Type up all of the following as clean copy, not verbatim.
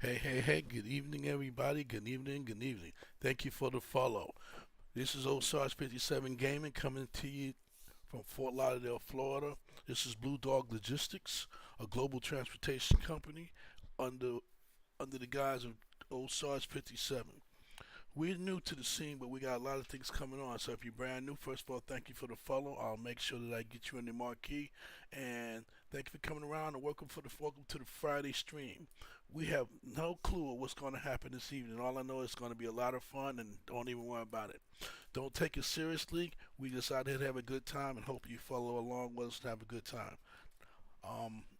Hey, good evening, everybody. Good evening, good evening. Thank you for the follow. This is Old Sarge 57 Gaming coming to you from Fort Lauderdale, Florida. This is Blu Dawg Logistics, a global transportation company under under the guise of Old Sarge 57. We're new to the scene, but we got a lot of things coming on. So if you're brand new, first of all, thank you for the follow. I'll make sure that I get you in the marquee. And thank you for coming around and welcome to the Friday stream. We have no clue of what's going to happen this evening. All I know is it's going to be a lot of fun, and don't even worry about it. Don't take it seriously. We just out here to have a good time, and hope you follow along with us and have a good time.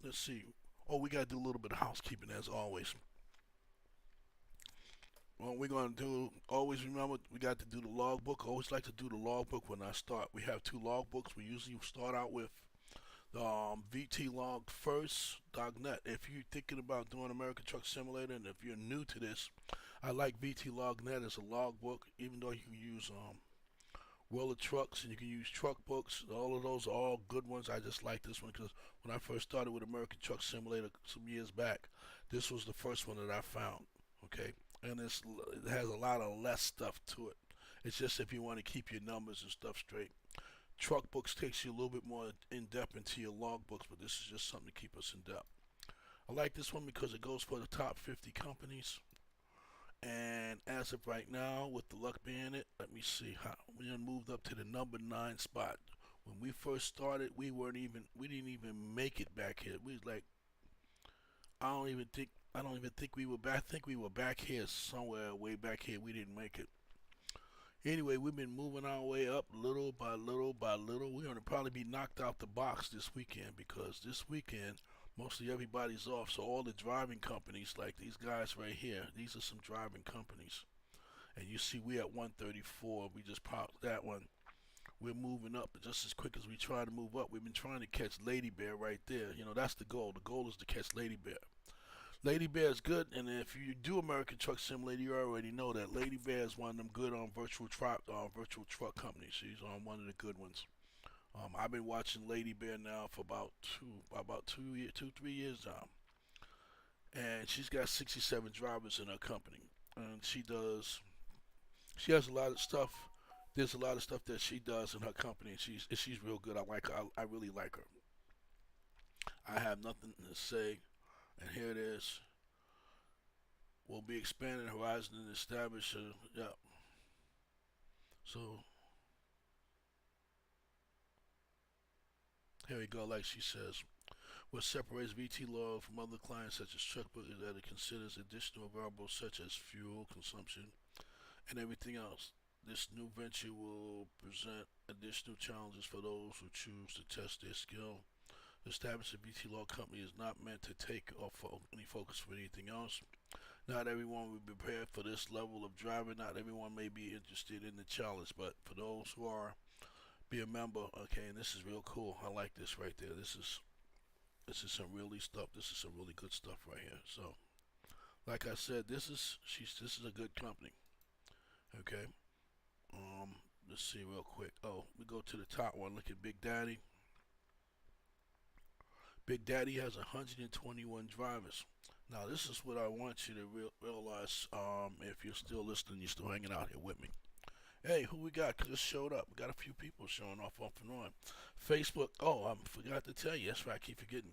Let's see. Oh, we got to do a little bit of housekeeping as always. What we're gonna do, always remember, we got to do the logbook. I always like to do the logbook when I start. We have two logbooks. We usually start out with the VT first .net. If you're thinking about doing American Truck Simulator, and if you're new to this, I like VT net as a logbook. Even though you can use World of Trucks and you can use truck books, all of those are all good ones. I just like this one because when I first started with American Truck Simulator some years back, this was the first one that I found. Okay, and it has a lot of less stuff to it. It's just if you want to keep your numbers and stuff straight. Truck books takes you a little bit more in depth into your log books, but this is just something to keep us in depth. I like this one because it goes for the top 50 companies. And as of right now, with the luck being it, let me see how we done moved up to the number 9 spot. When we first started, we didn't even make it back here. We was like, I don't even think we were back. I think we were back here somewhere, way back here. We didn't make it. Anyway, we've been moving our way up little by little by little. We're gonna probably be knocked out the box this weekend because this weekend mostly everybody's off. So all the driving companies, like these guys right here, these are some driving companies. And you see we at 134. We just popped that one. We're moving up just as quick as we try to move up. We've been trying to catch Lady Bear right there. You know, that's the goal. The goal is to catch Lady Bear. Lady Bear is good, and if you do American Truck Simulator, you already know that Lady Bear is one of them good on virtual truck companies. She's on one of the good ones. I've been watching Lady Bear now for about 2 3 years now, and she's got 67 drivers in her company, and she has a lot of stuff. There's a lot of stuff that she does in her company, and she's real good. I like her. I really like her. I have nothing to say, and here it is. We'll be expanding horizon and establish yeah. So here we go, like she says. What separates VT Law from other clients such as Truckbook is that it considers additional variables such as fuel consumption and everything else. This new venture will present additional challenges for those who choose to test their skill. The establish a VT Law company is not meant to take off any focus for anything else. Not everyone will be prepared for this level of driving. Not everyone may be interested in the challenge, but for those who are, be a member. Okay, and this is real cool. I like this right there. This is some really stuff. This is some really good stuff right here. So, like I said, this is a good company. Okay. Let's see real quick. Oh, we go to the top one. Look at Big Daddy. Big Daddy has 121 drivers. Now, this is what I want you to realize. If you're still listening, you're still hanging out here with me. Hey, who we got? Just showed up. We got a few people showing off and on. Facebook. Oh, I forgot to tell you. That's right. I keep forgetting.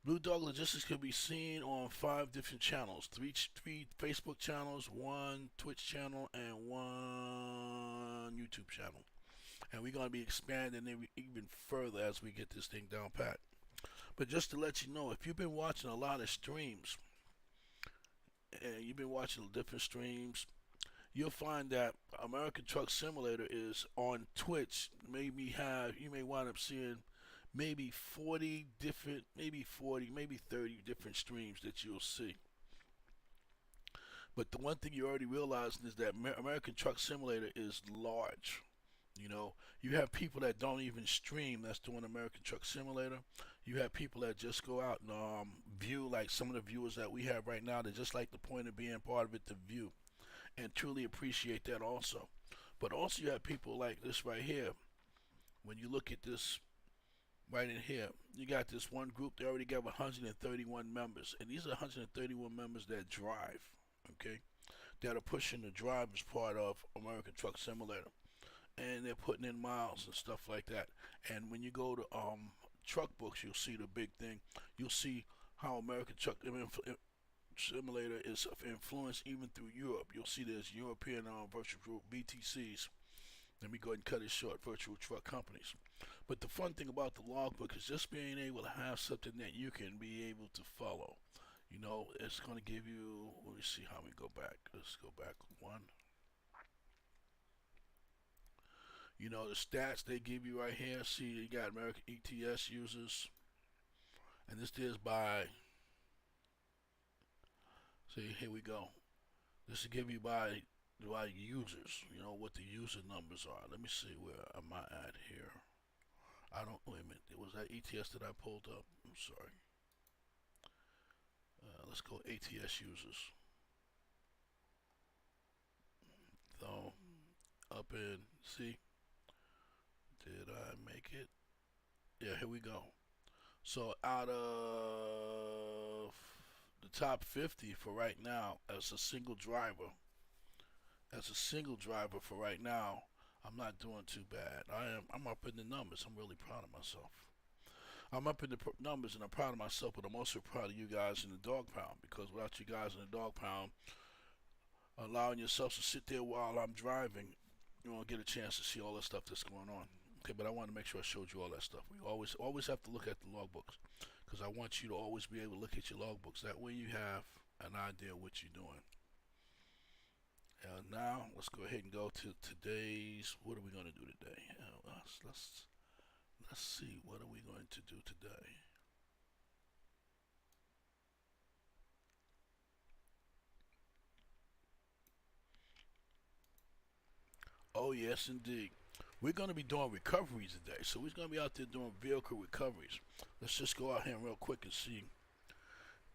Blu Dawg Logistics can be seen on 5 different channels: three Facebook channels, one Twitch channel, and one YouTube channel. And we're gonna be expanding even further as we get this thing down pat. But just to let you know, if you've been watching a lot of streams and you've been watching different streams, you'll find that American Truck Simulator is on Twitch. You may wind up seeing maybe 40 different, maybe 30 different streams that you'll see. But the one thing you already realized is that American Truck Simulator is large. You know, you have people that don't even stream that's doing American Truck Simulator. You have people that just go out and view, like some of the viewers that we have right now. They just like the point of being part of it to view and truly appreciate that also. But also you have people like this right here. When you look at this right in here. You got this one group, they already got 131 members, and these are 131 members that drive, okay, that are pushing the driver's part of American Truck Simulator, and they're putting in miles and stuff like that. And when you go to truck books, you'll see the big thing. You'll see how American Truck Simulator is of influence even through Europe. You'll see there's European virtual BTCs. Let me go ahead and cut it short, virtual truck companies. But the fun thing about the logbook is just being able to have something that you can be able to follow. You know, it's going to give you, let me see how we go back. Let's go back one. You know, the stats they give you right here. See, you got American ETS users. And this is by, see, here we go. This will give you by users, you know, what the user numbers are. Let me see where am I at here. I don't, wait a minute, was that ETS that I pulled up? I'm sorry. Let's go ATS users. So, up in, see, did I make it? Yeah, here we go. So out of the top 50 for right now, as a single driver for right now, I'm not doing too bad. I'm up in the numbers. I'm really proud of myself. I'm up in the numbers and I'm proud of myself, but I'm also proud of you guys in the dog pound, because without you guys in the dog pound, allowing yourselves to sit there while I'm driving, you won't get a chance to see all the stuff that's going on. Okay, but I want to make sure I showed you all that stuff. We always have to look at the logbooks, because I want you to always be able to look at your logbooks. That way you have an idea of what you're doing. And now let's go ahead and go to today's. What are we going to do today? Let's see. What are we going to do today? Oh yes, indeed. We're going to be doing recoveries today. So we're going to be out there doing vehicle recoveries. Let's just go out here real quick and see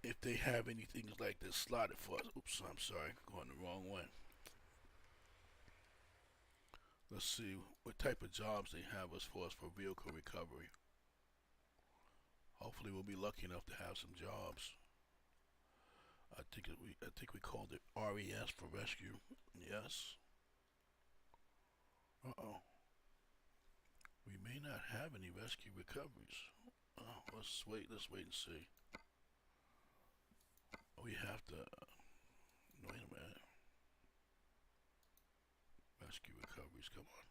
if they have anything like this slotted for us. Oops, I'm sorry, going the wrong way. Let's see what type of jobs they have us for vehicle recovery. Hopefully we'll be lucky enough to have some jobs. I think we called it RES for rescue. Yes. Uh-oh. We may not have any rescue recoveries. Oh, let's wait and see. We have to, wait a minute. Rescue recoveries, come on.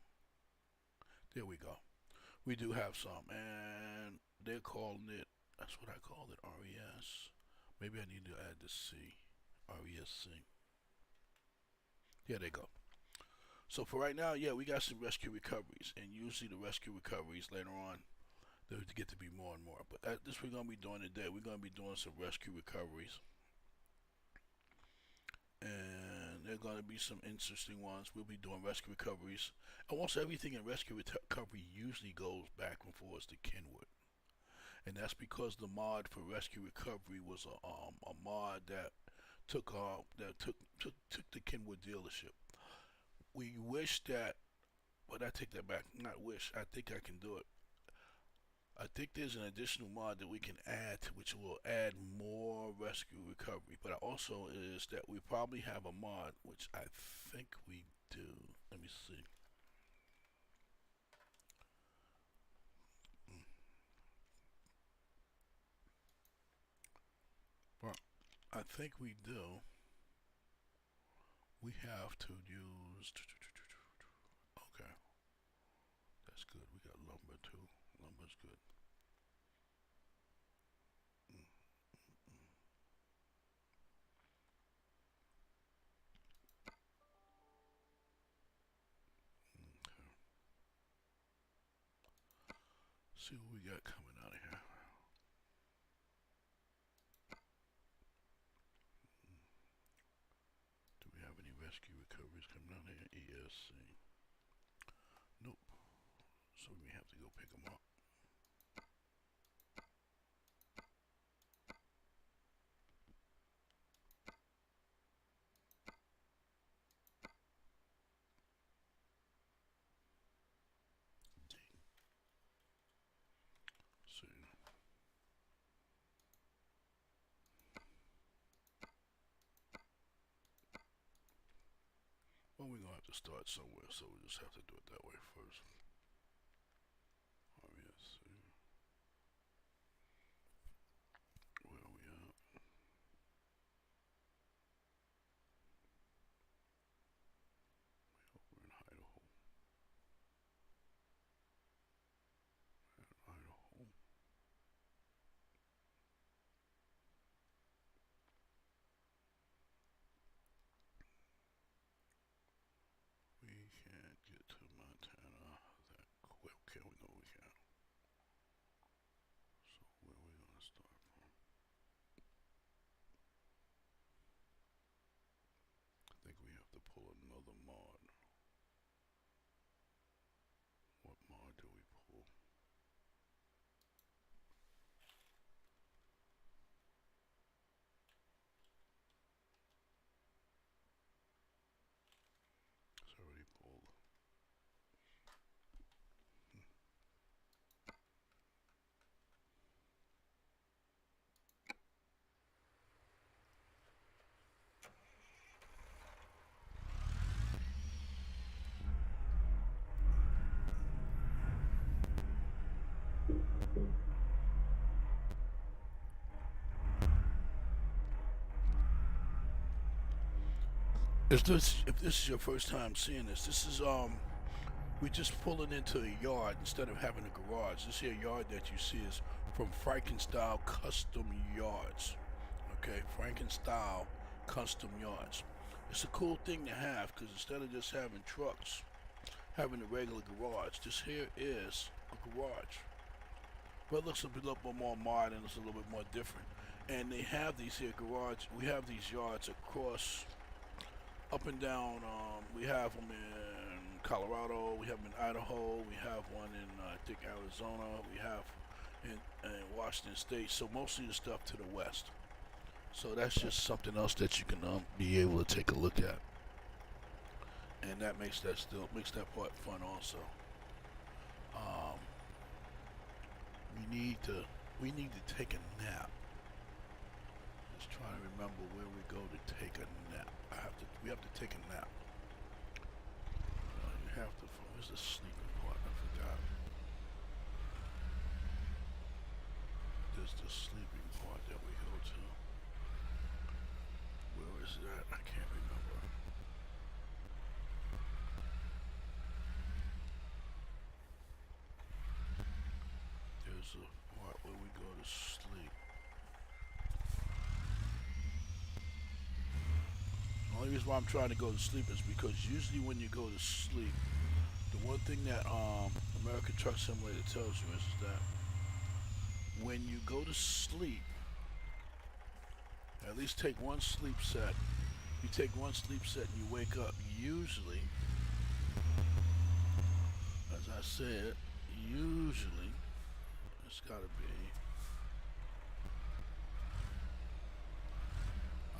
There we go. We do have some, and they're calling it, that's what I called it, RES. Maybe I need to add the C, RESC. There they go. So for right now, yeah, we got some rescue recoveries, and usually the rescue recoveries later on, they get to be more and more. But this we're going to be doing today. We're going to be doing some rescue recoveries. And there are going to be some interesting ones. We'll be doing rescue recoveries. Almost everything in rescue recovery usually goes back and forth to Kenwood. And that's because the mod for rescue recovery was a mod that took the Kenwood dealership. We wish that, but I take that back. Not wish. I think I can do it. I think there's an additional mod that we can add, which will add more rescue recovery. But also is that we probably have a mod, which I think we do. Let me see. Well, I think we do. We have to use. Okay, that's good. We got lumber too. Lumber's good. Okay. See what we got coming out of here. Do we have any rescue recoveries coming out of here? ESC. Nope. So we may have to go pick them up. Well, we're gonna have to start somewhere, so we just have to do it that way first. Let me see. Where are we at? We're in Idaho. Idaho. We can't get to Montana that quick. Okay, we know we can. So where are we gonna start from? I think we have to pull another mod. What mod do we pull? It's already pulled. If this is your first time seeing this, this is we just pulling into a yard instead of having a garage. This here yard that you see is from Frankenstyle Custom Yards. Okay, Frankenstyle Custom Yards. It's a cool thing to have because instead of just having trucks, having a regular garage, this here is a garage. But it looks a little bit more modern, it's a little bit more different. And they have these here garage, we have these yards across, up and down. We have them in Colorado, we have them in Idaho, we have one in, I think, Arizona, we have in Washington State. So mostly the stuff to the west. So that's just something else that you can be able to take a look at. And that makes that part fun also. We need to take a nap. Just trying to remember where we go to take a nap. We have to take a nap. You have to. Where's the sleeping part? I forgot. There's the sleeping part that we go to. Where is that? I can't remember. There's a part where we go to sleep. The only reason why I'm trying to go to sleep is because usually when you go to sleep, the one thing that American Truck Simulator tells you is that when you go to sleep, at least take one sleep set. You take one sleep set and you wake up. Usually, as I said, usually, it's gotta be.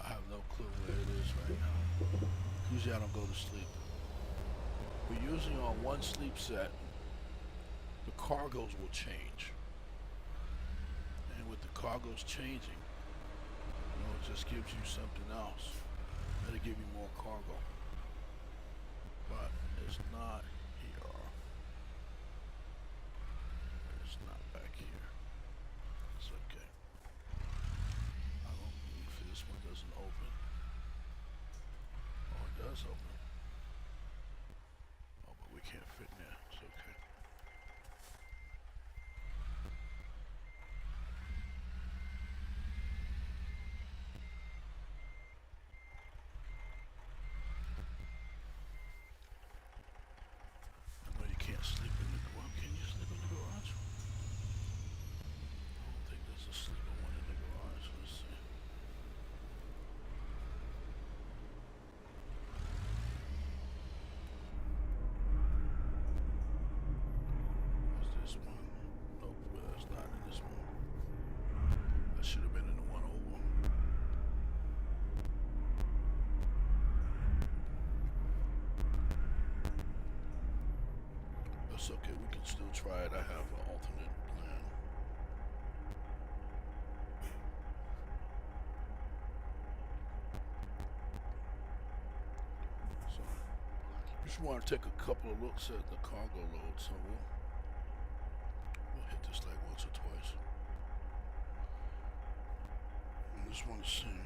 I have no clue where it is right now. Usually I don't go to sleep. But usually on one sleep set, the cargoes will change. And with the cargoes changing, it just gives you something else. It'll give you more cargo. But it's not here. It's not back here. It's okay. I don't believe this one doesn't open. Oh, it does open. Oh, but we can't fit in there. It's okay. I know you can't sleep in the garage. Can you sleep in the garage? I don't think there's a sleeper one in the garage. Let's see. Is this one? Nope, it's not in this one. That should have been in the one over. That's okay, we can still try it. I have an alternate plan. So, Just want to take a couple of looks at the cargo load, so we'll hit this like once or twice. I just want to see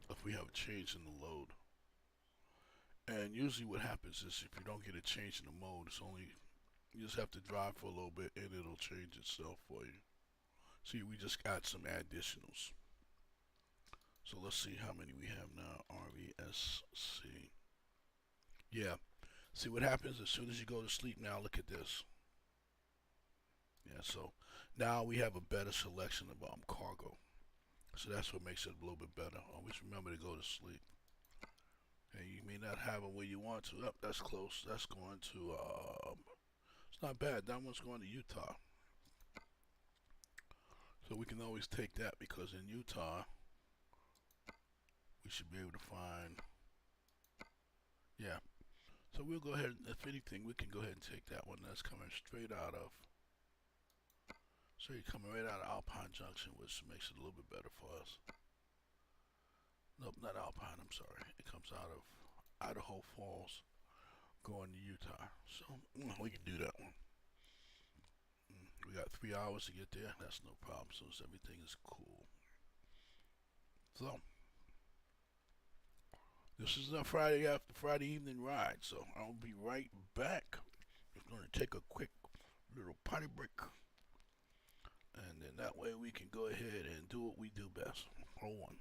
if we have a change in the load. And usually what happens is if you don't get a change in the mode, it's only, you just have to drive for a little bit and it'll change itself for you. See, we just got some additionals. So let's see how many we have now. RVSC. Yeah. See what happens as soon as you go to sleep now, look at this. Yeah, so now we have a better selection of cargo. So that's what makes it a little bit better. Always remember to go to sleep. And you may not have it where you want to. That's close. That's going to, it's not bad. That one's going to Utah. So we can always take that because in Utah, we should be able to find, yeah. So we'll go ahead, if anything, we can go ahead and take that one. That's coming straight out of, so you're coming right out of Alpine Junction, which makes it a little bit better for us. Nope, not Alpine, I'm sorry. It comes out of Idaho Falls, going to Utah. So we can do that one. We got 3 hours to get there. That's no problem, so everything is cool. So this is a Friday evening ride, so I'll be right back. Just going to take a quick little potty break, and then that way we can go ahead and do what we do best. Hold on.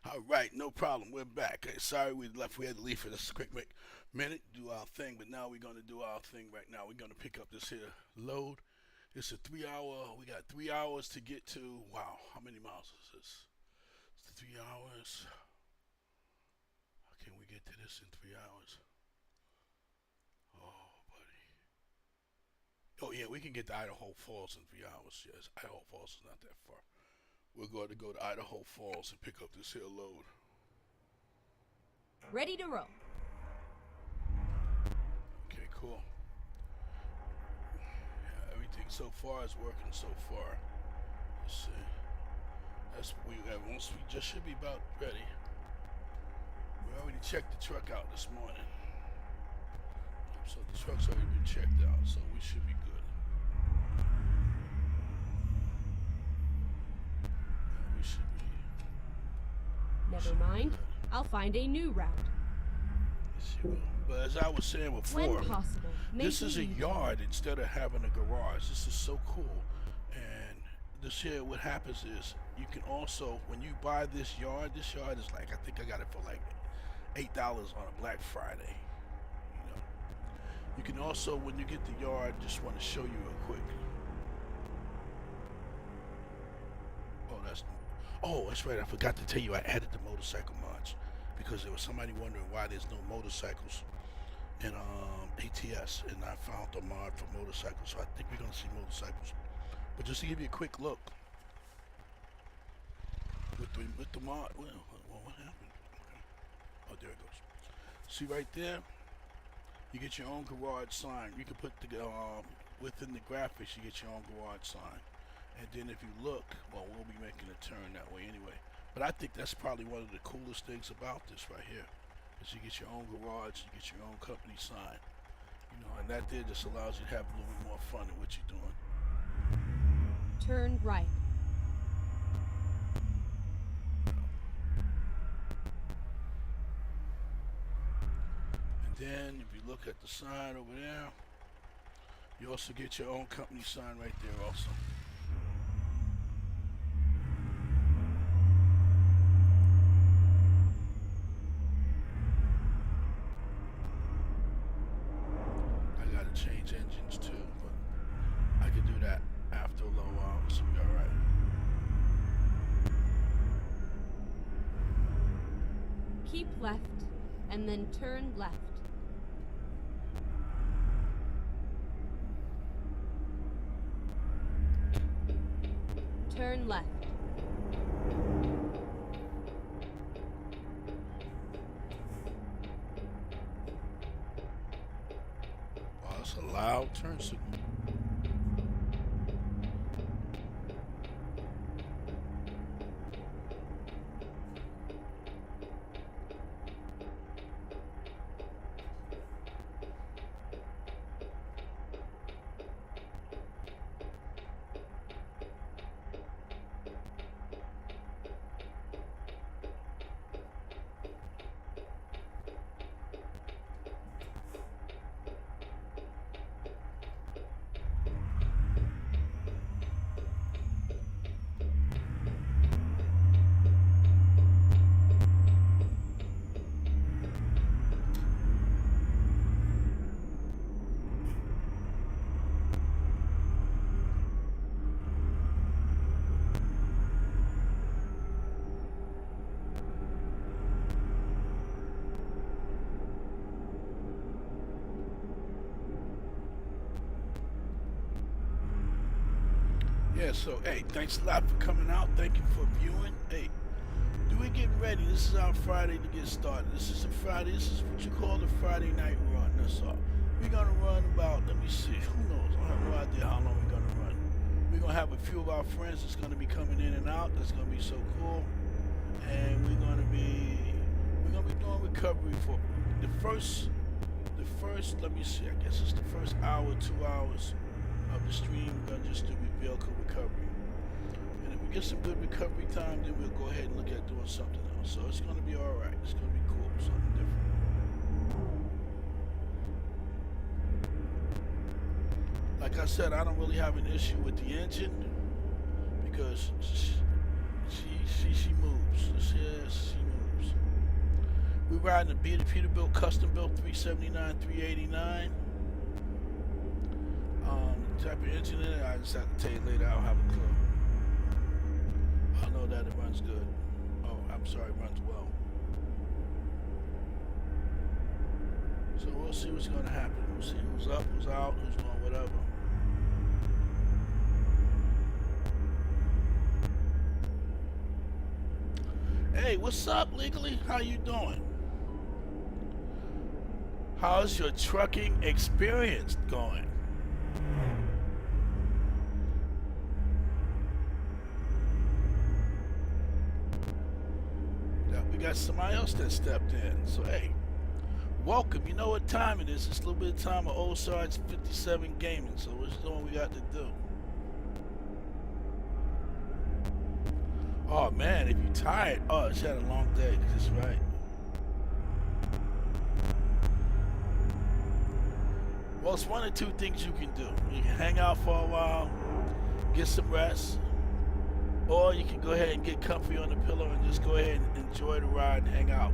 All right, no problem. We're back. Hey, sorry we left. We had to leave for this quick minute, do our thing, but now we're going to do our thing right now. We're going to pick up this here load. It's a 3 hour. We got 3 hours to get to. Wow, how many miles is this? It's 3 hours. get to this in 3 hours. Oh, buddy. Oh, yeah, we can get to Idaho Falls in 3 hours. Yes, Idaho Falls is not that far. We're going to go to Idaho Falls and pick up this here load. Ready to roll. Okay, cool. Yeah, everything so far is working so far. Let's see. That's what we have. Once we just should be about ready. We already checked the truck out this morning. So the truck's already been checked out, so we should be good. Yeah, we should be. Never mind. I'll find a new route. Yes, you will. But as I was saying before, When possible, this is a yard instead of having a garage. This is so cool. And this here, what happens is, you can also, when you buy this yard is like, I think I got it for like $8 on a Black Friday. You know, you can also, when you get the yard, just want to show you real quick. Oh, that's right. I forgot to tell you I added the motorcycle mods because there was somebody wondering why there's no motorcycles in ATS, and I found a mod for motorcycles, so I think we're gonna see motorcycles. But just to give you a quick look with the mod. Well, what happened? Okay. Oh, there it goes. See right there? You get your own garage sign. You can put the within the graphics. You get your own garage sign. And then if you look, well, we'll be making a turn that way anyway. But I think that's probably one of the coolest things about this right here, is you get your own garage, you get your own company sign. You know, and that there just allows you to have a little bit more fun in what you're doing. Turn right. And then if you look at the sign over there, you also get your own company sign right there also. Change engines too, but I could do that after a little while, so we'll be alright. Keep left, and then turn left. Turn left. That's a loud turn signal. Yeah, so hey, thanks a lot for coming out. Thank you for viewing. Hey, we're getting ready. This is our Friday to get started. This is a Friday. This is what you call the Friday night run. That's all. We're gonna run about, let me see, who knows? I have no idea how long we're gonna run. We're gonna have a few of our friends that's gonna be coming in and out. That's gonna be so cool. And we're gonna be doing recovery for the first, let me see, I guess it's the first hour, 2 hours of the stream. We're gonna just do vehicle recovery. And if we get some good recovery time, then we'll go ahead and look at doing something else. So it's gonna be alright. It's gonna be cool, something different. Like I said, I don't really have an issue with the engine because she moves. She moves. We're riding a Peterbilt custom built 379, 389. Type of engine in it, I just have to tell you later. I don't have a clue. I know that it runs good. Oh, I'm sorry, it runs well. So we'll see what's gonna happen. We'll see who's up, who's out, who's doing whatever. Hey, what's up, Legally? How you doing? How's your trucking experience going? Yeah, we got somebody else that stepped in. So hey, welcome. You know what time it is. It's a little bit of time of Old Sarge 57 Gaming. So we're just doing what we got to do. Oh man, if you're tired, oh, it's had a long day. That's right. Well, it's one of two things you can do. You can hang out for a while, get some rest, or you can go ahead and get comfy on the pillow and just go ahead and enjoy the ride and hang out.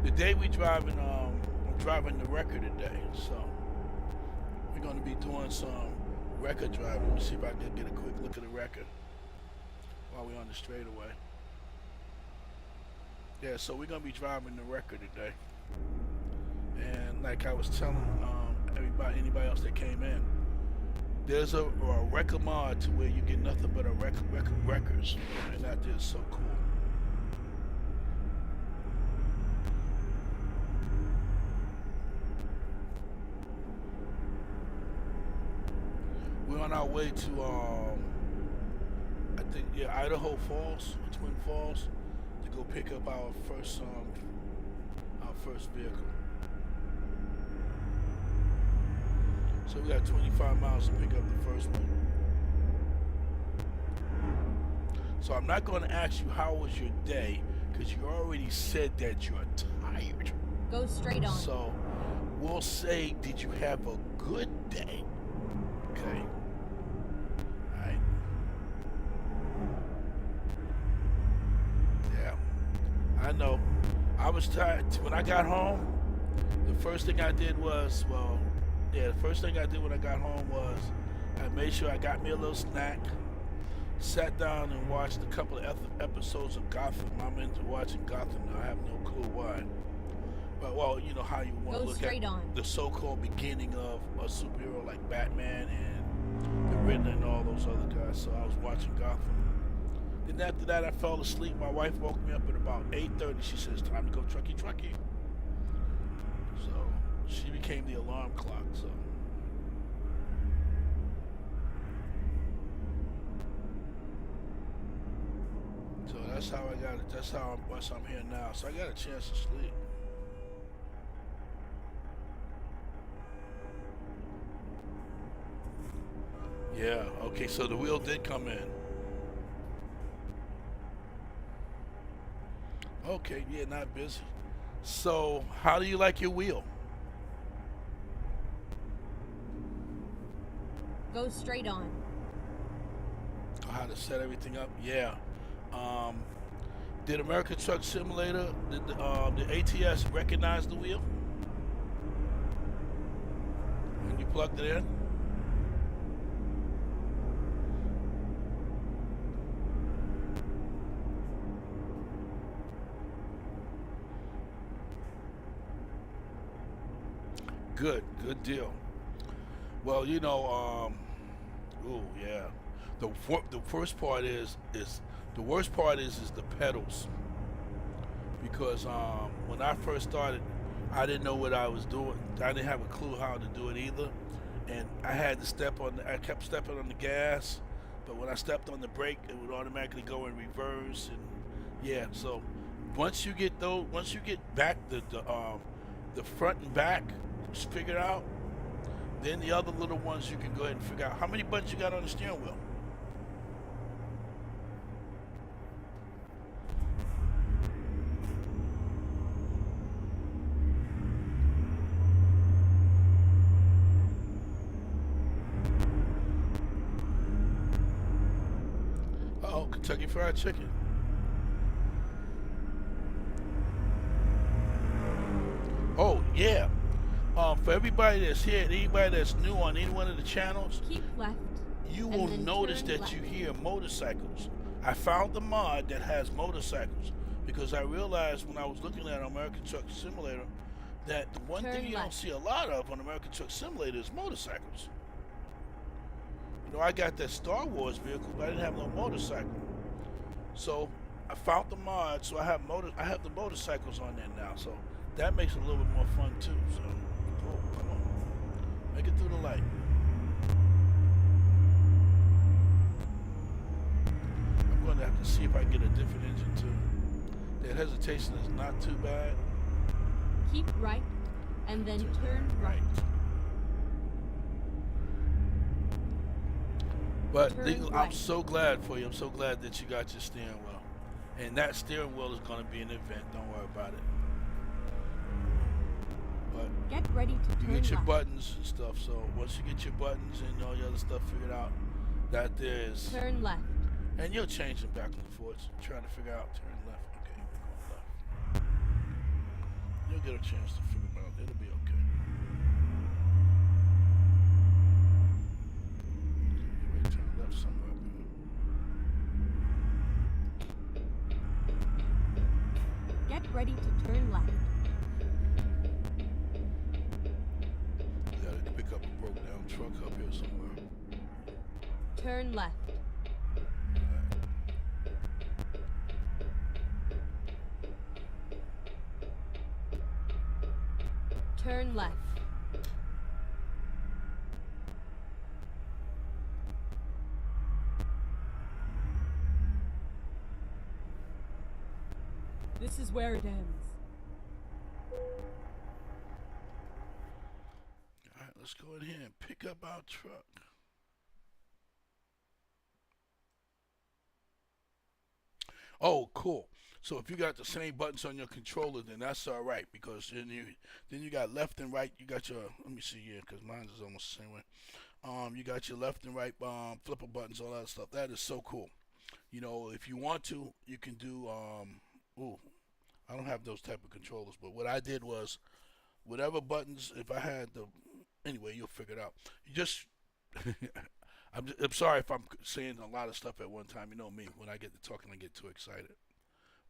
The day we driving, I'm driving the wrecker today, so we're going to be doing some wrecker driving. Let me see if I can get a quick look at the wrecker while we're on the straightaway. Yeah, so we're going to be driving the wrecker today. And like I was telling anybody else that came in, there's a wrecker mod to where you get nothing but a wreckers, and that is so cool. We're on our way to I think Idaho Falls, Twin Falls, to go pick up our first vehicle. So we got 25 miles to pick up the first one. So I'm not going to ask you how was your day, because you already said that you're tired. Go straight on. So we'll say, did you have a good day? Okay. All right. Yeah. I know. I was tired. When I got home, the first thing I did was, the first thing I did when I got home was I made sure I got me a little snack, sat down and watched a couple of episodes of Gotham. I'm into watching Gotham now. I have no clue why. But, well, you know how you want to look at the so-called beginning of a superhero like Batman and the Riddler and all those other guys. So I was watching Gotham. Then after that, I fell asleep. My wife woke me up at about 8:30. She says, time to go trucky. So she became the alarm clock. So that's how I got it. That's how I'm here now. So I got a chance to sleep. Yeah, okay, so the wheel did come in. Okay, yeah, not busy. So, how do you like your wheel? Go straight on. How to set everything up? Yeah. Did American Truck Simulator, did the ATS recognize the wheel when you plugged it in? Good deal. Well, you know, yeah. The worst part is the pedals, because when I first started, I didn't know what I was doing. I didn't have a clue how to do it either, and I had to I kept stepping on the gas, but when I stepped on the brake, it would automatically go in reverse, and yeah. So once you get back the front and back figured out, then the other little ones you can go ahead and figure out. How many buttons you got on the steering wheel? Uh-oh, Kentucky Fried Chicken. Oh, yeah. For everybody that's here, anybody that's new on any one of the channels, keep left. You will notice that you hear motorcycles. I found the mod that has motorcycles because I realized when I was looking at American Truck Simulator that the one thing Turn you don't left. see a lot of on American Truck Simulator is motorcycles. You know, I got that Star Wars vehicle, but I didn't have no motorcycle. So I found the mod, so I have the motorcycles on there now. So that makes it a little bit more fun too. So cool, come on, make it through the light. I'm going to have to see if I can get a different engine too. That hesitation is not too bad. Keep right, and then turn right. But Turn I'm right. so glad for you. I'm so glad that you got your steering wheel. And that steering wheel is going to be an event. Don't worry about it. But Get ready to you turn get your left. buttons and stuff. So once you get your buttons and all your other stuff figured out, that there is. Turn left. And you'll change them back and forth. Trying to figure out turn left. Okay, we're going left. You'll get a chance to figure it out. It'll be okay. Turn left somewhere. Get ready to turn left. You gotta pick up a broke down truck up here somewhere. Turn left. Turn left. This is where it ends. Alright, let's go in here and pick up our truck. Oh, cool. So if you got the same buttons on your controller, then that's all right, because then you got left and right. You got your, let me see here, because mine is almost the same way. You got your left and right flipper buttons, all that stuff. That is so cool. You know, if you want to, you can do ooh, I don't have those type of controllers, but what I did was whatever buttons, if I had the, anyway, you'll figure it out. You just I'm sorry if I'm saying a lot of stuff at one time. You know me, when I get to talking, I get too excited.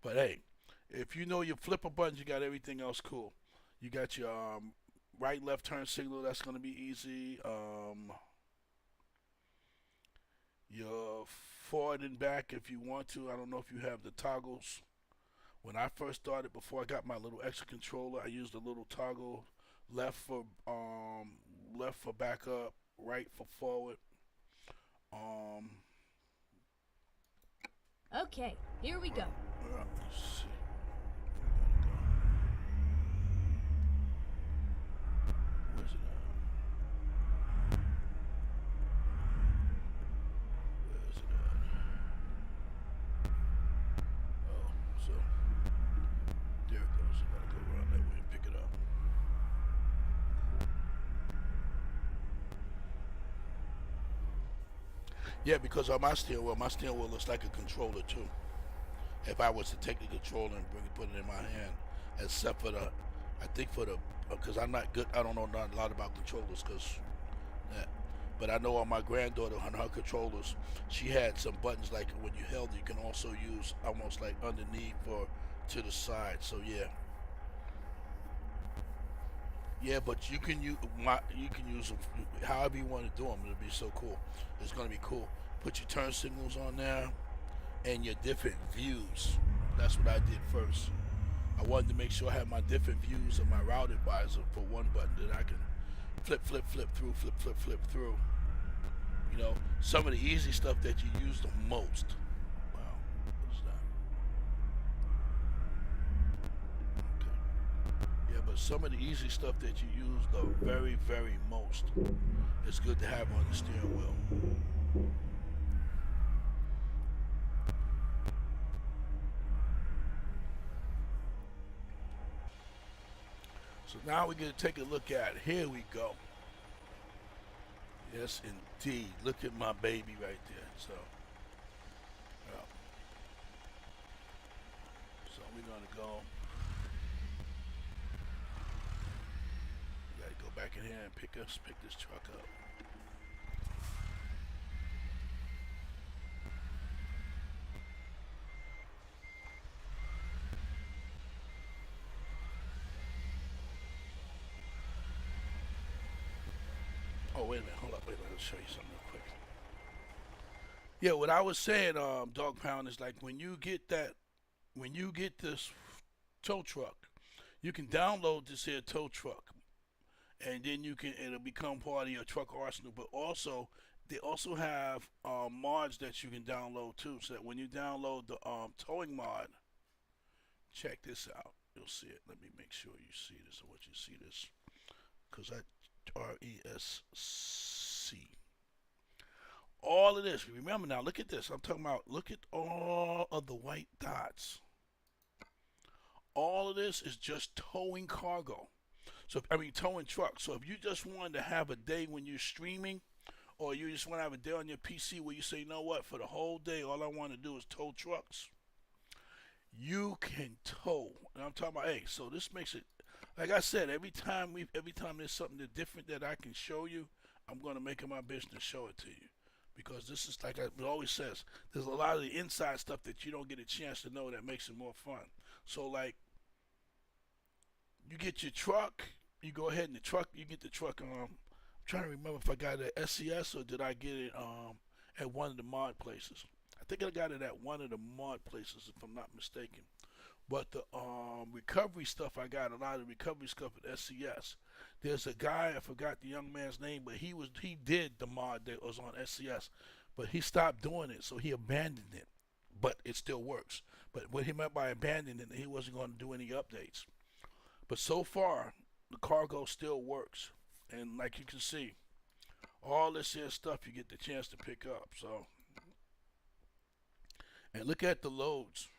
But hey, if you know your flipper buttons, you got everything else cool. You got your right, left turn signal. That's gonna be easy. Your forward and back if you want to. I don't know if you have the toggles. When I first started, before I got my little extra controller, I used a little toggle, left for backup, right for forward. Okay, here we go. Let's see. Where's it at? Where's it at? Oh, so there it goes. I gotta go around that way and pick it up. Yeah, because on my steering wheel looks like a controller too. If I was to take the controller and put it in my hand, except for the, I think for the, because I'm not good, I don't know a lot about controllers, because that. But I know on my granddaughter, on her controllers, she had some buttons like when you held it, you can also use almost like underneath or to the side. So yeah. Yeah, but you can use them however you want to do them. It'll be so cool. It's gonna be cool. Put your turn signals on there and your different views. That's what I did first. I wanted to make sure I had my different views of my route advisor for one button that I can flip through. You know, some of the easy stuff that you use the most. Wow, what is that? Okay. Yeah, but some of the easy stuff that you use the very, very most, it's good to have on the steering wheel. So now we're going to take a look at it. Here we go. Yes, indeed. Look at my baby right there. So we're going to go. We got to go back in here and pick this truck up. Oh, wait a minute. Hold up. Wait a minute. I'll show you something real quick. Yeah, what I was saying, Dog Pound, is like when you get this tow truck, you can download this here tow truck, and then it'll become part of your truck arsenal. But also, they also have mods that you can download too. So that when you download the towing mod, check this out. You'll see it. Let me make sure you see this. I want you to see this, because RESC. All of this. Remember now, look at this. I'm talking about, look at all of the white dots. All of this is just towing cargo. So, towing trucks. So if you just wanted to have a day when you're streaming, or you just want to have a day on your PC where you say, you know what, for the whole day, all I want to do is tow trucks, you can tow. And I'm talking about, hey, so this makes it, like I said, every time there's something different that I can show you, I'm going to make it my business to show it to you. Because this is, like it always says, there's a lot of the inside stuff that you don't get a chance to know that makes it more fun. So, like, you get your truck, you go ahead and you get the truck, I'm trying to remember if I got it at SCS or did I get it at one of the mod places. I think I got it at one of the mod places, if I'm not mistaken. But the recovery stuff, I got a lot of recovery stuff at SCS. There's a guy, I forgot the young man's name, but he did the mod that was on SCS, but he stopped doing it, so he abandoned it. But it still works. But what he meant by abandoning it, he wasn't going to do any updates. But so far, the cargo still works. And like you can see, all this here stuff you get the chance to pick up. So, and look at the loads.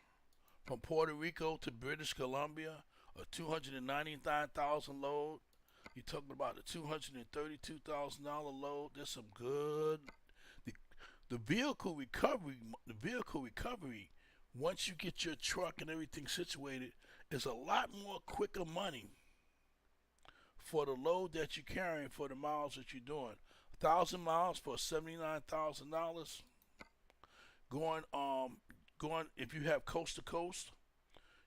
From Puerto Rico to British Columbia, a 299,000 load. You're talking about a $232,000 load. There's some good. The vehicle recovery. Once you get your truck and everything situated, is a lot more quicker money for the load that you're carrying for the miles that you're doing. 1,000 miles for $79,000. Going if you have coast to coast,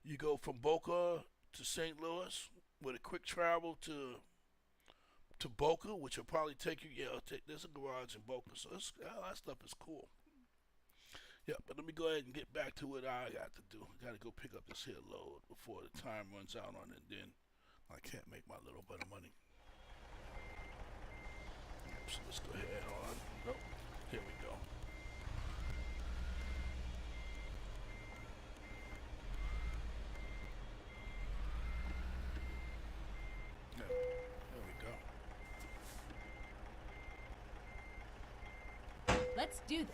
you go from Boca to St. Louis with a quick travel to Boca, which will probably take you. There's a garage in Boca, so that stuff is cool. Yeah, but let me go ahead and get back to what I got to do. I got to go pick up this here load before the time runs out on it. Then I can't make my little bit of money. Yep, so let's go ahead on. Nope. Here we go. Let's do this.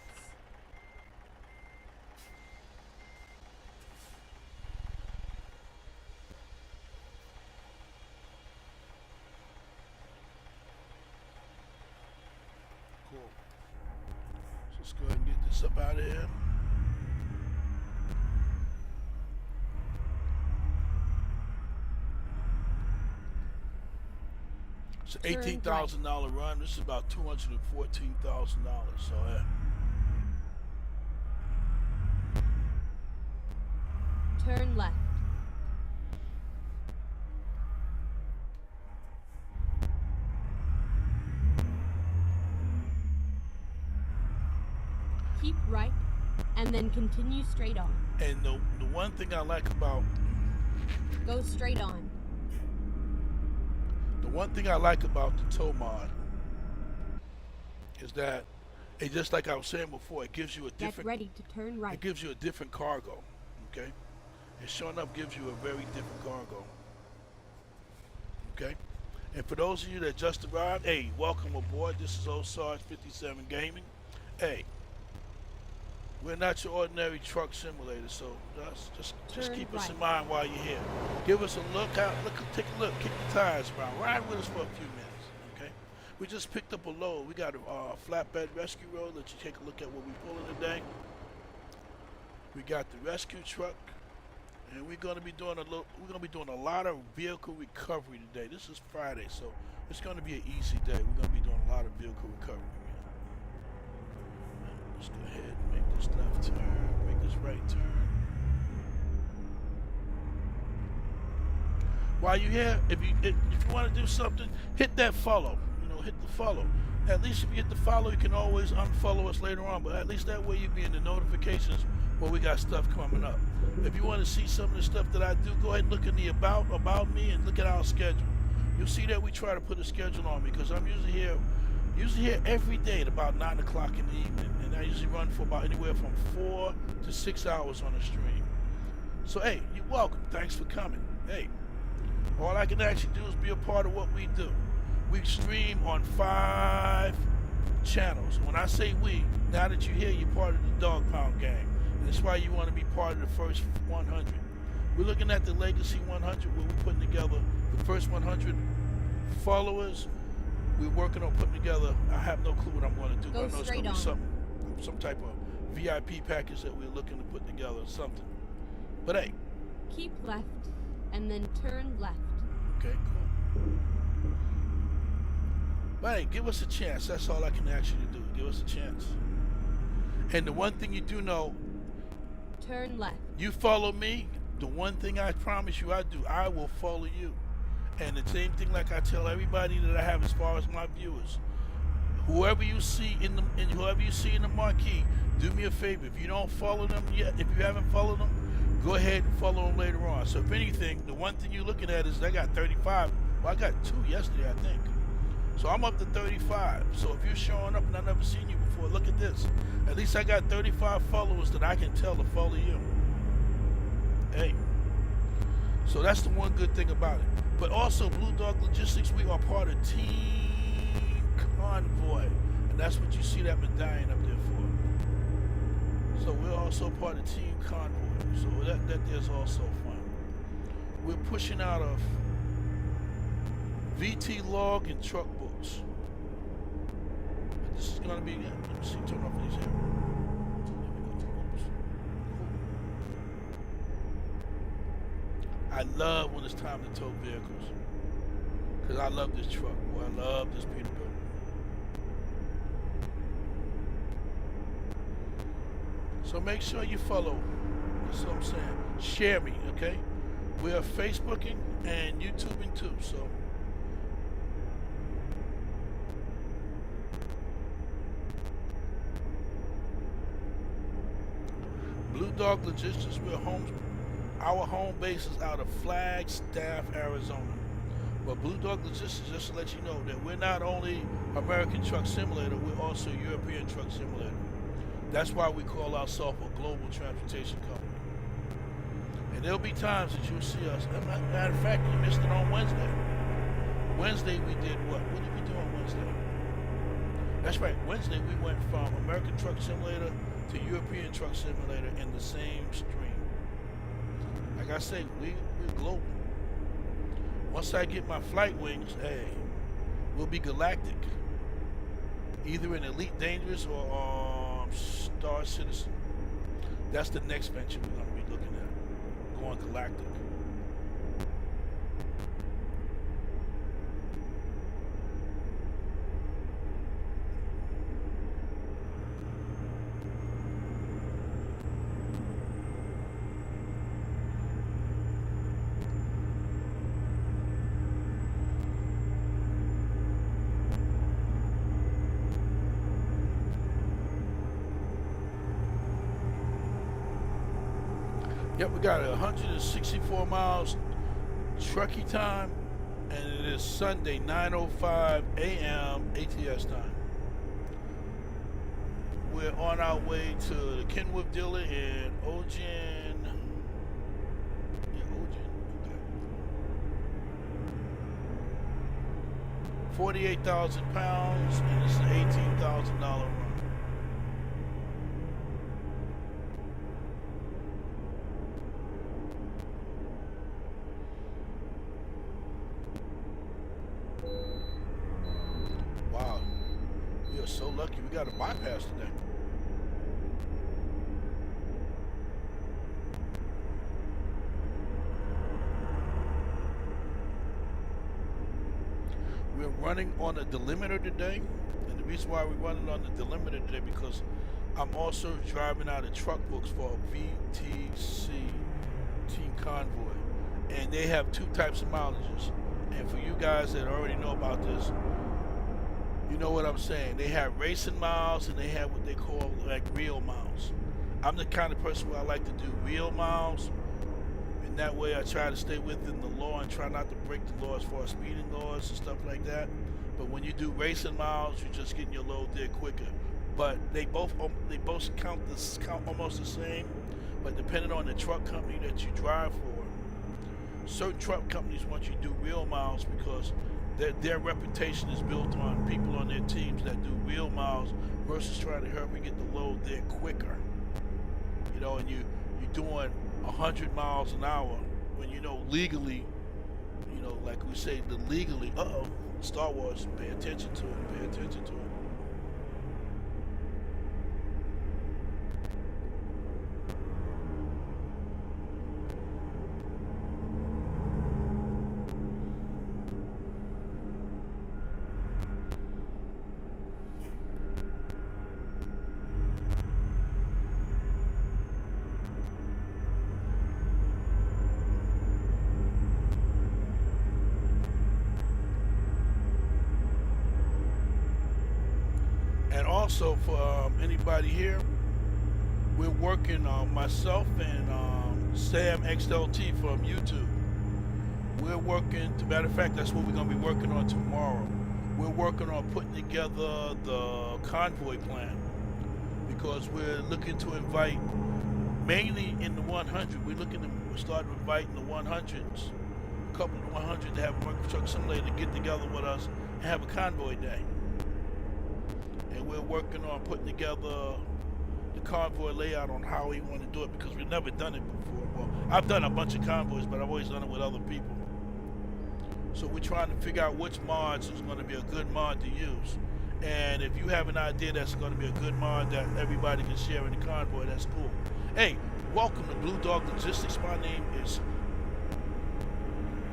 Cool. So let's go ahead and get this up out of here. It's an $18,000 run. This is about $214,000. So Turn left. Keep right, and then continue straight on. And the one thing I like about Go straight on. the one thing I like about the tow mod is that it, just like I was saying before, it gives you a Get different. ready to turn right. It gives you a different cargo. Okay, it sure enough gives you a very different cargo. Okay, and for those of you that just arrived, hey, welcome aboard. This is Osarge 57 Gaming. Hey, we're not your ordinary truck simulator, so just keep us in mind while you're here. Give us a look out. Take a look. Kick the tires around. Ride with us for a few minutes. Okay. We just picked up a load. We got a flatbed rescue road. Let you take a look at what we're pulling today. We got the rescue truck, and we're gonna be doing a lot of vehicle recovery today. This is Friday, so it's gonna be an easy day. We're gonna be doing a lot of vehicle recovery. Let's go ahead and make this left turn, make this right turn. While you're here, if you want to do something, hit that follow. hit the follow. At least if you hit the follow, you can always unfollow us later on, but at least that way you'll be in the notifications when we got stuff coming up. If you want to see some of the stuff that I do, go ahead and look in the about me and look at our schedule. You'll see that we try to put a schedule on because I'm usually here every day at about 9 o'clock in the evening, and I usually run for about anywhere from 4 to 6 hours on a stream. So hey, you're welcome. Thanks for coming. Hey, all I can ask you to do is be a part of what we do. We stream on 5 channels. When I say we, now that you're here, you're part of the Dog Pound gang. And that's why you want to be part of the first 100. We're looking at the Legacy 100 where we're putting together the first 100 followers. We're working on putting together, I have no clue what I'm going to do, but I know it's going to be some type of VIP package that we're looking to put together or something. But hey. Keep left and then turn left. Okay, cool. But hey, give us a chance. That's all I can ask you to do. Give us a chance. And the one thing you do know, turn left. You follow me, the one thing I promise you I do, I will follow you. And the same thing like I tell everybody that I have as far as my viewers. Whoever you see in the marquee, do me a favor. If you don't follow them yet, if you haven't followed them, go ahead and follow them later on. So if anything, the one thing you're looking at is I got 35. Well, I got 2 yesterday, I think. So I'm up to 35. So if you're showing up and I've never seen you before, look at this. At least I got 35 followers that I can tell to follow you. Hey. So that's the one good thing about it. But also, Blu Dawg Logistics, we are part of Team Convoy. And that's what you see that medallion up there for. So we're also part of Team Convoy. So that there's also fun. We're pushing out of VT log and truck books. But this is going to be, let me see, turn off these here. I love when it's time to tow vehicles. Because I love this truck. Boy, I love this Peterbilt. So make sure you follow. That's what I'm saying. Share me, okay? We are Facebooking and YouTubing too, so. Blu Dawg Logistics, our home base is out of Flagstaff, Arizona. But Blu Dawg Logistics, just to let you know that we're not only American Truck Simulator, we're also European Truck Simulator. That's why we call ourselves a global transportation company. And there'll be times that you'll see us. Matter of fact, you missed it on Wednesday. Wednesday we did what? What did we do on Wednesday? That's right. Wednesday we went from American Truck Simulator to European Truck Simulator in the same stream. Like I say, we're global. Once I get my flight wings, hey, we'll be galactic. Either in Elite Dangerous or Star Citizen. That's the next venture we're going to be looking at. Going galactic. Yep, we got 164 miles truckie time, and it is Sunday, 9:05 a.m. ATS time. We're on our way to the Kenwood dealer in Ogen. Yeah, Ogen. Okay. 48,000 pounds, and it's an $18,000 run. Wow, we are so lucky we got a bypass today. We're running on a delimiter today, and the reason why we're running on the delimiter today because I'm also driving out of truck books for VTC Team Convoy, and they have 2 types of mileages. And for you guys that already know about this, You know what I'm saying? They have racing miles and they have what they call like real miles. I'm the kind of person where I like to do real miles, and that way I try to stay within the law and try not to break the law as far as speeding laws and stuff like that. But when you do racing miles, you're just getting your load there quicker. But they both count almost the same. But depending on the truck company that you drive for, certain truck companies want you to do real miles because their reputation is built on people on their teams that do real miles versus trying to hurry and get the load there quicker. You know, and you're doing 100 miles an hour when you know legally, you know, like we say, the legally. Star Wars. Pay attention to it. Pay attention to it. And also for anybody here, we're working on myself and Sam XLT from YouTube. We're working, as a matter of fact, that's what we're going to be working on tomorrow. We're working on putting together the convoy plan because we're looking to invite, mainly in the 100, we're looking to start inviting the 100s, a couple of the 100 to have a work truck simulator to get together with us and have a convoy day. And we're working on putting together the convoy layout on how we want to do it because we've never done it before. Well, I've done a bunch of convoys, but I've always done it with other people. So we're trying to figure out which mods is going to be a good mod to use. And if you have an idea that's going to be a good mod that everybody can share in the convoy, that's cool. Hey, welcome to Blu Dawg Logistics. My name is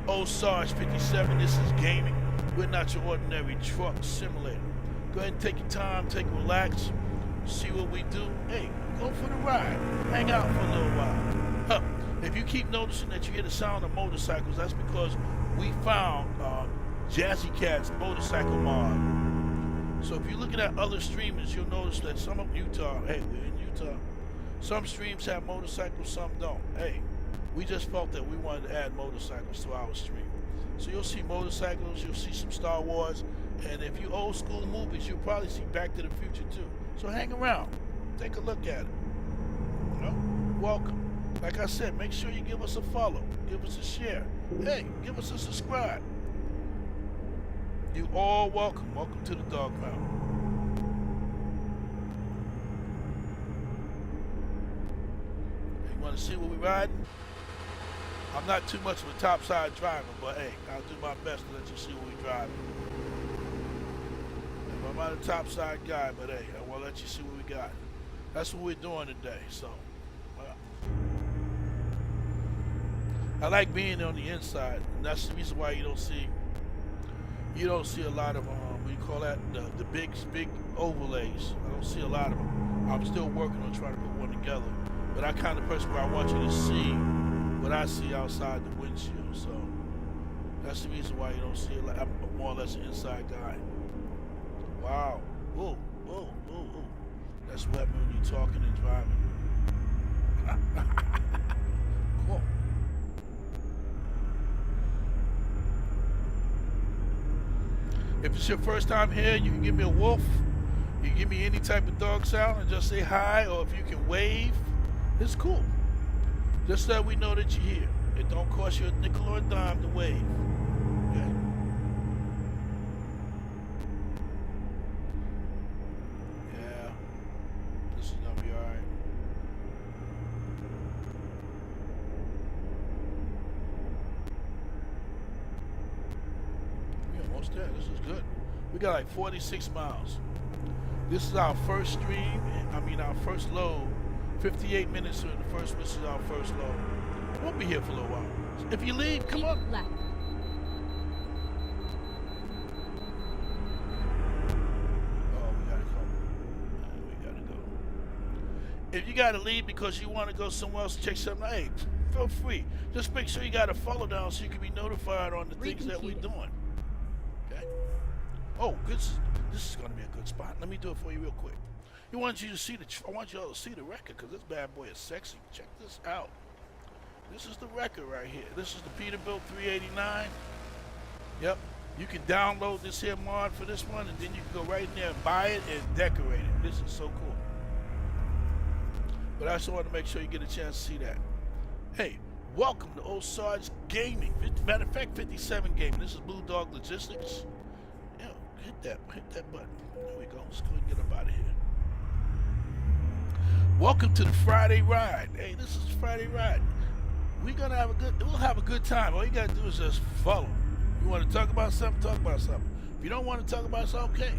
Sarge57. This is gaming. We're not your ordinary truck simulator. Go ahead and take your time, take a relax, see what we do. Hey, go for the ride. Hang out for a little while. Huh. If you keep noticing that you hear the sound of motorcycles, that's because we found Jazzy Cat's motorcycle mod. So if you're looking at other streamers, you'll notice that some of Utah, hey, we're in Utah. Some streams have motorcycles, some don't. Hey, we just felt that we wanted to add motorcycles to our stream. So you'll see motorcycles, you'll see some Star Wars, and if you old school movies, you'll probably see Back to the Future too. So hang around, take a look at it. You know, welcome. Like I said, make sure you give us a follow, give us a share. Hey, give us a subscribe. You all welcome. Welcome to the dog pound. You want to see what we riding? I'm not too much of a topside driver, but hey, I'll do my best to let you see what we driving. I'm not a topside guy, but hey, I want to let you see what we got. That's what we're doing today. So, well, I like being on the inside, and that's the reason why you don't see a lot of what do you call that, the big overlays. I don't see a lot of them. I'm still working on trying to put one together, but I'm kind of person where I want you to see what I see outside the windshield. So that's the reason why you don't see a lot. I'm more or less an inside guy. Wow. Whoa, whoa, whoa, whoa. That's what happens when you're talking and driving. Cool. If it's your first time here, you can give me a wolf. You can give me any type of dog sound and just say hi, or if you can wave, it's cool. Just so that we know that you're here. It don't cost you a nickel or a dime to wave. Okay? Yeah. This is gonna be alright. We're almost there. This is good. We got like 46 miles. This is our first stream. Our first load. 58 minutes in the first, this is our first load. We'll be here for a little while. If you leave, come on. Left. Oh, we gotta go. We gotta go. If you gotta leave because you want to go somewhere else, check something, hey, feel free. Just make sure you got a follow down so you can be notified on the things that we're doing. Okay? Oh, good. This is gonna be a good spot. Let me do it for you real quick. I want you to see I want y'all to see the record because this bad boy is sexy. Check this out. This is the record right here. This is the Peterbilt 389. Yep. You can download this here mod for this one, and then you can go right in there and buy it and decorate it. This is so cool. But I just want to make sure you get a chance to see that. Hey, welcome to Old Sarge Gaming. Matter of fact, 57 Gaming. This is Blu Dawg Logistics. Yeah, hit that button. There we go. Let's go and get up out of here. Welcome to the Friday Ride. Hey, this is Friday Ride. We'll have a good time. All you gotta do is just follow. You want to talk about something, talk about something. If you don't want to talk about something, okay.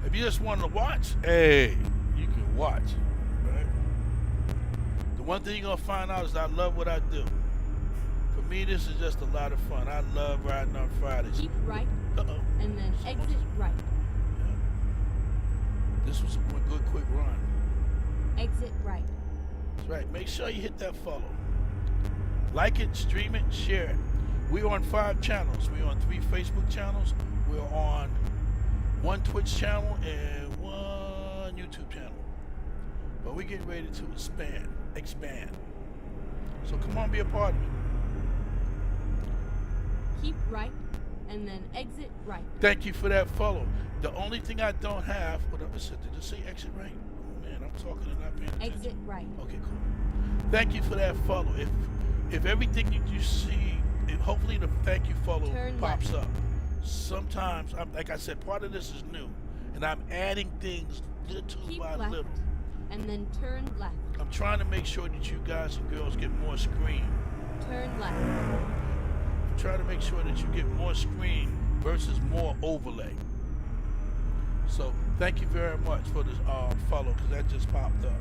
If you just want to watch, hey, you can watch. Right? The one thing you're gonna find out is I love what I do. For me, this is just a lot of fun. I love riding on Fridays. Keep right, and then exit right. Yeah. This was a good quick run. Exit right. That's right. Make sure you hit that follow. Like it, stream it, share it. We're on 5 channels. We're on 3 Facebook channels. We're on 1 Twitch channel and 1 YouTube channel. But we're getting ready to expand. So come on, be a part of it. Keep right, and then exit right. Thank you for that follow. The only thing I don't have, what I said, did it say exit right? Oh man, I'm talking and not paying attention. Exit right. Okay, cool. Thank you for that follow. If everything you see, hopefully the thank you follow pops up. Sometimes, like I said, part of this is new, and I'm adding things little by little. And then turn left. I'm trying to make sure that you guys and girls get more screen. Turn left. I'm trying to make sure that you get more screen versus more overlay. So thank you very much for this follow, because that just popped up.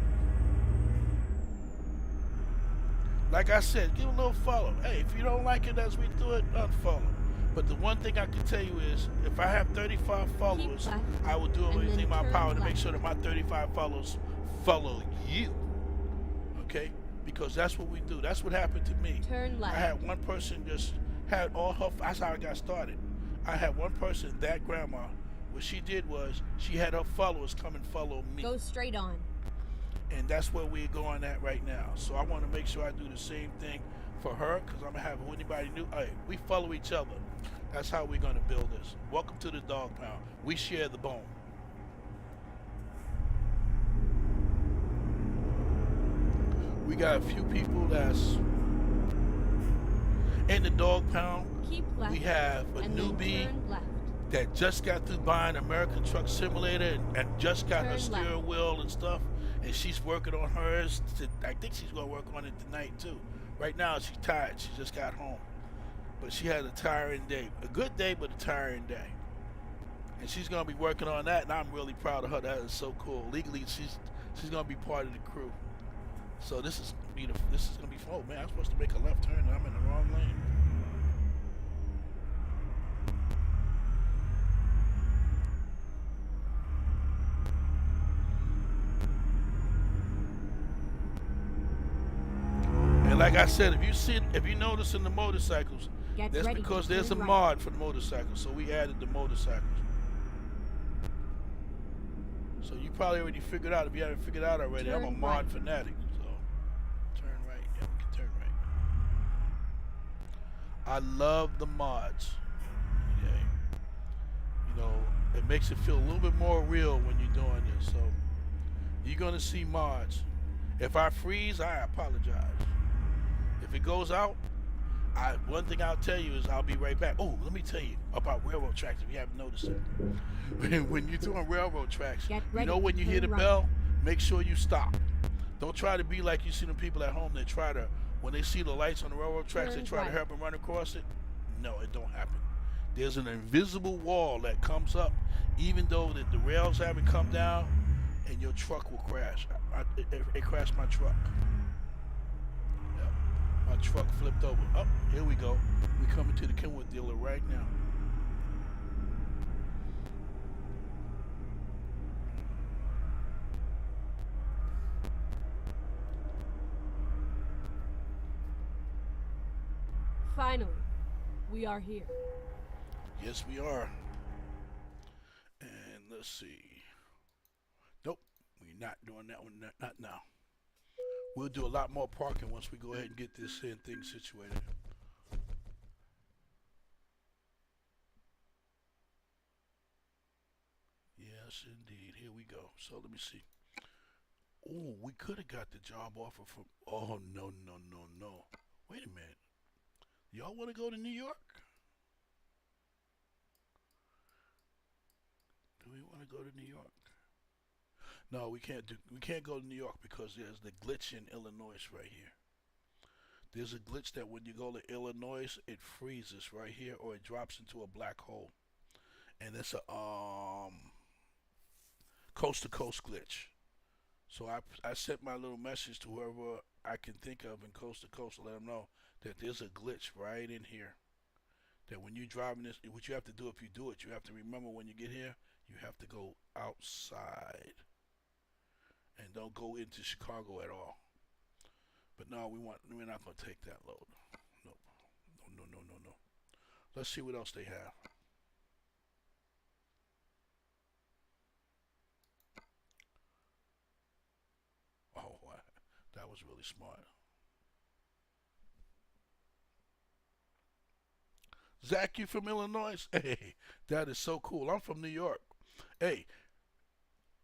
Like I said, give a little follow. Hey, if you don't like it as we do it, unfollow. But the one thing I can tell you is, if I have 35 followers, I will do everything in my power to make sure that my 35 followers follow you. Okay? Because that's what we do. That's what happened to me. Turn left. I had one person just had all her, that's how I got started. I had one person, that grandma, what she did was, she had her followers come and follow me. Go straight on. And that's where we're going at right now. So I want to make sure I do the same thing for her, because I'm going to have anybody new. Hey, we follow each other. That's how we're going to build this. Welcome to the Dog Pound. We share the bone. We got a few people that's in the Dog Pound. Keep left. We have a newbie that just got through buying American Truck Simulator and just got her steering wheel and stuff. And she's working on hers. I think she's going to work on it tonight too. Right now she's tired. She just got home. But she had a tiring day. A good day, but a tiring day. And she's going to be working on that, and I'm really proud of her. That is so cool. Legally, she's going to be part of the crew. So this is going to be fun. Oh man, I'm supposed to make a left turn and I'm in the wrong lane. And like I said, if you notice in the motorcycles, that's because there's a mod for the motorcycles. So we added the motorcycles. So you probably already figured out. If you haven't figured out already, I'm a mod fanatic. So turn right. Yeah, we can turn right. I love the mods. Okay. You know, it makes it feel a little bit more real when you're doing this. So you're gonna see mods. If I freeze, I apologize. If it goes out, one thing I'll tell you is I'll be right back. Oh, let me tell you about railroad tracks if you haven't noticed it. When you're doing railroad tracks, you know when you hear the bell, make sure you stop. Don't try to be like you see the people at home that try to, when they see the lights on the railroad tracks, they try to help them run across it. No, it don't happen. There's an invisible wall that comes up, even though the rails haven't come down, and your truck will crash. It crashed my truck. My truck flipped over. Oh, here we go. We're coming to the Kenwood dealer right now. Finally, we are here. Yes, we are. let's see. Nope, we're not doing that one. Not now. We'll do a lot more parking once we go ahead and get this thing situated. Yes, indeed. Here we go. So let me see. Oh, we could have got the job offer from. Oh, no, no, no, no. Wait a minute. Y'all want to go to New York? Do we want to go to New York? No, we can't do. We can't go to New York because there's the glitch in Illinois right here. There's a glitch that when you go to Illinois, it freezes right here, or it drops into a black hole, and it's a coast to coast glitch. So I sent my little message to whoever I can think of in coast to coast to let them know that there's a glitch right in here. That when you're driving this, what you have to do if you do it, you have to remember when you get here, you have to go outside and don't go into Chicago at all. But no, we're not gonna take that load. Nope. No, no, no, no, no. Let's see what else they have. Oh, that was really smart. Zach, you from Illinois? Hey, that is so cool. I'm from New York. Hey,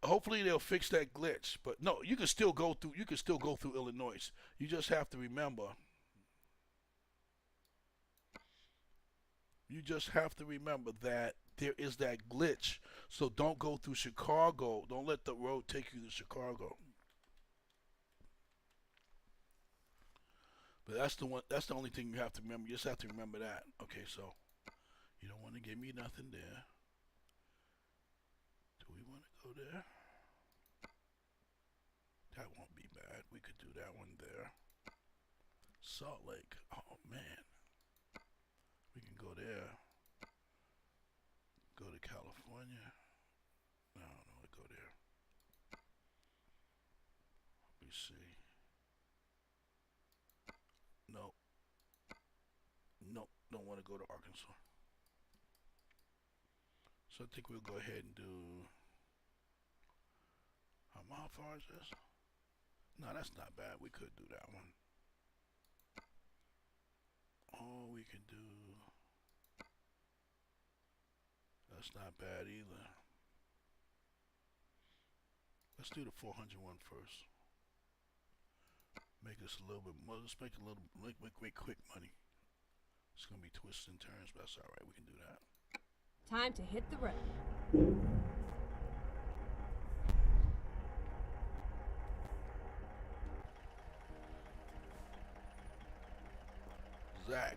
hopefully they'll fix that glitch. But no, you can still go through. You can still go through Illinois. You just have to remember. You just have to remember that there is that glitch. So don't go through Chicago. Don't let the road take you to Chicago. But that's the one. That's the only thing you have to remember. You just have to remember that. Okay, so you don't want to give me nothing there. Do we want to go there? That won't be bad. We could do that one there. Salt Lake. Oh man, we can go there. Go to California. No, no, go there. Let me see. No. Nope, don't want to go to Arkansas. So I think we'll go ahead and do. How far is this? No, that's not bad. We could do that one. Oh, we can do. That's not bad either. Let's do the 400 one first. Make this a little bit more. Let's make a little, make quick money. It's gonna be twists and turns, but that's all right. We can do that. Time to hit the road. Zach,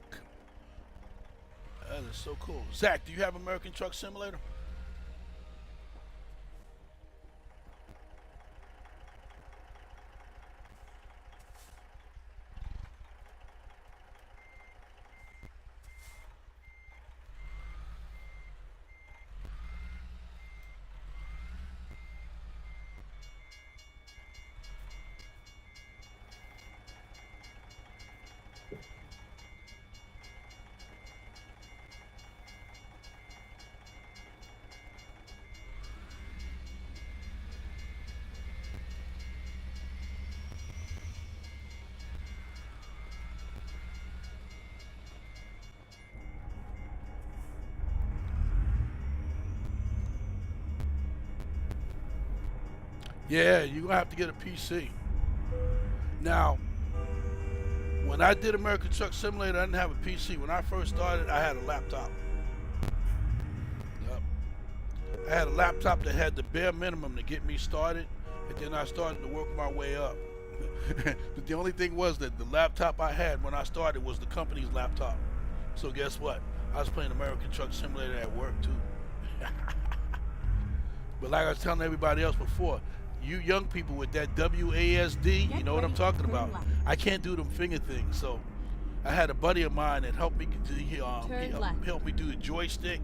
that is so cool. Zach, do you have American Truck Simulator? Yeah, you're gonna have to get a PC. Now, when I did American Truck Simulator, I didn't have a PC. When I first started, I had a laptop. Yep. I had a laptop that had the bare minimum to get me started, and then I started to work my way up. But the only thing was that the laptop I had when I started was the company's laptop. So guess what? I was playing American Truck Simulator at work too. But like I was telling everybody else before, you young people with that WASD, you know what I'm talking about. I can't do them finger things, so I had a buddy of mine that helped me do, he helped me do the joystick.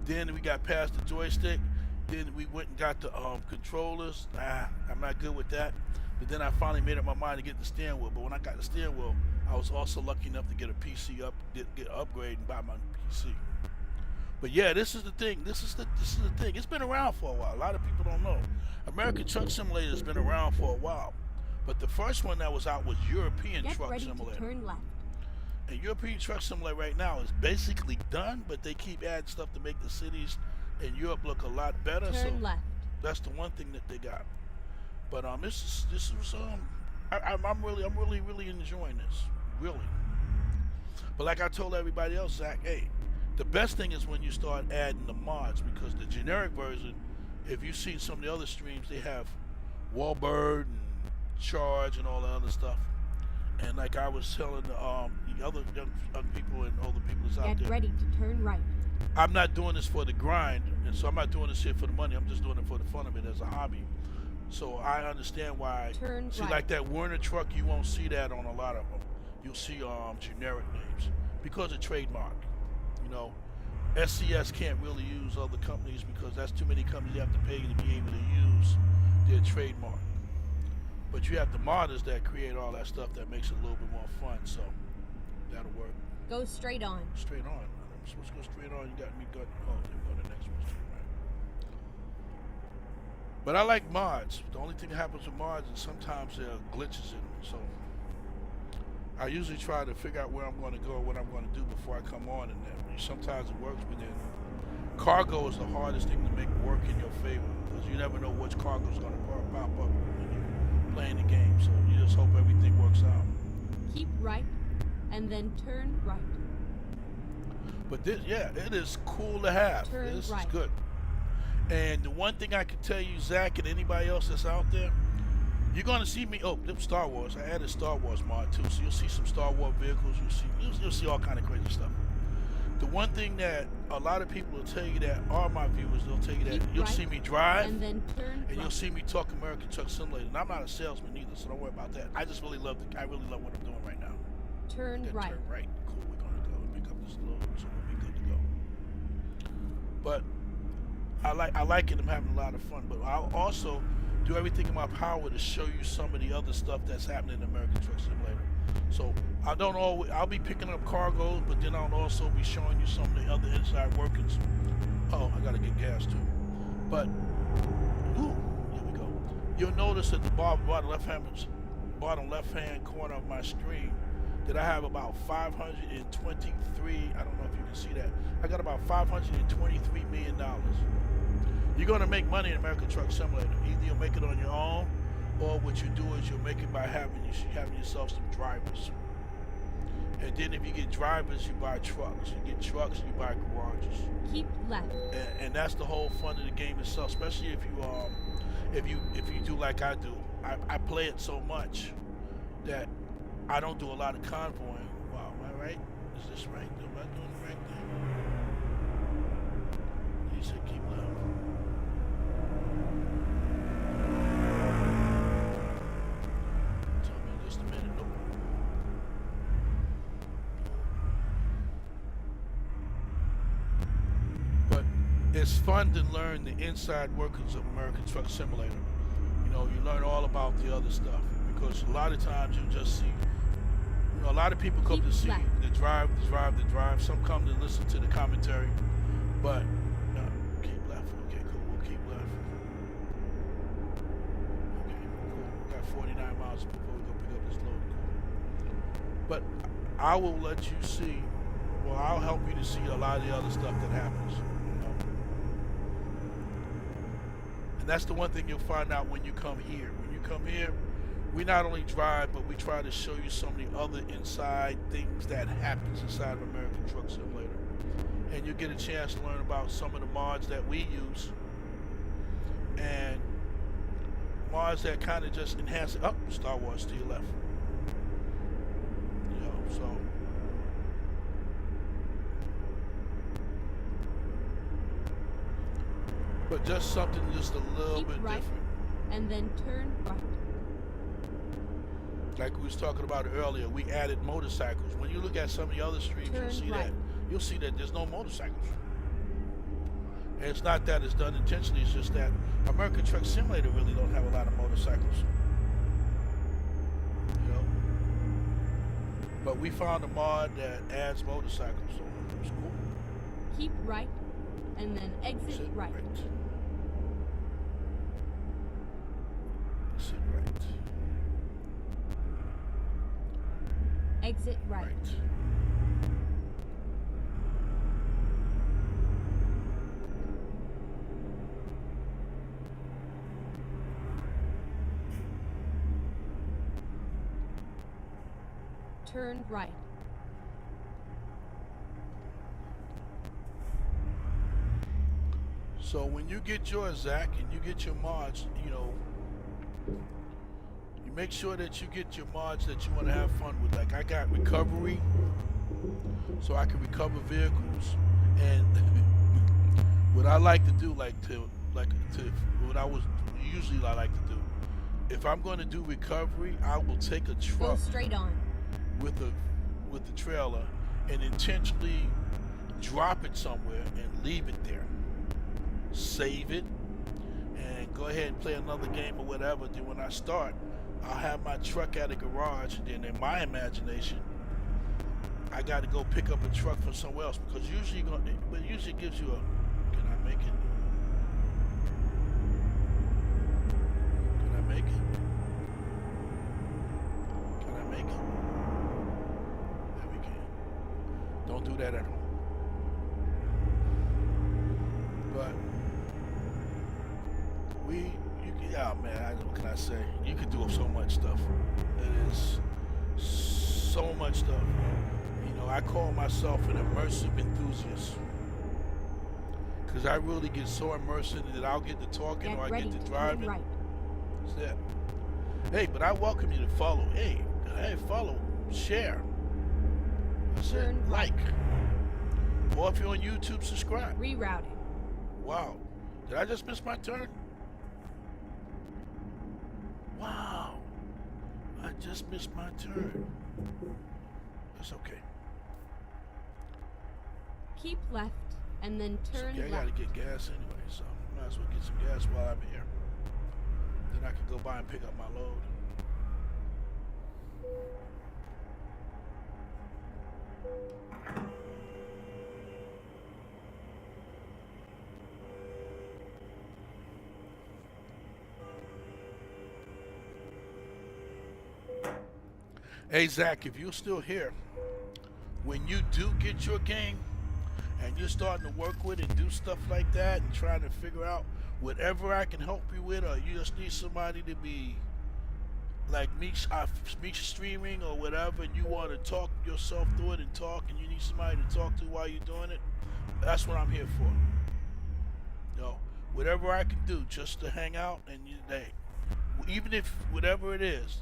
Then we got past the joystick. Then we went and got the controllers. I'm not good with that. But then I finally made up my mind to get the steering wheel. But when I got the steering wheel, I was also lucky enough to get a PC get an upgrade and buy my PC. But yeah, this is the thing. This is the thing. It's been around for a while. A lot of people don't know. American Truck Simulator has been around for a while. But the first one that was out was European Get Truck ready Simulator. to turn left. And European Truck Simulator right now is basically done, but they keep adding stuff to make the cities in Europe look a lot better. So Turn left. that's the one thing that they got. But this was I'm really enjoying this, really. But like I told everybody else, Zach, hey, the best thing is when you start adding the mods, because the generic version, if you see some of the other streams, they have Warbird and Charge and all the other stuff. And like I was telling the other young people and older people that's out Get there, ready to turn right. I'm not doing this for the grind, and so I'm not doing this shit for the money. I'm just doing it for the fun of it as a hobby. So I understand why. Turn See, right. like that Werner truck, you won't see that on a lot of them. You'll see generic names because of trademark. You know, SCS can't really use other companies because that's too many companies you have to pay to be able to use their trademark. But you have the modders that create all that stuff that makes it a little bit more fun. So that'll work. Go straight on. Straight on. I'm supposed to go straight on. You got me good. Oh, there we go. The next one. Right. But I like mods. The only thing that happens with mods is sometimes there are glitches in them. So I usually try to figure out where I'm going to go, what I'm going to do before I come on. And then sometimes it works, but then cargo is the hardest thing to make work in your favor because you never know which cargo is going to pop up when you're playing the game. So you just hope everything works out. Keep right, and then turn right. But this, yeah, it is cool to have. Turn This right. is good. And the one thing I can tell you, Zach, and anybody else that's out there, you're gonna see me. Oh, them Star Wars. I added Star Wars mod too, so you'll see some Star Wars vehicles. You'll see all kind of crazy stuff. The one thing that a lot of people will tell you that are my viewers, they'll tell you that Keep you'll right, see me drive, and then turn and you'll right. see me talk American Truck Simulator. And I'm not a salesman either, so don't worry about that. I just really love I really love what I'm doing right now. Turn Then right. turn right. Cool. We're gonna go and pick up this load, so we'll be good to go. But I like it. I'm having a lot of fun. But I'll also do everything in my power to show you some of the other stuff that's happening in American Truck Simulator. So I'll be picking up cargoes, but then I'll also be showing you some of the other inside workings. Oh, I gotta get gas too. But ooh, here we go. You'll notice at the bottom left hand corner of my screen that I have about 523. I don't know if you can see that. I got about $523 million. You're gonna make money in American Truck Simulator. Either you'll make it on your own, or what you do is you'll make it by having yourself some drivers. And then if you get drivers, you buy trucks. You get trucks, you buy garages. Keep left. And that's the whole fun of the game itself. Especially if you do like I do. I play it so much that I don't do a lot of convoying. Wow, am I right? Is this right? Am I doing the right thing? You said keep left. Tell me in just a minute. Nope. But it's fun to learn the inside workings of American Truck Simulator. You know, you learn all about the other stuff because a lot of times you just see, you know, a lot of people come to see the drive. Some come to listen to the commentary, but keep left. Okay, cool. We'll keep left. Okay, cool. We got 49 miles before we go pick up this load. Cool. But I will let you see. Well, I'll help you to see a lot of the other stuff that happens. You know? And that's the one thing you'll find out when you come here. When you come here, we not only drive, but we try to show you some of the other inside things that happens inside of American Truck Simulator. And you get a chance to learn about some of the mods that we use. And mods that kind of just enhance it. Oh, Star Wars to your left. You know, so. But just something just a little Keep bit right, different. and then turn right. Like we was talking about it earlier, we added motorcycles. When you look at some of the other streams, Turn right. You'll see that there's no motorcycles. And it's not that it's done intentionally, it's just that American Truck Simulator really don't have a lot of motorcycles. You know? But we found a mod that adds motorcycles, so it's cool. Keep right, and then exit right. Exit right. Exit right. Turn right. So when you get yours, Zach, and you get your mods, you know, you make sure that you get your mods that you want to have fun with. Like I got recovery, so I can recover vehicles, and what I like to do, what I like to do. If I'm going to do recovery, I will take a Go truck straight on. with the trailer and intentionally drop it somewhere and leave it there. Save it and go ahead and play another game or whatever. Then when I start, I'll have my truck at a garage, and then in my imagination, I got to go pick up a truck from somewhere else, because usually it gives you a, can I make it? Can I make it? Can I make it? There we can. Don't do that at home. But what can I say? You can do so much stuff. It is so much stuff. You know, I call myself an immersive enthusiast, because I really get so immersed in it that I'll get to talking or I get to driving. Right. That's it. Hey, but I welcome you to follow. Hey, follow, share. That's it. Like. Or if you're on YouTube, subscribe. Rerouting. Wow. Did I just miss my turn? Wow. I just missed my turn. That's okay. Keep left and then turn I left. gotta get gas anyway, so might as well get some gas while I'm here. Then I can go by and pick up my load. Hey Zach, if you're still here, when you do get your game and you're starting to work with and do stuff like that and trying to figure out whatever I can help you with, or you just need somebody to be like me streaming or whatever, and you want to talk yourself through it and talk, and you need somebody to talk to while you're doing it, that's what I'm here for. You know, whatever I can do just to hang out, and even if whatever it is,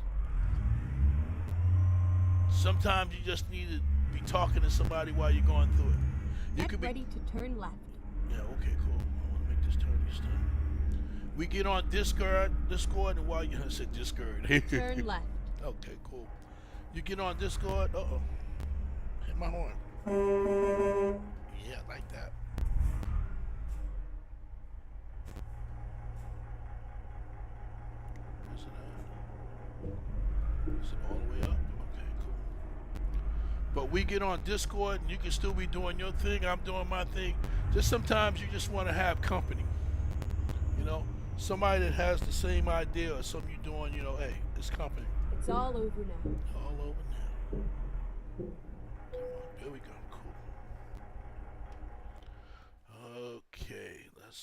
sometimes you just need to be talking to somebody while you're going through it. You Get ready to turn left. Yeah, okay, cool. I want to make this turn this time. We get on Discord, and while I said Discord. Turn left. Okay, cool. You get on Discord. Uh-oh. Hit my horn. Yeah, like that. Where's it at? Is it all the way up? Okay, cool. But we get on Discord, and you can still be doing your thing. I'm doing my thing. Just sometimes you just want to have company. You know? Somebody that has the same idea or something you're doing, you know, hey, it's company. It's all over now. All over now. Come on, here we go. Cool. Okay, let's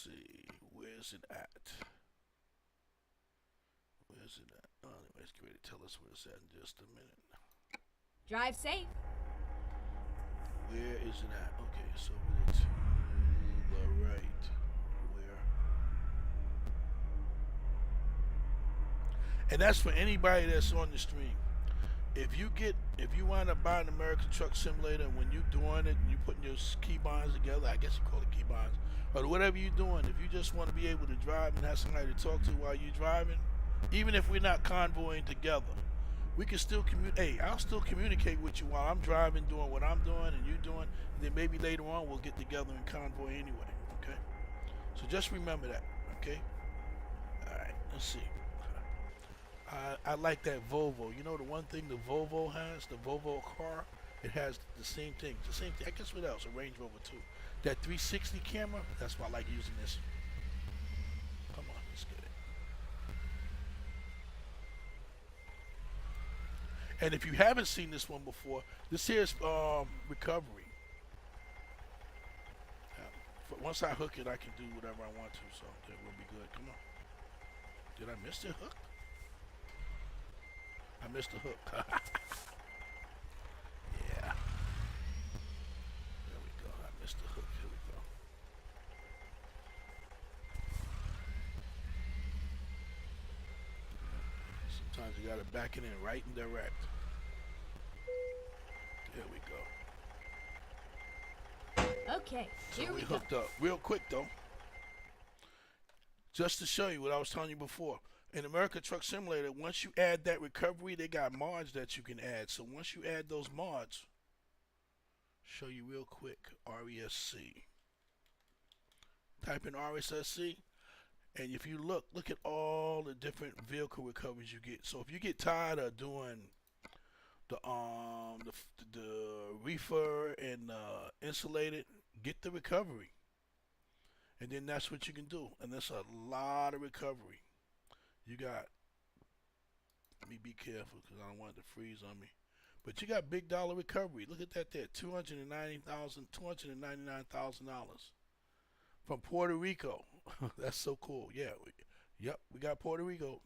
see. Where's it at? Where's it at? Oh, anyways, get ready to tell us where it's at in just a minute. Drive safe. Where is it at? Okay, so we're to the right. And that's for anybody that's on the stream. If you wind up buying American Truck Simulator, and when you're doing it and you're putting your key binds together, I guess you call it key binds, or whatever you're doing, if you just want to be able to drive and have somebody to talk to while you're driving, even if we're not convoying together, we can still communicate. Hey, I'll still communicate with you while I'm driving, doing what I'm doing and you're doing, and then maybe later on we'll get together and convoy anyway, okay? So just remember that, okay? All right, let's see. I like that Volvo. You know the one thing the Volvo has, the Volvo car, it has the same thing. The same thing. I guess what else? A Range Rover too. That 360 camera, that's why I like using this. Come on, let's get it. And if you haven't seen this one before, this here's recovery. Once I hook it, I can do whatever I want to, so that will be good. Come on. Did I miss the hook? I missed the hook. Yeah. There we go. I missed the hook. Here we go. Sometimes you gotta back it in right and direct. There we go. Okay, So here we we go. hooked up real quick though. Just to show you what I was telling you before. In America Truck Simulator, once you add that recovery, they got mods that you can add. So once you add those mods, show you real quick, RESC. Type in RSSC, and if you look at all the different vehicle recoveries you get. So if you get tired of doing the reefer and insulated, get the recovery, and then that's what you can do. And that's a lot of recovery. You got, let me be careful because I don't want it to freeze on me. But you got big dollar recovery. Look at that there, $299,000 from Puerto Rico. That's so cool. Yeah, we got Puerto Rico.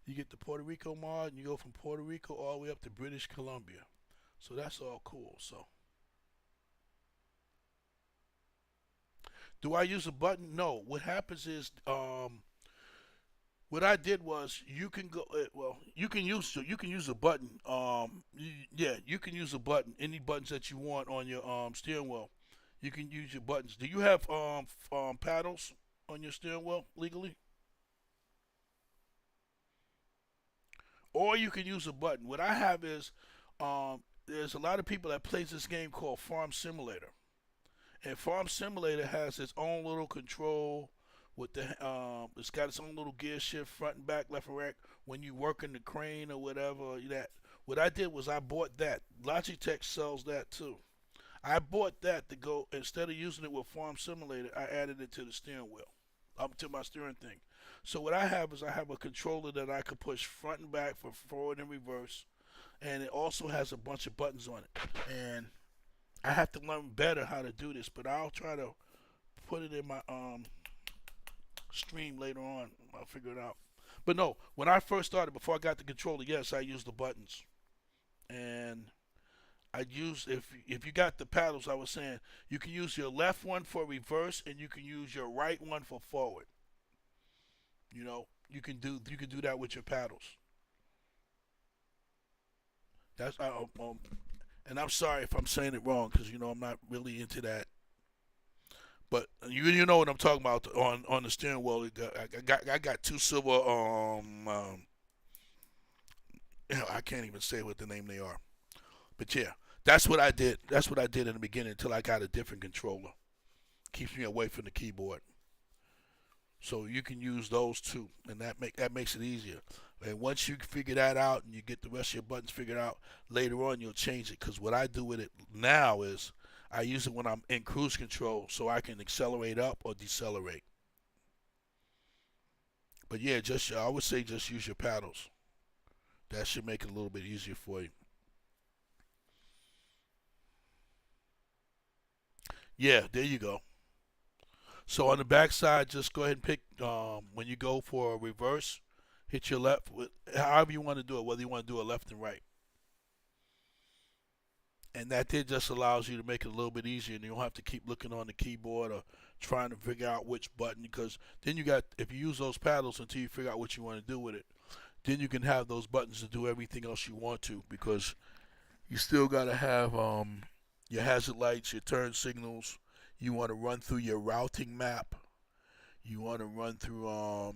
You get the Puerto Rico mod, and you go from Puerto Rico all the way up to British Columbia. So that's all cool. So, do I use a button? No. What happens is, what I did was you can go. Well, you can use a button. Yeah, you can use a button. Any buttons that you want on your steering wheel, you can use your buttons. Do you have paddles on your steering wheel legally? Or you can use a button. What I have is, there's a lot of people that plays this game called Farm Simulator, and Farm Simulator has its own little control with it's got its own little gear shift, front and back, left and right. When you working the crane or whatever, that. What I did was I bought that. Logitech sells that too. I bought that to go, instead of using it with Farm Simulator, I added it to the steering wheel, up to my steering thing. So what I have is I have a controller that I can push front and back for forward and reverse, and it also has a bunch of buttons on it. And I have to learn better how to do this, but I'll try to put it in my stream later on. I'll figure it out. But no, when I first started, before I got the controller, yes, I used the buttons. And I use, if you got the paddles, I was saying you can use your left one for reverse, and you can use your right one for forward. You know, you can do that with your paddles. That's and I'm sorry if I'm saying it wrong because I'm not really into that. But you know what I'm talking about on the steering wheel. I got two silver I can't even say what the name they are. But yeah, that's what I did. That's what I did in the beginning until I got a different controller. Keeps me away from the keyboard. So you can use those too, and that makes it easier. And once you figure that out and you get the rest of your buttons figured out, later on you'll change it. Because what I do with it now is I use it when I'm in cruise control so I can accelerate up or decelerate. But yeah, I would say just use your paddles. That should make it a little bit easier for you. Yeah, there you go. So on the back side, just go ahead and pick, when you go for a reverse, hit your left, however you want to do it, whether you want to do it left and right. And that just allows you to make it a little bit easier, and you don't have to keep looking on the keyboard or trying to figure out which button, because then if you use those paddles until you figure out what you want to do with it, then you can have those buttons to do everything else you want to, because you still got to have your hazard lights, your turn signals. You want to run through your routing map. You want to run through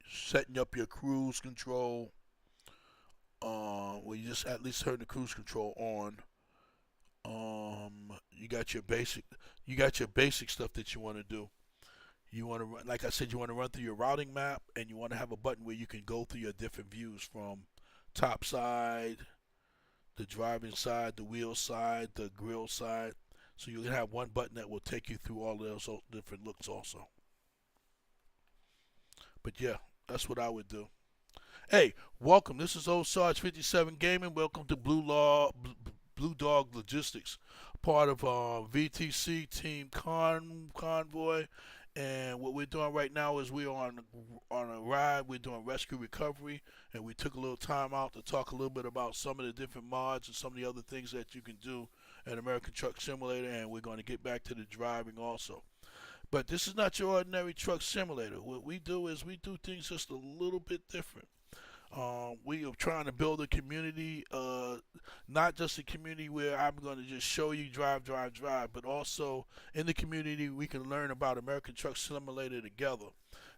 setting up your cruise control. Well, you just at least turn the cruise control on. You got your basic stuff that you want to do. You want to run, like I said, you want to run through your routing map, and you want to have a button where you can go through your different views from top side, the driving side, the wheel side, the grill side. So you can have one button that will take you through all of those different looks also. But yeah, that's what I would do. Hey, welcome. This is Old Sarge 57 Gaming. Welcome to Blu Dawg Logistics, part of VTC Team Convoy. And what we're doing right now is we're on a ride. We're doing rescue recovery, and we took a little time out to talk a little bit about some of the different mods and some of the other things that you can do in American Truck Simulator. And we're going to get back to the driving also. But this is not your ordinary truck simulator. What we do is we do things just a little bit different. We are trying to build a community, not just a community where I'm going to just show you drive, but also in the community we can learn about American Truck Simulator together.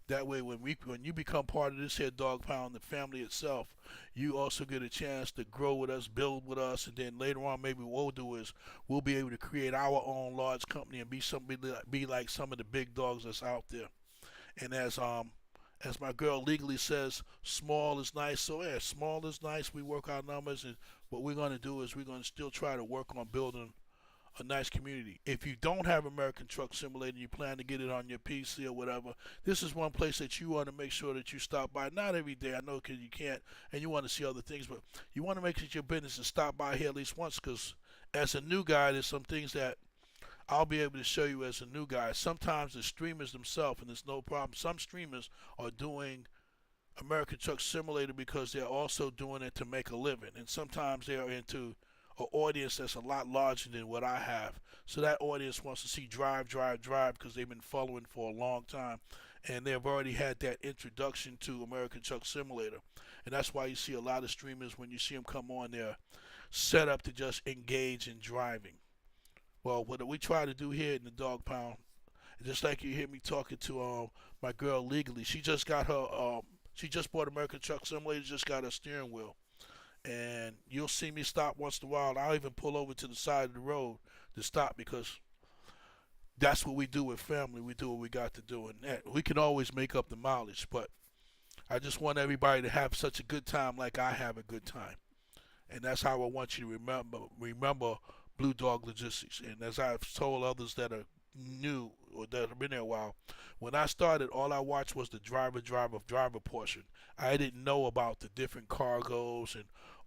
That way, when you become part of this here dog pound, the family itself, you also get a chance to grow with us, build with us, and then later on, maybe what we'll do is we'll be able to create our own large company and be like some of the big dogs that's out there. And as my girl legally says, small is nice. So yeah, small is nice. We work our numbers, and what we're going to do is we're going to still try to work on building a nice community. If you don't have American Truck Simulator and you plan to get it on your PC or whatever, this is one place that you want to make sure that you stop by. Not every day, I know, because you can't, and you want to see other things, but you want to make it your business to stop by here at least once, because as a new guy, there's some things that I'll be able to show you as a new guy. Sometimes the streamers themselves, and there's no problem, some streamers are doing American Truck Simulator because they're also doing it to make a living. And sometimes they're into an audience that's a lot larger than what I have. So that audience wants to see drive because they've been following for a long time. And they've already had that introduction to American Truck Simulator. And that's why you see a lot of streamers, when you see them come on, they're set up to just engage in driving. Well, what we try to do here in the dog pound, just like you hear me talking to my girl legally, she just got her, she just bought American Truck Simulator, just got her steering wheel, and you'll see me stop once in a while. I'll even pull over to the side of the road to stop because that's what we do with family. We do what we got to do, and we can always make up the mileage. But I just want everybody to have such a good time like I have a good time, and that's how I want you to remember Blu Dawg Logistics. And as I've told others that are new or that have been there a while, when I started, all I watched was the driver portion. I didn't know about the different cargoes and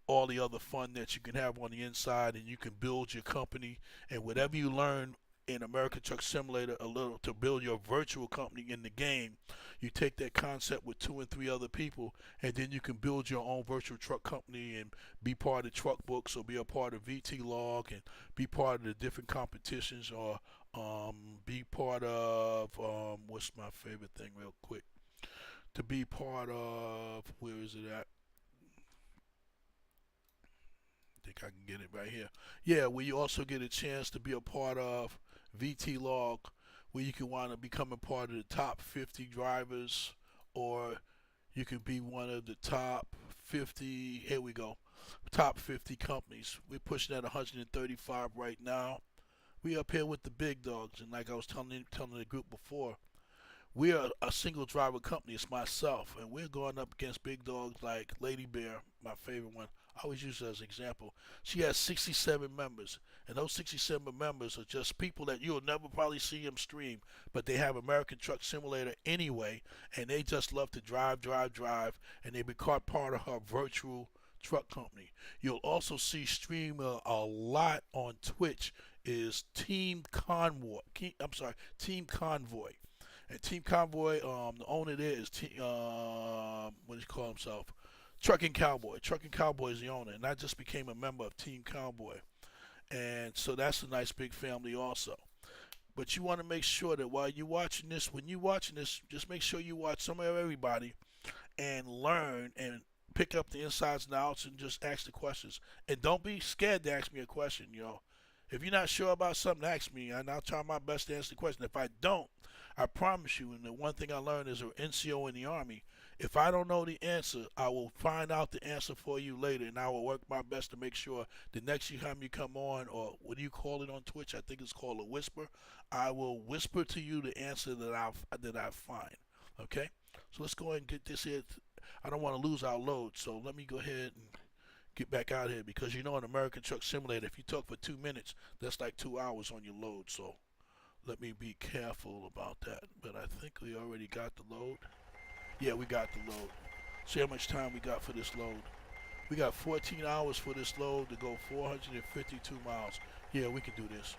all the other fun that you can have on the inside, and you can build your company. And whatever you learn in American Truck Simulator a little to build your virtual company in the game, you take that concept with 2 and 3 other people, and then you can build your own virtual truck company and be part of truck books or be a part of VT Log and be part of the different competitions, or be part of what's my favorite thing real quick to be part of, where is it at? I think I can get it right here. Yeah, where you also get a chance to be a part of VT Log, where you can want to become a part of the top 50 drivers, or you can be one of the top 50, here we go, top 50 companies. We're pushing at 135 right now. We up here with the big dogs, and like I was telling the group before, we are a single driver company. It's myself, and we're going up against big dogs like Lady Bear, my favorite one. I always use her as an example. She has 67 members, and those 67 members are just people that you'll never probably see them stream, but they have American Truck Simulator anyway, and they just love to drive, and they become part of her virtual truck company. You'll also see stream a lot on Twitch is Team Convoy. Team Convoy. And Team Convoy, the owner there is what does he call himself? Trucking Cowboy. Trucking Cowboy is the owner, and I just became a member of Team Cowboy. And so that's a nice big family also. But you want to make sure that while you're watching this, when you're watching this, just make sure you watch some of everybody and learn and pick up the insides and outs and just ask the questions. And don't be scared to ask me a question, If you're not sure about something, ask me, and I'll try my best to answer the question. If I don't, I promise you, and the one thing I learned as an NCO in the Army, if I don't know the answer, I will find out the answer for you later, and I will work my best to make sure the next time you come on, or what do you call it on Twitch? I think it's called a whisper. I will whisper to you the answer that I find. Okay? So let's go ahead and get this here. I don't want to lose our load, so let me go ahead and get back out here, because you know in American Truck Simulator, if you talk for 2 minutes, that's like 2 hours on your load. So let me be careful about that. But I think we already got the load. Yeah, we got the load. See how much time we got for this load. We got 14 hours for this load to go 452 miles. Yeah, we can do this.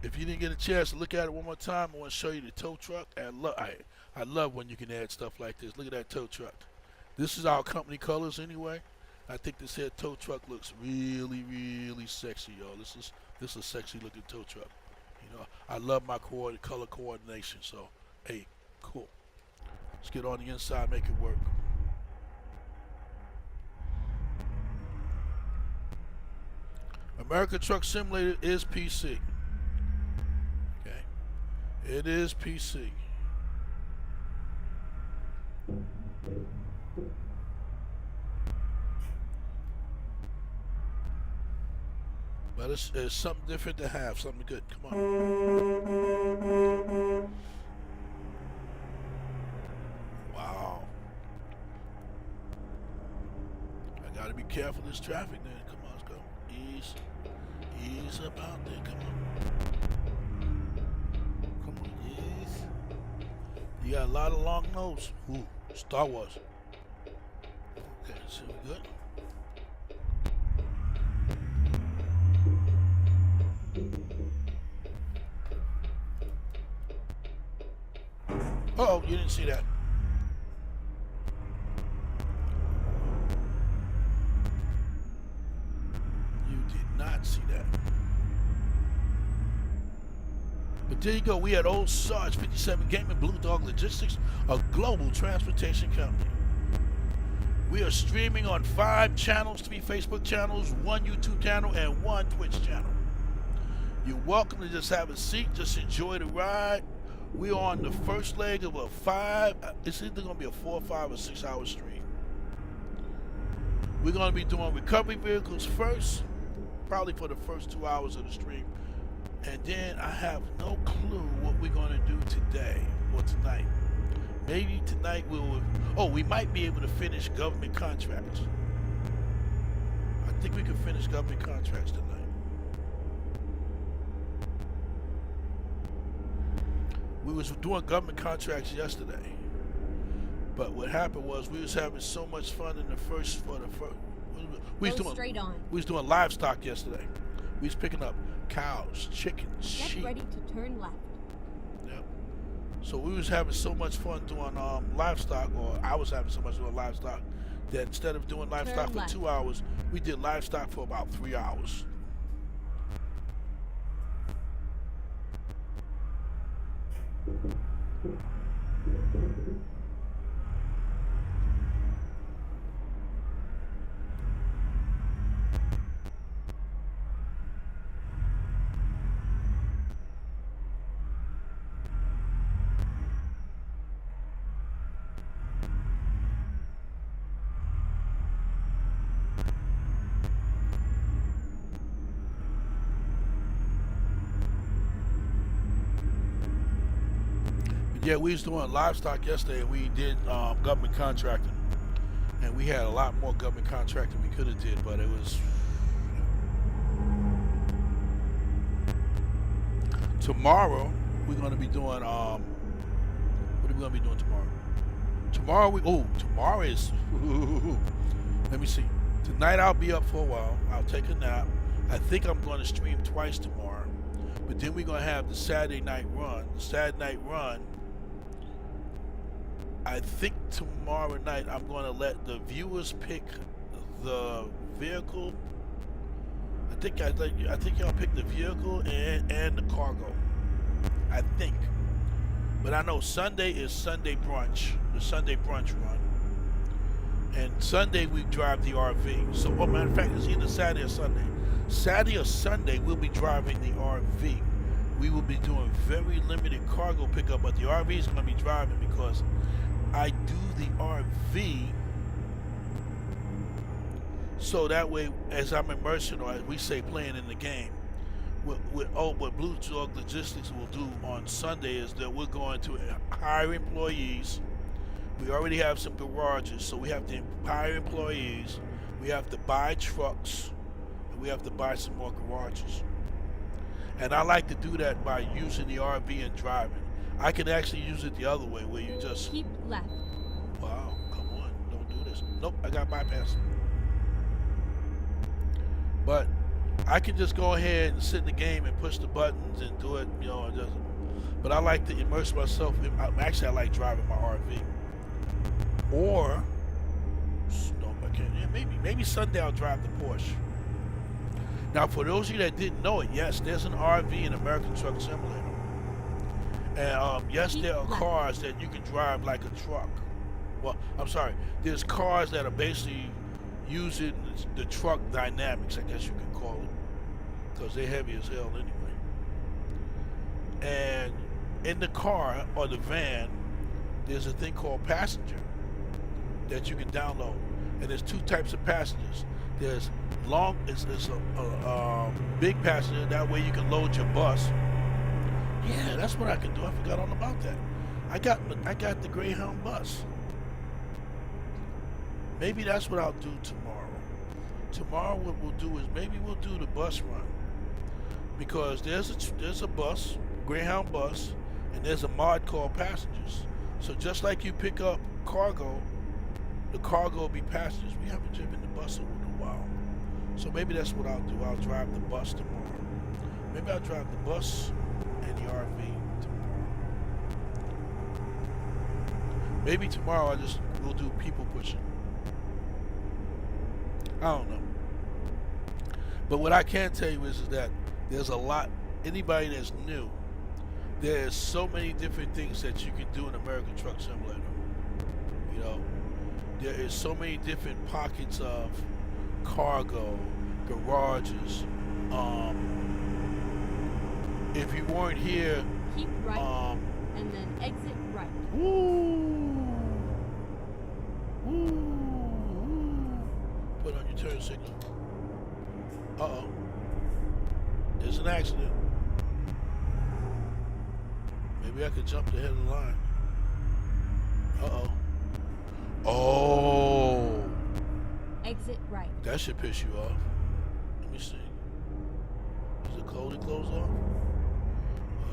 If you didn't get a chance to look at it one more time, I want to show you the tow truck. I love when you can add stuff like this. Look at that tow truck. This is our company colors anyway. I think this here tow truck looks really, really sexy, y'all. This is a sexy looking tow truck. You know, I love my color coordination. So, hey, cool. Let's get on the inside, make it work. American Truck Simulator is PC. Okay, it is PC. But it's something different to have, something good. Come on. Wow. I gotta be careful of this traffic then. Come on, let's go. Ease up out there. Come on, ease. You got a lot of long nose. Ooh, Star Wars. Okay, so we good. Oh, you didn't see that. You did not see that. But there you go. We had Old Sarge 57 Gaming, Blu Dawg Logistics, a global transportation company. We are streaming on 5 channels, 3 Facebook channels, 1 YouTube channel, and 1 Twitch channel. You're welcome to just have a seat, just enjoy the ride. We're on the first leg of a 5, it's either going to be a 4, 5, or 6 hour stream. We're going to be doing recovery vehicles first, probably for the first 2 hours of the stream. And then I have no clue what we're going to do today or tonight. Maybe tonight we might be able to finish government contracts. I think we can finish government contracts tonight. We was doing government contracts yesterday, but what happened was we was having so much fun in the first. We was doing livestock yesterday. We was picking up cows, chickens, sheep. Get ready to turn left. Yep. So we was having so much fun doing livestock, or I was having so much doing livestock, that instead of doing livestock for 2 hours, we did livestock for about 3 hours. Yeah, we was doing livestock yesterday, and we did government contracting, and we had a lot more government contracting we could have did, but it was tomorrow we're going to be doing what are we going to be doing tomorrow? Tomorrow is let me see. Tonight I'll be up for a while. I'll take a nap. I think I'm going to stream twice tomorrow, but then we're going to have the Saturday night run. The Saturday night run, I think tomorrow night I'm going to let the viewers pick the vehicle. I think y'all pick the vehicle and the cargo. I think. But I know Sunday is Sunday brunch, the Sunday brunch run. And Sunday we drive the RV. So, matter of fact, it's either Saturday or Sunday. Saturday or Sunday we'll be driving the RV. We will be doing very limited cargo pickup, but the RV is going to be driving because I do the RV so that way, as I'm immersing, or as we say, playing in the game, what Blu Dawg Logistics will do on Sunday is that we're going to hire employees. We already have some garages, so we have to hire employees. We have to buy trucks, and we have to buy some more garages. And I like to do that by using the RV and driving. I can actually use it the other way, where you just Keep left. wow, come on, don't do this. Nope, I got bypassed. But I can just go ahead and sit in the game and push the buttons and do it, and just. But I like to immerse myself in. Actually, I like driving my RV. Or, no, I can't. Yeah, maybe Sunday I'll drive the Porsche. Now, for those of you that didn't know it, yes, there's an RV in American Truck Simulator. And yes, there are cars that you can drive like a truck. Well, I'm sorry. There's cars that are basically using the truck dynamics, I guess you can call it, because they're heavy as hell anyway. And in the car or the van, there's a thing called passenger that you can download. And there's two types of passengers. There's it's a big passenger, that way you can load your bus. Yeah, that's what I can do. I forgot all about that. I got the Greyhound bus. Maybe that's what I'll do tomorrow. Tomorrow what we'll do is maybe we'll do the bus run. Because there's a bus, Greyhound bus, and there's a mod called passengers. So just like you pick up cargo, the cargo will be passengers. We haven't driven the bus in a while. So maybe that's what I'll do. I'll drive the bus tomorrow. Maybe I'll drive the bus and the RV tomorrow. Maybe tomorrow we'll do people pushing. I don't know. But what I can tell you is that there's a lot, anybody that's new, there's so many different things that you can do in American Truck Simulator. There is so many different pockets of cargo, garages. If you weren't here, keep right, and then exit right. Put on your turn signal. Uh-oh. There's an accident. Maybe I could jump the head of the line. Uh-oh. Oh. Exit right. That should piss you off. Let me see. Is it totally closed off?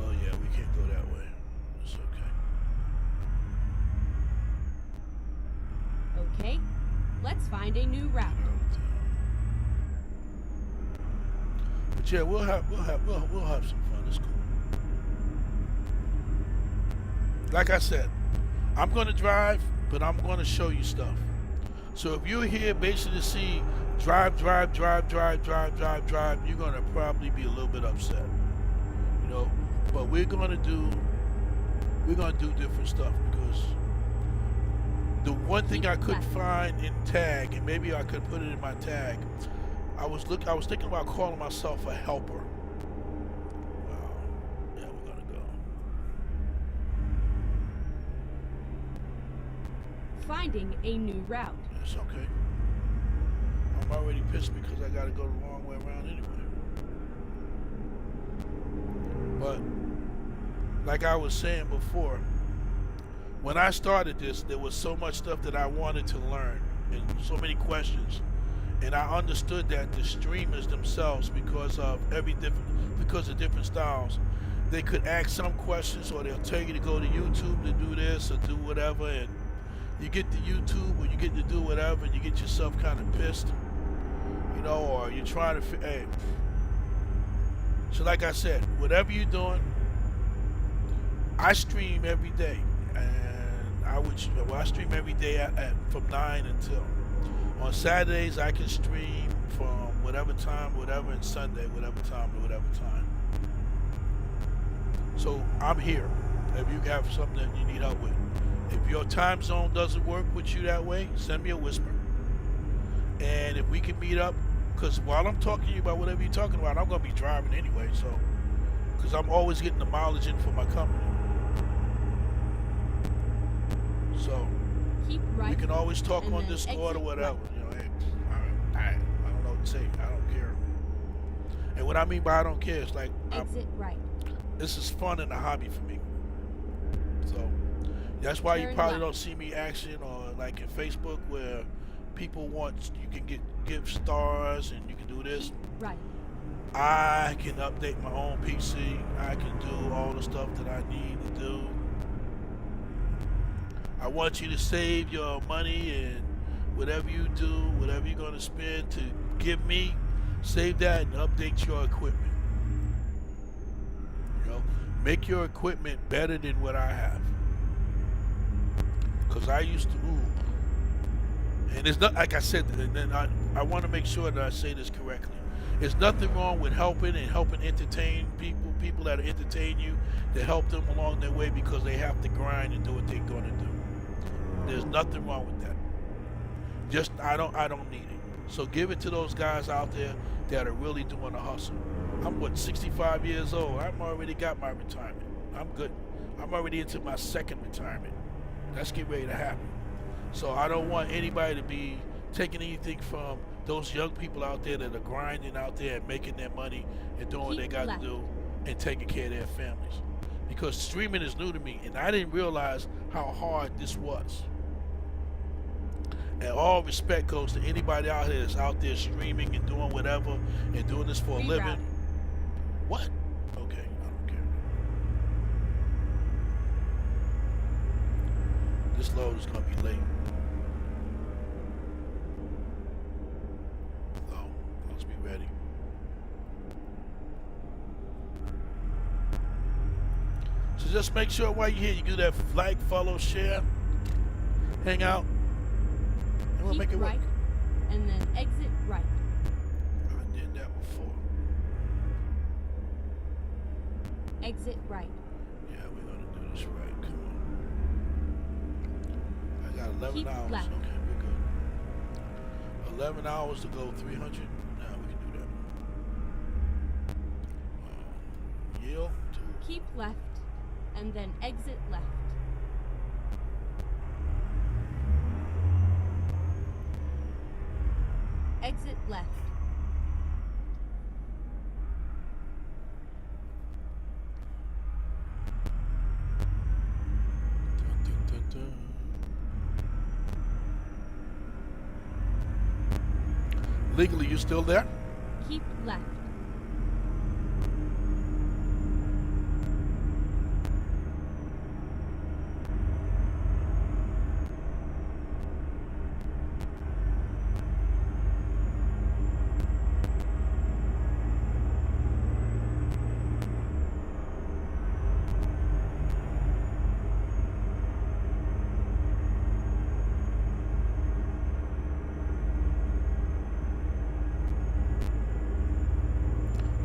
Oh yeah, we can't go that way. It's okay. Okay. Let's find a new route. But yeah, we'll have some fun. It's cool. Like I said, I'm gonna drive, but I'm gonna show you stuff. So if you're here basically to see drive, you're gonna probably be a little bit upset. But we're gonna do different stuff, because the one thing I couldn't find in tag, and maybe I could put it in my tag, I was thinking about calling myself a helper. Wow. Yeah, we're gonna go. Finding a new route. It's okay. I'm already pissed because I gotta go the long way around anyway. But like I was saying before, when I started this, there was so much stuff that I wanted to learn and so many questions. And I understood that the streamers themselves, because of different styles, they could ask some questions, or they'll tell you to go to YouTube to do this or do whatever, and you get to YouTube or you get to do whatever, and you get yourself kind of pissed, or you're trying to. Hey. So like I said, whatever you're doing, I stream every day, and I stream every day from 9 until. On Saturdays, I can stream from whatever time, and Sunday, whatever time to whatever time. So I'm here if you have something that you need help with. If your time zone doesn't work with you that way, send me a whisper. And if we can meet up, because while I'm talking to you about whatever you're talking about, I'm going to be driving anyway, so, because I'm always getting the mileage in for my company. So, keep right, we can always talk on Discord or whatever. Right. Hey, all right, I don't know what to say. I don't care. And what I mean by I don't care, it's like Exit right. this is fun and a hobby for me. So that's why you Turn probably left. don't see me action or like in Facebook where people want you can give stars and you can do this. Keep right. I can update my own PC. I can do all the stuff that I need to do. I want you to save your money and whatever you do, whatever you're going to spend to give me, save that and update your equipment. You know, make your equipment better than what I have. Because I used to, and it's not, like I said, and then I want to make sure that I say this correctly. There's nothing wrong with helping entertain people that entertain you, to help them along their way because they have to grind and do what they're going to do. There's nothing wrong with that. Just I don't need it. So give it to those guys out there that are really doing the hustle. I'm 65 years old. I've already got my retirement. I'm good. I'm already into my second retirement. That's getting ready to happen. So I don't want anybody to be taking anything from those young people out there that are grinding out there and making their money and doing what they got to do and taking care of their families. Because streaming is new to me and I didn't realize how hard this was. And all respect goes to anybody out here that's out there streaming and doing whatever and doing this for a living. What? Okay, I don't care. This load is going to be late. Oh, let's be ready. So just make sure while you're here, you do that like, follow, share, hang out. And we'll make it right, work. and then exit right. I did that before. Exit right. Yeah, we're going to do this right. Come on. I got 11 Keep hours. left. Okay, we're good. 11 hours to go 300. Now we can do that. Yield to Keep left, and then exit left. Exit left. dun, dun, dun. Legally, you still there? Keep left.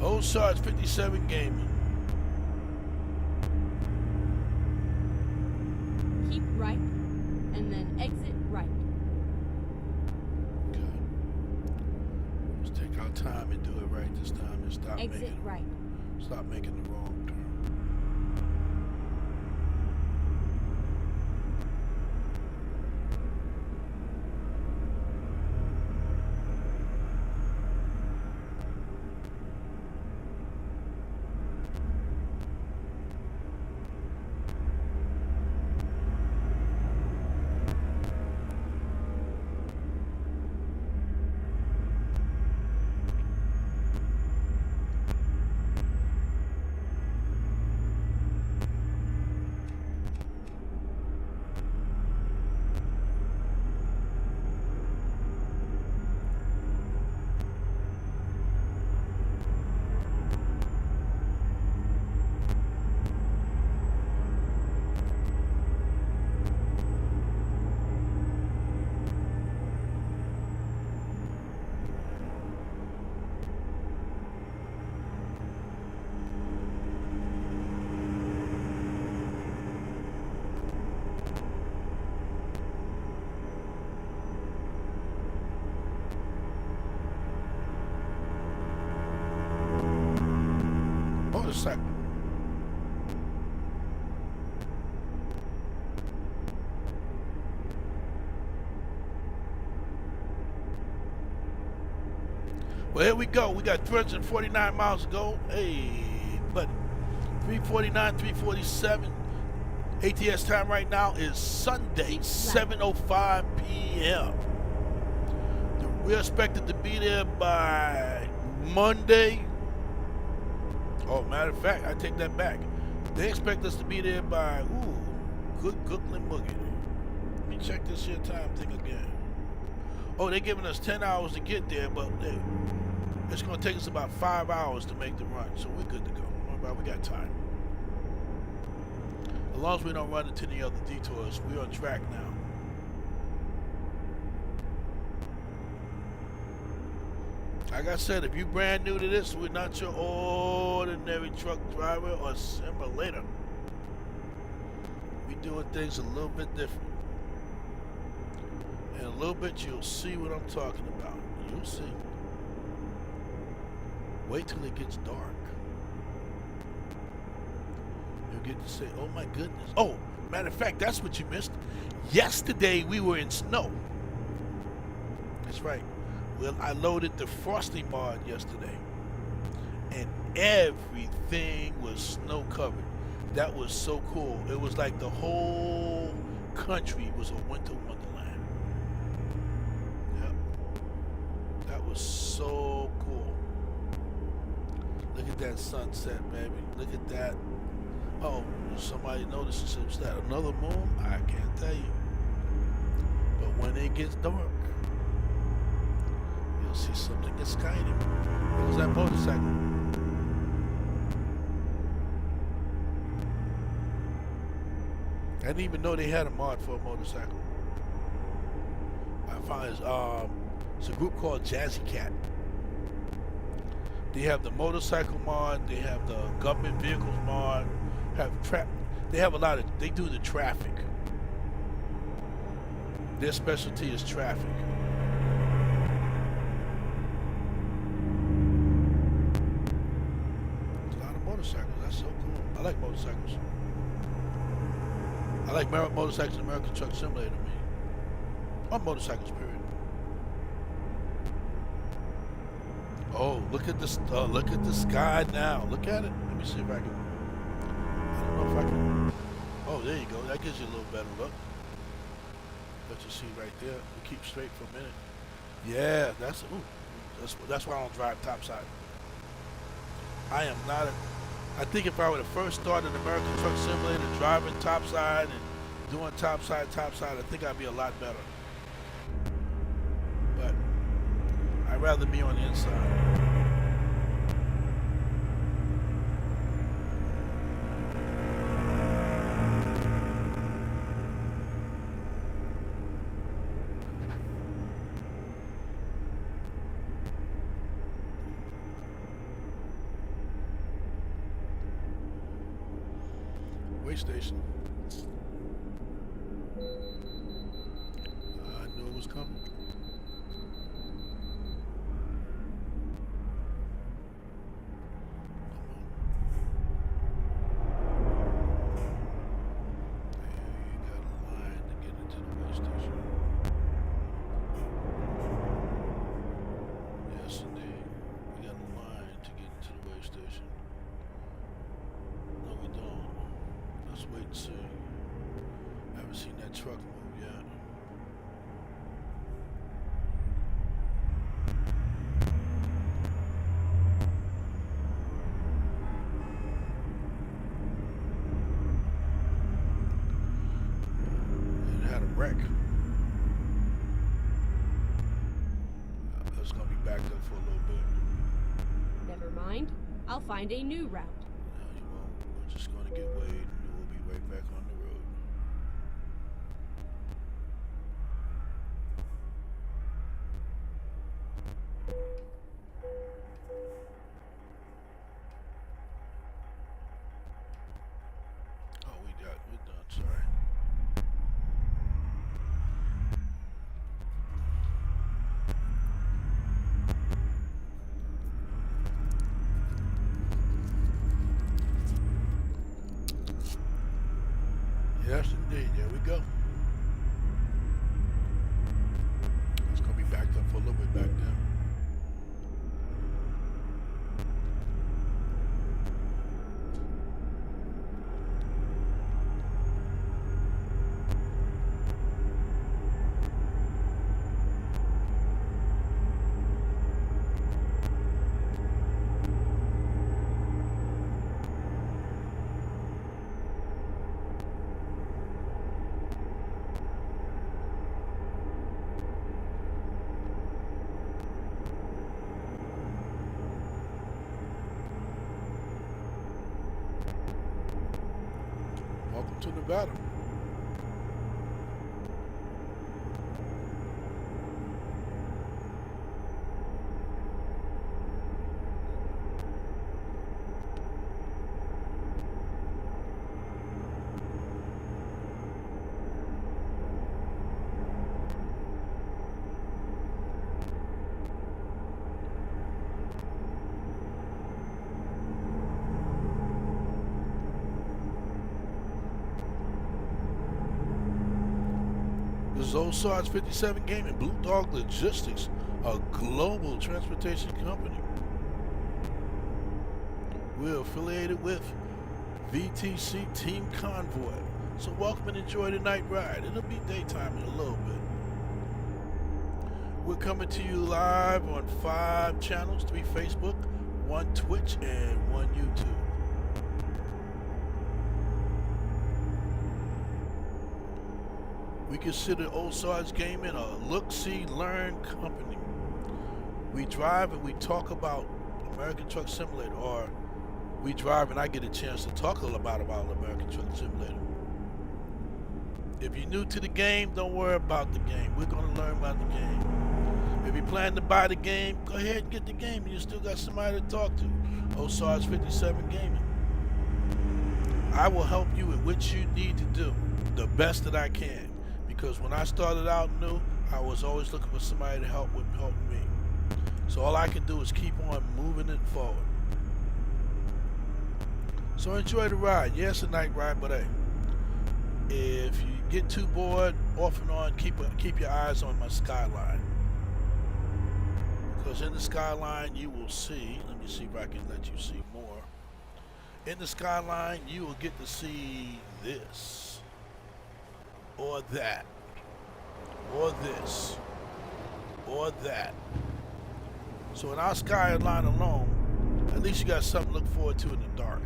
Old Sarge 57 Gaming. Keep right, and then exit right. Okay. Let's take our time and do it right this time and Exit right. stop making the wrong turn. Well, here we go. We got 349 miles to go. Hey, buddy. 349, 347. ATS time right now is Sunday, 7:05 p.m. We're expected to be there by Monday. Oh, matter of fact, I take that back. They expect us to be there by, good Gookland Boogie. Let me check this here time thing again. Oh, they're giving us 10 hours to get there, but it's going to take us about 5 hours to make the run, so we're good to go. We got time. As long as we don't run into any other detours, we're on track now. Like I said, if you're brand new to this, we're not your ordinary truck driver or simulator. We're doing things a little bit different. In a little bit, you'll see what I'm talking about. You'll see. Wait till it gets dark. You'll get to say, oh my goodness. Oh, matter of fact, that's what you missed. Yesterday, we were in snow. That's right. Well, I loaded the Frosty mod yesterday, and everything was snow covered. That was so cool. It was like the whole country was a winter wonderland. Yep. That was so cool. Look at that sunset, baby. Look at that. Oh, somebody notices, was that another moon? I can't tell you. But when it gets dark, see something that's guiding. It was that motorcycle. I didn't even know they had a mod for a motorcycle. I found it's a group called Jazzy Cat. They have the motorcycle mod. They have the government vehicles mod. They have a lot of. They do the traffic. Their specialty is traffic. That's so cool. I like motorcycles. I like motorcycles in American Truck Simulator, man. On motorcycles, period. Oh, look at this! Look at the sky now. Look at it. Let me see if I can. I don't know if I can. Oh, there you go. That gives you a little better look. What you see right there. We keep straight for a minute. Yeah, that's why I don't drive topside. I am not a. I think if I would have first started American Truck Simulator driving topside and doing topside, I think I'd be a lot better. But I'd rather be on the inside. Station. I knew it was coming. Wait and see. I haven't seen that truck move yet. It had a wreck. It's going to be backed up for a little bit. Never mind. I'll find a new route. No, you won't. We're just going to get weighed. Right back on the road. Oh, we're done, sorry. Yes, indeed. There we go. It's going to be backed up for a little bit back there. Welcome to Nevada. This is Ozarks 57 Gaming, Blu Dawg Logistics, a global transportation company. We're affiliated with VTC Team Convoy. So welcome and enjoy the night ride. It'll be daytime in a little bit. We're coming to you live on 5 channels, 3 Facebook, 1 Twitch, and 1 YouTube. We consider Ozarks Gaming a look-see-learn company. We drive and we talk about American Truck Simulator, or we drive and I get a chance to talk a little about American Truck Simulator. If you're new to the game, don't worry about the game. We're going to learn about the game. If you plan to buy the game, go ahead and get the game. You still got somebody to talk to. Ozarks 57 Gaming. I will help you with what you need to do the best that I can. Because when I started out new, I was always looking for somebody to help me. So all I can do is keep on moving it forward. So enjoy the ride. Yes, a night ride, but hey, if you get too bored, off and on, keep your eyes on my skyline. Because in the skyline you will see, let me see if I can let you see more. In the skyline you will get to see this, or that, or this, or that. So in our skyline alone, at least you got something to look forward to in the dark.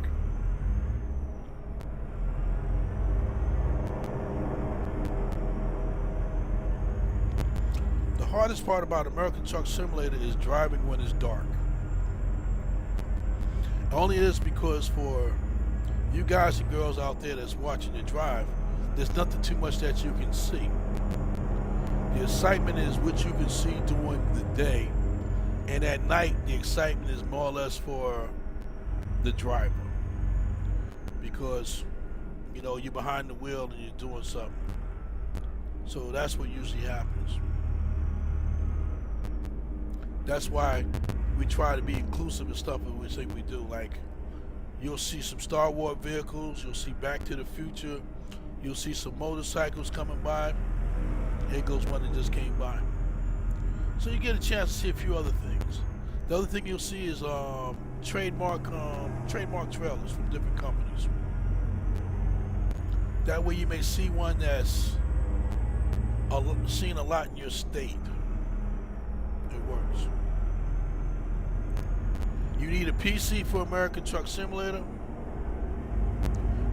The hardest part about American Truck Simulator is driving when it's dark. Only is because for you guys and girls out there that's watching you drive, there's nothing too much that you can see. The excitement is what you can see during the day, and at night the excitement is more or less for the driver, because you know you're behind the wheel and you're doing something. So that's what usually happens. That's why we try to be inclusive and stuff that we say we do. Like, you'll see some Star Wars vehicles, you'll see Back to the Future, you'll see some motorcycles coming by. Here goes one that just came by. So you get a chance to see a few other things. The other thing you'll see is trademark trailers from different companies. That way you may see one that's seen a lot in your state. It works. You need a PC for American Truck Simulator.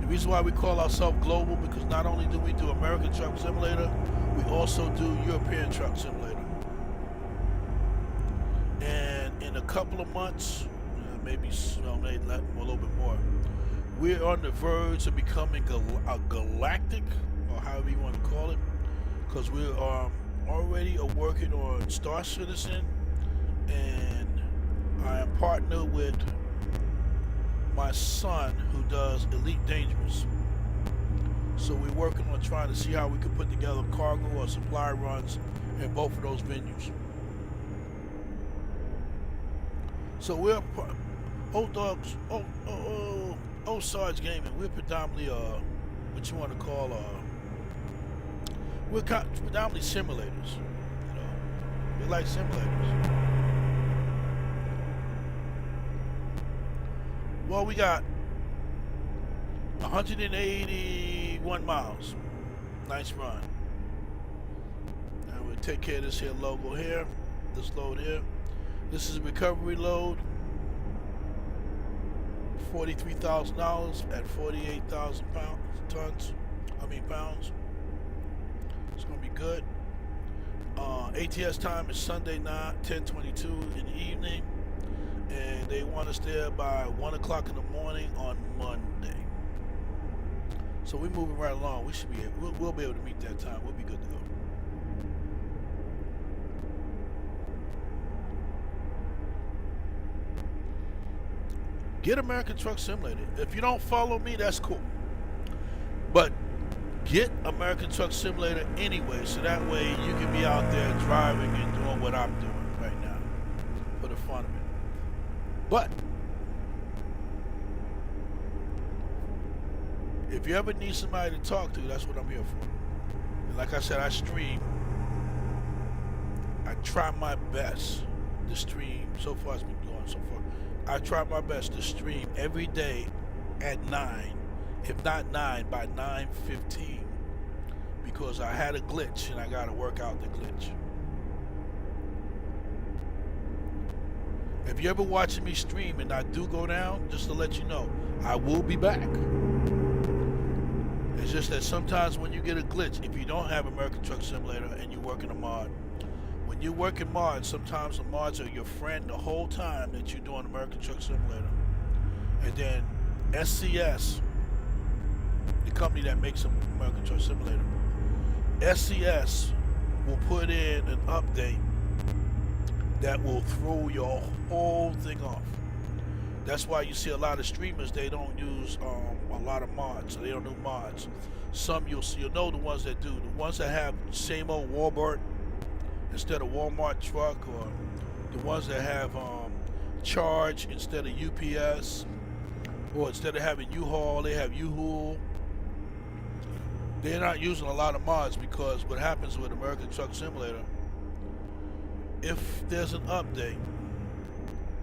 The reason why we call ourselves global, because not only do we do American Truck Simulator, we also do European Truck Simulator. And in a couple of months, maybe a little bit more, we're on the verge of becoming a galactic, or however you want to call it, because we are already working on Star Citizen, and I am partnered with my son who does Elite Dangerous. So we're working on trying to see how we can put together cargo or supply runs in both of those venues. So we're Ozarks Gaming. We're predominantly what you want to call we're predominantly simulators. You know, we like simulators. Well, we got 181 miles. Nice run. And we'll take care of this here logo here. This load here. This is a recovery load. $43,000 at 48,000 pounds. It's gonna be good. ATS time is Sunday night, 10:22 in the evening, and they want us there by 1 o'clock in the morning on Monday. So we're moving right along. We should be we'll be able to meet that time. We'll be good to go. Get American Truck Simulator. If you don't follow me, that's cool. But get American Truck Simulator anyway, so that way you can be out there driving and doing what I'm doing right now for the fun of it. But if you ever need somebody to talk to, that's what I'm here for. And like I said, I stream. I try my best to stream. So far, it's been going so far. I try my best to stream every day at 9, if not 9, by 9:15, because I had a glitch and I got to work out the glitch. If you ever watching me stream and I do go down, just to let you know, I will be back. It's just that sometimes when you get a glitch, if you don't have American Truck Simulator and you're working a mod, when you're working mods, sometimes the mods are your friend the whole time that you're doing American Truck Simulator. And then SCS, the company that makes American Truck Simulator, SCS will put in an update that will throw your whole thing off. That's why you see a lot of streamers, they don't use a lot of mods. So they don't do mods. Some you'll know the ones that do. The ones that have same old Walmart instead of Walmart truck, or the ones that have Charge instead of UPS, or instead of having U-Haul, they have U-Haul. They're not using a lot of mods, because what happens with American Truck Simulator, if there's an update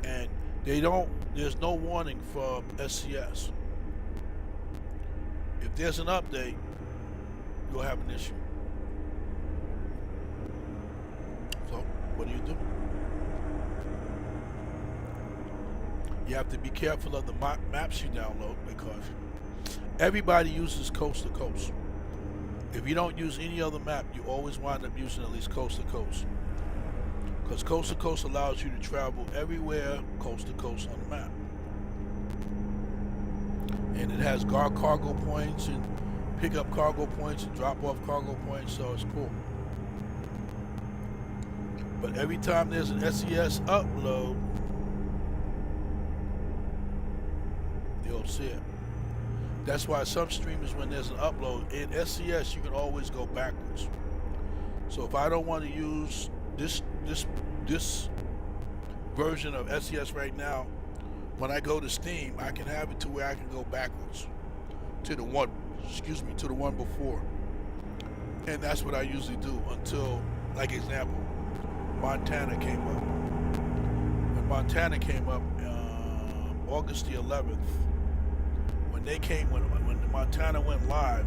and there's no warning from SCS. If there's an update, you'll have an issue. So, what do? You have to be careful of the maps you download, because everybody uses coast to coast. If you don't use any other map, you always wind up using at least coast to coast. Because coast to coast allows you to travel everywhere coast to coast on the map. And it has cargo points and pick up cargo points and drop off cargo points, so it's cool. But every time there's an SES upload, you'll see it. That's why some streamers, when there's an upload in SCS, you can always go backwards. So if I don't want to use this version of SCS right now, when I go to Steam, I can have it to where I can go backwards to the one before. And that's what I usually do until, like example, Montana came up. When Montana came up, August the 11th, when Montana went live,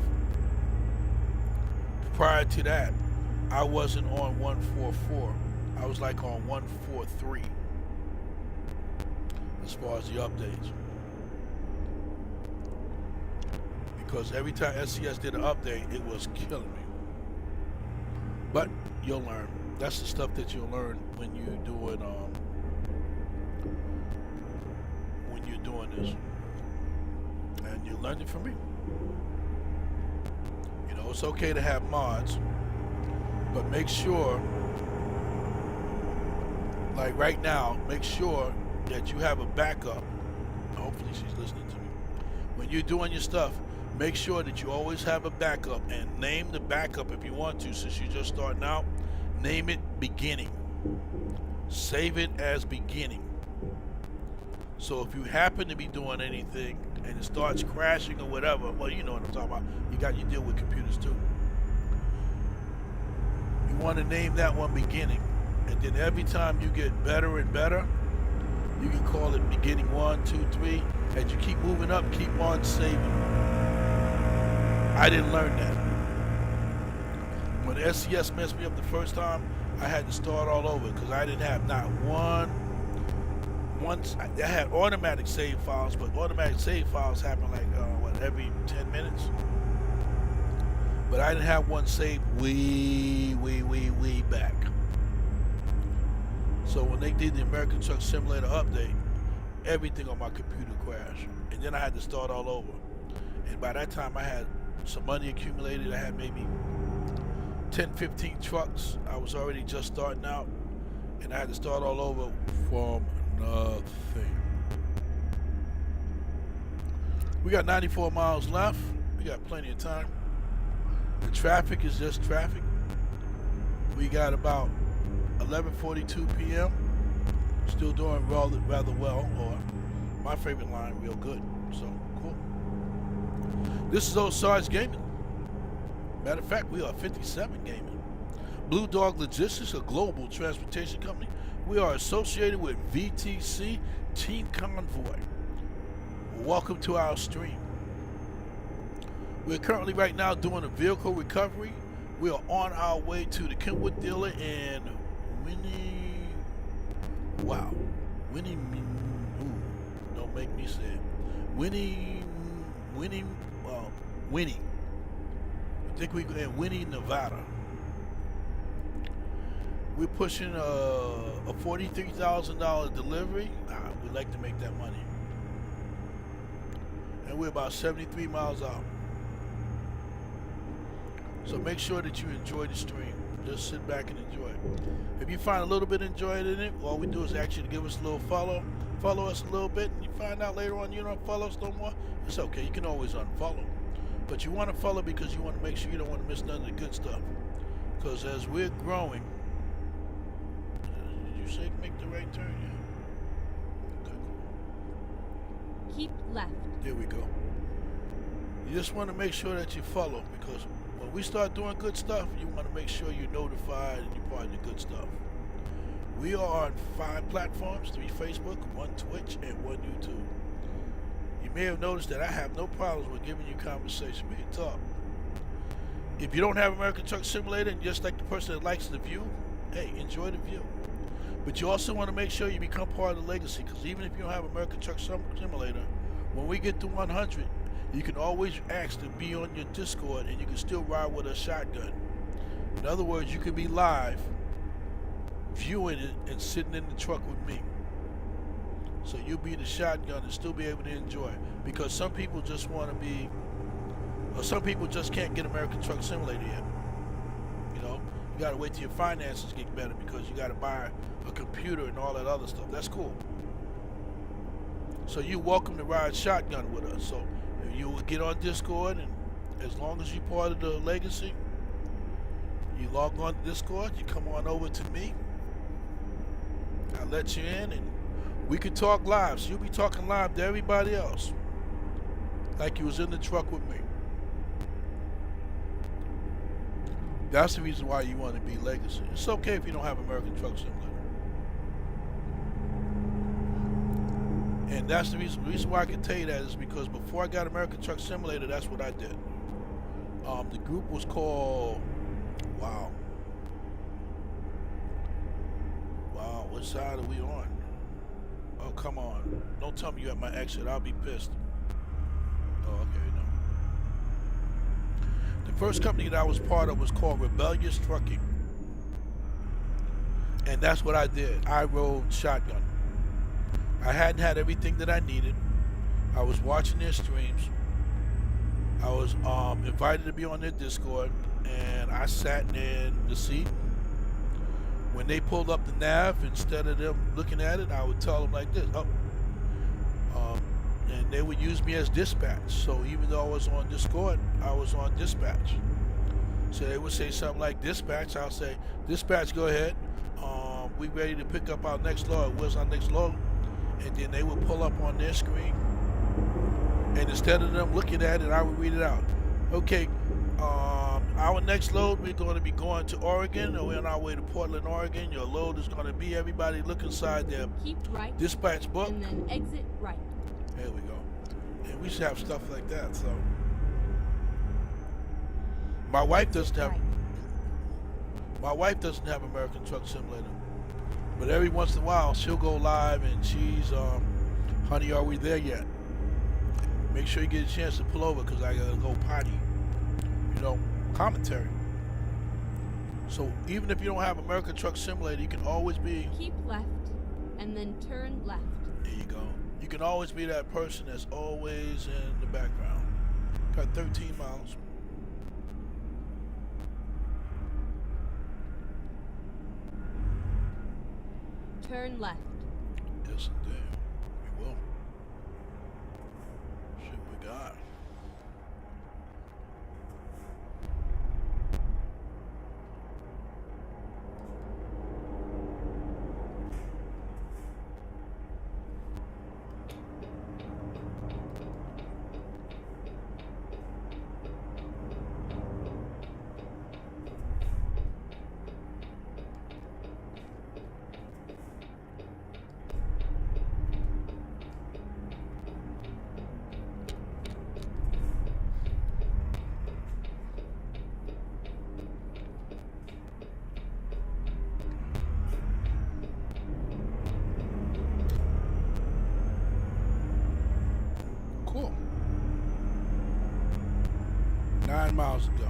prior to that, I wasn't on 144. I was like on 143 as far as the updates. Because every time SCS did an update, it was killing me. But you'll learn. That's the stuff that you'll learn when you're doing this. And you learned it from me. You know, it's okay to have mods, but make sure, like right now, make sure that you have a backup. Hopefully she's listening to me. When you're doing your stuff, make sure that you always have a backup, and name the backup if you want to. Since you're just starting out, name it beginning. Save it as beginning. So if you happen to be doing anything and it starts crashing or whatever, well, you know what I'm talking about. You deal with computers too. You want to name that one beginning, and then every time you get better and better, you can call it beginning 1, 2, 3. As you keep moving up, keep on saving. I didn't learn that. When SCS messed me up the first time, I had to start all over because I didn't have not one. Once I had automatic save files, but automatic save files happen like every 10 minutes. But I didn't have one saved way back. So when they did the American Truck Simulator update, everything on my computer crashed, and then I had to start all over. And by that time, I had some money accumulated. I had maybe 10, 15 trucks. I was already just starting out, and I had to start all over from nothing. We got 94 miles left. We got plenty of time. The traffic is just traffic. We got about 11:42 p.m. Still doing rather well, or my favorite line, real good. So cool. This is Osiris Gaming. Matter of fact, we are 57 Gaming. Blu Dawg Logistics, a global transportation company. We are associated with VTC Team Convoy. Welcome to our stream. We're currently right now doing a vehicle recovery. We are on our way to the Kenwood dealer in Winnie, don't make me say it. Winnie. I think we're in Winnie, Nevada. We're pushing a $43,000 delivery. We'd like to make that money. And we're about 73 miles out. So make sure that you enjoy the stream. Just sit back and enjoy it. If you find a little bit enjoyed in it, all we do is ask you to give us a little follow us a little bit, and you find out later on you don't follow us no more, it's okay. You can always unfollow. But you want to follow because you want to make sure you don't want to miss none of the good stuff. Because as we're growing, did you say make the right turn? Yeah. Okay, cool. Keep left. There we go. You just want to make sure that you follow, because when we start doing good stuff, you want to make sure you're notified and you're part of the good stuff. We are on 5 platforms, 3 Facebook, 1 Twitch, and 1 YouTube. You may have noticed that I have no problems with giving you conversation. We can talk. If you don't have American Truck Simulator, and just like the person that likes the view, hey, enjoy the view. But you also want to make sure you become part of the legacy, because even if you don't have American Truck Simulator, when we get to 100, you can always ask to be on your Discord, and you can still ride with a shotgun. In other words, you can be live, viewing it, and sitting in the truck with me. So you'll be the shotgun and still be able to enjoy it. Because some people just want to be, or some people just can't get American Truck Simulator yet. You know, you got to wait till your finances get better, because you got to buy a computer and all that other stuff. That's cool. So you're welcome to ride shotgun with us. So you will get on Discord, and as long as you're part of the legacy, you log on to Discord, you come on over to me, I'll let you in, and we can talk live. So you'll be talking live to everybody else, like you was in the truck with me. That's the reason why you want to be legacy. It's okay if you don't have American Truck Simulator. And that's the reason why I can tell you that is because before I got American Truck Simulator, that's what I did. The group was called, wow, what side are we on? Oh, come on. Don't tell me you at my exit. I'll be pissed. Oh, okay, no. The first company that I was part of was called Rebellious Trucking. And that's what I did. I rode shotgun. I hadn't had everything that I needed. I was watching their streams. I was invited to be on their Discord, and I sat in the seat. When they pulled up the nav, instead of them looking at it, I would tell them like this, and they would use me as dispatch. So even though I was on Discord, I was on dispatch. So they would say something like dispatch. I'll say, dispatch, go ahead. We ready to pick up our next load. Where's our next load? And then they would pull up on their screen, and instead of them looking at it, I would read it out. Okay, our next load, we're going to be going to Oregon, or we're on our way to Portland, Oregon. Your load is going to be, everybody look inside their Keep right, dispatch book. and then exit right. There we go. And we should have stuff like that. So my wife doesn't have American Truck Simulator. But every once in a while, she'll go live, and she's, honey, are we there yet? Make sure you get a chance to pull over, because I gotta go potty. You know, commentary. So even if you don't have American Truck Simulator, you can always be... Keep left, and then turn left. There you go. You can always be that person that's always in the background. Got 13 miles. Turn left. Yes, indeed. We will. Shit, we got. Cool. 9 miles to go.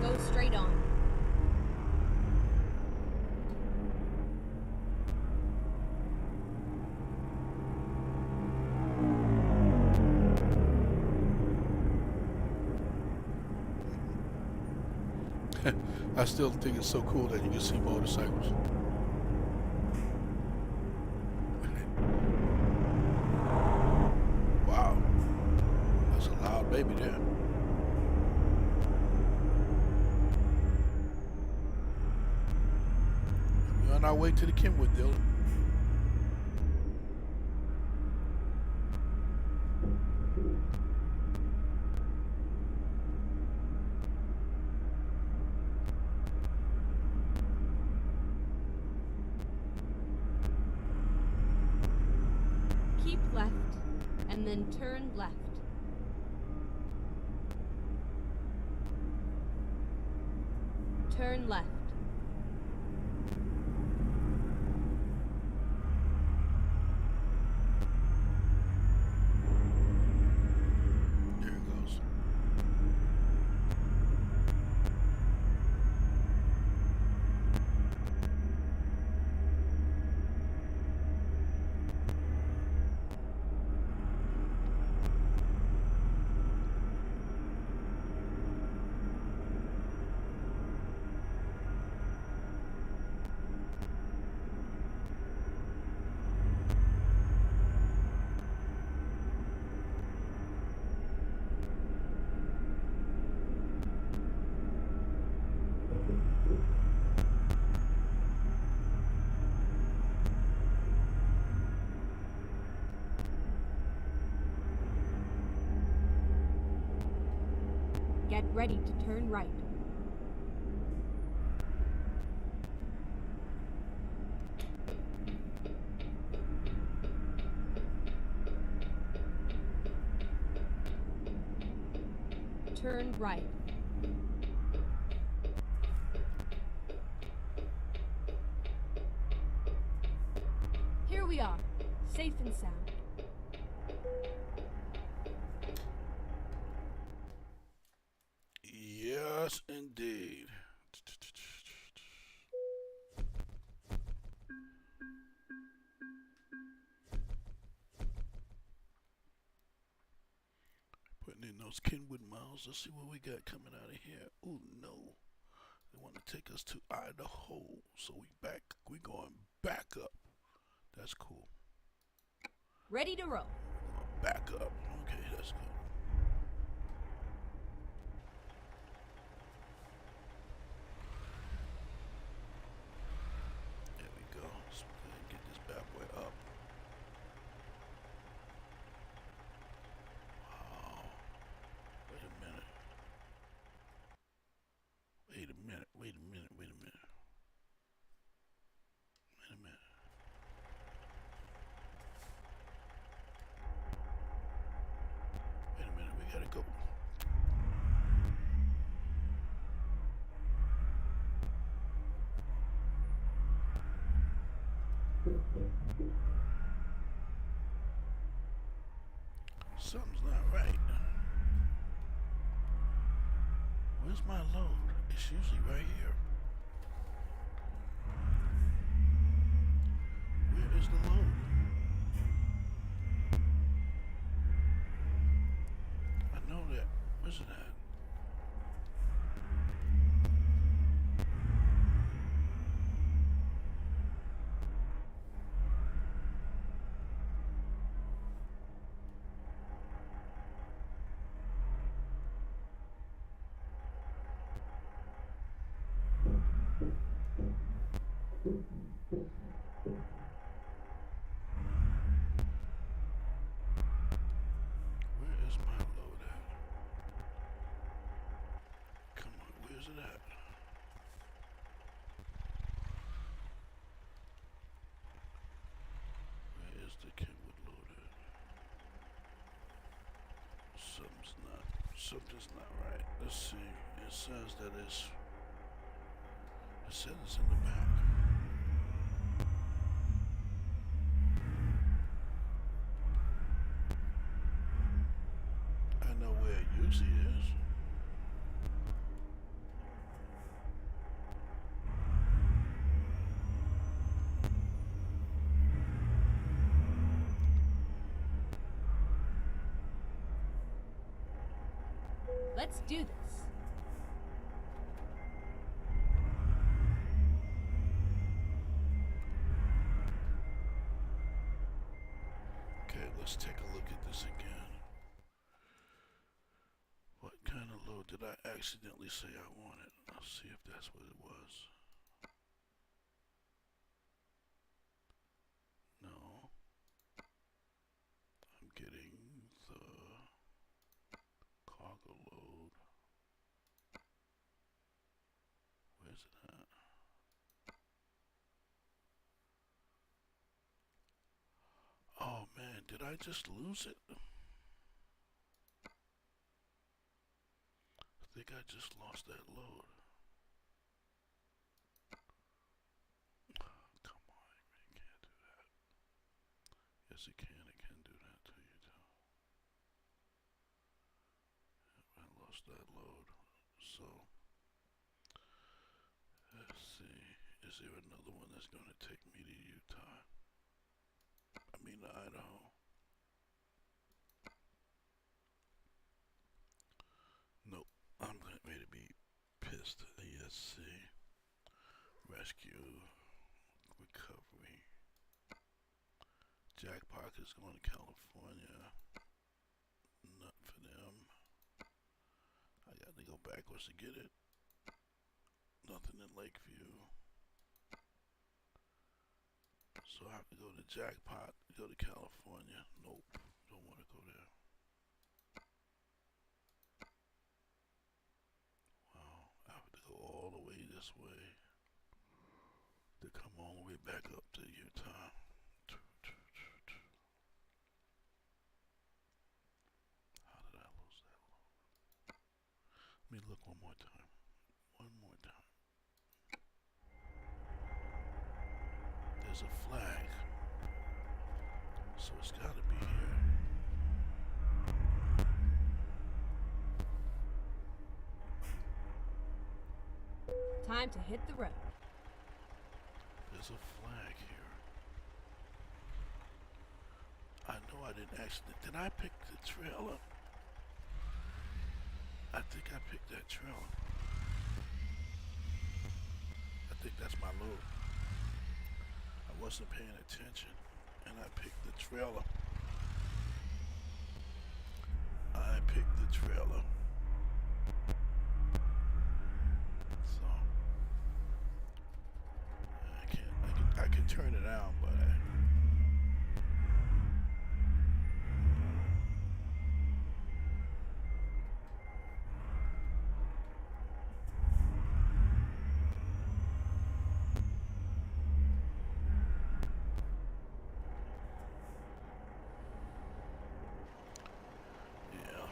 Go straight on. I still think it's so cool that you can see motorcycles. Wow. That's a loud baby there. We're on our way to the Kenwood dealer. Keep left, and then turn left. Turn left. There it goes. Get ready to turn right. Turn right. Here we are, safe and sound. Yes, indeed. Putting in those Kenwood miles. Let's see what we got coming out of here. Oh no, they want to take us to Idaho, so we going back up. That's cool. Ready to roll. Back up. Okay, that's good. There we go. Let's go ahead and get this bad boy up. Wow. Wait a minute. Wait a minute. Wait a minute. Wait a minute. Wait a minute. Something's not right. Where's my load? It's usually right here. Where is the load? I know that. Where's it at? Where is my load at? Come on, where's it at? Where is the Kenwood load at? Something's not right. Let's see. It says that it says it's in the back. I know where it usually is. Let's do this. Okay, let's take a look at this again. What kind of load did I accidentally say I wanted? I'll see if that's what it was. No. I'm getting the cargo load. Where's it at? Oh man, did I just lose it? I think I just lost that load. Come on, it can't do that. Yes, it can. It can do that to you too. I lost that load. So, let's see. Is there another one that's going to take me to Utah? I mean, to Idaho. Nope. I'm ready to be pissed. ESC. Rescue. Recovery. Jackpot is going to California. Not for them. I got to go backwards to get it. Nothing in Lakeview. So I have to go to Jackpot, go to California. Nope, don't want to go there. Wow, I have to go all the way this way to come all the way back up to Utah. How did I lose that load? Let me look one more time. One more time. There's a flag. So it's gotta be here. Time to hit the road. There's a flag here. I know I didn't actually. Did I pick the trailer? I think I picked that trailer. I think that's my load. I wasn't paying attention and I picked the trailer. I picked the trailer. So I can turn it on, but yeah.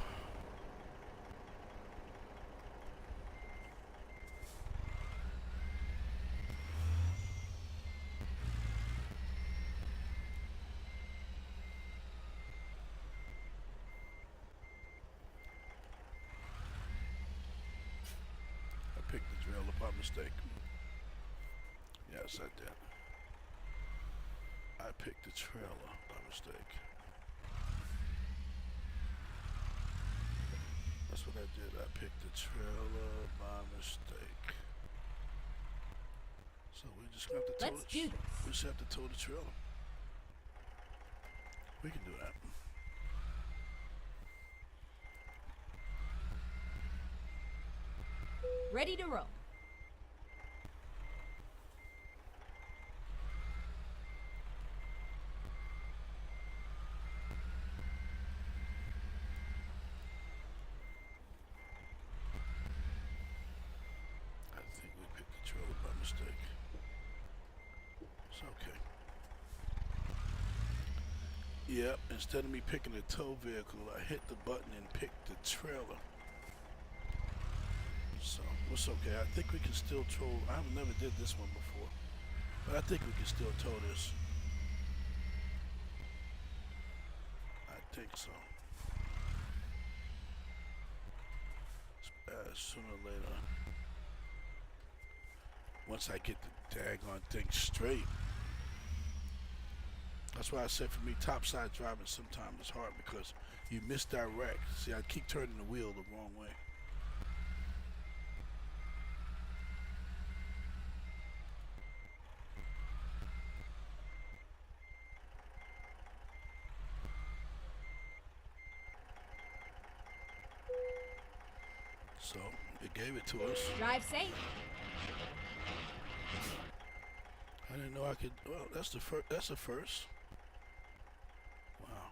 by mistake. Yes, I did. I picked the trailer by mistake. That's what I did. I picked the trailer by mistake. So we just have to tow Let's do this. We just have to tow the trailer. We can do that. Ready to roll. I think we picked the trailer by mistake. It's okay. Yep, instead of me picking a tow vehicle, I hit the button and picked the trailer. So, it's okay. I think we can still tow. I've never did this one before. But I think we can still tow this. I think so. Sooner or later. Once I get the daggone thing straight. That's why I said for me, topside driving sometimes is hard because you misdirect. See, I keep turning the wheel the wrong way. So it gave it to us. Drive safe. I didn't know I could. Well, that's the first. That's the first. Wow.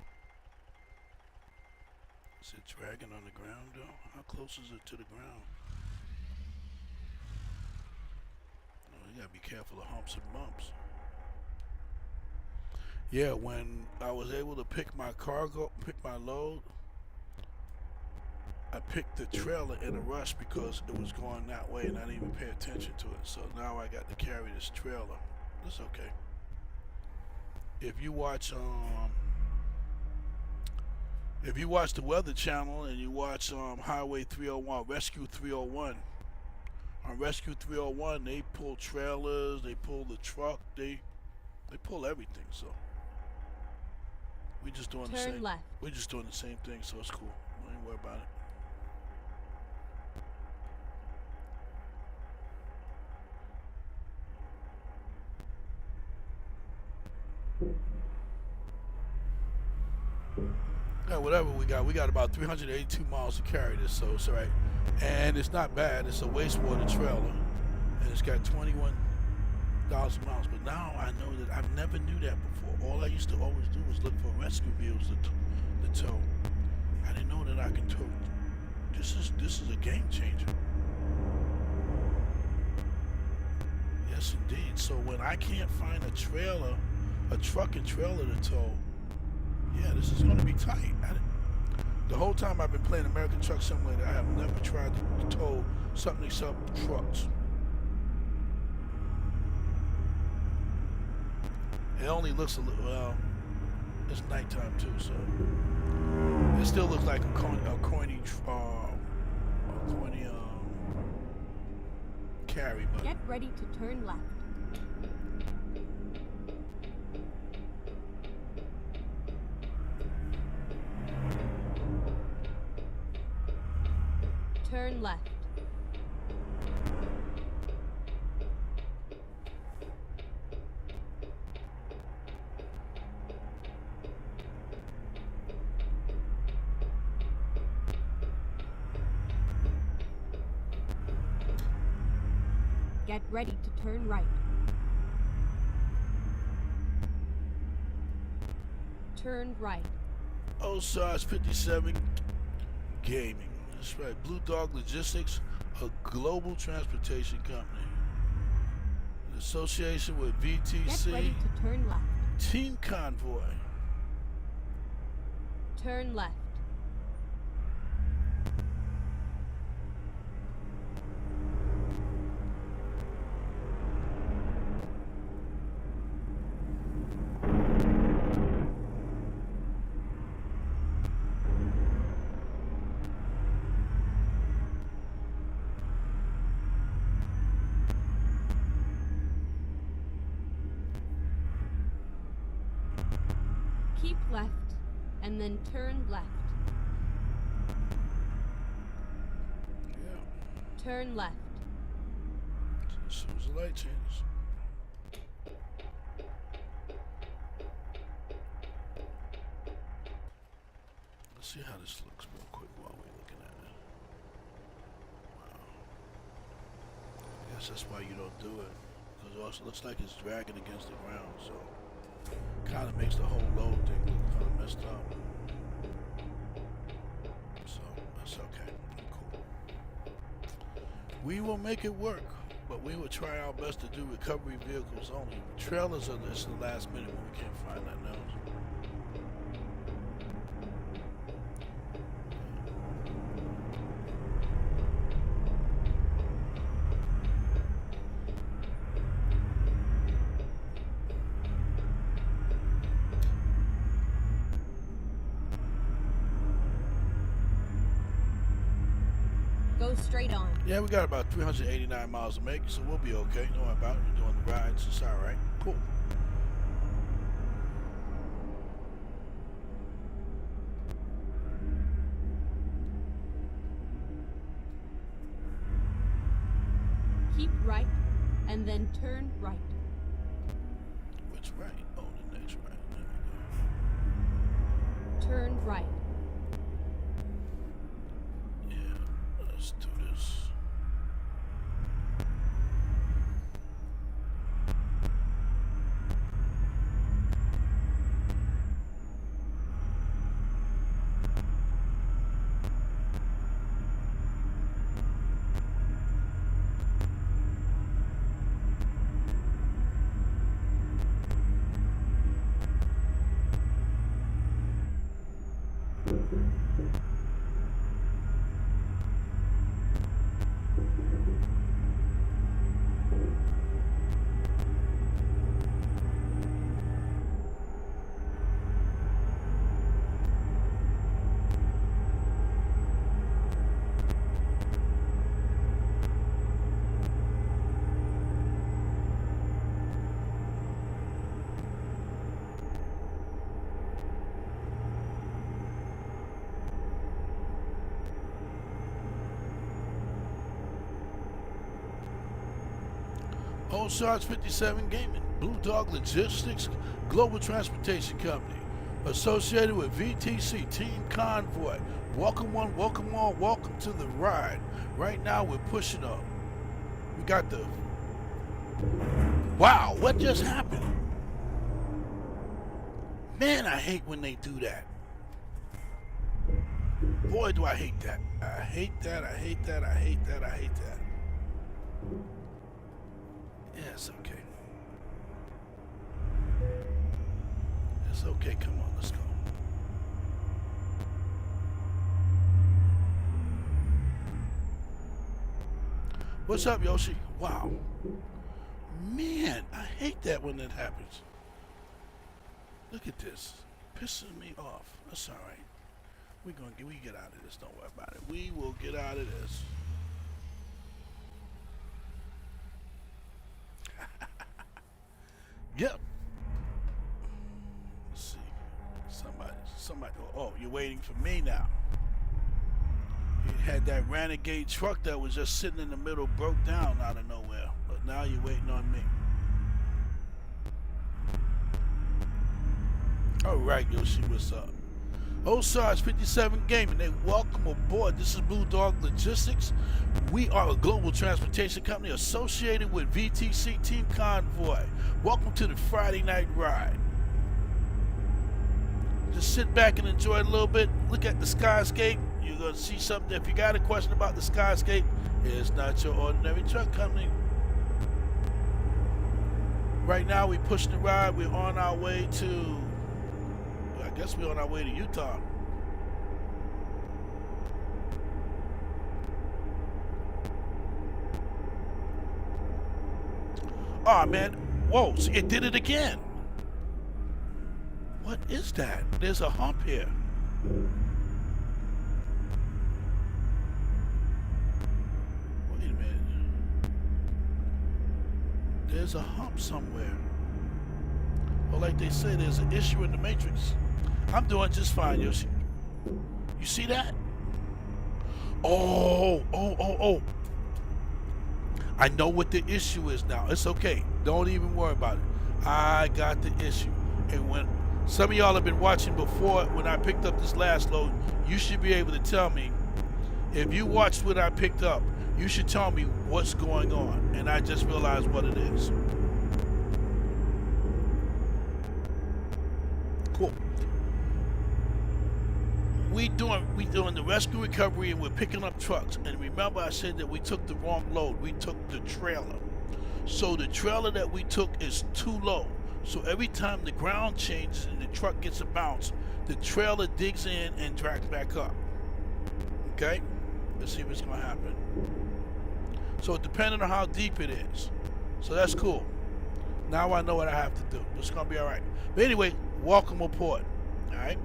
Is it dragging on the ground though? How close is it to the ground? Oh, you gotta be careful of humps and bumps. Yeah, when I was able to pick my cargo, pick my load, I picked the trailer in a rush because it was going that way and I didn't even pay attention to it. So now I got to carry this trailer. It's okay. If you watch the Weather Channel and you watch Highway 301, Rescue 301, on Rescue 301 they pull trailers, they pull the truck, they pull everything. So we just doing the same. Turn left. We're just doing the same thing, so it's cool. Don't even worry about it. Yeah, whatever we got about 382 miles to carry this, so it's all right. And it's not bad. It's a wastewater trailer, and it's got 21,000 miles. But now I know that I've never knew that before. All I used to always do was look for rescue vehicles to tow. I didn't know that I can tow. This is a game changer. Yes, indeed. So when I can't find a truck and trailer to tow, yeah, this is going to be tight. The whole time I've been playing American Truck Simulator, I have never tried to tow something except trucks. It only looks a little, well, it's nighttime too, so it still looks like a corny carry, but Get ready to turn left. Turn left. Get ready to turn right. Turn right. Osage 57 Gaming. That's right. Blu Dawg Logistics, a global transportation company. In association with VTC. Get ready to turn left. Team Convoy. Turn left. and then turn left. Yeah. Turn left. As soon as the light changes. Let's see how this looks real quick while we're looking at it. Wow. I guess that's why you don't do it. Because it also looks like it's dragging against the ground, so kind of makes the whole load thing look kind of messed up. So that's okay. I'm cool. We will make it work, but we will try our best to do recovery vehicles only. Trailers are this the last minute when we can't find nothing else. Go straight on. Yeah, we got about 389 miles to make, so we'll be okay. Don't worry about it. We're doing the rides. It's all right. Cool. Keep right, and then turn right. Which right? Oh, the next right. There Turn right. we go. Yeah, let's do this. Old Sarge 57 Gaming, Blu Dawg Logistics, Global Transportation Company, associated with VTC Team Convoy. Welcome one, welcome all, welcome to the ride. Right now we're pushing up. We got the... Wow, what just happened? Man, I hate when they do that. Boy, do I hate that. I hate that, I hate that, I hate that, I hate that. Yeah, it's okay. It's okay, come on, let's go. What's up, Yoshi? Wow. Man, I hate that when that happens. Look at this. Pissing me off. That's alright. We get out of this, don't worry about it. We will get out of this. Yep. Let's see. Somebody. Oh, you're waiting for me now. You had that renegade truck that was just sitting in the middle, broke down out of nowhere. But now you're waiting on me. All right, Yoshi, what's up? Old Sarge 57 Gaming, they welcome aboard. This is Blu Dawg Logistics. We are a global transportation company associated with VTC Team Convoy. Welcome to the Friday night ride. Just sit back and enjoy it a little bit. Look at the skyscape. You're going to see something. If you got a question about the skyscape, it's not your ordinary truck company. Right now, we're pushing the ride. We're on our way to... I guess we're on our way to Utah. Oh man, whoa, see, it did it again. What is that? There's a hump here. Wait a minute. There's a hump somewhere. Well, like they say, there's an issue in the matrix. I'm doing just fine, Yoshi. You see that? Oh. I know what the issue is now. It's okay. Don't even worry about it. I got the issue. And when some of y'all have been watching before, when I picked up this last load, you should be able to tell me. If you watched what I picked up, you should tell me what's going on. And I just realized what it is. Cool. We doing the rescue recovery, and we're picking up trucks. And remember, I said that we took the wrong load. We took the trailer. So the trailer that we took is too low. So every time the ground changes and the truck gets a bounce, the trailer digs in and drags back up. Okay? Let's see what's gonna happen. So depending on how deep it is. So that's cool. Now I know what I have to do. It's gonna be alright. But anyway, welcome aboard. Alright?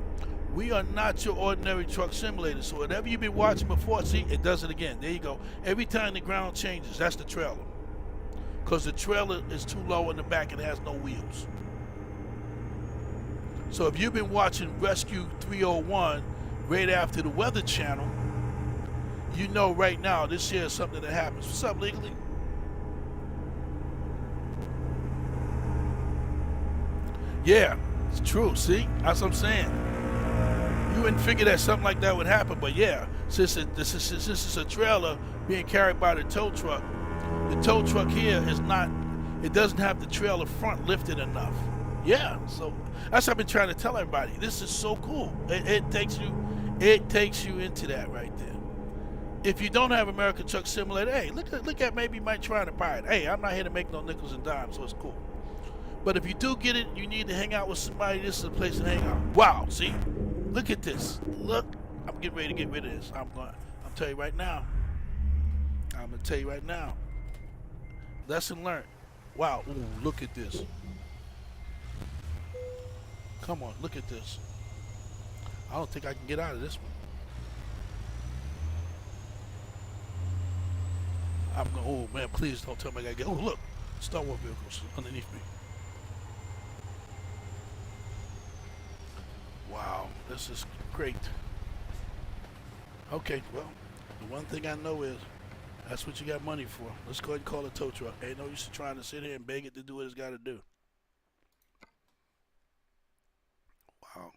We are not your ordinary truck simulator. So whatever you've been watching before, see, it does it again. There you go. Every time the ground changes, that's the trailer. Because the trailer is too low in the back and it has no wheels. So if you've been watching Rescue 301 right after the Weather Channel, you know right now this here is something that happens. What's up, Legally? Yeah, it's true. See, that's what I'm saying. You wouldn't figure that something like that would happen, but yeah, since it's a trailer being carried by the tow truck here is not. It doesn't have the trailer front lifted enough. Yeah, so that's what I've been trying to tell everybody. This is so cool. It takes you into that right there. If you don't have American Truck Simulator, hey, look at maybe you might try to buy it. Hey, I'm not here to make no nickels and dimes, so it's cool. But if you do get it, you need to hang out with somebody. This is a place to hang out. Wow, see? Look at this. Look, I'm getting ready to get rid of this. I'm telling you right now. I'm gonna tell you right now. Lesson learned. Wow, ooh, look at this. Come on, look at this. I don't think I can get out of this one. I'm going, oh man, please don't tell me I gotta get, oh look, Star Wars vehicles underneath me. Wow, this is great. Okay, well, the one thing I know is that's what you got money for. Let's go ahead and call a tow truck. Ain't no use trying to sit here and beg it to do what it's got to do. Wow.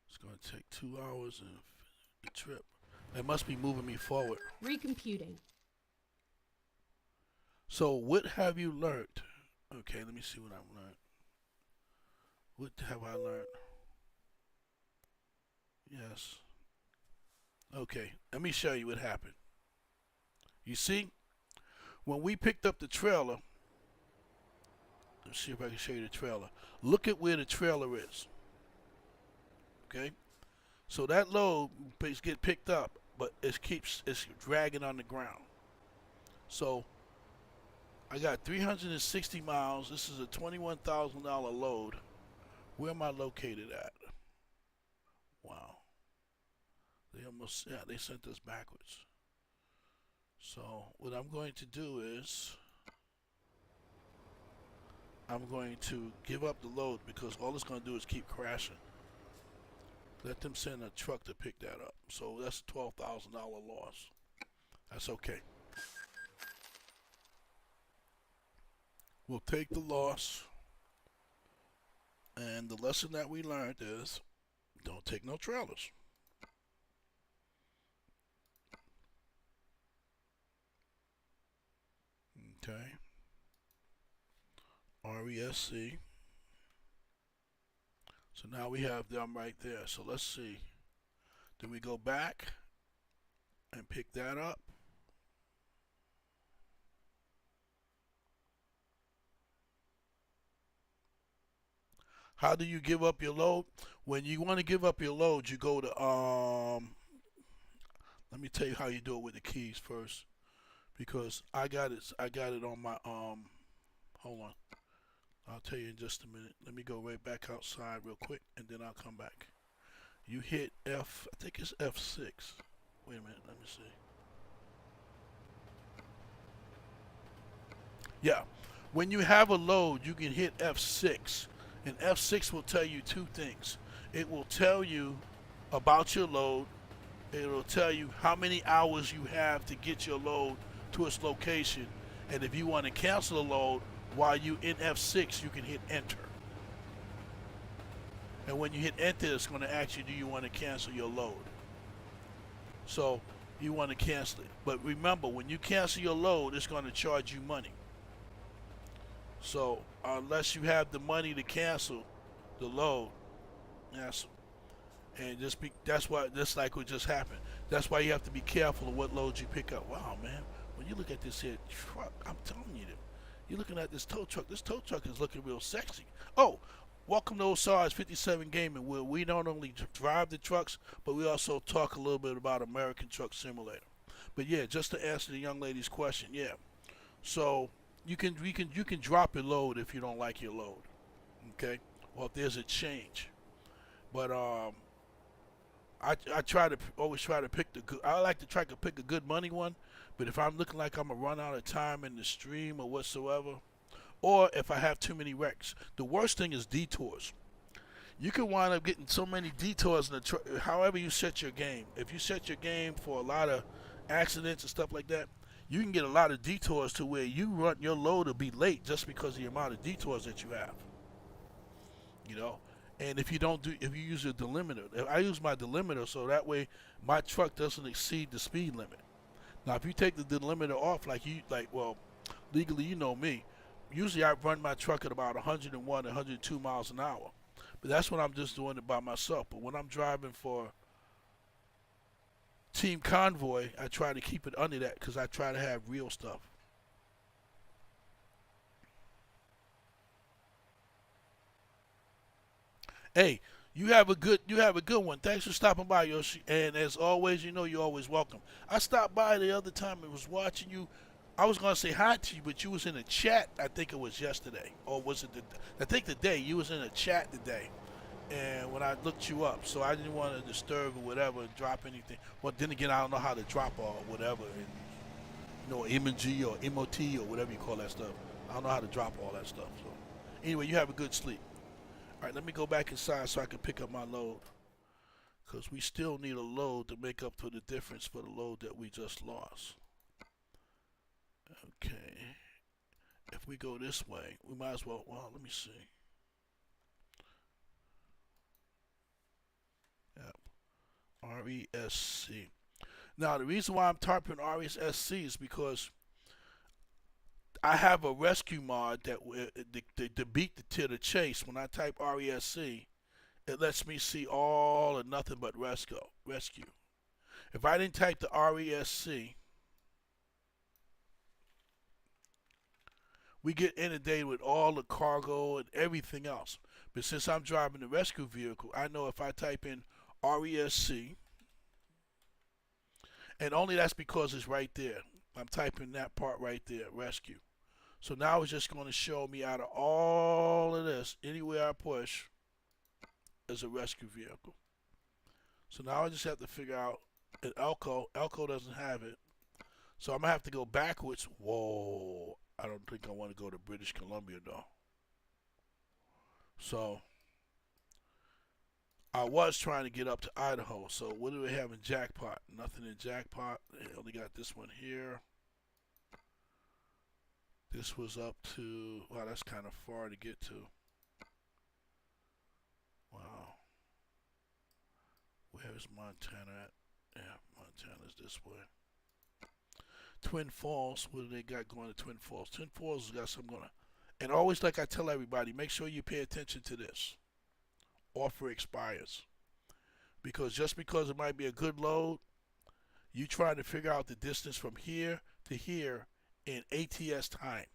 It's going to take 2 hours and the trip. It must be moving me forward. Recomputing. So what have you learned? Okay, let me see what I've learned. What have I learned? Yes. Okay, let me show you what happened. You see, when we picked up the trailer, let's see if I can show you the trailer. Look at where the trailer is. Okay? So that load gets picked up, but it's dragging on the ground. So I got 360 miles. This is a $21,000 load. Where am I located at? Wow. They sent us backwards. So what I'm going to do is I'm going to give up the load because all it's going to do is keep crashing. Let them send a truck to pick that up. So that's a $12,000 loss. That's okay. We'll take the loss. And the lesson that we learned is don't take no trailers. Okay. RESC. So now we have them right there. So let's see. Do we go back and pick that up? How do you give up your load? When you want to give up your load, you go to let me tell you how you do it with the keys first. Because I got it on my hold on. I'll tell you in just a minute. Let me go right back outside real quick and then I'll come back. You hit F, I think it's F6. Wait a minute, let me see. Yeah. When you have a load, you can hit F6 And F6 will tell you two things. It will tell you about your load. It will tell you how many hours you have to get your load to its location. And if you want to cancel a load while you in F6, you can hit enter. And when you hit enter, it's going to ask you, do you want to cancel your load? So you want to cancel it. But remember, when you cancel your load, it's going to charge you money. So unless you have the money to cancel the load, cancel. And that's why, just like what just happened. That's why you have to be careful of what loads you pick up. Wow, man, when you look at this here truck, I'm telling you, you're looking at this tow truck. This tow truck is looking real sexy. Oh, welcome to Osiris 57 Gaming, where we not only drive the trucks, but we also talk a little bit about American Truck Simulator. But yeah, just to answer the young lady's question, yeah. So you can drop your load if you don't like your load, okay? Or if there's a change. But I always try to pick the good. I like to try to pick a good money one. But if I'm looking like I'm gonna run out of time in the stream or whatsoever, or if I have too many wrecks, the worst thing is detours. You can wind up getting so many detours in the however you set your game. If you set your game for a lot of accidents and stuff like that, you can get a lot of detours to where your load will be late just because of the amount of detours that you have. You know. And if you use a delimiter, I use my delimiter so that way my truck doesn't exceed the speed limit. Now, if you take the delimiter off, legally, you know me. Usually, I run my truck at about 101, 102 miles an hour. But that's when I'm just doing it by myself. But when I'm driving for Team Convoy, I try to keep it under that because I try to have real stuff. Hey, you have a good one. Thanks for stopping by, Yoshi. And as always, you know you're always welcome. I stopped by the other time and was watching you. I was gonna say hi to you, but you was in a chat. I think it was yesterday, or was it I think the day you was in a chat today. And when I looked you up, so I didn't want to disturb or whatever, drop anything. Well, then again, I don't know how to drop or whatever, emoji or emoti or whatever you call that stuff. I don't know how to drop all that stuff. So anyway, you have a good sleep. All right, let me go back inside so I can pick up my load. Because we still need a load to make up for the difference for the load that we just lost. Okay. If we go this way, we might as well, let me see. Yep. RESC. Now, the reason why I'm typing RESC is because I have a rescue mod that to beat to the chase. When I type RESC, it lets me see all and nothing but rescue. If I didn't type the RESC, we get inundated with all the cargo and everything else. But since I'm driving the rescue vehicle, I know if I type in RESC, and only that's because it's right there. I'm typing that part right there, rescue. So now it's just going to show me out of all of this, anywhere I push, is a rescue vehicle. So now I just have to figure out, and Elko doesn't have it. So I'm going to have to go backwards. Whoa, I don't think I want to go to British Columbia though. So I was trying to get up to Idaho. So what do we have in Jackpot? Nothing in Jackpot. They only got this one here. This was up to, wow, that's kind of far to get to. Wow. Where's Montana at? Yeah, Montana's this way. Twin Falls, what do they got going to Twin Falls? Twin Falls has got some going on. And always, like I tell everybody, make sure you pay attention to this. Offer expires. Because just because it might be a good load, you trying to figure out the distance from here to here in ATS time.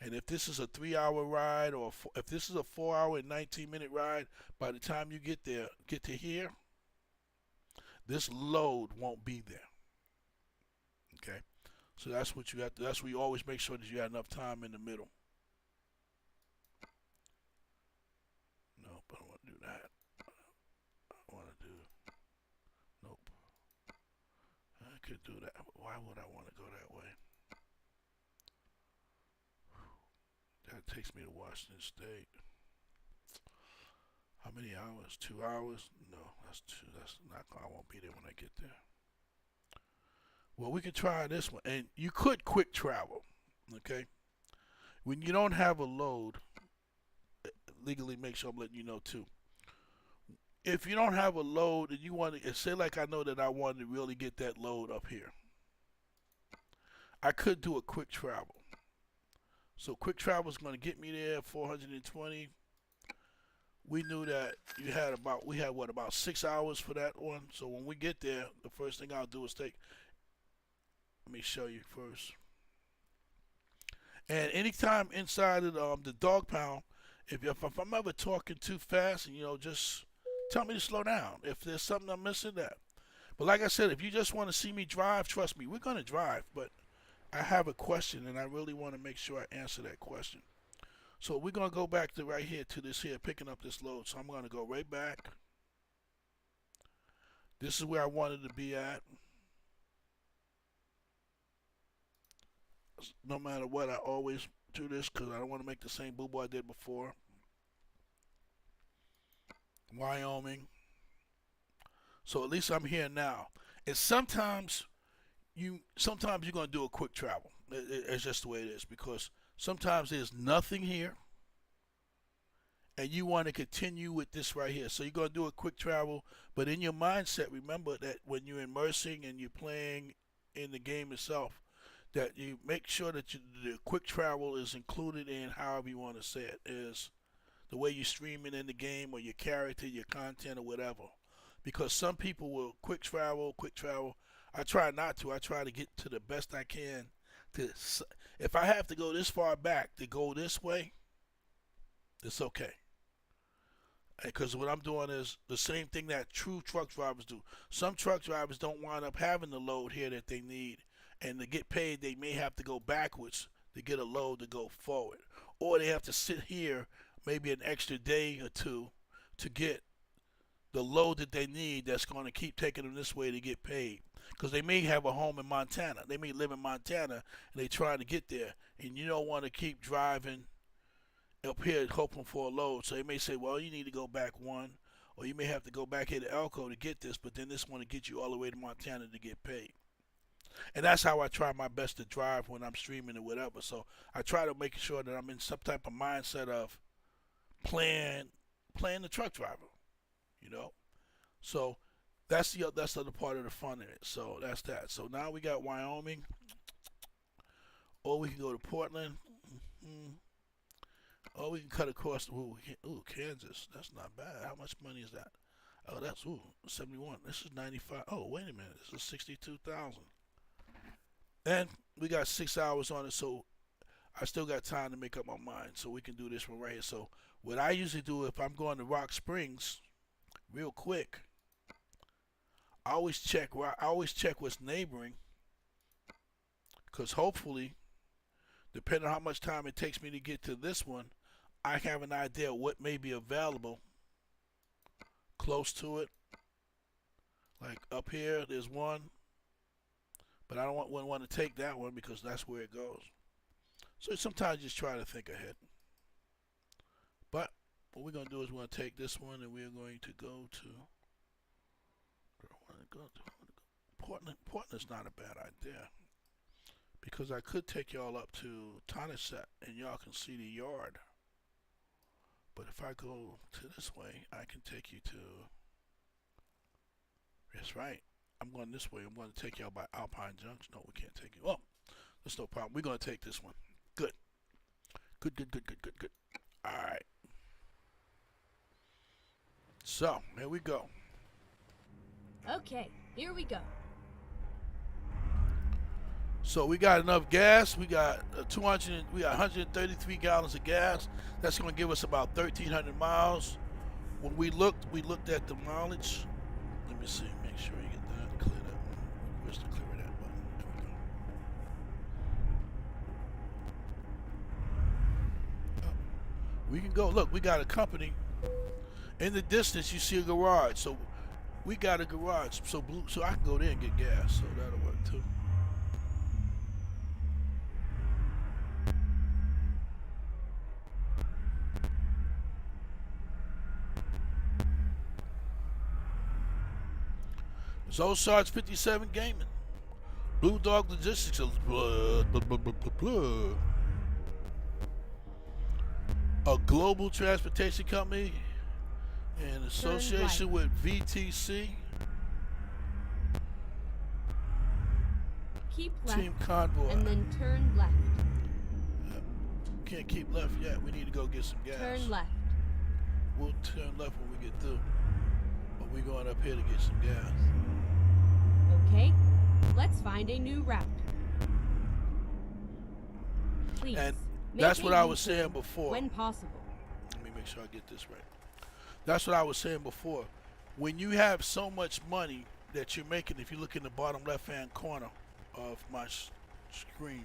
And if this is a 3-hour ride, or if this is a 4-hour and 19-minute ride, by the time you get to here, this load won't be there. Okay, so that's what you have to. That's where you always make sure that you have enough time in the middle. Nope, I don't want to do that. I want to do. Nope. I could do that. Why would I want to go that way? That takes me to Washington State. How many hours? 2 hours? No, that's two. That's not. I won't be there when I get there. Well, we could try this one, and you could quick travel. Okay, when you don't have a load, legally make sure I'm letting you know too. If you don't have a load and you want to say like I know that I wanted to really get that load up here, I could do a quick travel. So quick travel is going to get me there 420. We knew that we had what, about 6 hours for that one. So when we get there, the first thing I'll do is let me show you first. And anytime inside of the dog pound, if I'm ever talking too fast, and just tell me to slow down. If there's something I'm missing, that. But like I said, if you just want to see me drive, trust me, we're gonna drive. But I have a question, and I really want to make sure I answer that question. So we're gonna go back to right here to this here, picking up this load. So I'm gonna go right back. This is where I wanted to be at. No matter what, I always do this because I don't want to make the same boo-boo I did before. Wyoming. So at least I'm here now. And sometimes you're gonna do a quick travel. It's just the way it is, because sometimes there's nothing here and you want to continue with this right here. So you're gonna do a quick travel, but in your mindset, remember that when you're immersing and you're playing in the game itself, that you make sure that the quick travel is included in, however you want to say it, is the way you're streaming in the game, or your character, your content, or whatever. Because some people will quick travel. I try not to. I try to get to the best I can. If I have to go this far back to go this way, it's okay. Because what I'm doing is the same thing that true truck drivers do. Some truck drivers don't wind up having the load here that they need. And to get paid, they may have to go backwards to get a load to go forward. Or they have to sit here maybe an extra day or two to get the load that they need that's going to keep taking them this way to get paid. Because they may have a home in Montana. They may live in Montana and they trying to get there. And you don't want to keep driving up here hoping for a load. So they may say, well, you need to go back one. Or you may have to go back here to Elko to get this. But then this one to get you all the way to Montana to get paid. And that's how I try my best to drive when I'm streaming or whatever. So I try to make sure that I'm in some type of mindset of playing the truck driver, So that's the other part of the fun in it. So that's that. So now we got Wyoming, or we can go to Portland, or we can cut across. Kansas. That's not bad. How much money is that? Oh, that's 71. This is 95. Oh, wait a minute. This is 62,000. And we got 6 hours on it, so I still got time to make up my mind. So we can do this one right here. So what I usually do, if I'm going to Rock Springs real quick, I always check what's neighboring, because hopefully, depending on how much time it takes me to get to this one, I have an idea of what may be available close to it. Like up here, there's one. But I wouldn't want to take that one because that's where it goes. So sometimes you just try to think ahead. But what we're going to do is we're going to take this one and we're going to go to Portland. Portland's not a bad idea, because I could take y'all up to Tonneset and y'all can see the yard. But if I go to this way, I can take you to... That's right. I'm going this way. I'm going to take y'all by Alpine Junction. No, we can't take you. Oh, that's no problem. We're going to take this one. Good. Good. All right. So, here we go. Okay, here we go. So we got enough gas. We got 133 gallons of gas. That's going to give us about 1,300 miles. When we looked at the mileage. Let me see. Make sure you get that. Clear that one. Where's the clear that button? There we go. Oh. We can go. Look, we got a company. In the distance, you see a garage. So we got a garage. So I can go there and get gas. So that'll work too. Zone Sarge 57 Gaming. Blu Dawg Logistics. A global transportation company in association with VTC. Keep left. Team Convoy. And then turn left. Can't keep left yet. We need to go get some gas. Turn left. We'll turn left when we get through. But we're going up here to get some gas. Okay, let's find a new route. Please. And make that's a what I was U-turn saying before. when possible. Let me make sure I get this right. That's what I was saying before. When you have so much money that you're making, if you look in the bottom left-hand corner of my screen,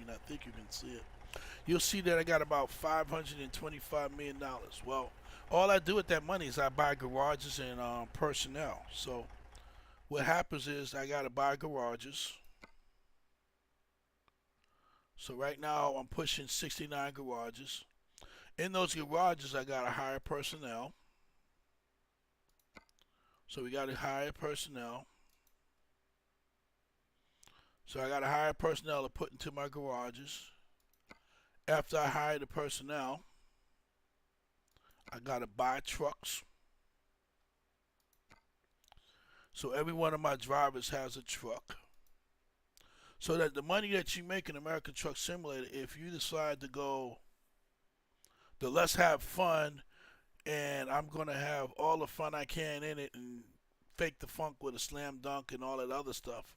I think you can see it. You'll see that I got about $525 million. Well, all I do with that money is I buy garages and personnel. So what happens is I got to buy garages. So right now I'm pushing 69 garages. In those garages I got to hire personnel. So we got to hire personnel. So I got to hire personnel to put into my garages. After I hire the personnel, I got to buy trucks. So every one of my drivers has a truck. So that the money that you make in American Truck Simulator, if you decide to go the let's have fun, and I'm going to have all the fun I can in it and fake the funk with a slam dunk and all that other stuff,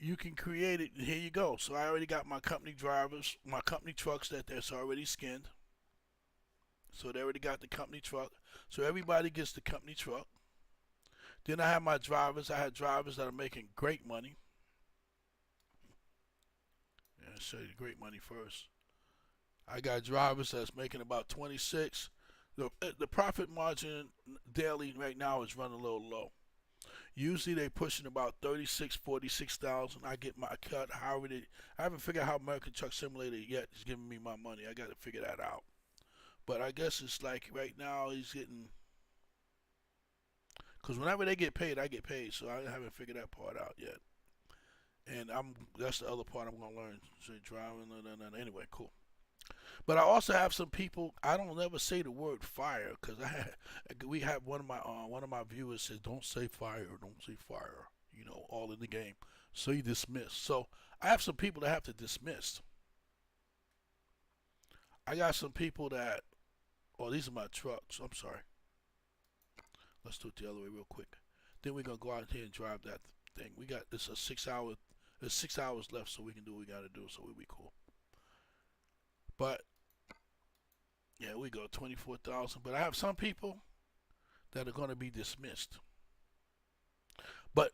you can create it, and here you go. So I already got my company drivers, my company trucks that's already skinned. So they already got the company truck. So everybody gets the company truck. Then I have my drivers. I had drivers that are making great money. Yeah, I'll show you the great money first. I got drivers that's making about 26. The profit margin daily right now is running a little low. Usually they pushing about 36, 46,000. I get my cut. I haven't figured out how American Truck Simulator yet is giving me my money. I got to figure that out. But I guess it's like right now he's getting, because whenever they get paid, I get paid. So I haven't figured that part out yet. And that's the other part I'm gonna learn. So driving, anyway, cool. But I also have some people. I don't ever say the word fire because we have one of my viewers says don't say fire, don't say fire. You know, all in the game. So you dismiss. So I have some people that have to dismiss. I got some people that. Oh, these are my trucks. I'm sorry. Let's do it the other way real quick. Then we're gonna go out here and drive that thing. We got this a 6 hour. There's 6 hours left, so we can do what we gotta do. So we'll be cool. But yeah, we go 24,000. But I have some people that are gonna be dismissed. But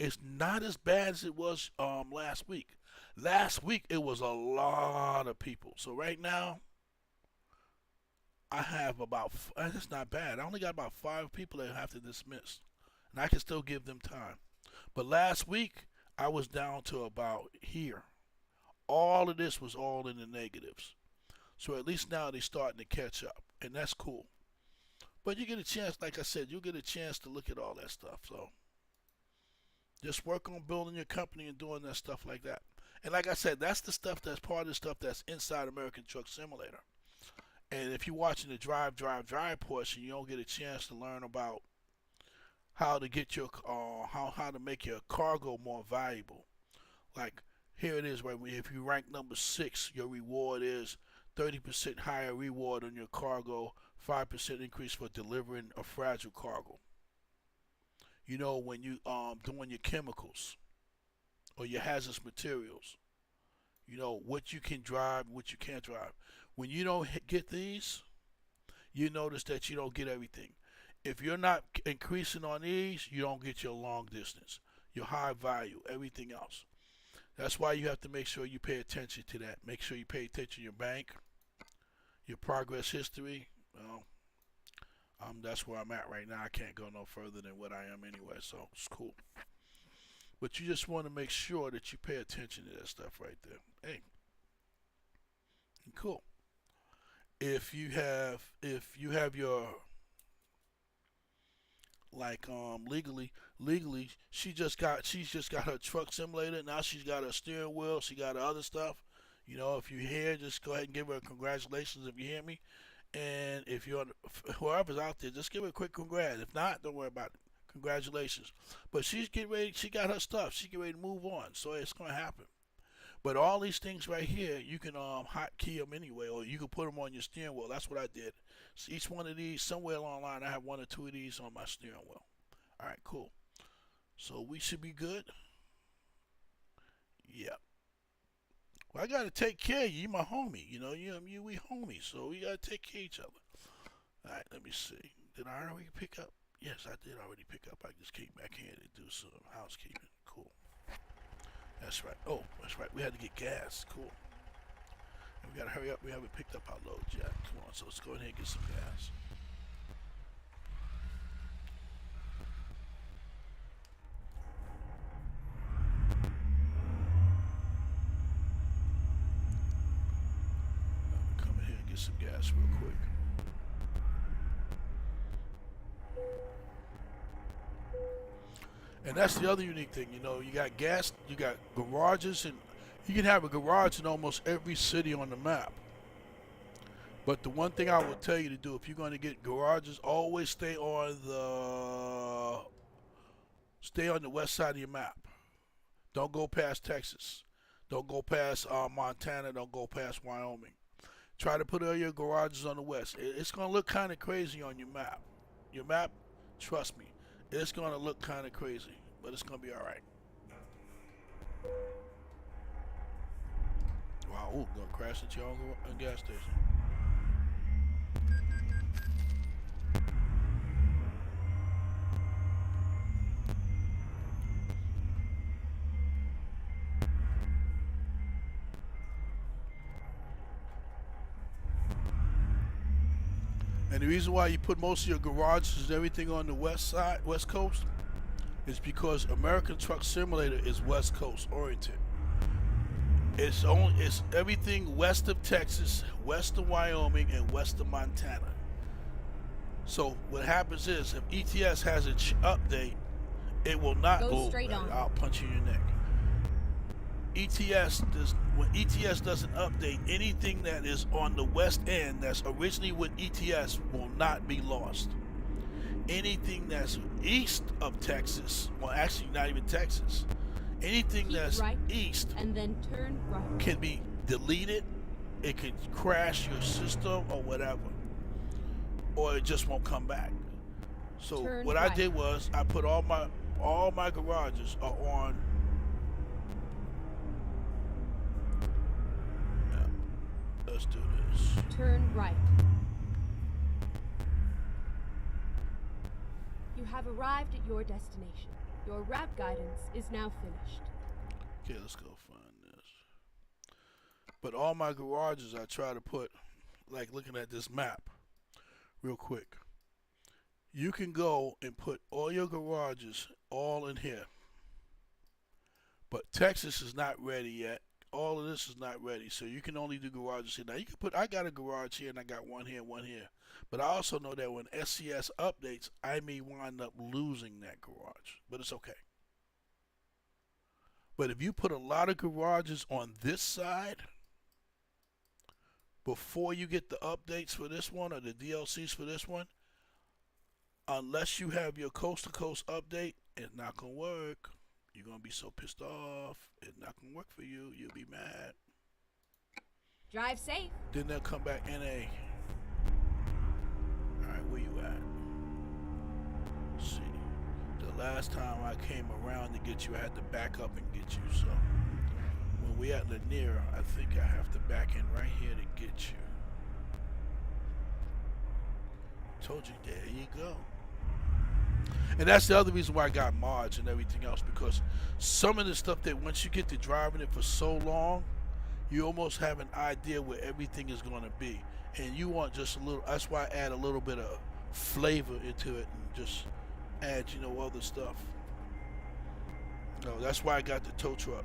it's not as bad as it was last week. Last week it was a lot of people. So right now I have about. It's not bad. I only got about 5 people that I have to dismiss, and I can still give them time. But last week I was down to about here. All of this was all in the negatives. So at least now they're starting to catch up, and that's cool. But you get a chance, like I said, you get a chance to look at all that stuff. So just work on building your company and doing that stuff like that. And like I said, that's the stuff that's part of the stuff that's inside American Truck Simulator. And if you're watching the drive portion, you don't get a chance to learn about how to get your how to make your cargo more valuable. Like here it is, right? If you rank number 6, your reward is 30% higher reward on your cargo, 5% increase for delivering a fragile cargo. You know, when you doing your chemicals or your hazardous materials, you know what you can drive, what you can't drive. When you don't get these, you notice that you don't get everything. If you're not increasing on these, you don't get your long distance, your high value, everything else. That's why you have to make sure you pay attention to that. Make sure you pay attention to your bank, your progress history. Well, that's where I'm at right now. I can't go no further than what I am anyway, so it's cool. But you just want to make sure that you pay attention to that stuff right there. Hey, cool. If you have your like legally she's just got her truck simulator. Now she's got her steering wheel. She got her other stuff. You know, if you're here, just go ahead and give her congratulations if you hear me. And if you're whoever's out there, just give her a quick congrats. If not, don't worry about it. Congratulations. But she's getting ready. She got her stuff. She getting ready to move on. So it's gonna happen. But all these things right here, you can hotkey them anyway, or you can put them on your steering wheel. That's what I did. So each one of these, somewhere along the line, I have one or two of these on my steering wheel. All right, cool. So we should be good. Yeah. Well, I gotta take care of you. You my homie. You know, we homies. So we gotta take care of each other. All right. Let me see. Did I already pick up? Yes, I did already pick up. I just came back here to do some housekeeping. Cool. That's right. Oh, that's right. We had to get gas. Cool. And we gotta hurry up. We haven't picked up our load yet. Come on. So let's go ahead and get some gas. Come in here and get some gas real quick. And that's the other unique thing, you know, you got gas, you got garages, and you can have a garage in almost every city on the map. But the one thing I will tell you to do, if you're going to get garages, always stay on the west side of your map. Don't go past Texas. Don't go past Montana. Don't go past Wyoming. Try to put all your garages on the west. It's going to look kind of crazy on your map. Your map, trust me. It's going to look kind of crazy, but it's going to be all right. Wow, ooh, going to crash into your own gas station. And the reason why you put most of your garages and everything on the west coast, is because American Truck Simulator is West Coast oriented. It's everything west of Texas, west of Wyoming, and west of Montana. So what happens is, if ETS has an update, it will not go straight on. I'll punch you in your neck. When ETS doesn't update, anything that is on the west end that's originally with ETS will not be lost. Anything that's east of Texas, well, actually not even Texas, anything that's right, east and then turn right, can be deleted. It can crash your system or whatever, or it just won't come back. So turn what right. I did was I put all my garages are on. Let's do this. Turn right. You have arrived at your destination. Your route guidance is now finished. Okay, let's go find this. But all my garages I try to put, like looking at this map, real quick. You can go and put all your garages all in here. But Texas is not ready yet. All of this is not ready, so you can only do garages here. Now you can I got a garage here and I got one here, one here. But I also know that when SCS updates, I may wind up losing that garage. But it's okay. But if you put a lot of garages on this side, before you get the updates for this one or the DLCs for this one, unless you have your coast-to-coast update, it's not going to work. You're going to be so pissed off. It's not going to work for you. You'll be mad. Drive safe. Then they'll come back NA. Alright, where you at? Let's see. The last time I came around to get you, I had to back up and get you. So when we at Lanier, I think I have to back in right here to get you. Told you, there you go. And that's the other reason why I got mods and everything else, because some of the stuff that once you get to driving it for so long, you almost have an idea where everything is going to be. And you want just a little, that's why I add a little bit of flavor into it and just add, other stuff. No, that's why I got the tow truck.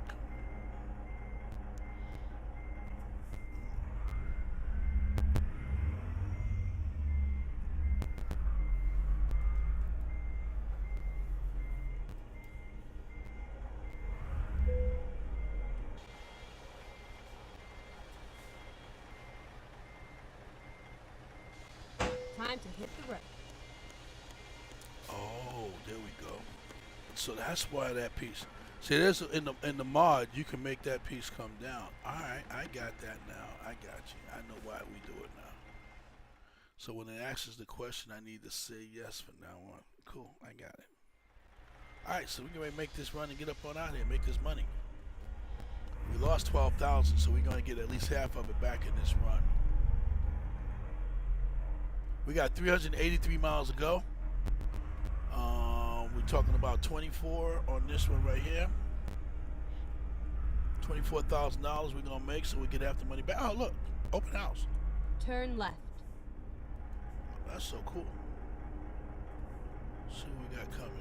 to hit the road. Oh, there we go. So that's why that piece. See, there's in the mod you can make that piece come down. All right, I got that now. I got you. I know why we do it now. So when it asks the question, I need to say yes from now on. Cool, I got it. All right, so we're going to make this run and get up on out here and make this money. We lost 12,000, so we're going to get at least half of it back in this run. We got 383 miles to go. We're talking about 24 on this one right here. $24,000 we're going to make, so we get half the money back. Oh, look, open house. Turn left. That's so cool. See what we got coming.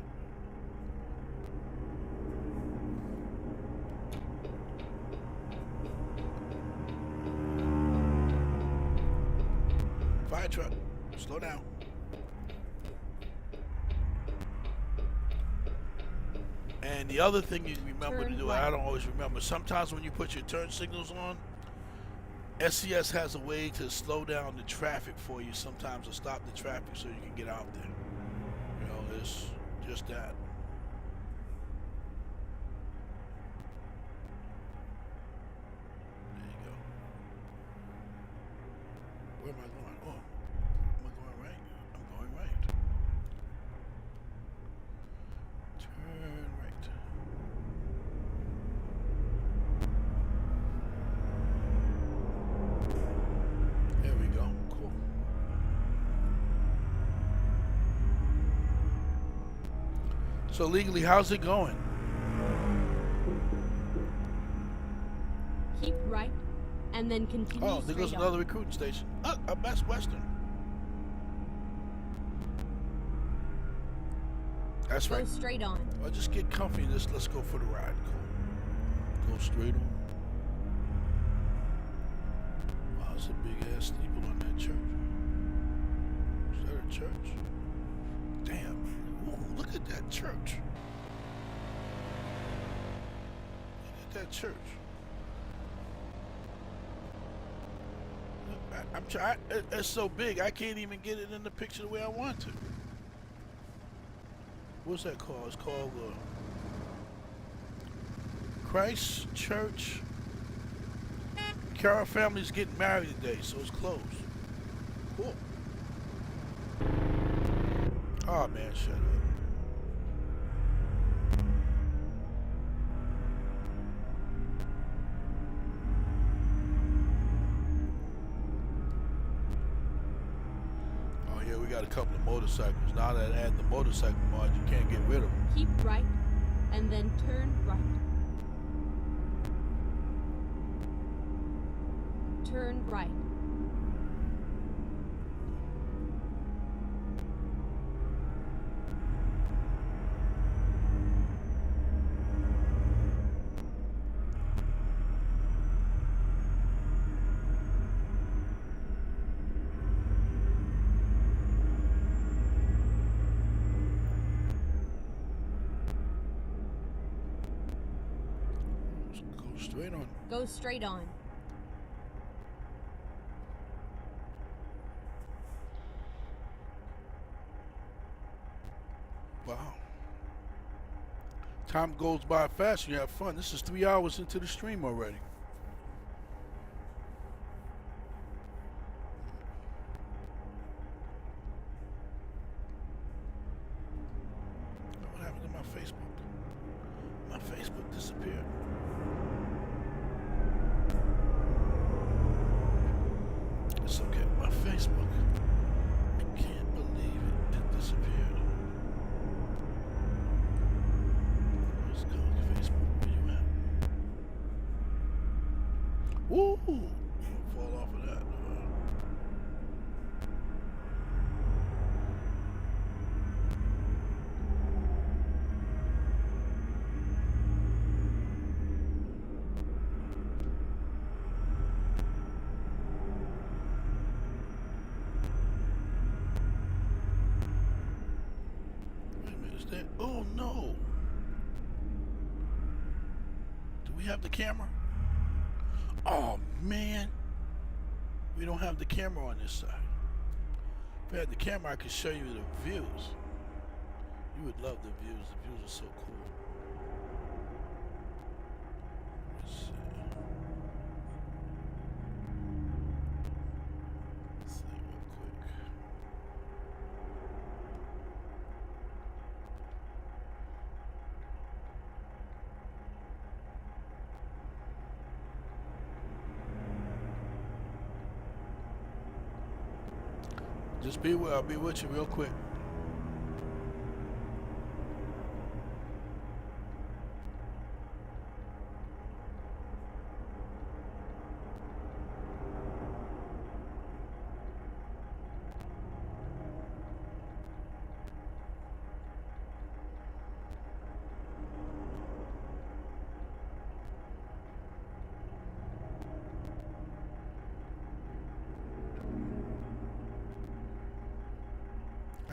Fire truck, slow down. And the other thing you remember to do, I don't always remember, sometimes when you put your turn signals on, SCS has a way to slow down the traffic for you sometimes, to stop the traffic so you can get out there. You know, it's just that. There you go. Where am I going? Oh, am I going right? I'm going right. Turn right. There we go. Cool. So legally, how's it going? Keep right, and then continue. Oh, there goes another recruiting station. A Best Western. That's right. Go straight on. Well, just get comfy. Let's go for the ride. Cool. Go straight on. Wow, that's a big ass steeple on that church. Is that a church? Damn. Ooh, look at that church. Look at that church. I'm trying. It's so big, I can't even get it in the picture the way I want to. What's that called? It's called Christ Church. Carol family's getting married today, so it's closed. Cool. Oh man, shut up. We got a couple of motorcycles. Now that I add the motorcycle mod, you can't get rid of them. Keep right, and then turn right. Turn right. Straight on. Go straight on. Wow. Time goes by fast when you have fun. This is 3 hours into the stream already. What happened to my Facebook? My Facebook disappeared. It's okay. My Facebook. I can't believe it. It disappeared. Let's go to Facebook. Where you at? Woo! Fall off of that. Oh no! Do we have the camera? Oh man! We don't have the camera on this side. If I had the camera, I could show you the views. You would love the views. The views are so cool. Let's see. Let's see real quick. Just be with. I'll be with you real quick.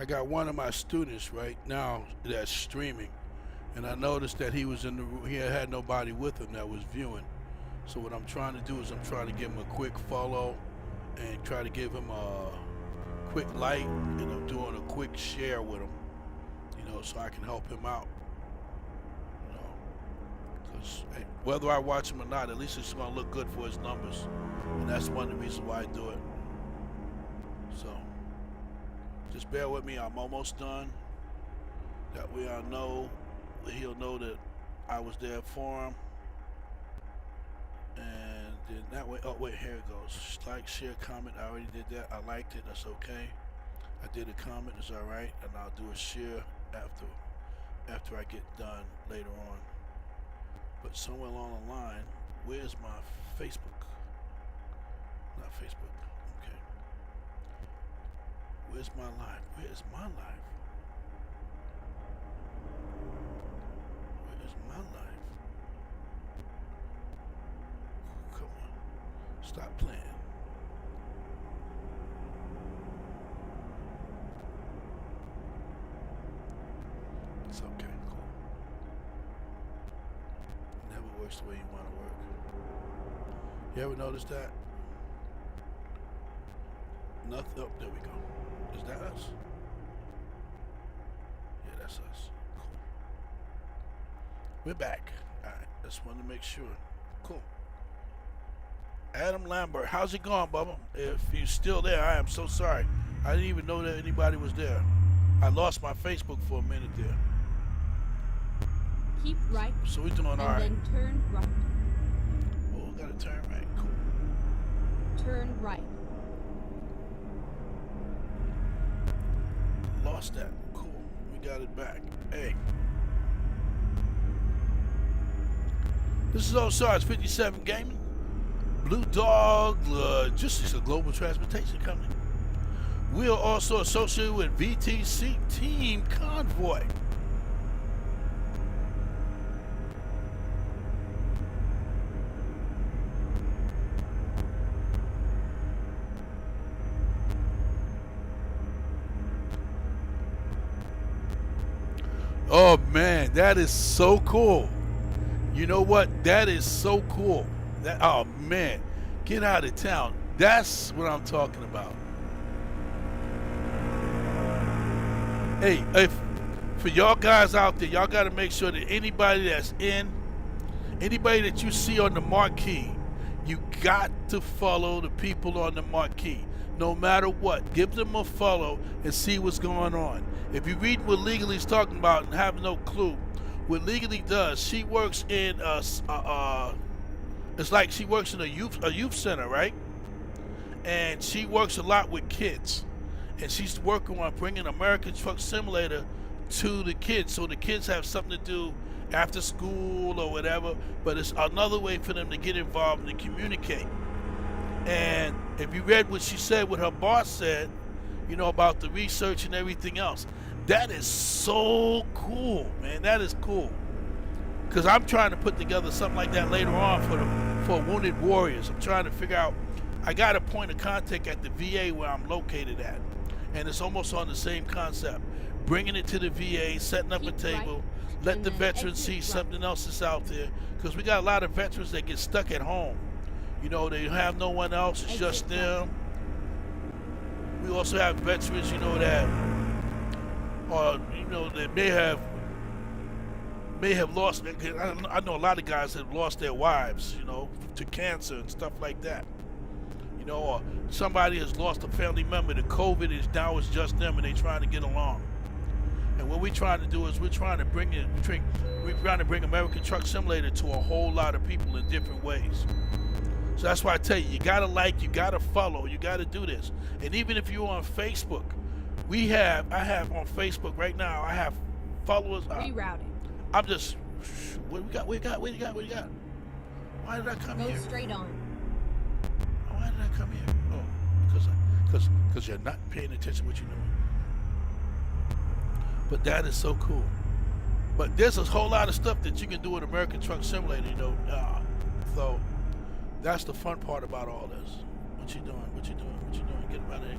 I got one of my students right now that's streaming, and I noticed that he was in the room. He had nobody with him that was viewing. So what I'm trying to do is I'm trying to give him a quick follow and try to give him a quick like, and I'm doing a quick share with him, so I can help him out. Because hey, whether I watch him or not, at least it's going to look good for his numbers, and that's one of the reasons why I do it. So just bear with me. I'm almost done. That way he'll know that I was there for him. And then that way, oh wait, here it goes. Like, share, comment. I already did that. I liked it. That's okay. I did a comment. It's all right. And I'll do a share after I get done later on. But somewhere along the line, where's my Facebook? Not Facebook. Okay. Where's my live? Where's my live? Where's my live? Come on. Stop playing. It's okay. Cool. Never works the way you want to work. You ever notice that? Nothing. Oh, there we go. Is that us? Yeah, that's us. Cool. We're back. All right. Just wanted to make sure. Cool. Adam Lambert, how's it going, Bubba? If you're still there, I am so sorry. I didn't even know that anybody was there. I lost my Facebook for a minute there. Keep right. So we're doing all right. And then turn right. Oh, we gotta turn right. Cool. Turn right. Lost that. Cool. We got it back. Hey. This is Osiris 57 Gaming. Blu Dawg Logistics, a global transportation company. We are also associated with VTC Team Convoy. Oh man, that is so cool. You know what? That is so cool. Oh man, get out of town. That's what I'm talking about. Hey, for y'all guys out there, y'all got to make sure that anybody that you see on the marquee, you got to follow the people on the marquee. No matter what, give them a follow and see what's going on. If you read what Legaly's talking about and have no clue, what Legally does, she works in it's like she works in a youth center, right? And she works a lot with kids. And she's working on bringing American Truck Simulator to the kids, so the kids have something to do after school or whatever, but it's another way for them to get involved and to communicate. And if you read what she said, what her boss said, about the research and everything else, that is so cool, man. That is cool. Because I'm trying to put together something like that later on for Wounded Warriors. I'm trying to figure out, I got a point of contact at the VA where I'm located at. And it's almost on the same concept. Bringing it to the VA, setting up a table, let the veterans see something else that's out there. Because we got a lot of veterans that get stuck at home. They have no one else, it's just them. We also have veterans, that, or that may have lost. I know a lot of guys have lost their wives, to cancer and stuff like that. Or somebody has lost a family member to COVID, and now it's just them, and they're trying to get along. And what we're trying to do is we're trying to bring American Truck Simulator to a whole lot of people in different ways. So that's why I tell you, you gotta like, you gotta follow, you gotta do this. And even if you're on Facebook, I have on Facebook right now, I have followers. Rerouting. I'm just, what do you got? Why did I come here? Go straight on. Why did I come here? Oh, because you're not paying attention to what you're doing. But that is so cool. But there's a whole lot of stuff that you can do with American Truck Simulator, So that's the fun part about all this. What you doing? Get out of here.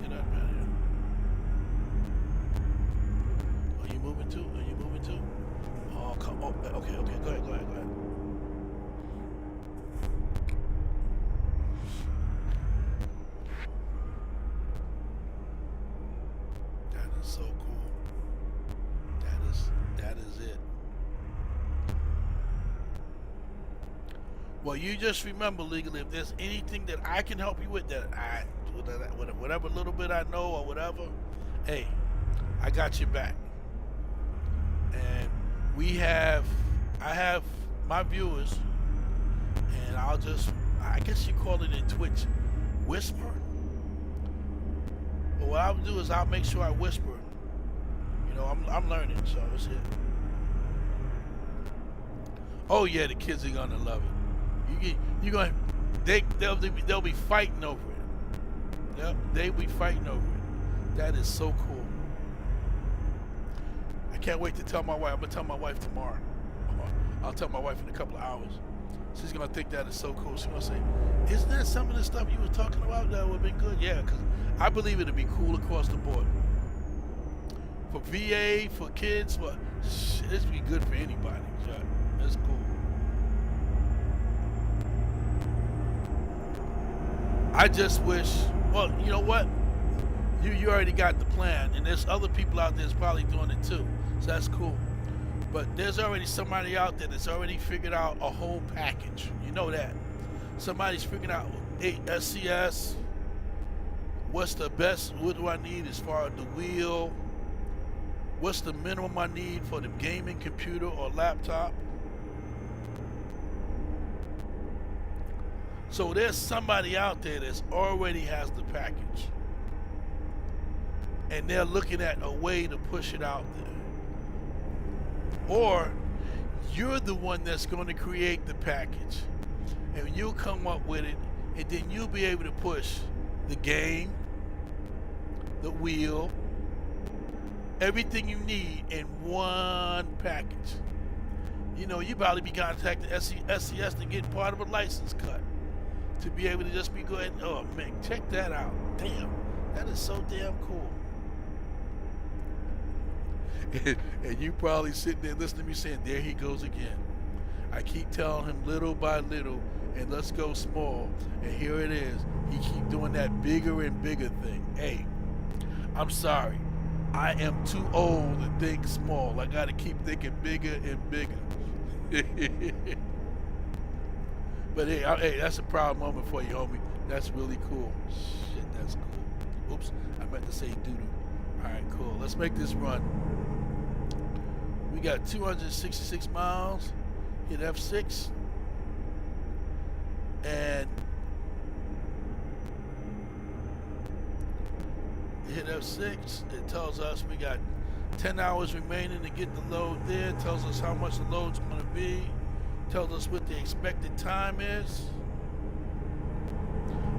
Are you moving too? Oh, come on. Okay. Go ahead. That is so cool. That is it. Well, you just remember, legally, if there's anything that I can help you with, whatever little bit I know or whatever, hey, I got your back. And I have my viewers, and I guess you call it in Twitch, whisper. But what I'll do is I'll make sure I whisper. I'm learning, so it's it. Oh yeah, the kids are gonna love it. They'll be fighting over it. Yep, they'll be fighting over it. That is so cool. I can't wait to tell my wife. I'm gonna tell my wife tomorrow. I'll tell my wife in a couple of hours. She's gonna think that is so cool. She's gonna say, "Isn't that some of the stuff you were talking about that would be good?" Yeah, because I believe it'll be cool across the board. For VA, for kids, this would be good for anybody. Yeah, that's cool. I just wish, well, you know what? You already got the plan, and there's other people out there that's probably doing it too. So that's cool. But there's already somebody out there that's already figured out a whole package. You know that. Somebody's figured out SCS. What's the best? What do I need as far as the wheel? What's the minimum I need for the gaming computer or laptop? So there's somebody out there that's already has the package. And they're looking at a way to push it out there. Or you're the one that's going to create the package. And you'll come up with it, and then you'll be able to push the game, the wheel, everything you need in one package. You probably be contacting SCS to get part of a license cut. To be able to just be going, oh man, check that out. Damn, that is so damn cool. And you probably sitting there listening to me saying, there he goes again. I keep telling him little by little, and let's go small. And here it is. He keep doing that bigger and bigger thing. Hey, I'm sorry. I am too old to think small. I got to keep thinking bigger and bigger. But hey, that's a proud moment for you, homie. That's really cool. Shit, that's cool. Oops, I meant to say doo-doo. All right, cool. Let's make this run. We got 266 miles. Hit F6. And hit F6. It tells us we got 10 hours remaining to get the load there. It tells us how much the load's going to be. Tells us what the expected time is.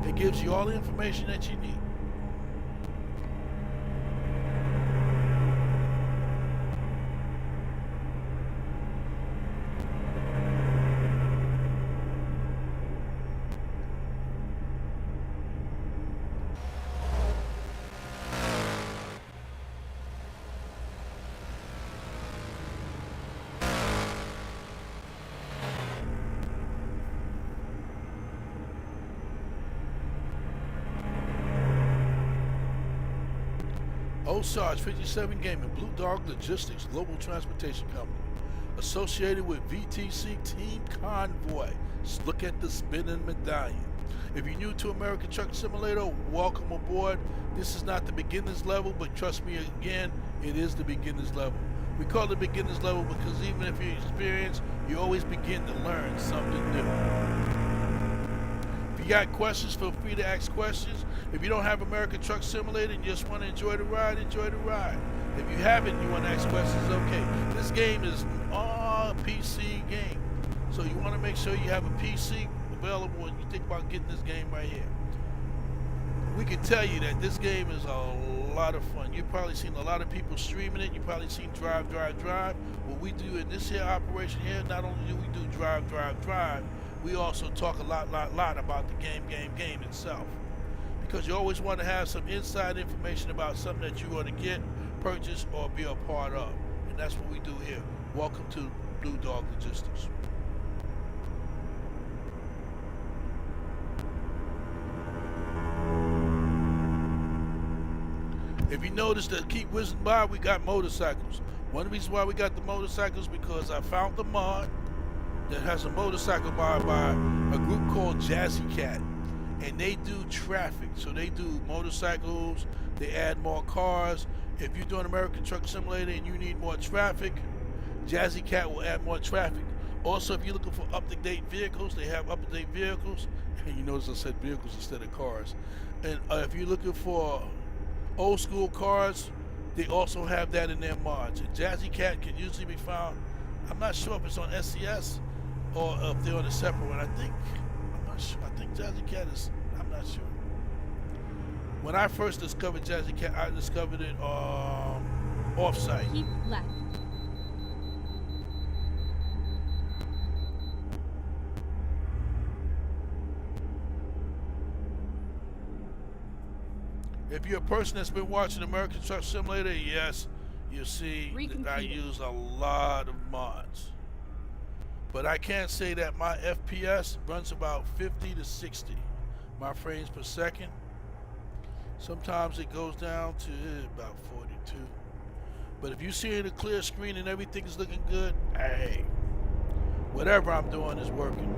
It gives you all the information that you need. No Sarge 57 Gaming, Blu Dawg Logistics, Global Transportation Company. Associated with VTC Team Convoy. Just look at the spinning medallion. If you're new to American Truck Simulator, welcome aboard. This is not the beginner's level, but trust me again, it is the beginner's level. We call it beginner's level because even if you're experienced, you always begin to learn something new. If you got questions, feel free to ask questions. If you don't have American Truck Simulator and you just want to enjoy the ride, enjoy the ride. If you haven't and you want to ask questions, okay. This game is a PC game. So you want to make sure you have a PC available when you think about getting this game right here. We can tell you that this game is a lot of fun. You've probably seen a lot of people streaming it. You've probably seen drive. What we do in this here operation here, not only do we do drive, we also talk a lot about the game itself. Because you always want to have some inside information about something that you want to get, purchase, or be a part of. And that's what we do here. Welcome to Blu Dawg Logistics. If you notice that keep whizzing by, we got motorcycles. One reason why we got the motorcycles because I found the mod that has a motorcycle mod by a group called Jazzy Cat. And they do traffic. So they do motorcycles, they add more cars. If you're doing American Truck Simulator and you need more traffic, Jazzy Cat will add more traffic. Also, if you're looking for up-to-date vehicles, they have up-to-date vehicles. And you notice I said vehicles instead of cars. And if you're looking for old school cars, they also have that in their mods. And Jazzy Cat can usually be found, I'm not sure if it's on SCS or if they're on a separate one. I'm not sure. I think Jazzy Cat is, I'm not sure. When I first discovered Jazzy Cat, I discovered it off-site. Keep left. If you're a person that's been watching American Truck Simulator, yes, you see that I use a lot of mods. But I can't say that my FPS runs about 50 to 60, my frames per second. Sometimes it goes down to about 42. But if you see it a clear screen and everything's looking good, hey, whatever I'm doing is working.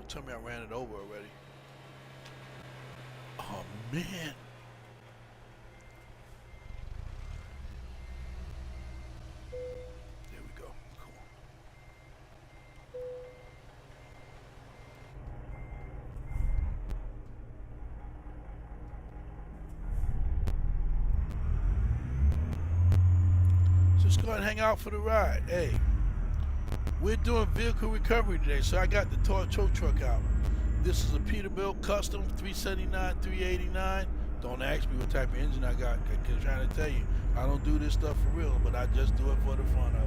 Tell me I ran it over already. Oh man. There we go. Cool. Just go ahead and hang out for the ride. Hey. We're doing vehicle recovery today, so I got the tow truck out. This is a Peterbilt Custom 379, 389. Don't ask me what type of engine I got, because I'm trying to tell you, I don't do this stuff for real, but I just do it for the fun of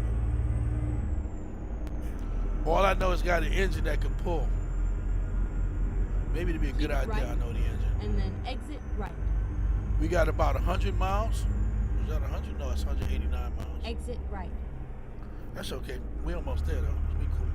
it. All I know is got an engine that can pull. Maybe it'd be a good idea, right, I know the engine. And then exit right. We got about 100 miles. Is that 100? No, it's 189 miles. Exit right. That's okay. We almost there though. We cool.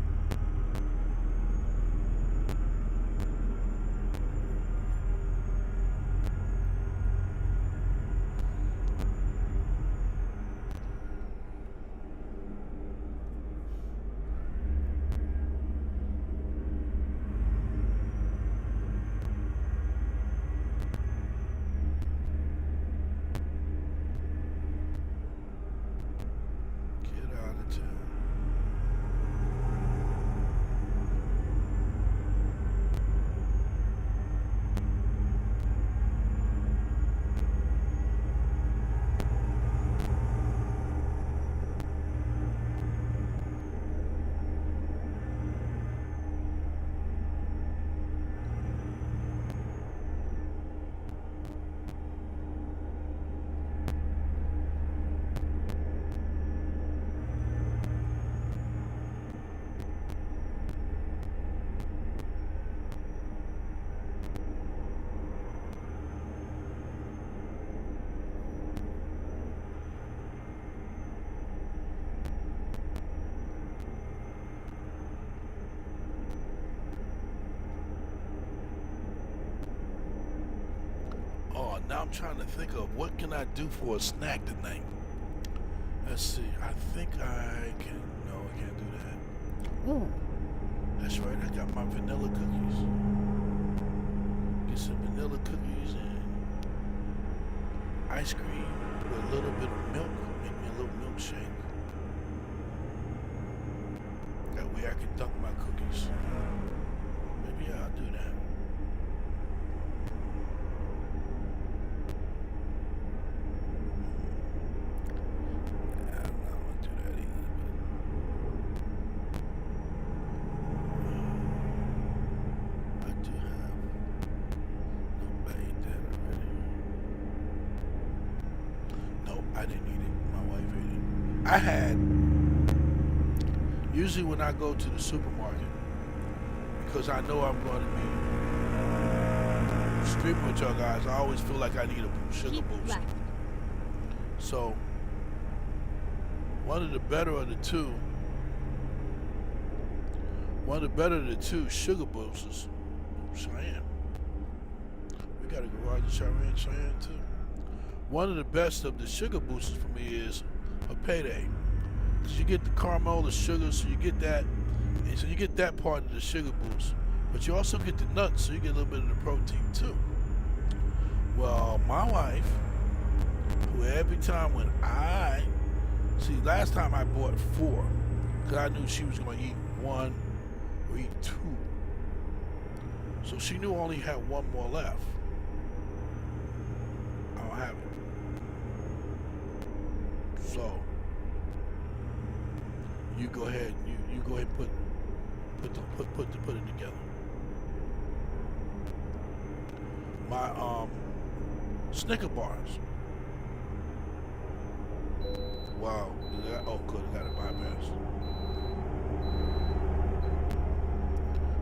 Get out of town. now I'm trying to think of what can I do for a snack tonight. Let's see. I think I can. No, I can't do that. Ooh, that's right. I got my vanilla cookies. Get some vanilla cookies and ice cream with a little bit of milk. Make me a little milkshake. That way I can dunk my cookies. Maybe I'll do that. I had, usually when I go to the supermarket, because I know I'm going to be streaming with y'all guys, I always feel like I need a sugar boost. So, one of the better of the two sugar boosters, Cheyenne. We got a garage in Cheyenne too. One of the best of the sugar boosters for me is a Payday, because you get the caramel, the sugar, so you get that, and so you get that part of the sugar boost, but you also get the nuts, so you get a little bit of the protein too. Well, my wife, who every time when last time I bought 4, because I knew she was going to eat 1 or eat 2, so she knew I only had 1 more left. I don't have it. So you go ahead, you go ahead and put it together. My Snicker bars. Wow. Oh good, I got it bypassed.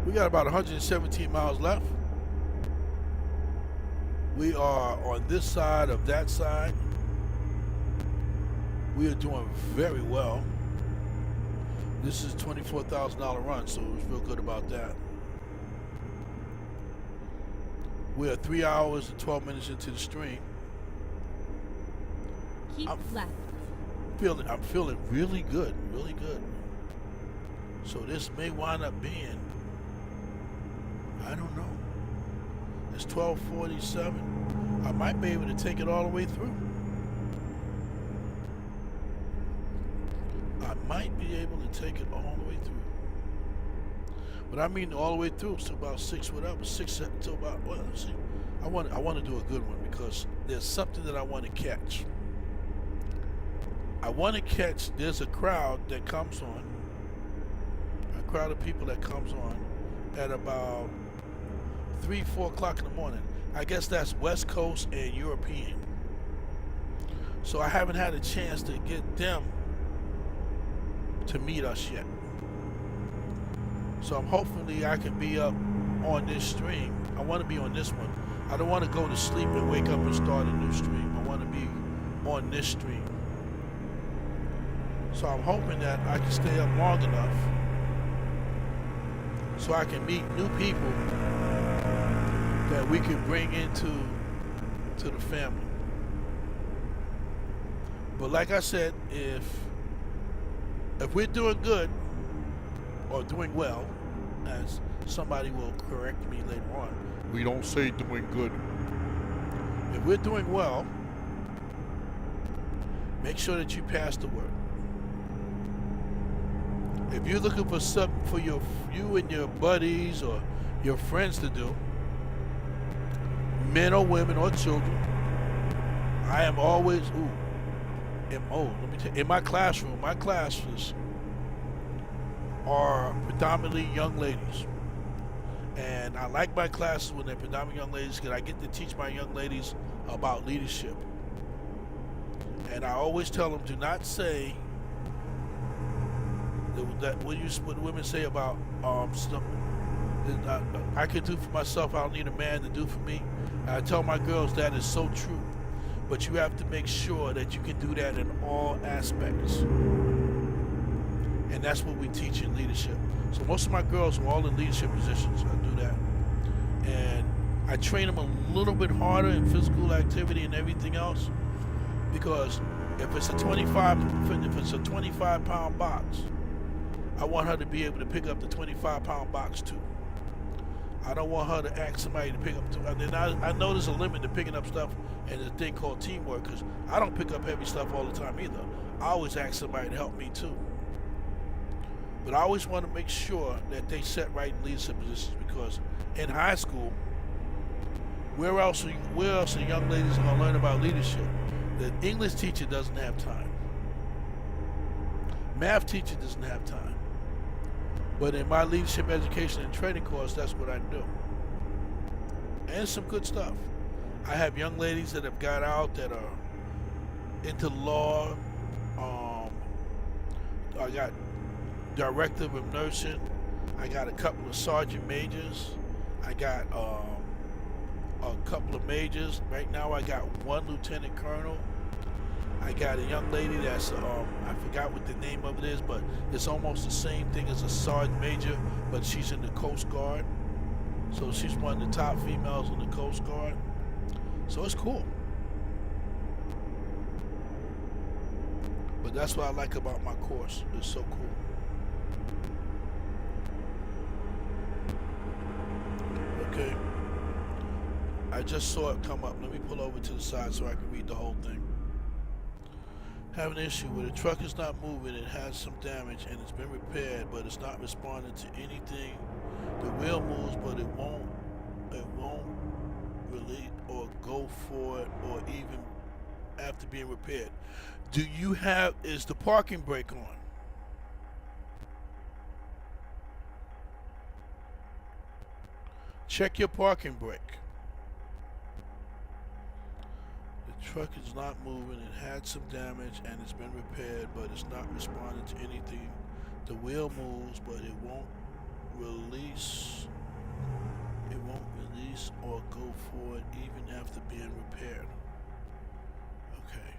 We got about 117 miles left. We are on this side of that side. We are doing very well. This is a $24,000 run, so we feel good about that. We are 3 hours and 12 minutes into the stream. Keep left. I'm feeling really good, really good. So this may wind up being, I don't know. It's 12:47. I might be able to take it all the way through. Might be able to take it all the way through. But I mean all the way through to about 6 whatever, 6 to about, well, let's see. I want to do a good one because there's something that I want to catch. I want to catch, there's a crowd that comes on, a crowd of people that comes on at about 3, 4 o'clock in the morning. I guess that's West Coast and European. So I haven't had a chance to get them to meet us yet. So I'm hopefully I can be up on this stream. I want to be on this one. I don't want to go to sleep and wake up and start a new stream. I want to be on this stream. So I'm hoping that I can stay up long enough so I can meet new people that we can bring into the family. But like I said, if we're doing good or doing well, as somebody will correct me later on, we don't say doing good. If we're doing well, make sure that you pass the word. If you're looking for something for you and your buddies or your friends to do, men or women or children, I am always, in my classroom, my classes are predominantly young ladies. And I like my classes when they're predominantly young ladies because I get to teach my young ladies about leadership. And I always tell them, do not say that what women say about I can do for myself, I don't need a man to do for me. And I tell my girls that is so true. But you have to make sure that you can do that in all aspects. And that's what we teach in leadership. So most of my girls are all in leadership positions. I do that. And I train them a little bit harder in physical activity and everything else because if it's a 25-pound box, I want her to be able to pick up the 25-pound box too. I don't want her to ask somebody to pick up. And then I know there's a limit to picking up stuff and a thing called teamwork because I don't pick up heavy stuff all the time either. I always ask somebody to help me too. But I always want to make sure that they set right in leadership positions because in high school, where else are young ladies going to learn about leadership? The English teacher doesn't have time. Math teacher doesn't have time. But in my leadership education and training course, that's what I do. And some good stuff. I have young ladies that have got out that are into law. I got director of nursing. I got a couple of sergeant majors. I got a couple of majors. Right now I got one lieutenant colonel. I got a young lady that's, I forgot what the name of it is, but it's almost the same thing as a sergeant major, but she's in the Coast Guard. So she's one of the top females in the Coast Guard. So it's cool. But that's what I like about my course. It's so cool. Okay. I just saw it come up. Let me pull over to the side so I can read the whole thing. Have an issue where the truck is not moving, it has some damage and it's been repaired, but it's not responding to anything. The wheel moves, but it won't release or go forward or even after being repaired. Is the parking brake on? Check your parking brake. The truck is not moving, it had some damage and it's been repaired, but it's not responding to anything. The wheel moves, but it won't release. It won't release or go forward even after being repaired. Okay.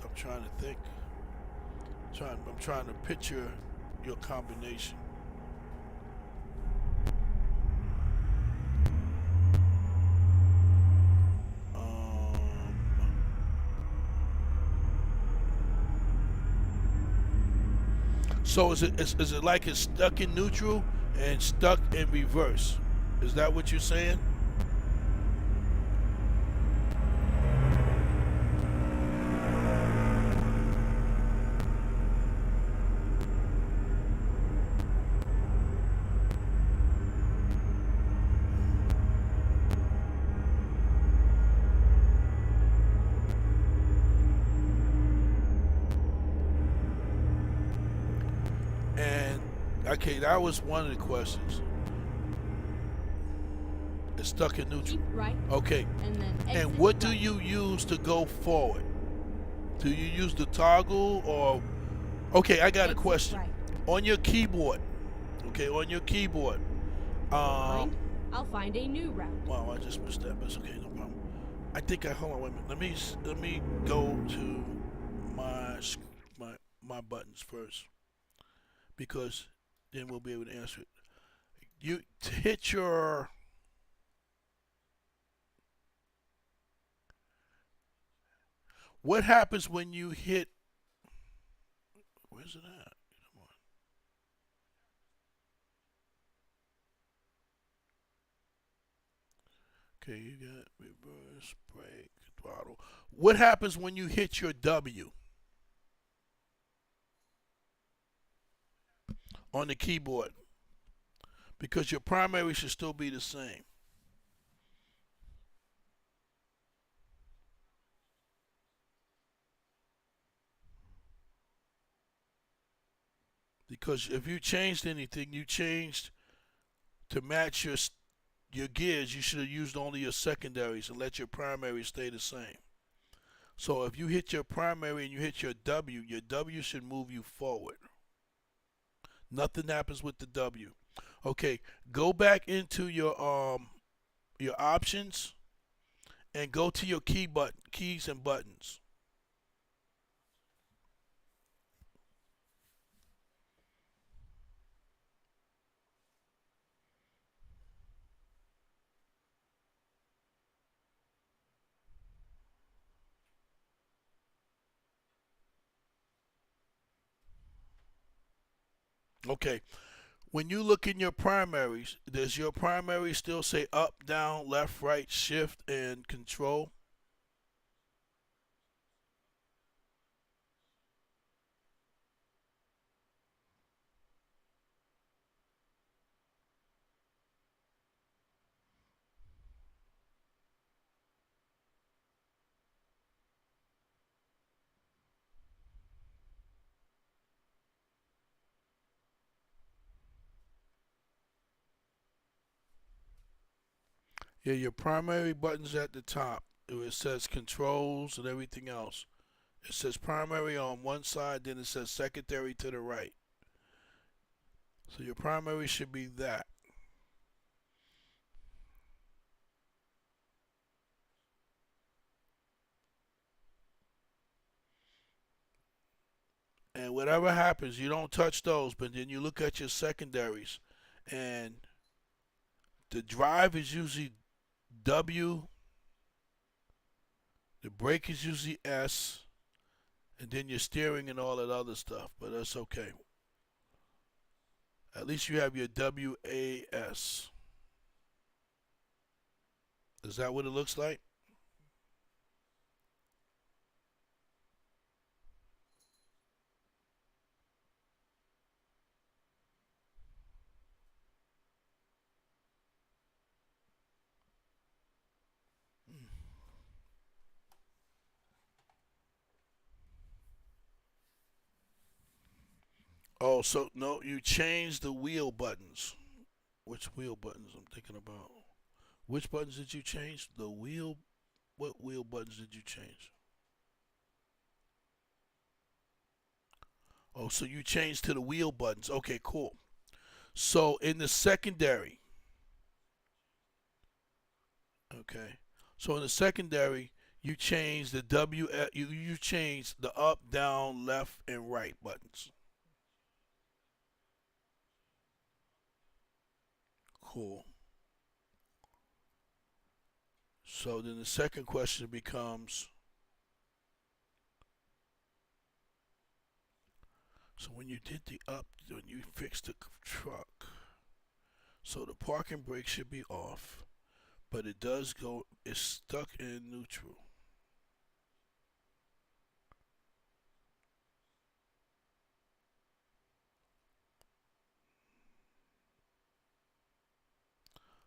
I'm trying to think. I'm trying to picture your combination. So is it like it's stuck in neutral and stuck in reverse? Is that what you're saying? Okay, that was one of the questions. It's stuck in neutral. Keep right. Okay. And then exit And what do right. you use to go forward? Do you use the toggle or... Okay, I got a Exit question. right. On your keyboard. Okay, on your keyboard. I'll find a new route. Wow, I just missed that, but it's okay, no problem. I think hold on, wait a minute. Let me go to my buttons first, because then we'll be able to answer it. You to hit your... What happens when you hit... Where's it at? Come on. Okay, you got reverse, brake, throttle. What happens when you hit your W on the keyboard? Because your primary should still be the same. Because if you changed anything, you changed to match your gears. You should have used only your secondaries and let your primary stay the same. So if you hit your primary and you hit your W should move you forward. Nothing happens with the W. Okay, go back into your options and go to your keys and buttons. Okay. When you look in your primaries, does your primary still say up, down, left, right, shift, and control? Yeah, your primary button's at the top. It says controls and everything else. It says primary on one side, then it says secondary to the right. So your primary should be that. And whatever happens, you don't touch those, but then you look at your secondaries, and the drive is usually W, the brake is usually S, and then your steering and all that other stuff, but that's okay. At least you have your WAS. Is that what it looks like? Oh, so no, you changed the wheel buttons. Which wheel buttons I'm thinking about? Which buttons did you change? The wheel. What wheel buttons did you change? Oh, so you changed to the wheel buttons. Okay, cool. So in the secondary, okay. So in the secondary, you change the you change the up, down, left, and right buttons. Cool. So then the second question becomes, so when you did the up, when you fixed the truck, so the parking brake should be off, but it does go, it's stuck in neutral.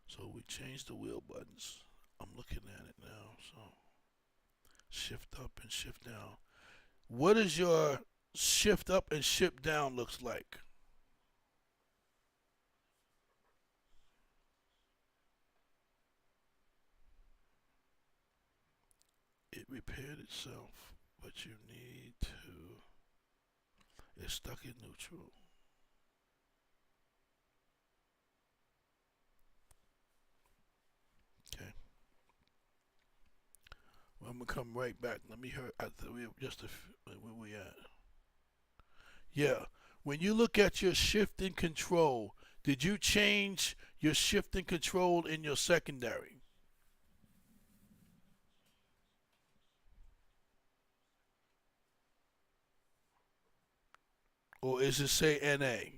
So we changed the wheel buttons. I'm looking at it now. So shift up and shift down. What does your shift up and shift down looks like? It repaired itself, but you need to. It's stuck in neutral. Okay. Well, I'm gonna come right back. Let me hear. Where we at? Yeah. When you look at your shift and control, did you change your shift and control in your secondary? Or is it say NA?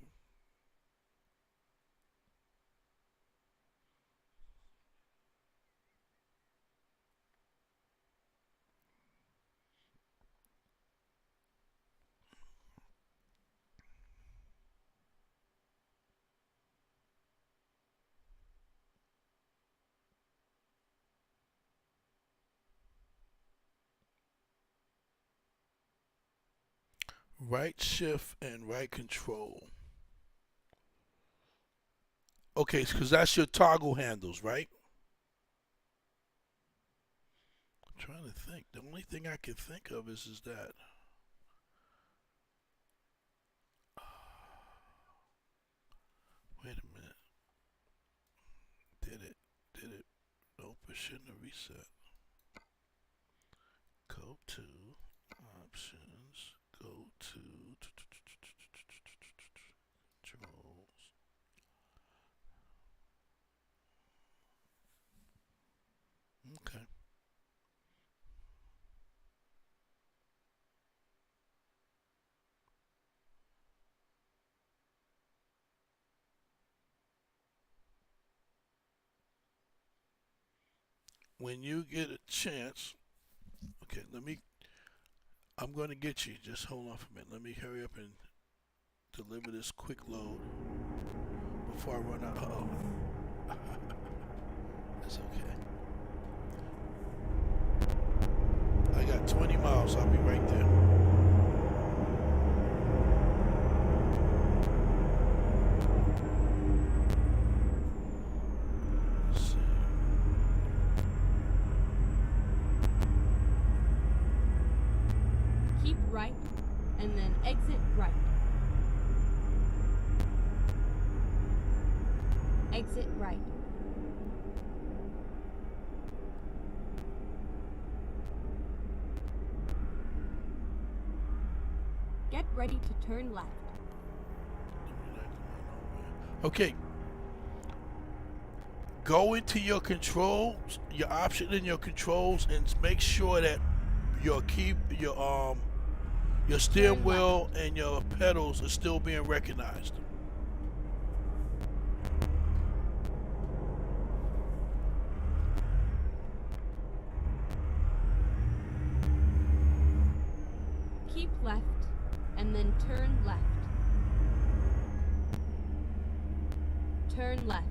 Right shift and right control. Okay, because that's your toggle handles, right? I'm trying to think. The only thing I can think of is that. Wait a minute. Did it? Did it? Nope, it shouldn't have reset. Go to options. Go to controls. Okay. When you get a chance, okay, I'm going to get you. Just hold on for a minute. Let me hurry up and deliver this quick load before I run out. Uh-oh. That's okay. I got 20 miles. I'll be right there. Keep right, and then exit right. Exit right. Get ready to turn left. Okay. Go into your controls, your option in your controls, and make sure that your steering wheel and your pedals are still being recognized. Keep left, and then turn left. Turn left.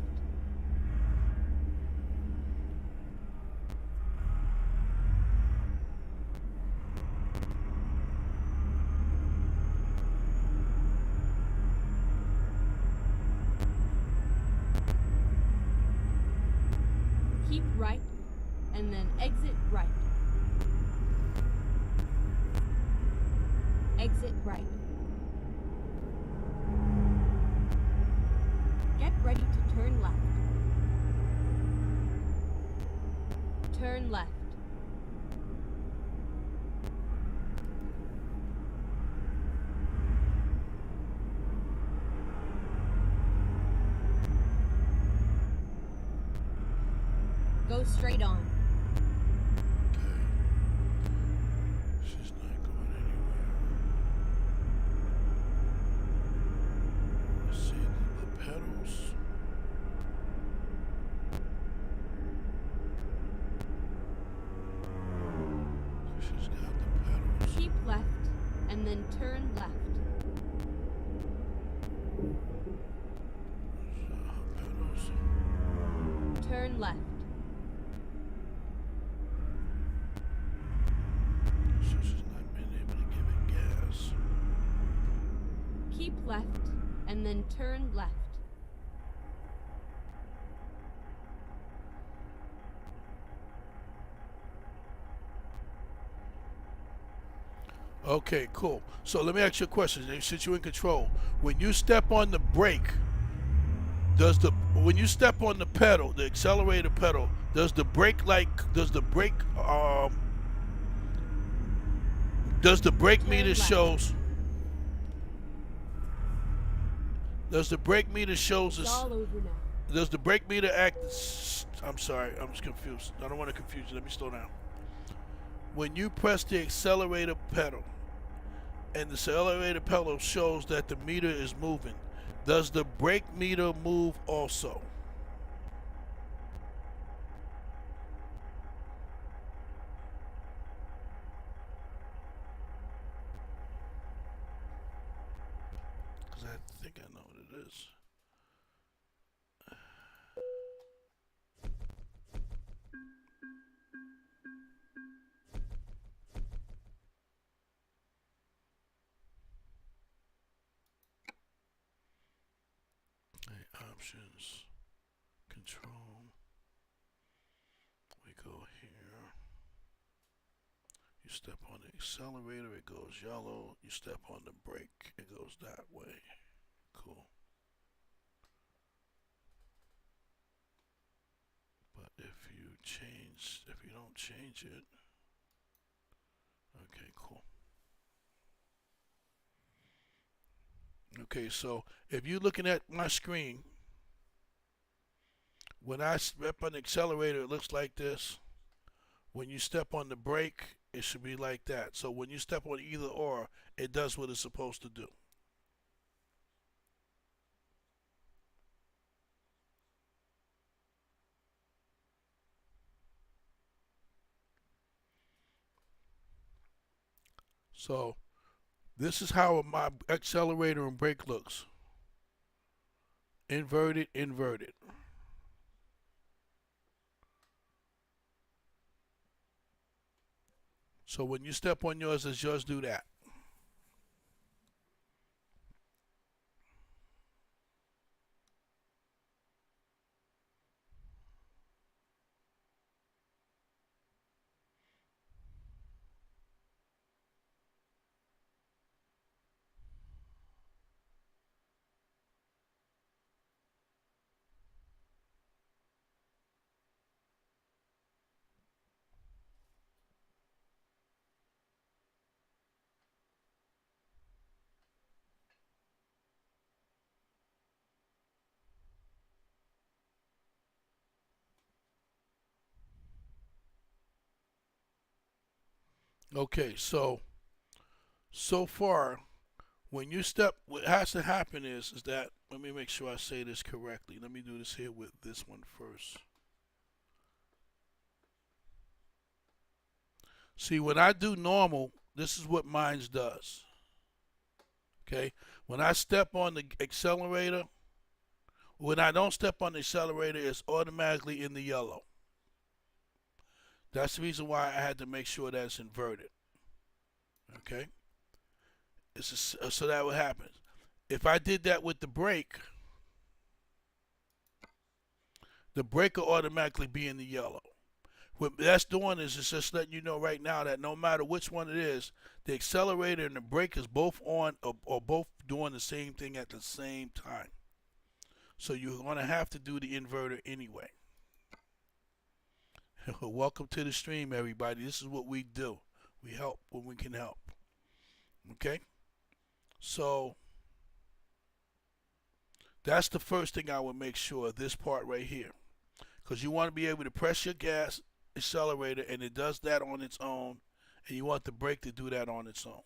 Keep right, and then exit right. Exit right. Get ready to turn left. Turn left. Go straight on. Okay. She's not going anywhere. Let's see the pedals. She's got the pedals. Keep left, and then turn left. Pedals. Turn left. So she's not been able to give it gas. Keep left, and then turn left. Okay, cool. So let me ask you a question. Since you're in control, when you step on the brake, when you step on the pedal, the accelerator pedal, does the brake meter left. shows? Does the brake meter shows It's us? all over now. Does the brake meter act? I'm sorry, I'm just confused. I don't want to confuse you. Let me slow down. When you press the accelerator pedal, and the accelerator pedal shows that the meter is moving, does the brake meter move also? Because I think I know what it is. Options, control. We go here. You step on the accelerator, it goes yellow. You step on the brake, it goes that way. Cool. But if you don't change it, Okay, cool. Okay, so if you're looking at my screen, when I step on the accelerator, it looks like this. When you step on the brake, it should be like that. So when you step on either or, it does what it's supposed to do. So this is how my accelerator and brake looks. Inverted, inverted. So when you step on yours, does yours do that? Okay, so far, when you step, what has to happen is that, let me make sure I say this correctly. Let me do this here with this one first. See, when I do normal, this is what mine does. Okay, when I step on the accelerator, when I don't step on the accelerator, it's automatically in the yellow. That's the reason why I had to make sure that it's inverted. Okay, so that would happen. If I did that with the brake will automatically be in the yellow. What that's doing is it's just letting you know right now that no matter which one it is, the accelerator and the brake is both on or both doing the same thing at the same time. So you're going to have to do the inverter anyway. Welcome to the stream, everybody. This is what we do. We help when we can help. Okay? So that's the first thing I would make sure, this part right here. Because you want to be able to press your gas accelerator and it does that on its own, and you want the brake to do that on its own.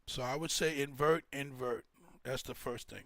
So I would say invert, invert. That's the first thing.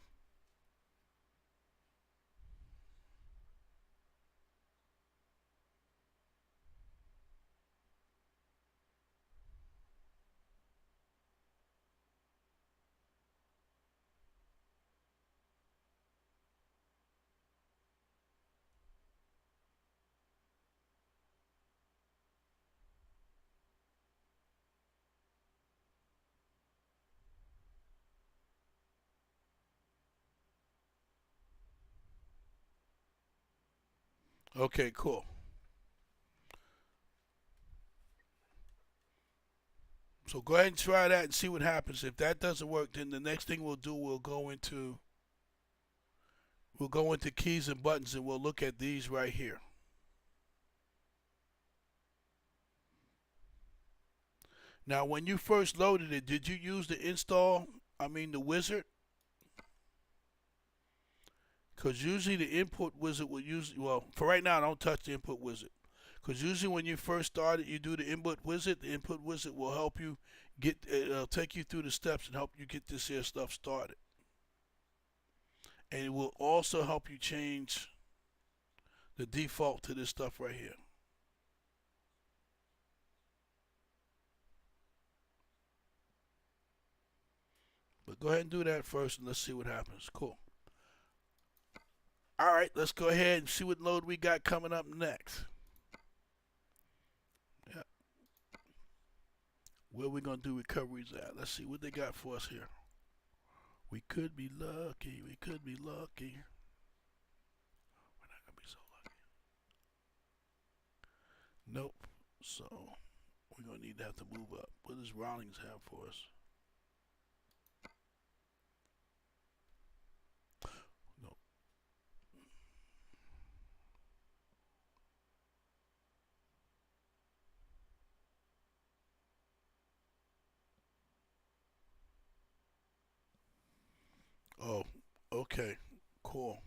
Okay, cool. So go ahead and try that and see what happens. If that doesn't work, then the next thing we'll do, we'll go into keys and buttons and we'll look at these right here. Now, when you first loaded it, did you use the wizard? Because usually the input wizard will well, for right now, don't touch the input wizard. Because usually when you first start it, you do the input wizard. The input wizard will help you take you through the steps and help you get this here stuff started. And it will also help you change the default to this stuff right here. But go ahead and do that first and let's see what happens. Cool. All right, let's go ahead and see what load we got coming up next. Yeah. Where we going to do recoveries at? Let's see what they got for us here. We could be lucky. We could be lucky. We're not going to be so lucky. Nope. So We're going to need to have to move up. What does Rawlings have for us? No. Oh, okay. Cool.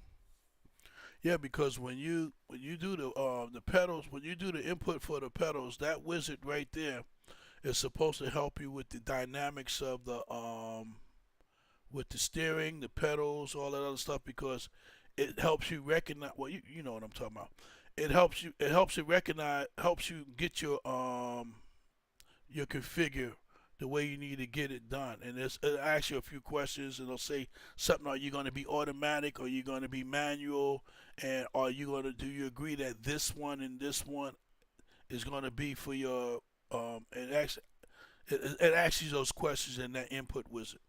Yeah, because when you do the pedals, when you do the input for the pedals, that wizard right there is supposed to help you with the dynamics of the with the steering, the pedals, all that other stuff because it helps you recognize. Well, you know what I'm talking about. It helps you recognize, helps you get your configure the way you need to get it done. And it'll ask you a few questions and it'll say something, are you going to be automatic or are you going to be manual, and are you going to, do you agree that this one and this one is going to be for your and actually it asks you those questions in that input wizard.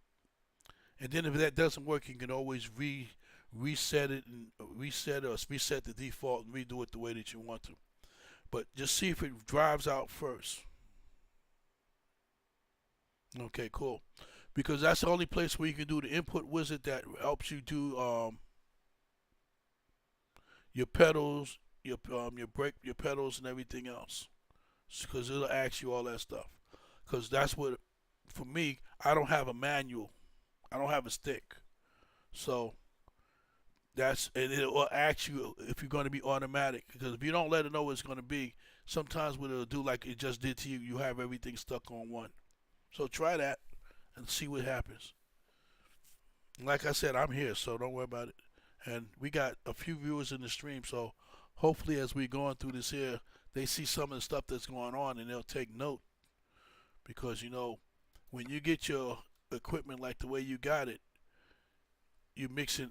And then if that doesn't work, you can always reset it and reset the default and redo it the way that you want to. But just see if it drives out first. Okay, cool. Because that's the only place where you can do the input wizard that helps you do your pedals, your brake, your pedals, and everything else. Because it'll ask you all that stuff. Because that's what, for me, I don't have a manual. I don't have a stick. So and it will ask you if you're going to be automatic. Because if you don't let it know what it's going to be, sometimes what it'll do, like it just did to you, you have everything stuck on one. So try that and see what happens. Like I said, I'm here, so don't worry about it. And we got a few viewers in the stream, so hopefully as we're going through this here, they see some of the stuff that's going on and they'll take note. Because when you get your equipment like the way you got it, you mixing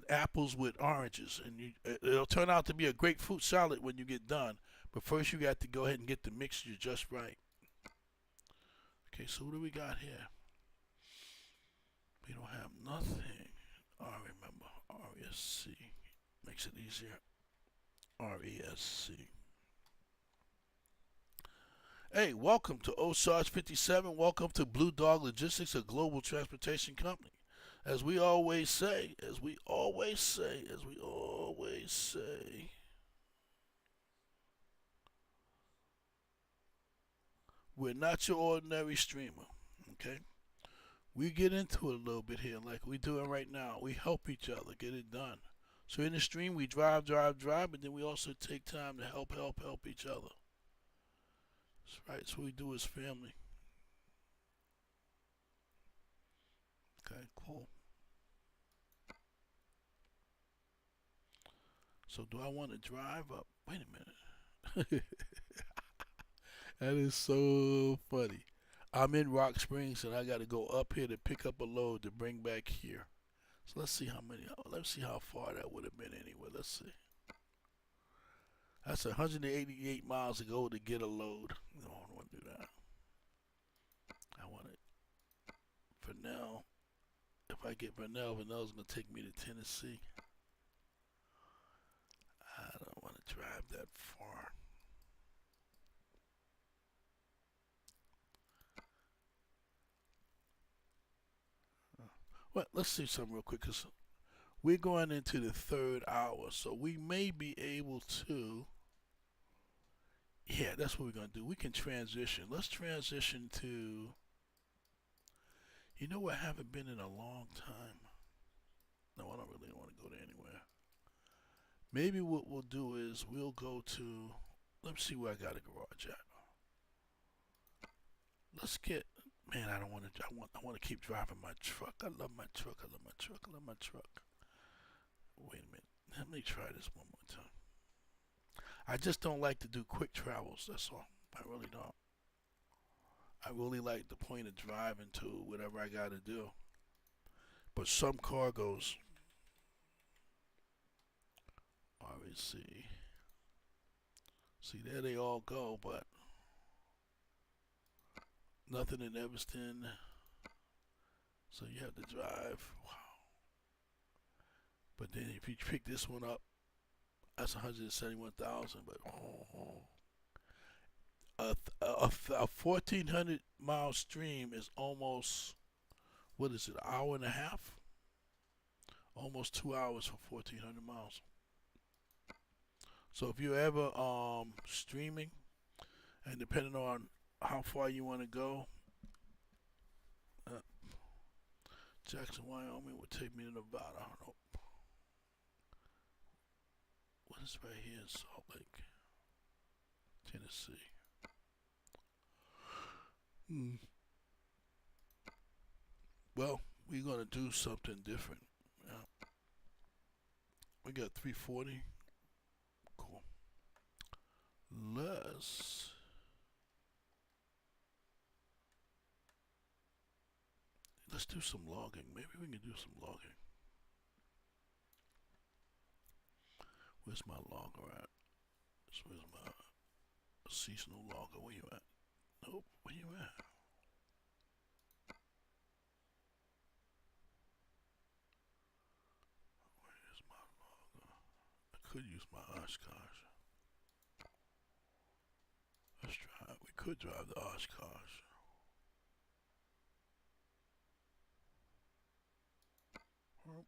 apples with oranges, and it'll turn out to be a great fruit salad when you get done. But first, you got to go ahead and get the mixture just right. Okay, so what do we got here? We don't have nothing. I remember RESC makes it easier. RESC. Hey, welcome to Osage 57. Welcome to Blu Dawg Logistics, a global transportation company. As we always say, we're not your ordinary streamer, okay? We get into it a little bit here like we're doing right now. We help each other get it done. So in the stream, we drive, but then we also take time to help each other. That's right, that's what we do as family. Okay, cool. So do I want to drive up? Wait a minute. That is so funny. I'm in Rock Springs and I got to go up here to pick up a load to bring back here. So let's see how far that would have been anyway. Let's see. That's 188 miles to go to get a load. No, I don't want to do that. I want it. Vernell. If I get Vernell's going to take me to Tennessee. I don't want to drive that far. Well, let's see something real quick, because we're going into the third hour, so we may be able to. Yeah, that's what we're going to do. We can transition. Let's transition to. You know where I haven't been in a long time? No, I don't really want to go there anywhere. Maybe what we'll do is we'll go to. Let's see where I got a garage at. Let's get. Man, I don't want to. I want to keep driving my truck. I love my truck. I love my truck. I love my truck. Wait a minute. Let me try this one more time. I just don't like to do quick travels. That's all. I really don't. I really like the point of driving to whatever I got to do. But some cargoes. REC. See, there they all go, but nothing in Evanston. So you have to drive. Wow. But then if you pick this one up, that's 171,000. But A 1,400 mile stream is almost, what is it, an hour and a half? Almost 2 hours for 1,400 miles. So if you're ever streaming, and depending on how far you want to go, uh, Jackson, Wyoming would take me to Nevada. I don't know. What is right here in Salt Lake, Tennessee? Hmm. Well, we're gonna do something different. Yeah. We got 340. Cool. Let's let's do some logging. Maybe we can do some logging. Where's my logger at? Where's my seasonal logger? Where you at? Nope. Where you at? Where's my logger? I could use my Oshkosh. Let's try it. We could drive the Oshkosh. Nope.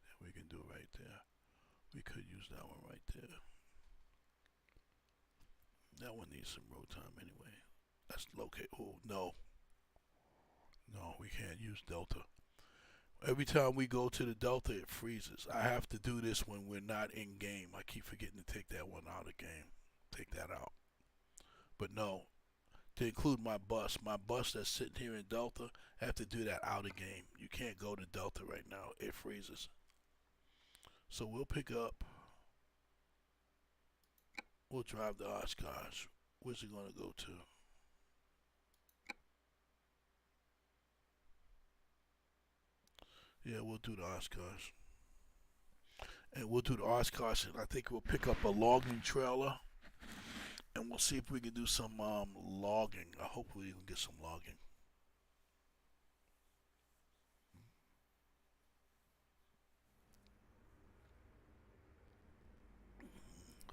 Yeah, we can do it right there. We could use that one right there. That one needs some road time anyway. Let's locate. Oh, no. No, we can't use Delta. Every time we go to the Delta, it freezes. I have to do this when we're not in game. I keep forgetting to take that one out of game. Take that out. But no, to include my bus that's sitting here in Delta, I have to do that out of game. You can't go to Delta right now. It freezes. So we'll pick up. We'll drive the Oshkosh. Where's it going to go to? Yeah, we'll do the Oshkosh. And we'll do the Oshkosh, and I think we'll pick up a logging trailer. And we'll see if we can do some logging. Hopefully we can get some logging.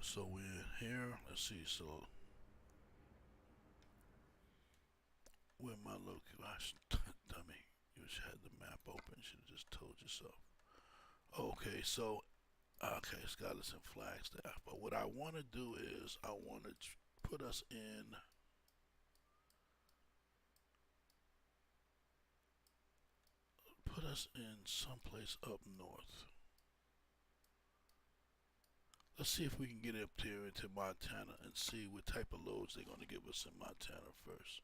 So we're here. Let's see. So where my location? Dummy. You should have the map open. Should have just told yourself. Okay, so it's got us in Flagstaff. But what I want to do is I want to put us in. Put us in someplace up north. Let's see if we can get up there into Montana and see what type of loads they're going to give us in Montana first.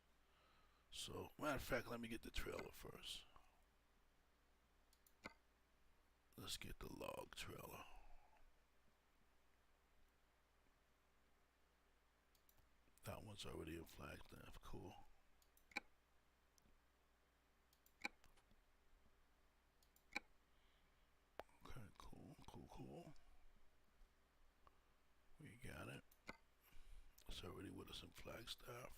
So, matter of fact, let me get the trailer first. Let's get the log trailer. That one's already in Flagstaff. Cool. Okay, cool. We got it. It's already with us in Flagstaff.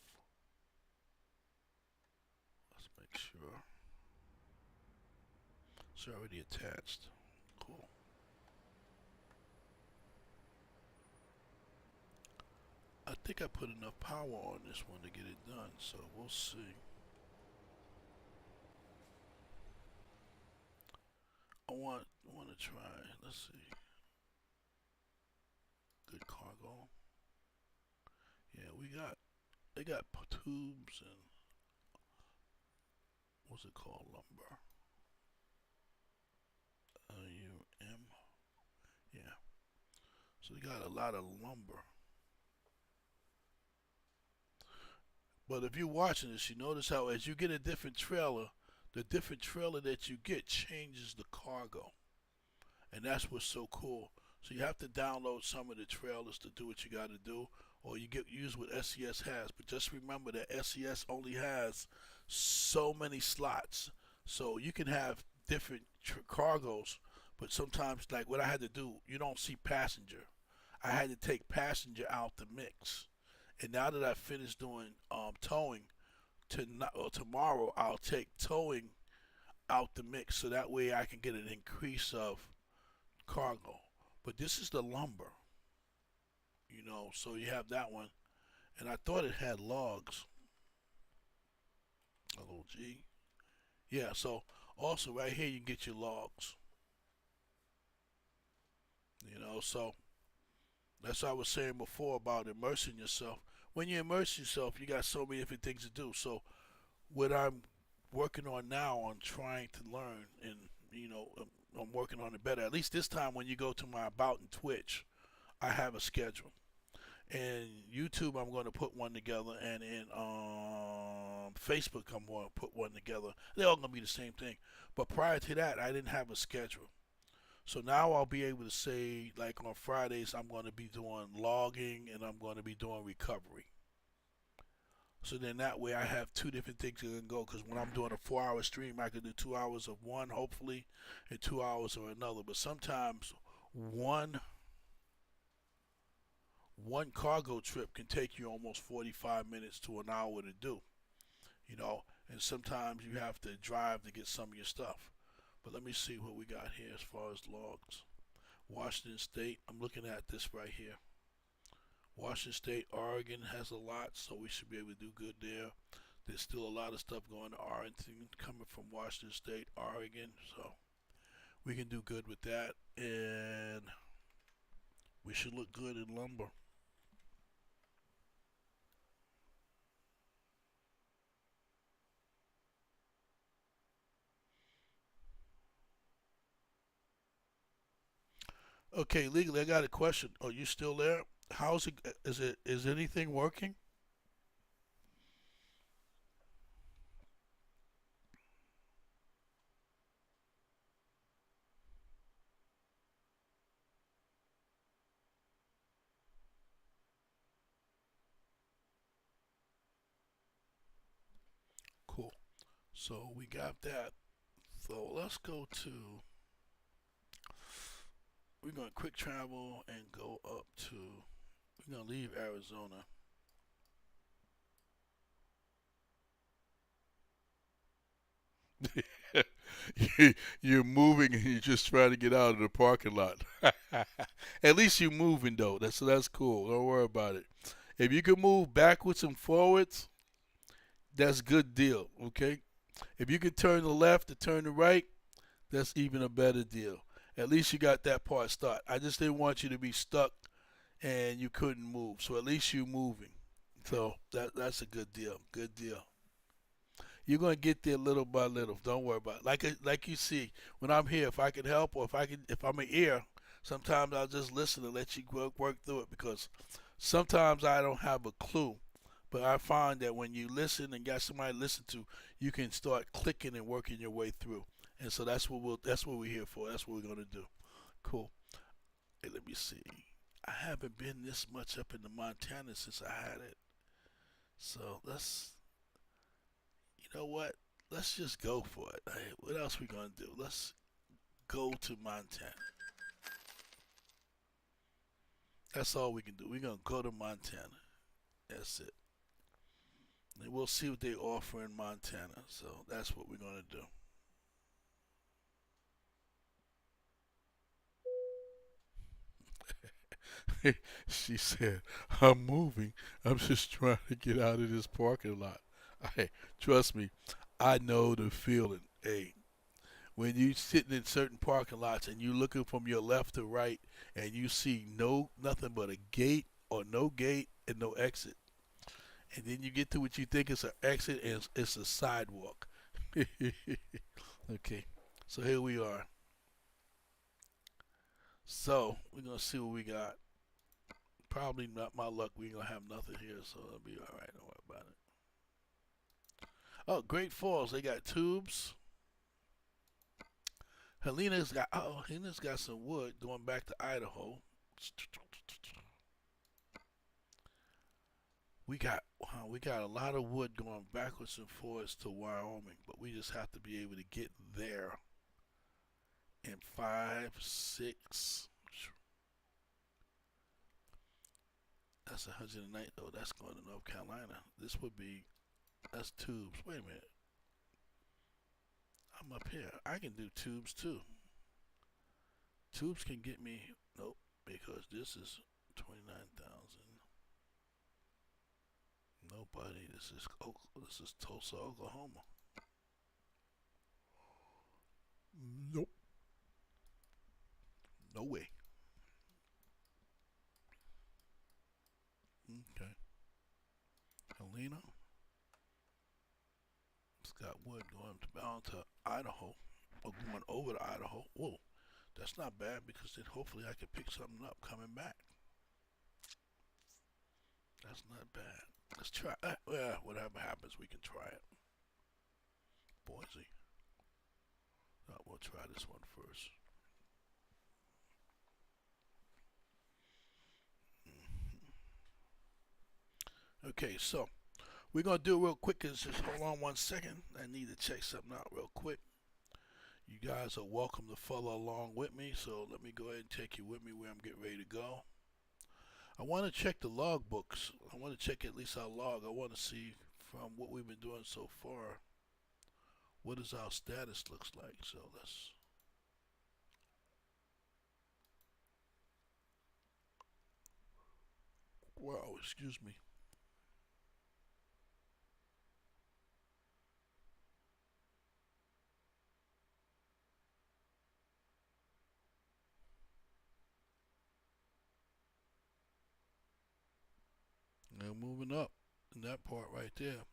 Let's make sure. It's already attached. Cool. I think I put enough power on this one to get it done, so we'll see. I want to try. Let's see. Good cargo. Yeah, they got tubes and what's it called, lumber. UM. Yeah. So they got a lot of lumber. But if you're watching this, you notice how as you get a different trailer, the different trailer that you get changes the cargo. And that's what's so cool. So you have to download some of the trailers to do what you got to do, or you use what SES has. But just remember that SES only has so many slots. So you can have different cargoes, but sometimes, like what I had to do, you don't see passenger. I had to take passenger out the mix. And now that I finished doing towing, tomorrow I'll take towing out the mix, so that way I can get an increase of cargo. But this is the lumber. So you have that one. And I thought it had logs. Hello, G. Yeah, so also right here you get your logs. So that's what I was saying before about immersing yourself. When you immerse yourself, you got so many different things to do. So what I'm working on now on trying to learn, and I'm working on it better. At least this time when you go to my about in Twitch, I have a schedule. And YouTube, I'm going to put one together, and in Facebook, I'm going to put one together. They're all going to be the same thing. But prior to that, I didn't have a schedule. So now I'll be able to say, like on Fridays, I'm going to be doing logging and I'm going to be doing recovery. So then that way I have two different things that can go. Because when I'm doing a 4-hour stream, I can do 2 hours of one, hopefully, and 2 hours of another. But sometimes one cargo trip can take you almost 45 minutes to an hour to do. And sometimes you have to drive to get some of your stuff. But let me see what we got here as far as logs. Washington State, I'm looking at this right here. Washington State, Oregon has a lot, so we should be able to do good there. There's still a lot of stuff going to Arlington coming from Washington State, Oregon, so we can do good with that. And we should look good in lumber. Okay, legally, I got a question. Are you still there? How's it? Is anything working? Cool. So we got that. So let's go to. We're gonna quick travel and go up to. We're gonna leave Arizona. You're moving and you're just trying to get out of the parking lot. At least you're moving though. That's cool. Don't worry about it. If you can move backwards and forwards, that's good deal. Okay. If you can turn to the left or turn to the right, that's even a better deal. At least you got that part start. I just didn't want you to be stuck and you couldn't move. So at least you're moving. So that's a good deal. Good deal. You're gonna get there little by little. Don't worry about it. Like you see, when I'm here, if I can help or if I'm an ear, sometimes I'll just listen and let you work through it because sometimes I don't have a clue. But I find that when you listen and got somebody to listen to, you can start clicking and working your way through. And so that's what we're here for. That's what we're gonna do. Cool. Hey, let me see. I haven't been this much up in the Montana since I had it. So you know what? Let's just go for it. Hey, what else we gonna do? Let's go to Montana. That's all we can do. We're gonna go to Montana. That's it. And we'll see what they offer in Montana. So that's what we're gonna do. She said, I'm moving. I'm just trying to get out of this parking lot. Hey, trust me, I know the feeling. Hey, when you sitting in certain parking lots and you looking from your left to right and you see nothing but a gate or no gate and no exit. And then you get to what you think is an exit and it's a sidewalk. Okay. So here we are. So we're gonna see what we got. Probably not my luck. We ain't gonna have nothing here, so it'll be all right. Don't worry about it. Oh, Great Falls. They got tubes. Helena's got some wood going back to Idaho. We got a lot of wood going backwards and forwards to Wyoming, but we just have to be able to get there in 5, 6. That's 109. Oh, that's going to North Carolina. That's tubes. Wait a minute. I'm up here. I can do tubes too. Tubes can get me. Nope, because this is $29,000. Nobody. This is Tulsa, Oklahoma. Nope. No way. Okay. Helena. Scott Wood going bound to Idaho. Or going over to Idaho. Whoa. That's not bad because then hopefully I can pick something up coming back. That's not bad. Let's try it. Yeah, whatever happens, we can try it. Boise. We'll try this one first. Okay, so we're going to do it real quick. Just hold on 1 second. I need to check something out real quick. You guys are welcome to follow along with me, so let me go ahead and take you with me where I'm getting ready to go. I want to check the log books. I want to check at least our log. I want to see from what we've been doing so far, what does our status looks like. So let's... Wow, excuse me. Now moving up in that part right there.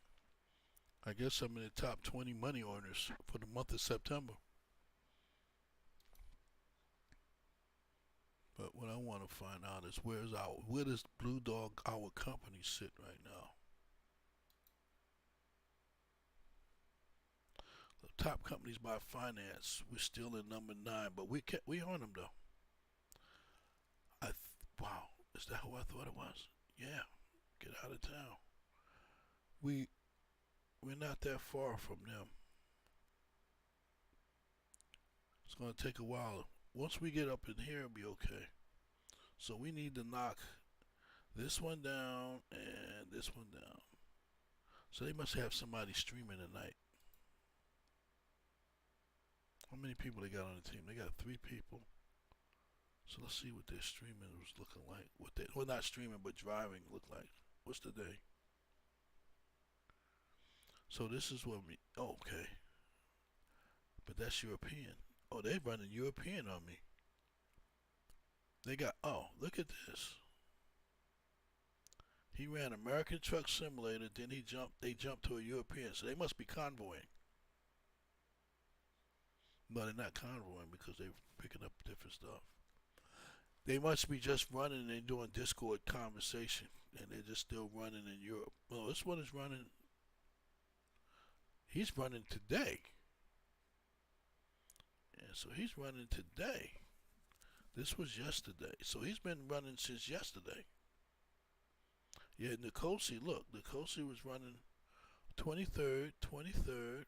I guess I'm in the top 20 money earners for the month of September. But what I want to find out is where does Blu Dawg, our company, sit right now? The top companies by finance, we're still in number 9, but we on them though. Wow, is that who I thought it was? Yeah, get out of town. We're not that far from them. It's gonna take a while. Once we get up in here, it'll be okay. So we need to knock this one down and this one down. So they must have somebody streaming tonight. How many people they got on the team? They got 3 people. So let's see what their streaming was looking like. Well, not streaming, but driving looked like. What's the day? So this is what we... Oh, okay. But that's European. Oh, they're running European on me. They got... Oh, look at this. He ran American Truck Simulator, then they jumped to a European. So they must be convoying. No, they're not convoying because they're picking up different stuff. They must be just running and doing Discord conversation, and they're just still running in Europe. Well, this one is running. He's running today. Yeah, so he's running today. This was yesterday. So he's been running since yesterday. Yeah, Nicosi, look, Nicosi was running 23rd, 23rd,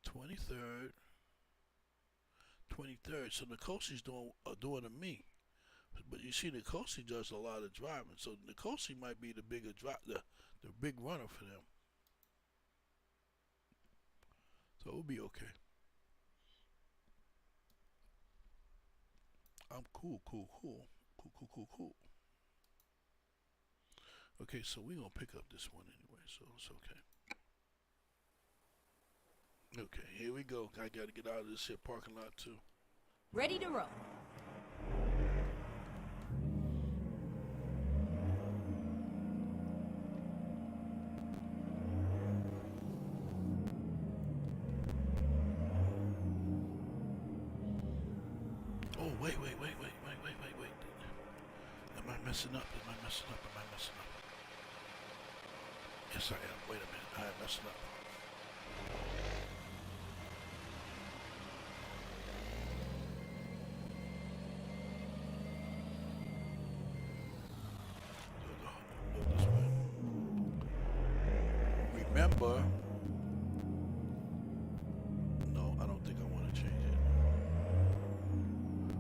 23rd, 23rd. So Nicosi's doing a me. But you see, Nicosi does a lot of driving. So Nicosi might be the bigger the big runner for them. So it'll be okay. I'm cool. Okay, so we're gonna pick up this one anyway, so it's okay. Okay, here we go. I gotta get out of this here parking lot too. Ready to roll. Oh, wait. Am I messing up? Yes, I am. Wait a minute. I am messing up. Go this way. Remember. No, I don't think I want to change it.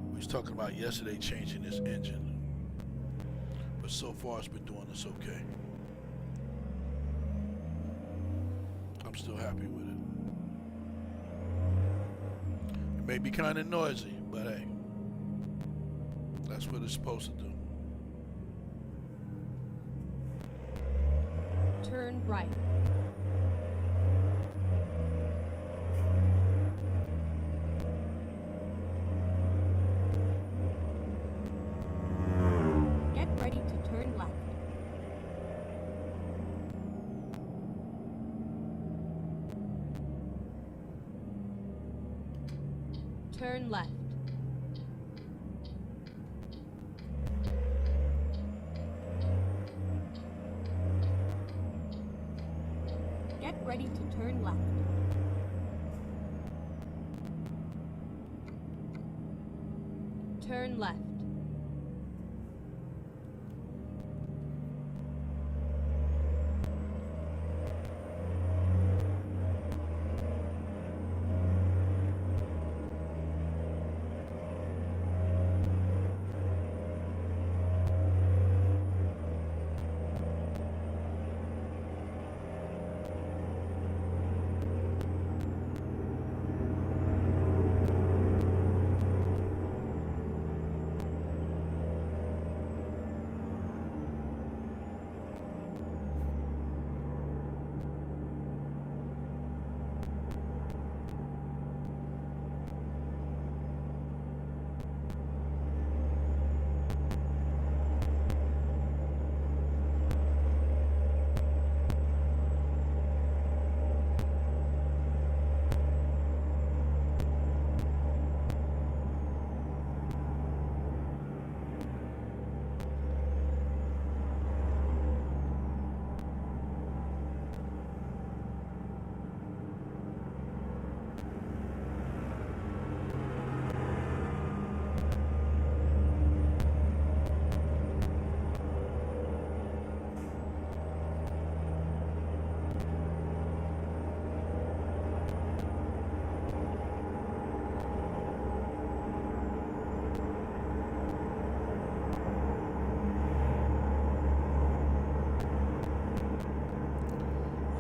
We was talking about yesterday changing this engine. But so far it's been doing us okay. I'm still happy with it. It may be kind of noisy, but hey, that's what it's supposed to do. turn right. Get ready to turn left. Turn left. Get ready to turn left. Turn left.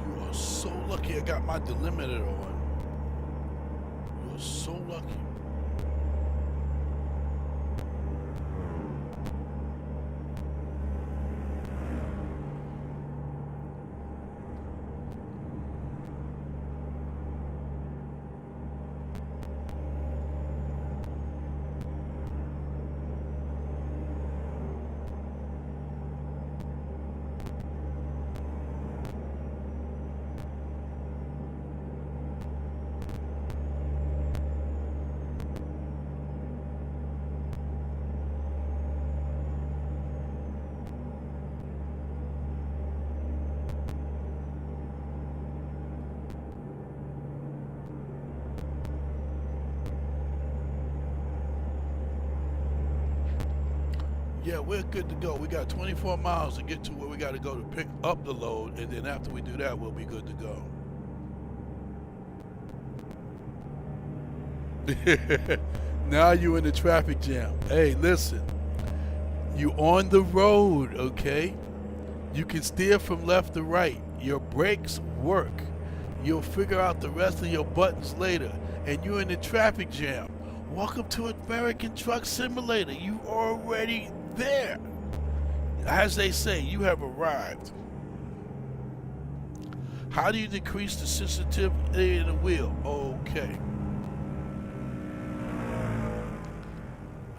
You are so lucky I got my delimiter on. You are so lucky. Yeah, we're good to go. We got 24 miles to get to where we got to go to pick up the load, and then after we do that, we'll be good to go. Now you in the traffic jam. Hey, listen. You on the road, okay? You can steer from left to right. Your brakes work. You'll figure out the rest of your buttons later. And you're in the traffic jam. Welcome to American Truck Simulator. You already there. As they say, you have arrived. How do you decrease the sensitivity of the wheel? Okay.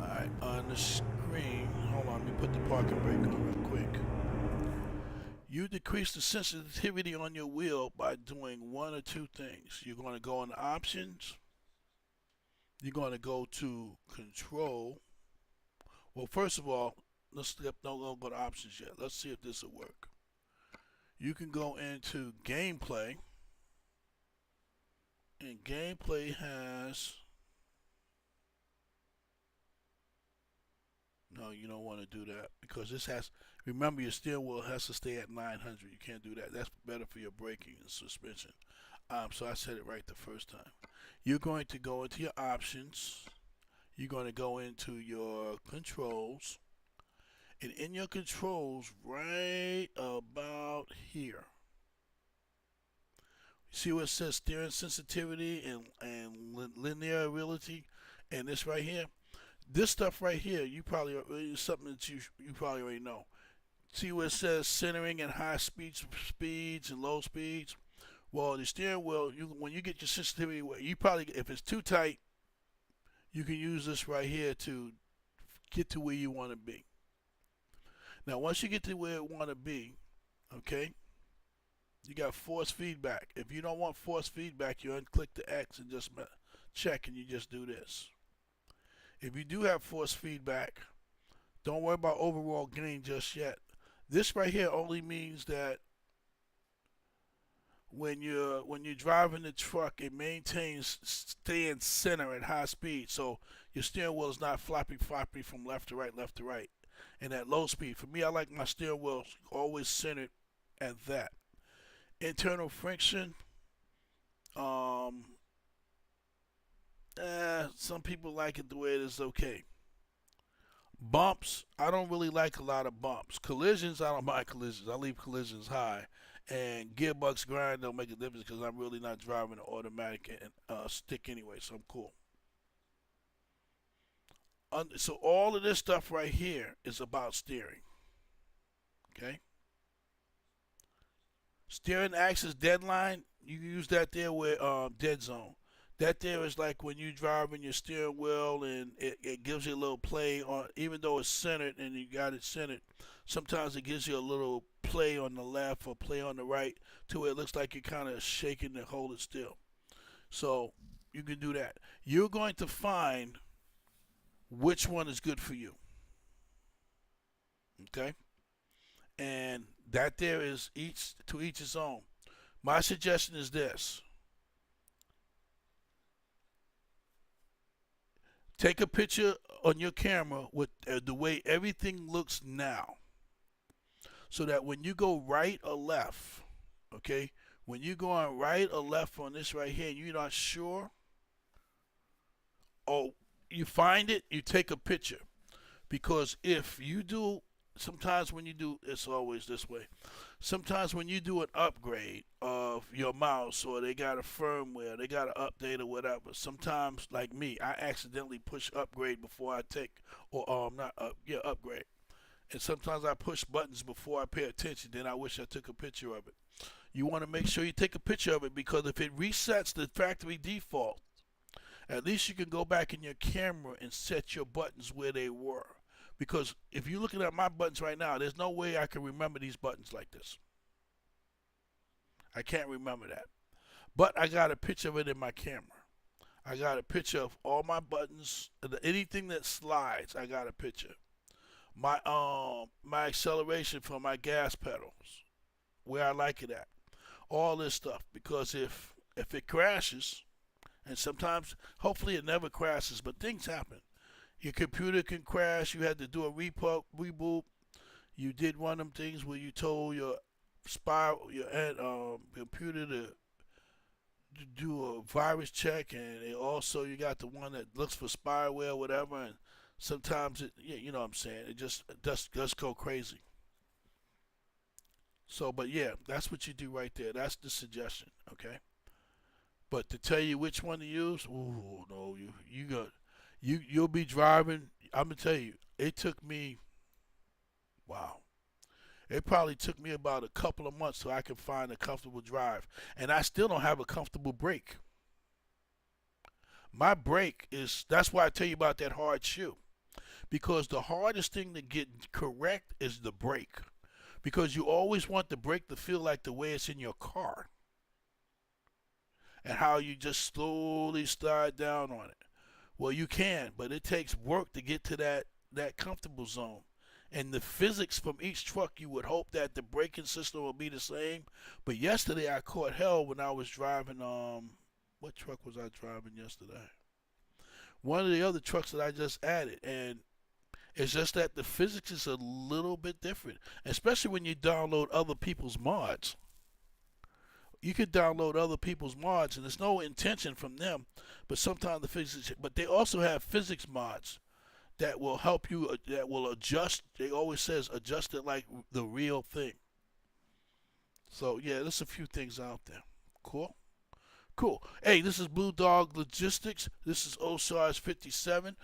Alright, on the screen. Hold on, let me put the parking brake on real quick. You decrease the sensitivity on your wheel by doing one or two things. You're going to go in options. You're going to go to control. Well, first of all, don't go to options yet. Let's see if this will work. You can go into gameplay. And gameplay has... No, you don't want to do that because this has... Remember, your steering wheel has to stay at 900. You can't do that. That's better for your braking and suspension. So I said it right the first time. You're going to go into your options. You're going to go into your controls. And in your controls, right about here, see where it says steering sensitivity and linear reality? And this right here, this stuff right here, you probably is something that you probably already know. See where it says centering and high speeds and low speeds? Well, the steering wheel, when you get your sensitivity, you probably, if it's too tight, you can use this right here to get to where you want to be. Now, once you get to where you want to be, okay, you got force feedback. If you don't want force feedback, you unclick the X and just check, and you just do this. If you do have force feedback, don't worry about overall gain just yet. This right here only means that when you're driving the truck, it maintains staying center at high speed. So your steering wheel is not floppy from left to right. And at low speed, for me, I like my steering wheel always centered at that. Internal friction, some people like it the way it is. Okay. Bumps, I don't really like a lot of bumps. Collisions, I don't mind collisions. I leave collisions high. And gearbox grind don't make a difference because I'm really not driving an automatic and stick anyway, so I'm cool. So all of this stuff right here is about steering. Okay? Steering axis deadline, you use that there with dead zone. That there is like when you driving your steering wheel and it gives you a little play on, even though it's centered and you got it centered, sometimes it gives you a little play on the left or play on the right to where it looks like you're kind of shaking to hold it still. So you can do that. You're going to find which one is good for you. Okay? And that there is each to each his own. My suggestion is this. Take a picture on your camera with the way everything looks now. So that when you go right or left, okay, when you're going right or left on this right here and you're not sure, you find it, you take a picture. Because if you do, sometimes when you do, it's always this way. Sometimes when you do an upgrade of your mouse or they got a firmware, they got an update or whatever, sometimes, like me, I accidentally push upgrade before I take, or upgrade. And sometimes I push buttons before I pay attention, then I wish I took a picture of it. You want to make sure you take a picture of it because if it resets the factory default, at least you can go back in your camera and set your buttons where they were. Because if you're looking at my buttons right now, there's no way I can remember these buttons like this. I can't remember that. But I got a picture of it in my camera. I got a picture of all my buttons, anything that slides, I got a picture. My acceleration for my gas pedals, where I like it at. All this stuff. Because if it crashes, and sometimes, hopefully it never crashes, but things happen. Your computer can crash. You had to do a reboot. You did one of them things where you told your computer to do a virus check, and also you got the one that looks for spyware or whatever. And sometimes you know what I'm saying. It just does go crazy. So, but yeah, that's what you do right there. That's the suggestion. Okay. But to tell you which one to use, ooh, no, you'll be driving. I'm gonna tell you, it took me, wow, it probably took me about a couple of months so I could find a comfortable drive, and I still don't have a comfortable brake. My brake that's why I tell you about that hard shoe, because the hardest thing to get correct is the brake, because you always want the brake to feel like the way it's in your car. And how you just slowly slide down on it. Well, you can, but it takes work to get to that comfortable zone. And the physics from each truck, you would hope that the braking system will be the same. But yesterday I caught hell when I was driving, what truck was I driving yesterday? One of the other trucks that I just added. And it's just that the physics is a little bit different, especially when you download other people's mods. You could download other people's mods, and there's no intention from them, but sometimes the physics. But they also have physics mods that will help you. That will adjust. They always says adjust it like the real thing. So yeah, there's a few things out there. Cool. Cool. Hey, this is Blu Dawg Logistics. This is OSARS 57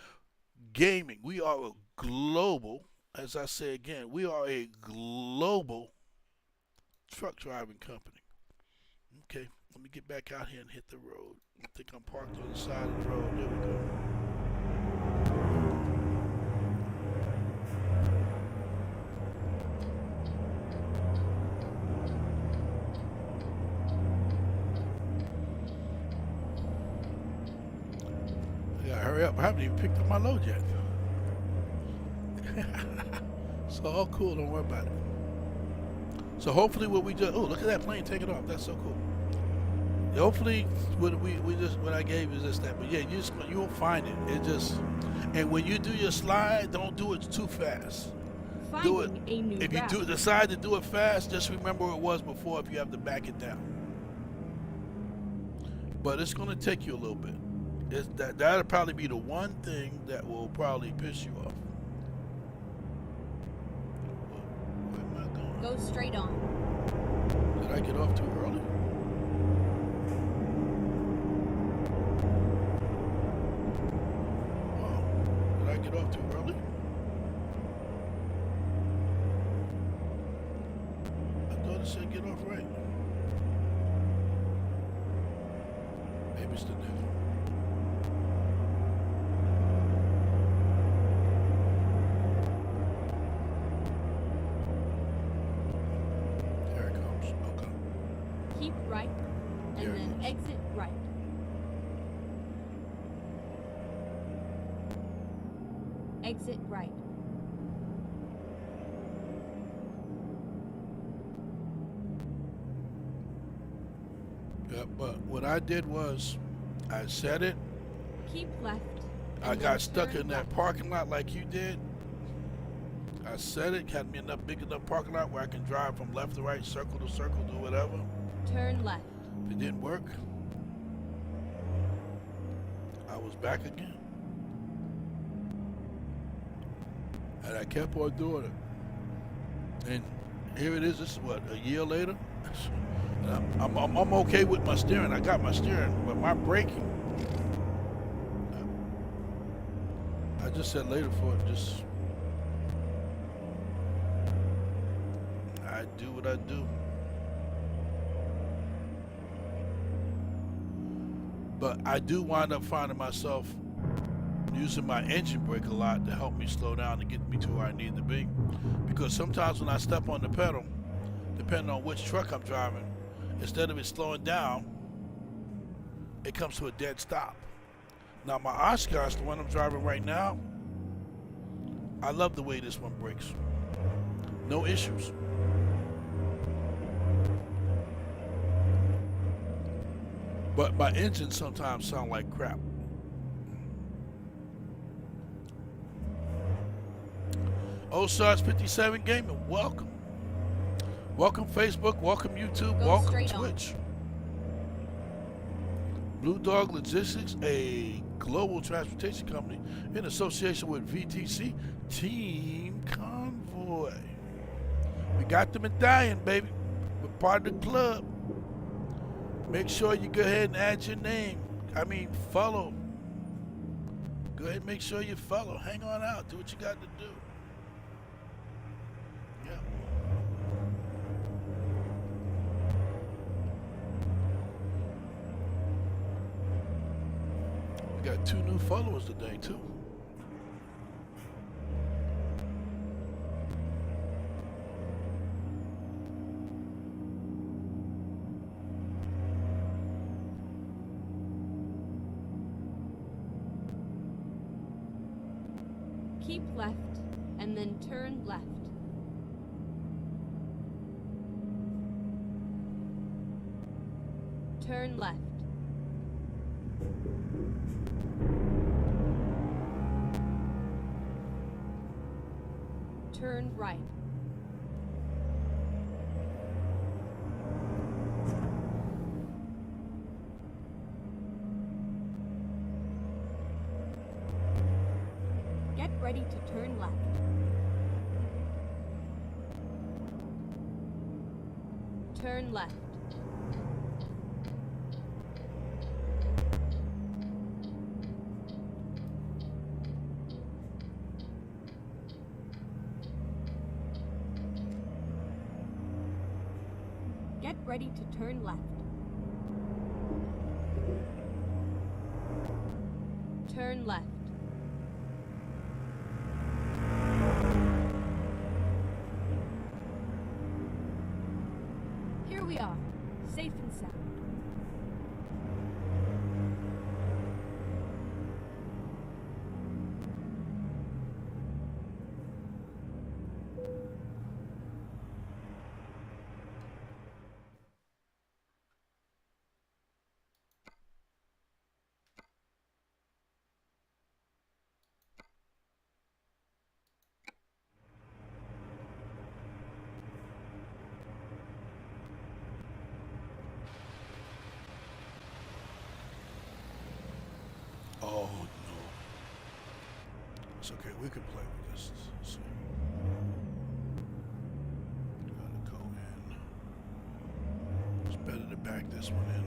Gaming. We are a global as I say again, we are a global truck driving company. Okay, let me get back out here and hit the road. I think I'm parked on the side of the road. There we go. I gotta hurry up. I haven't even picked up my load yet. So all cool, don't worry about it. So hopefully what we just, oh, look at that plane taking off. That's so cool. Hopefully what I gave is just that. But yeah, you won't find it. It just, and when you do your slide, don't do it too fast. Do it. Finding a new If you route. do decide to do it fast, just remember where it was before if you have to back it down. But it's gonna take you a little bit. That'll probably be the one thing that will probably piss you off. Where am I going? Go straight on. Did I get off too early? Oh, did I get off too early? I thought it said get off right. Maybe it's the next one. There it comes. Okay. Keep right, and There it then goes. exit right. Exit right. Yeah, but what I did was I set it. Keep left. I and got then stuck turn in that left. parking lot like you did. I set it, had me enough big enough parking lot where I can drive from left to right, circle to circle, do whatever. Turn left. If it didn't work, I was back again. And I kept on doing it. And here it is, this is what, a year later? And I'm okay with my steering. I got my steering, but my braking, I just said later for it, just, I do what I do. But I do wind up finding myself using my engine brake a lot to help me slow down to get me to where I need to be. Because sometimes when I step on the pedal, depending on which truck I'm driving, instead of it slowing down, it comes to a dead stop. Now my Oshkosh, the one I'm driving right now, I love the way this one brakes. No issues. But my engines sometimes sound like crap. Osiris 57 Gaming, welcome. Welcome Facebook, welcome YouTube, Go welcome straight on. Twitch. Blu Dawg Logistics, a global transportation company in association with VTC Team Convoy. We got the medallion, baby. We're part of the club. Make sure you go ahead and add your name. Follow. Go ahead and make sure you follow. Hang on out. Do what you got to do. Yeah. We got 2 new followers today, too. Keep left, and then turn left. Turn left. Turn right. Get ready to turn left. Turn left. get ready to turn left. Turn left. Here we are, safe and sound. Oh no. It's okay, we can play with this. So, gotta go in. It's better to back this one in.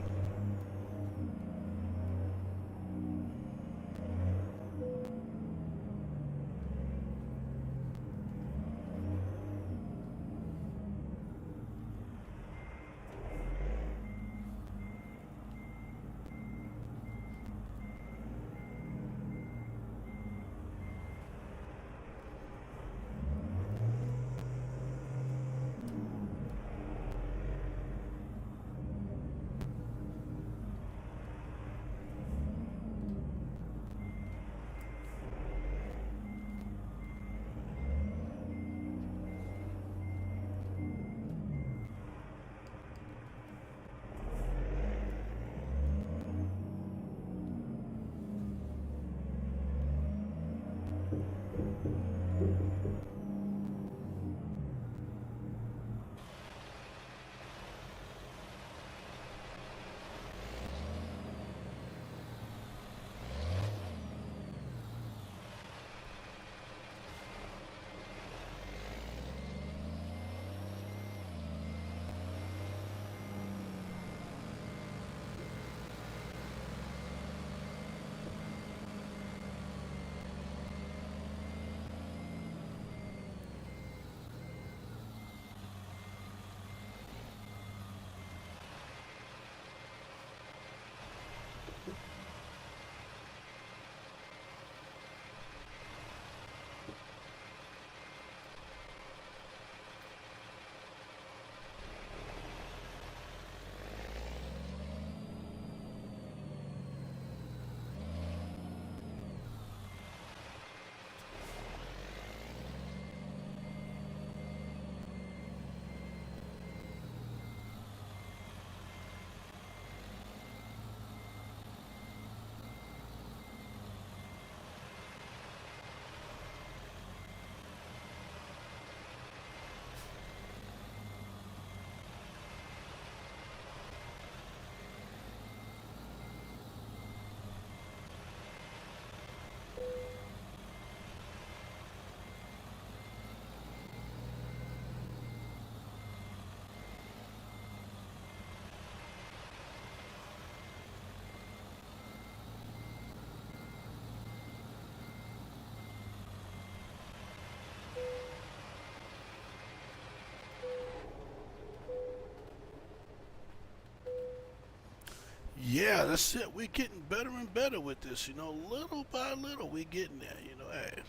Yeah, that's it. We're getting better and better with this, little by little we're getting there, hey.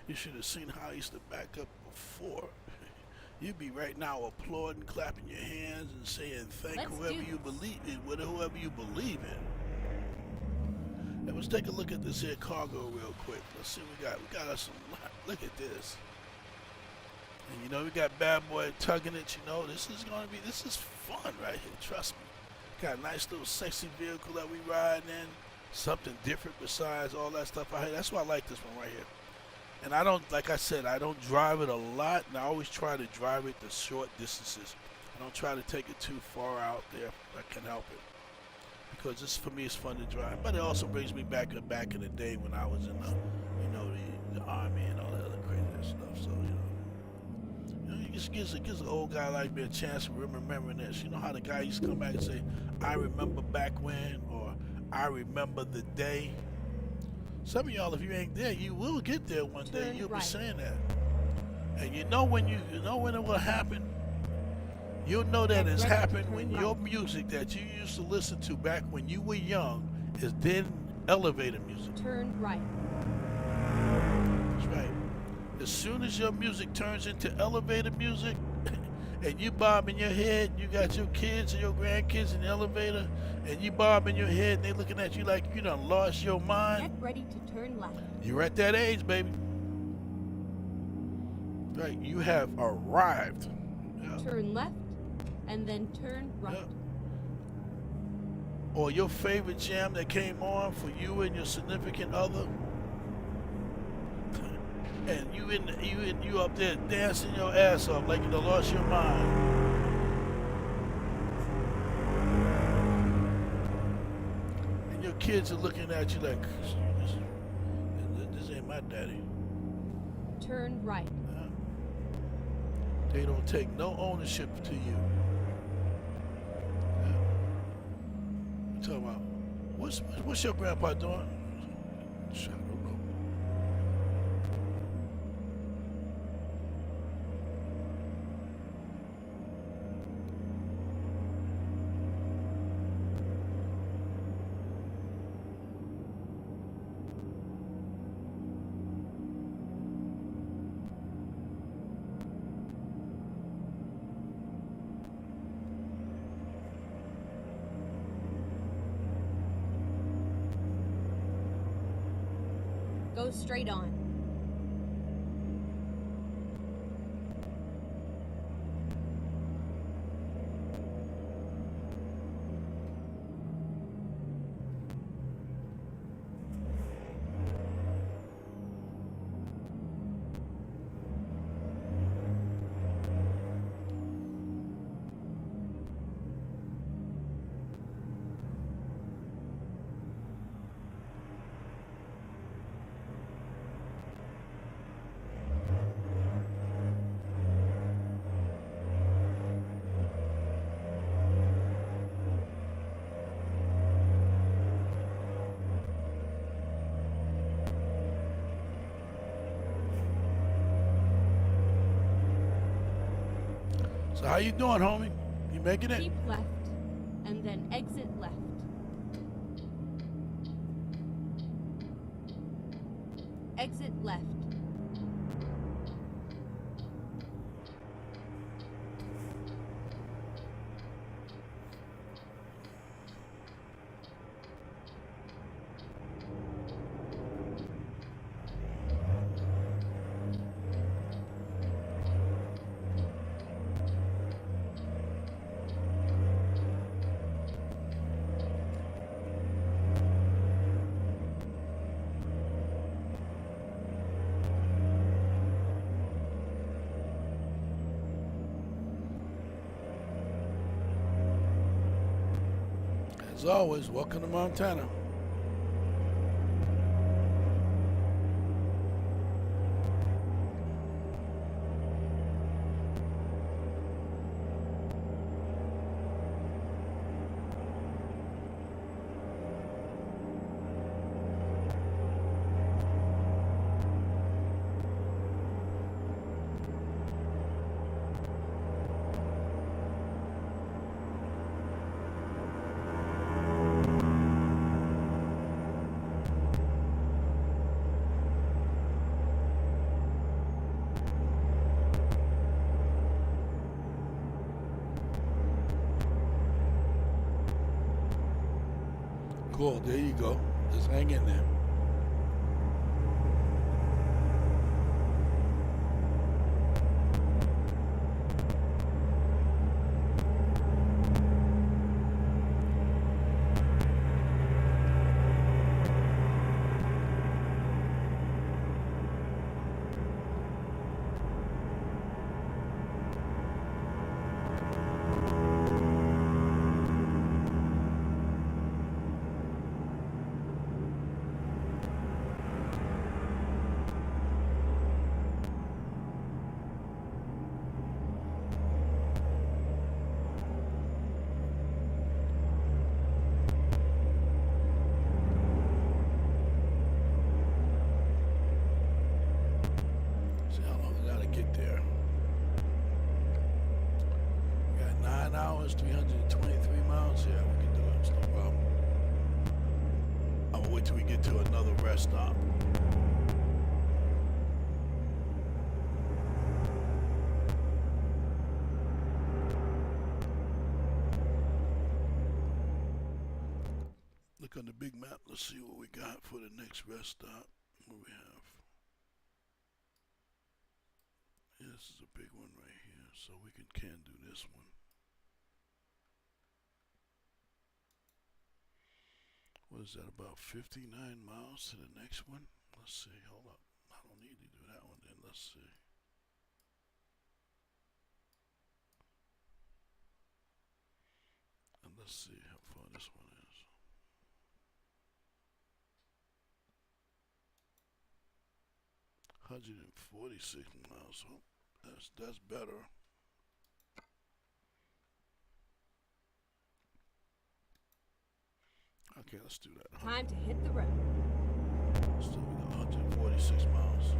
You should have seen how I used to back up before. You'd be right now applauding, clapping your hands and saying thank Let's whoever do you this. believe in, whoever you believe in. And let's take a look at this here cargo real quick. Let's see what we got. We got us some, look at this. And we got bad boy tugging it, this is fun right here, trust me. Got a nice little sexy vehicle that we riding in. Something different besides all that stuff out here. That's why I like this one right here. And I don't, like I said, I don't drive it a lot, and I always try to drive it the short distances. I don't try to take it too far out there if I can help it. Because this, for me, it's fun to drive. But it also brings me back in the day when I was in the Army and all that other crazy stuff. So, it just gives an old guy like me a chance of remembering this. You know how the guy used to come back and say, I remember back when, or I remember the day. Some of y'all, if you ain't there, you will get there one day. Turn And you'll right. be saying that. And when it will happen? You'll know that Get has ready to happened turn when right. your music that you used to listen to back when you were young is then elevator music. Turn right. That's right. As soon as your music turns into elevator music and you bob in your head, you got your kids and your grandkids in the elevator, and you bob in your head and they looking at you like you done lost your mind. Get ready to turn left. You're at that age, baby. Right, you have arrived. Yeah. Turn left, and then turn right. Yeah. Or your favorite jam that came on for you and your significant other, and you up there dancing your ass off like you done lost your mind. And your kids are looking at you like, this ain't my daddy. Turn right. They don't take no ownership to you. I'm talking about, what's your grandpa doing? I don't know. Go straight on. So how you doing, homie? You making it? Keep left, and then exit left. Exit left. As always, welcome to Montana. Cool, there you go. Just hang in there. hours, 323 miles. Yeah, we can do it. It's no problem. I'm gonna wait till we get to another rest stop. Look on the big map. Let's see what we got for the next rest stop. What we have. Yeah, this is a big one right here, so we can do this one. What is that, about 59 miles to the next one? Let's see, hold up. I don't need to do that one then, let's see. And let's see how far this one is. $146 miles, so that's better. Okay, let's do that. Time to hit the road. Still got 146 miles.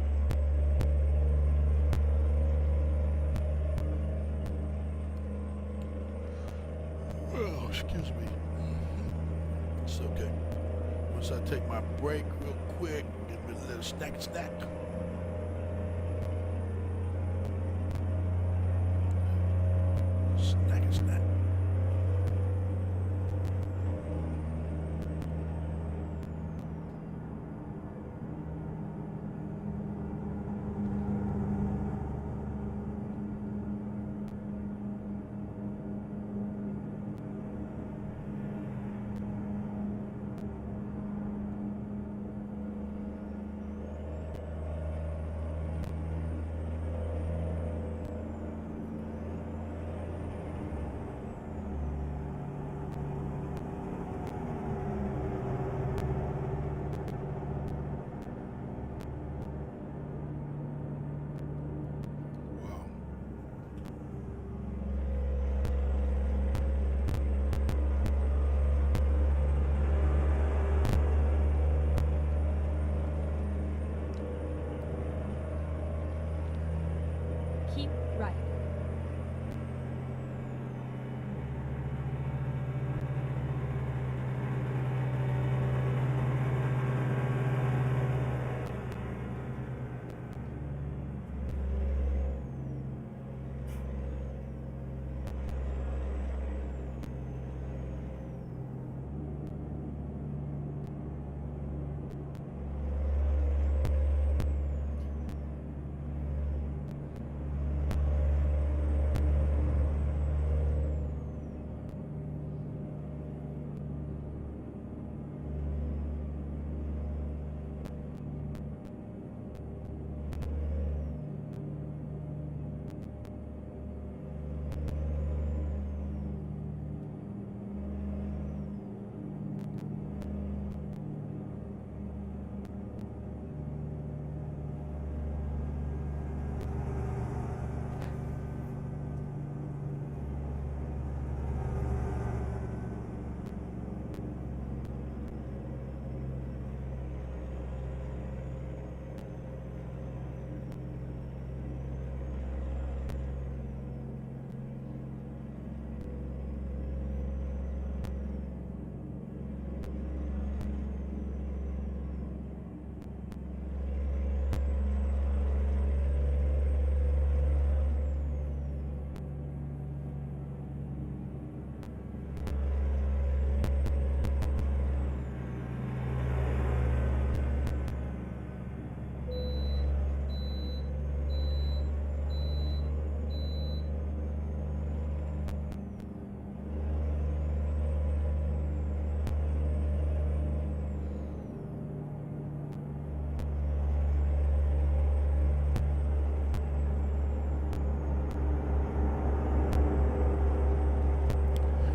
Oh, excuse me. It's okay. Once I take my break real quick, get me a little snack. Snack. Keep right.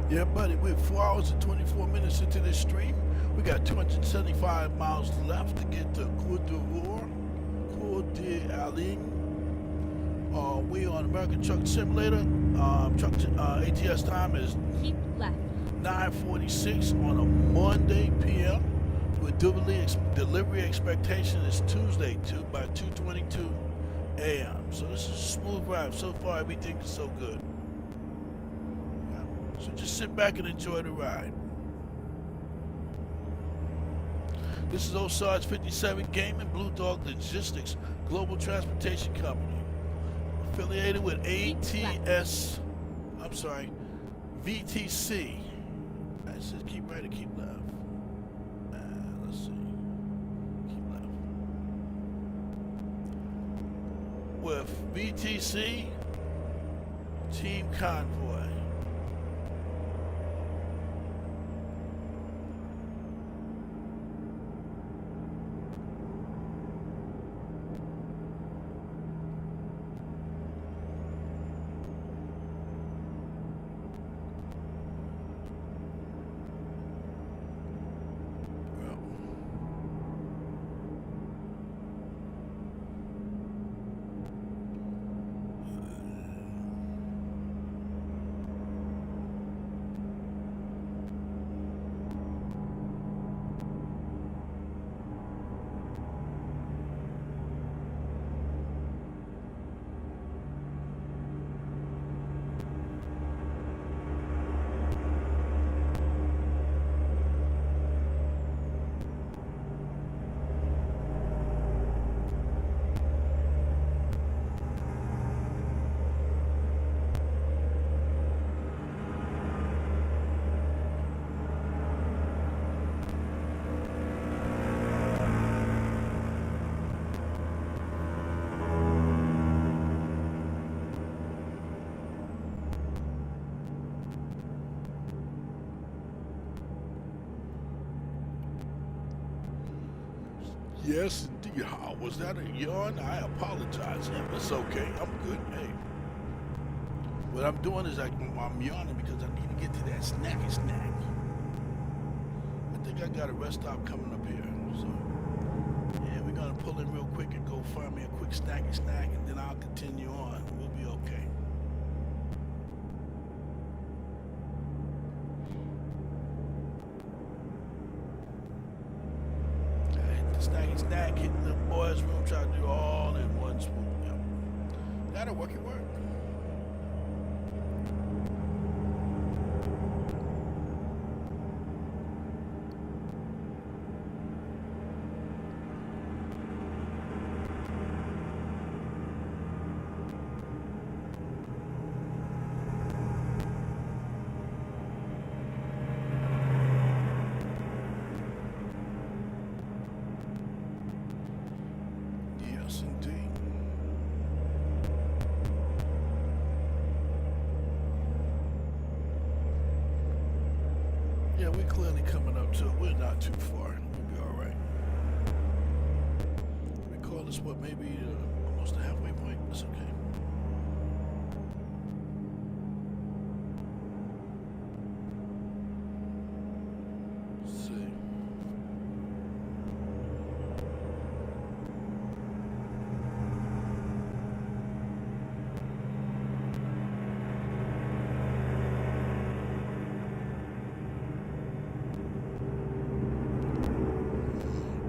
Yeah, buddy, we're 4 hours and 24 minutes into this stream. We got 275 miles left to get to Coeur d'Alene. We on American Truck Simulator. ATS time is Keep left. 9:46 on a Monday p.m. With delivery expectation is Tuesday by 2:22 a.m. So this is a smooth ride. So far, everything is so good. So just sit back and enjoy the ride. This is Osage 57 Gaming, Blu Dawg Logistics, Global Transportation Company, affiliated with ATS, I'm sorry, VTC. It says keep right or keep left. Let's see. Keep left. With VTC, Team Convoy. Yes, indeed. Was that a yawn? I apologize. Yeah, it's okay. I'm good. Hey. What I'm doing is I'm yawning because I need to get to that snacky snack. I think I got a rest stop coming up here. So, yeah, we're going to pull in real quick and go find me a quick snacky snack, and then I'll continue on. We'll be okay. Snacky snack, hitting the boys' room, try to do all in one swoop. Yep. That'll work, it work. Yes, indeed. Yeah, we're clearly coming up to it. We're not too far. We'll be all right. We call this what, maybe almost a halfway point. That's okay. Let's see.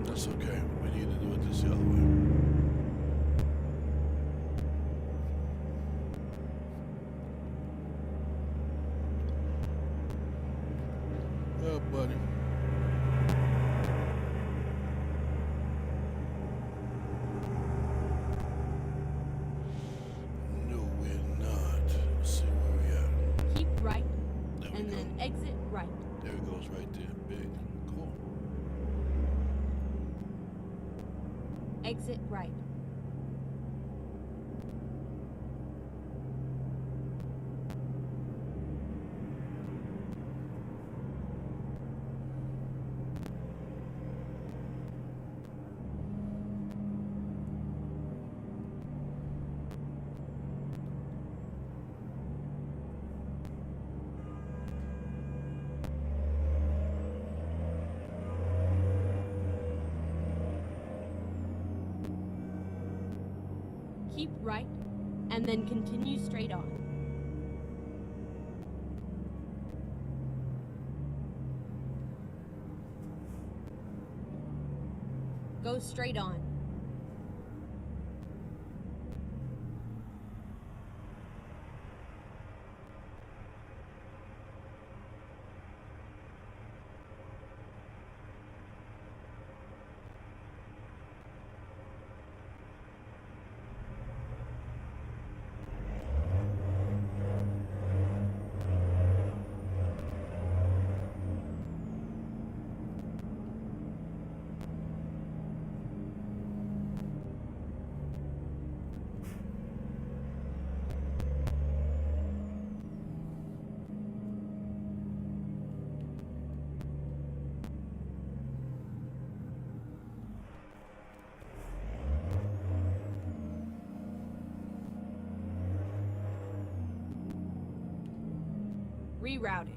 That's okay. We need to do it this the other way. Oh, buddy. No, we're not. Let's see where we at. Keep right, There we and go. then exit right. There it goes right there. Big. Cool. Exit right. Keep right, and then continue straight on. Go straight on. Rerouting.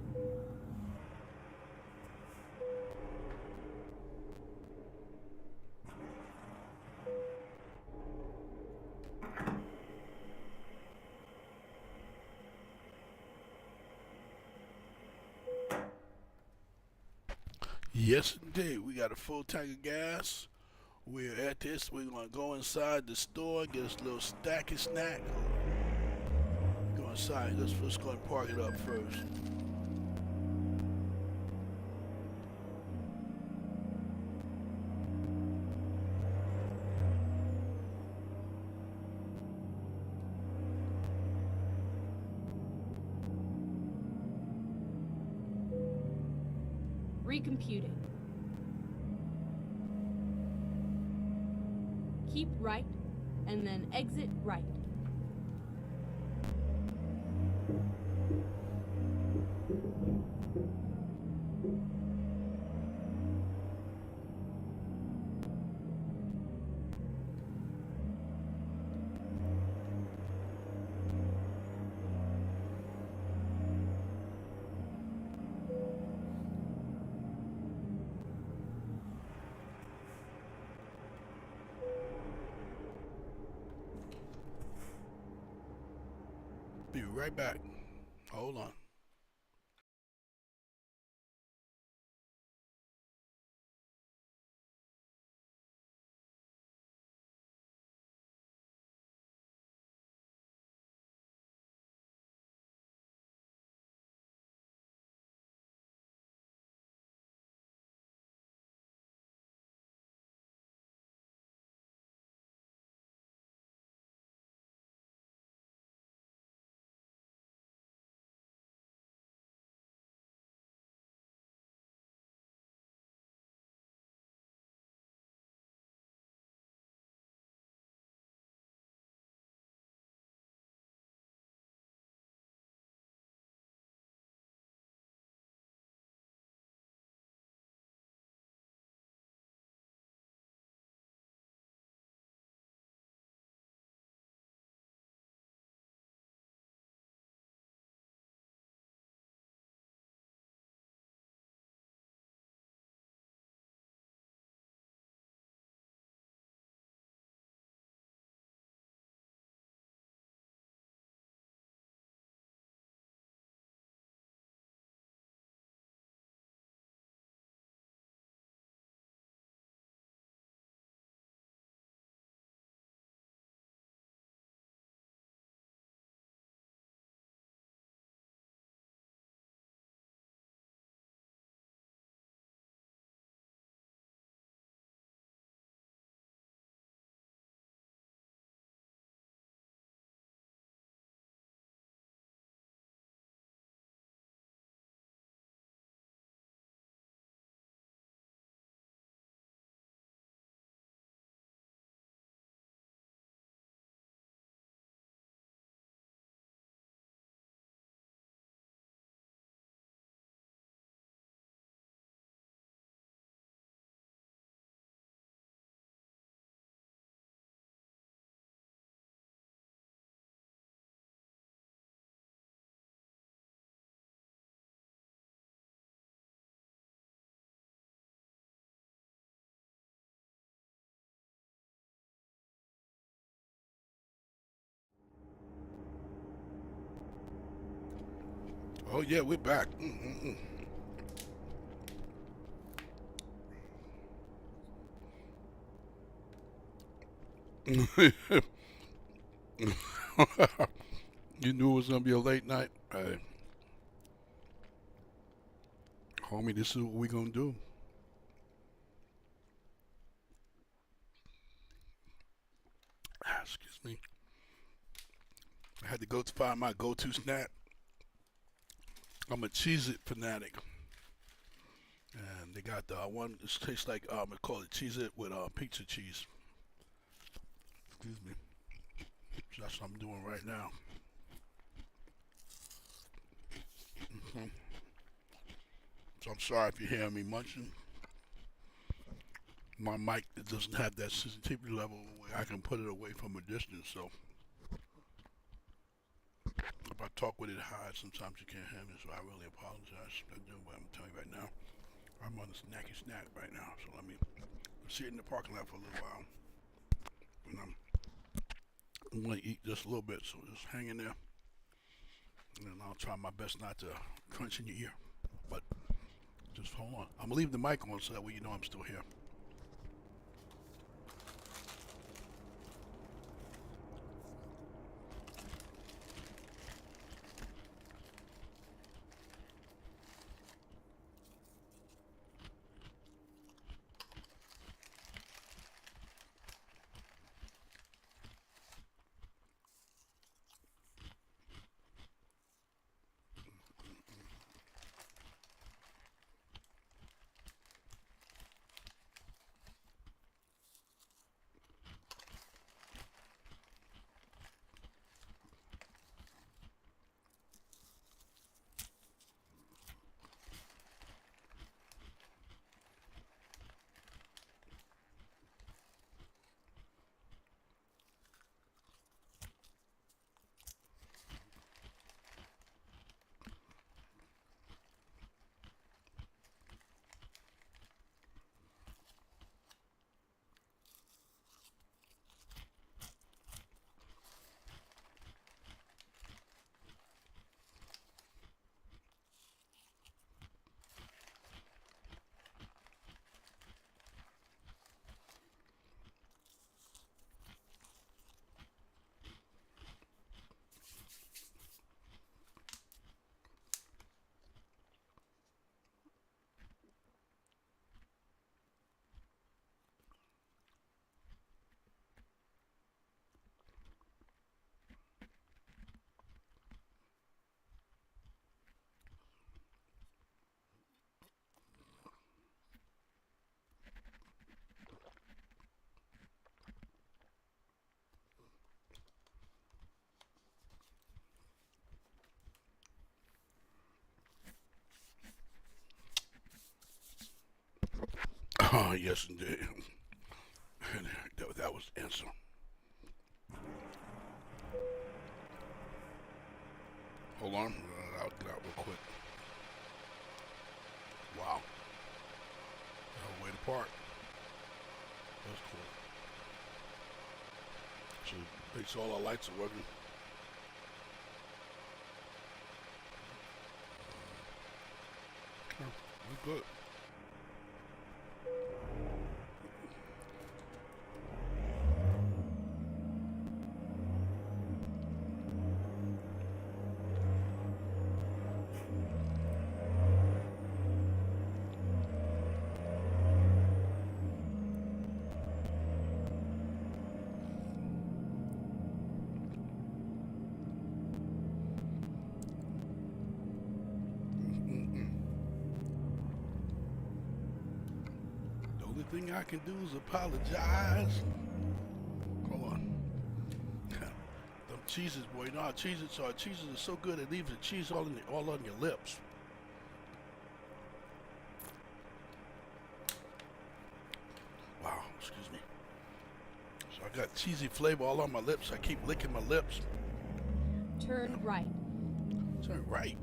Yes, indeed. We got a full tank of gas. We're at this. We're gonna go inside the store, get us a little stacky snack. Go inside. Let's go and park it up first. Recomputing. Keep right, and then exit right. Be right back. Hold on. Oh yeah, we're back. You knew it was gonna be a late night. Homie, this is what we gonna do. Excuse me. I had to go to find my go-to snack. I'm a Cheez-It fanatic, and they got the one. It tastes like I call it Cheez-It with pizza cheese. Excuse me. So that's what I'm doing right now. So I'm sorry if you hear me munching. My mic it doesn't have that sensitivity level where I can put it away from a distance. So if If I talk with it high, sometimes you can't hear me, so I really apologize. I do, but I'm telling you right now, I'm on a snacky snack right now, so let me sit in the parking lot for a little while. And I'm going to eat just a little bit, so just hang in there. And I'll try my best not to crunch in your ear. But just hold on. I'm going to leave the mic on so that way you know I'm still here. Oh, yes, indeed. that was the answer. Hold on. I'll get out real quick. Wow. Way to park. That's cool. So, makes all our lights are working. We're good. The thing I can do is apologize. Hold on. Them cheeses, boy. You know how cheeses are. Cheeses are so good it leaves the cheese all on your lips. Wow, excuse me. So I got cheesy flavor all on my lips. I keep licking my lips. Turn right. Turn right.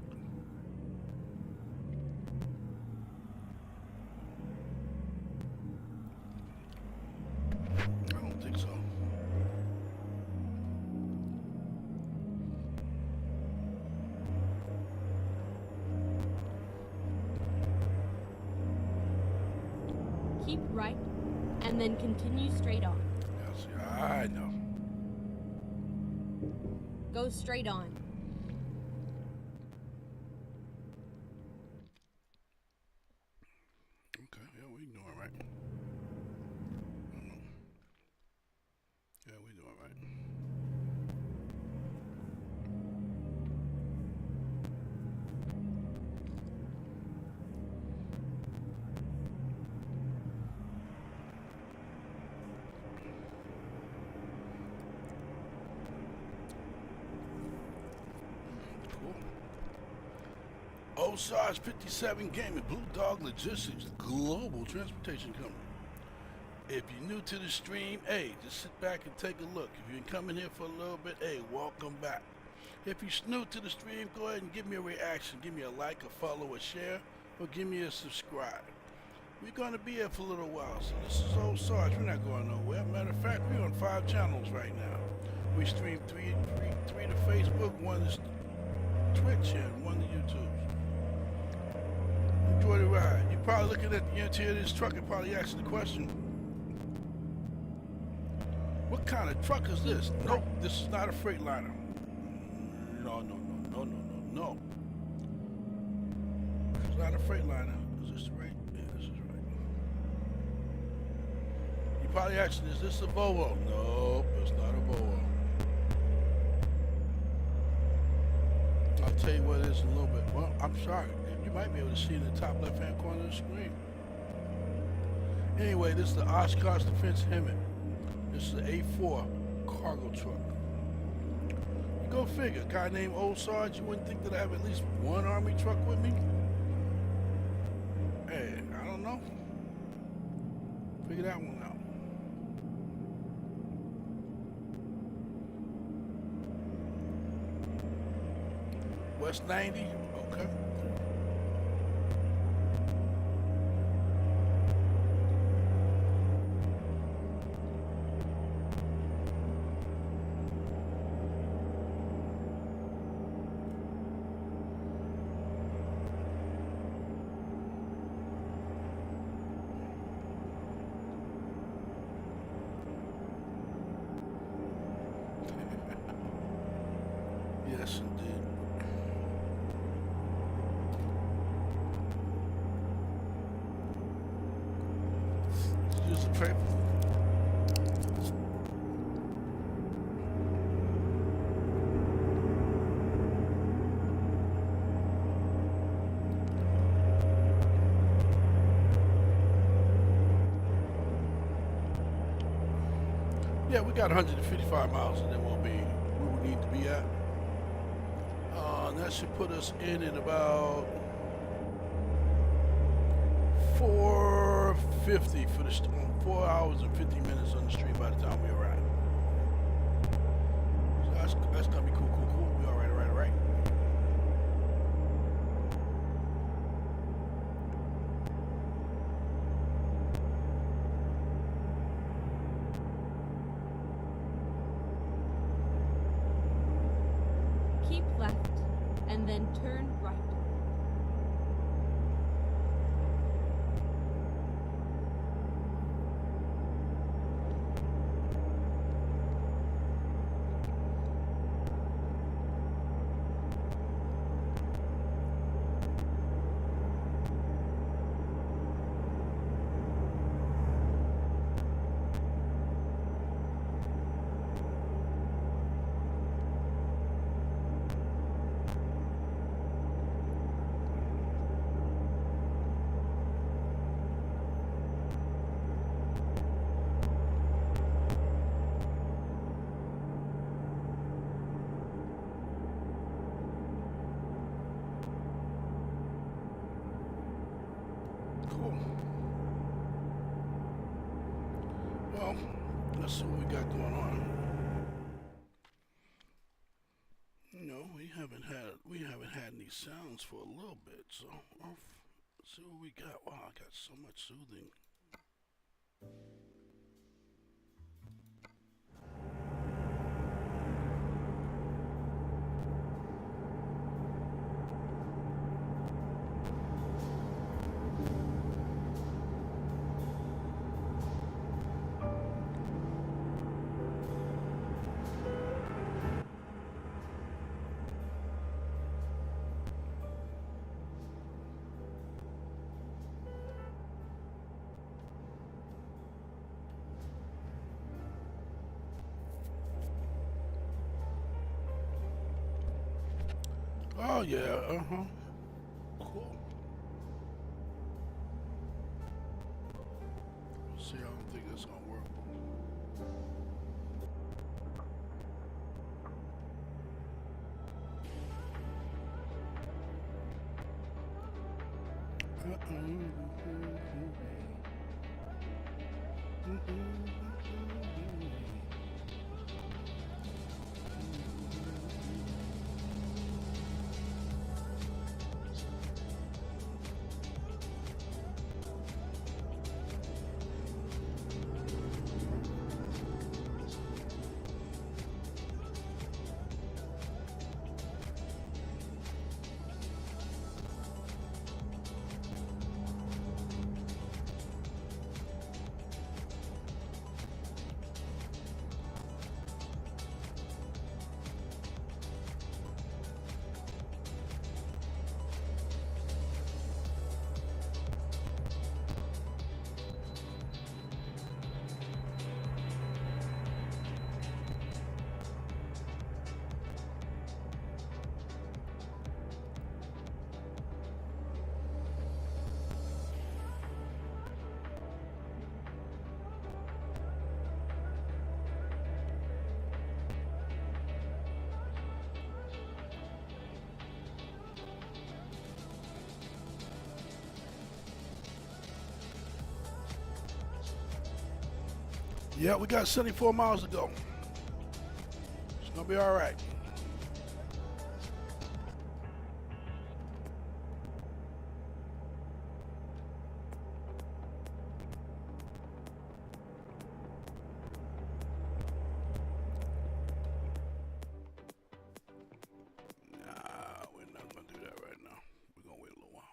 Keep right, and then continue straight on. Yes, I know. Go straight on. Okay, yeah, we doing right. Yeah, we doing right. Osage 57 Gaming, Blu Dawg Logistics, global transportation company. If you're new to the stream, hey, just sit back and take a look. If you've been coming here for a little bit, hey, welcome back. If you're new to the stream, go ahead and give me a reaction. Give me a like, a follow, a share, or give me a subscribe. We're going to be here for a little while, so this is Old Sarge. We're not going nowhere. Matter of fact, we're on 5 channels right now. We stream three to Facebook, 1 is Twitch, and 1 to YouTube. Enjoy the ride. You're probably looking at the interior of this truck and probably asking the question, what kind of truck is this? Nope, this is not a Freightliner. No. It's not a Freightliner. Is this right? Yeah, this is right. You probably asking, is this a Volvo? Nope, it's not a Volvo. I'll tell you what it is in a little bit. Well, I'm sorry. You might be able to see in the top left-hand corner of the screen. Anyway, this is the Oshkosh Defense Hemet. This is the A4 cargo truck. Go figure. A guy named Old Sarge, you wouldn't think that I have at least one Army truck with me? Hey, I don't know. Figure that one out. West 90? Okay. Yes, indeed. Use the paper. Yeah, we got 155 miles and then we'll be where we need to be at. That should put us in at about 4:50 for the 4 hours and 50 minutes on the street by the time we arrive. So that's gonna be cool. We all right. Keep left, and then turn right. Cool. Well, let's see what we got going on. You know, we haven't had any sounds for a little bit, so let's see what we got. Wow, I got so much soothing. Oh yeah, cool. See, I don't think that's gonna work. Yeah, we got 74 miles to go. It's gonna be all right. Nah, we're not gonna do that right now. We're gonna wait a little while.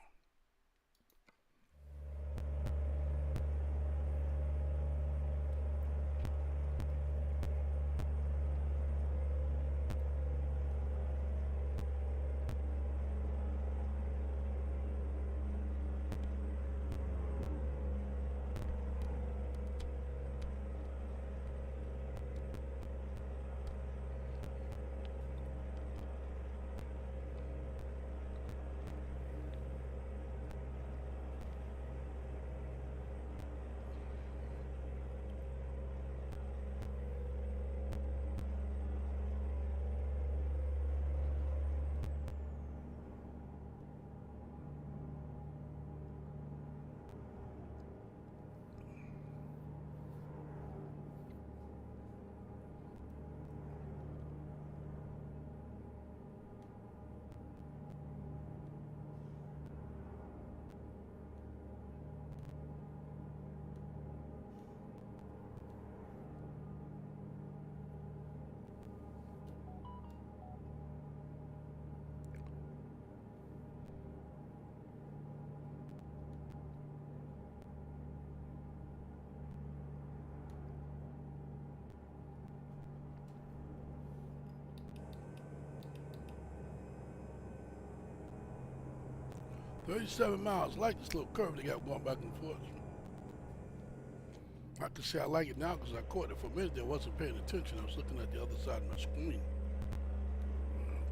"37 miles. I like this little curve they got going back and forth. I can say I like it now because I caught it for a minute there. I wasn't paying attention. I was looking at the other side of my screen.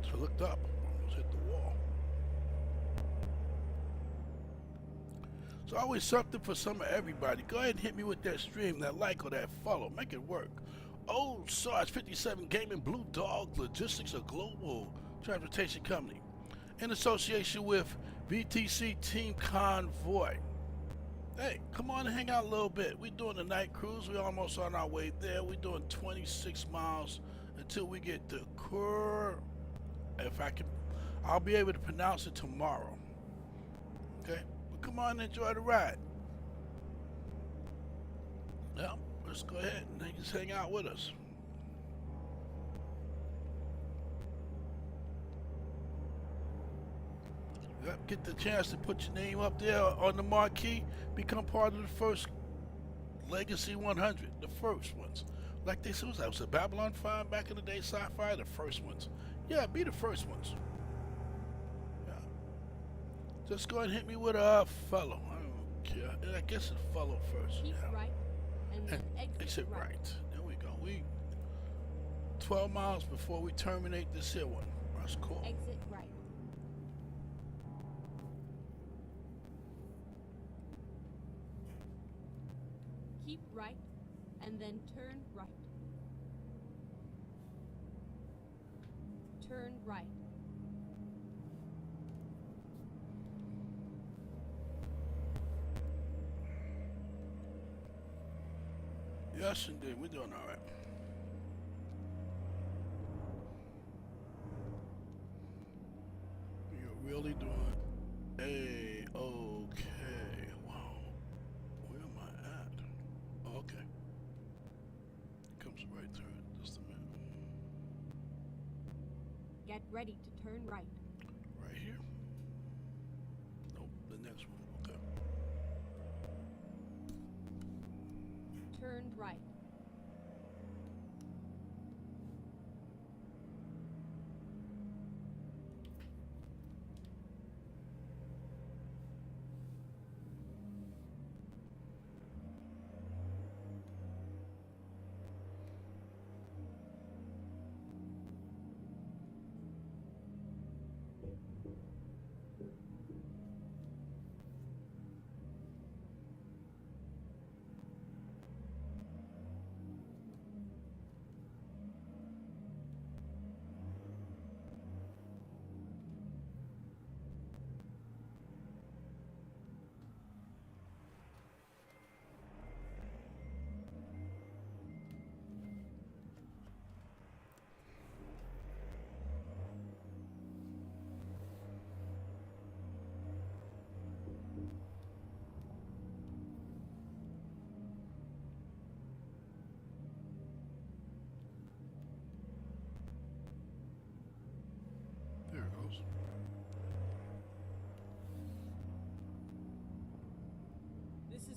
So I looked up. I almost hit the wall. So always something for some of everybody. Go ahead and hit me with that stream, that like, or that follow. Make it work. Old Sarge 57 Gaming, Blu Dawg Logistics, a global transportation company, in association with VTC Team Convoy. Hey, come on and hang out a little bit. We're doing the night cruise. We're almost on our way there. We're doing 26 miles until we get to Kur. If I can, I'll be able to pronounce it tomorrow. Okay? But come on and enjoy the ride. Well, let's go ahead and just hang out with us. Yep, get the chance to put your name up there on the marquee. Become part of the first Legacy 100, the first ones. Like they said, was a Babylon 5 back in the day, sci-fi, the first ones. Yeah, be the first ones. Yeah. Just go ahead and hit me with a follow. I don't care. I guess it's follow first. Keep Yeah. right and then exit right. right. There we go. We 12 miles before we terminate this here one. That's cool. Exit right. Keep right and then turn right. Turn right. Yes, indeed. We're doing all right. You're really doing okay. Wow. Where am I at? Okay. Comes right through it. Just a minute. Get ready to turn right. Right here? Nope, the next one. Okay. Turn right.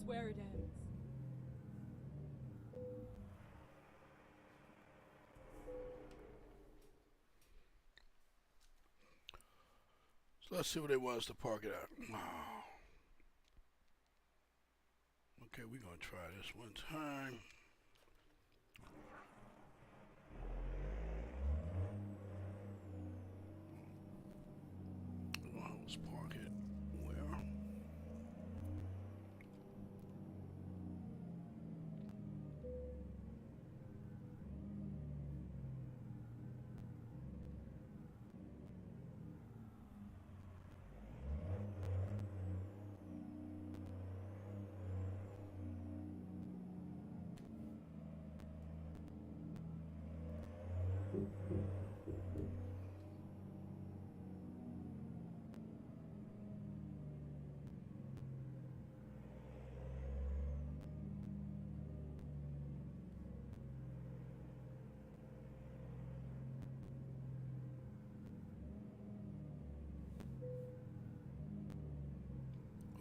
where it ends. So let's see where they want us to park it at. Okay, we're gonna try this one time. Let's park it where?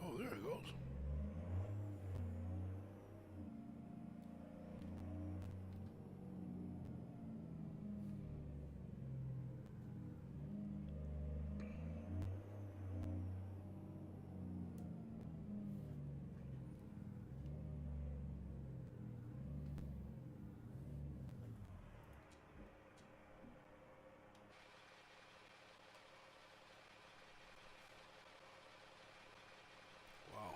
Oh, there it goes. Wow.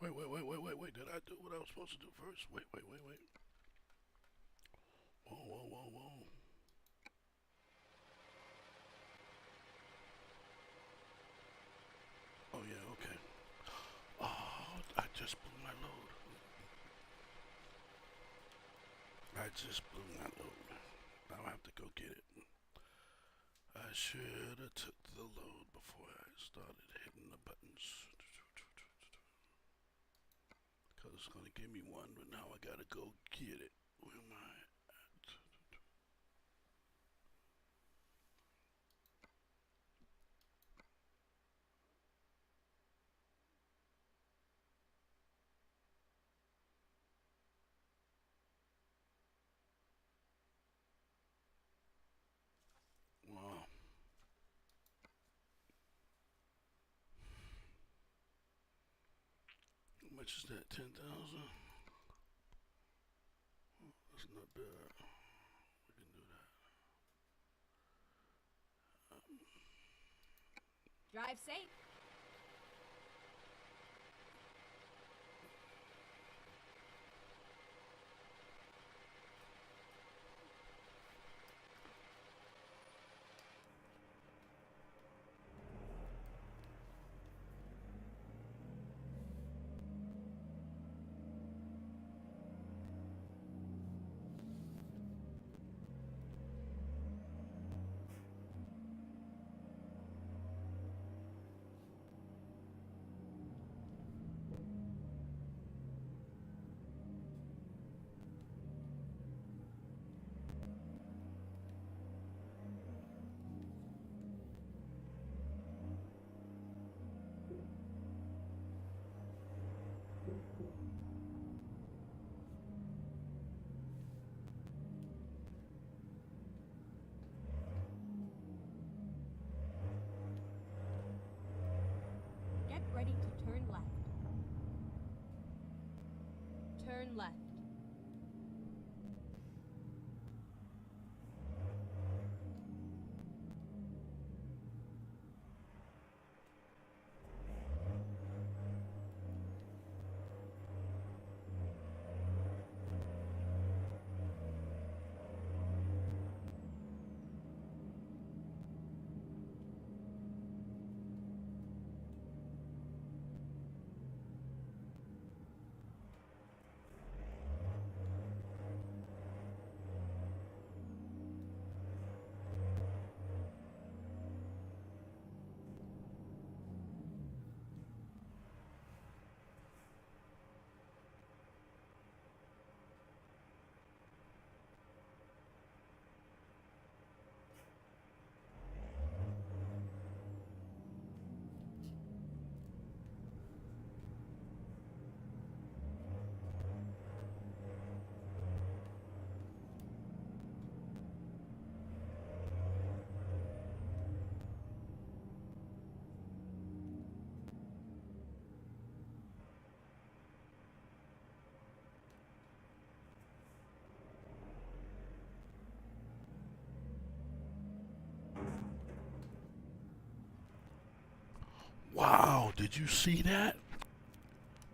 Wait. Did I do what I was supposed to do first? Wait. Whoa. Oh, yeah, okay. Oh, I just blew my load. Now I have to go get it. I should have took the load before I started hitting the buttons. Because it's going to give me one, but now I got to go get it. Where am I at? Wow. How much is that? 10,000? That's not bad. We can do that. Drive safe. turn left. Wow, did you see that?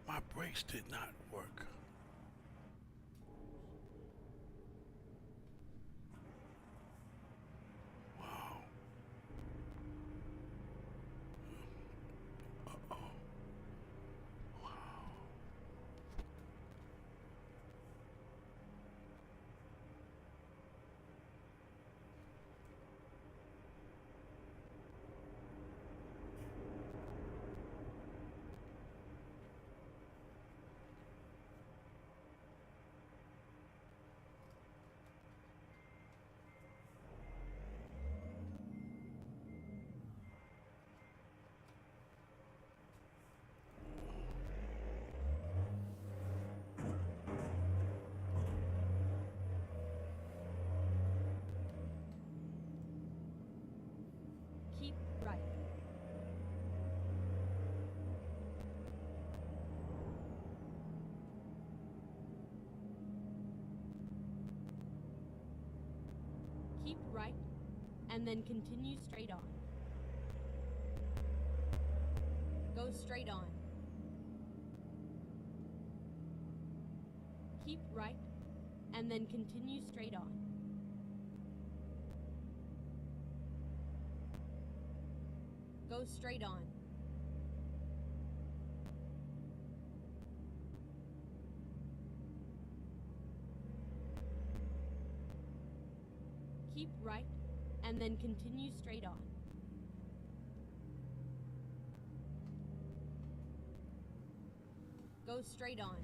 My brakes did not work. Wow. Uh-oh. Wow. Keep right. Keep right, and then continue straight on. Go straight on. Keep right, and then continue straight on. Go straight on. Keep right, and then continue straight on. Go straight on.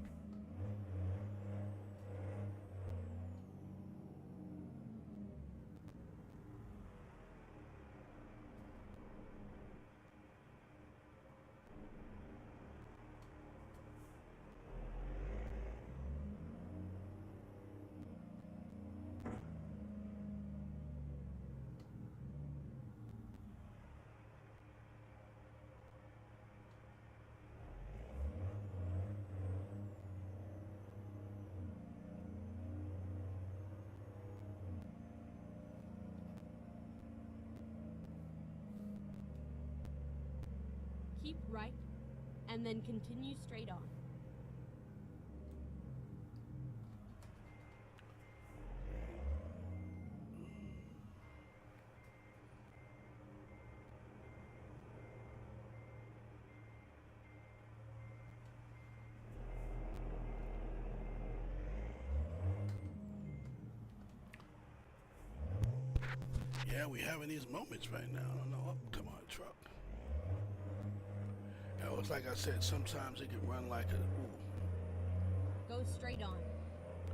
Keep right, and then continue straight on. Yeah, we having these moments right now. I don't know. Oh, come on, truck. Yeah, it's like I said, sometimes it can run like a, ooh. Go straight on.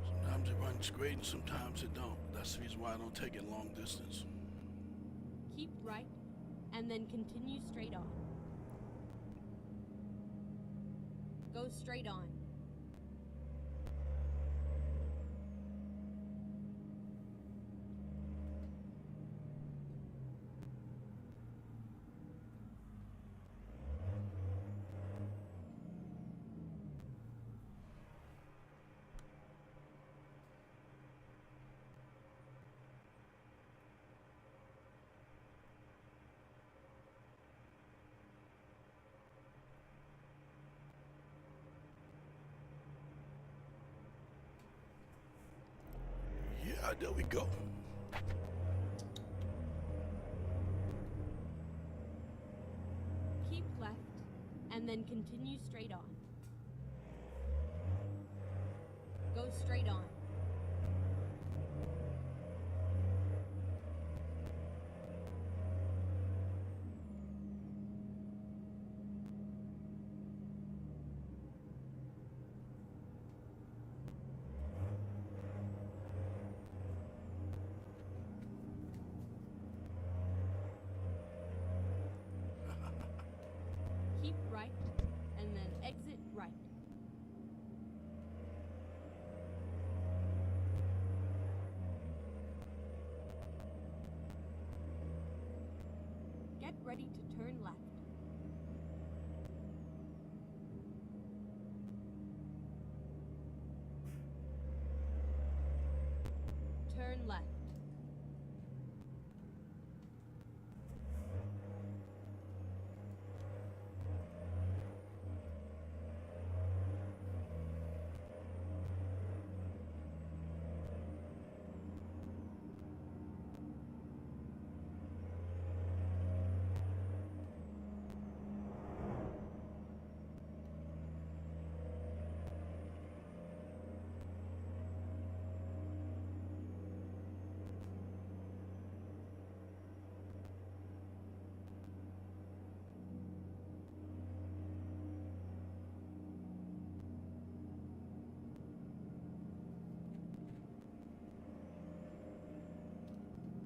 Sometimes it runs great and sometimes it don't. That's the reason why I don't take it long distance. Keep right, and then continue straight on. Go straight on. There we go. Keep left, and then continue straight on. Go straight on. Keep right, and then exit right. Get ready to turn left. Turn left.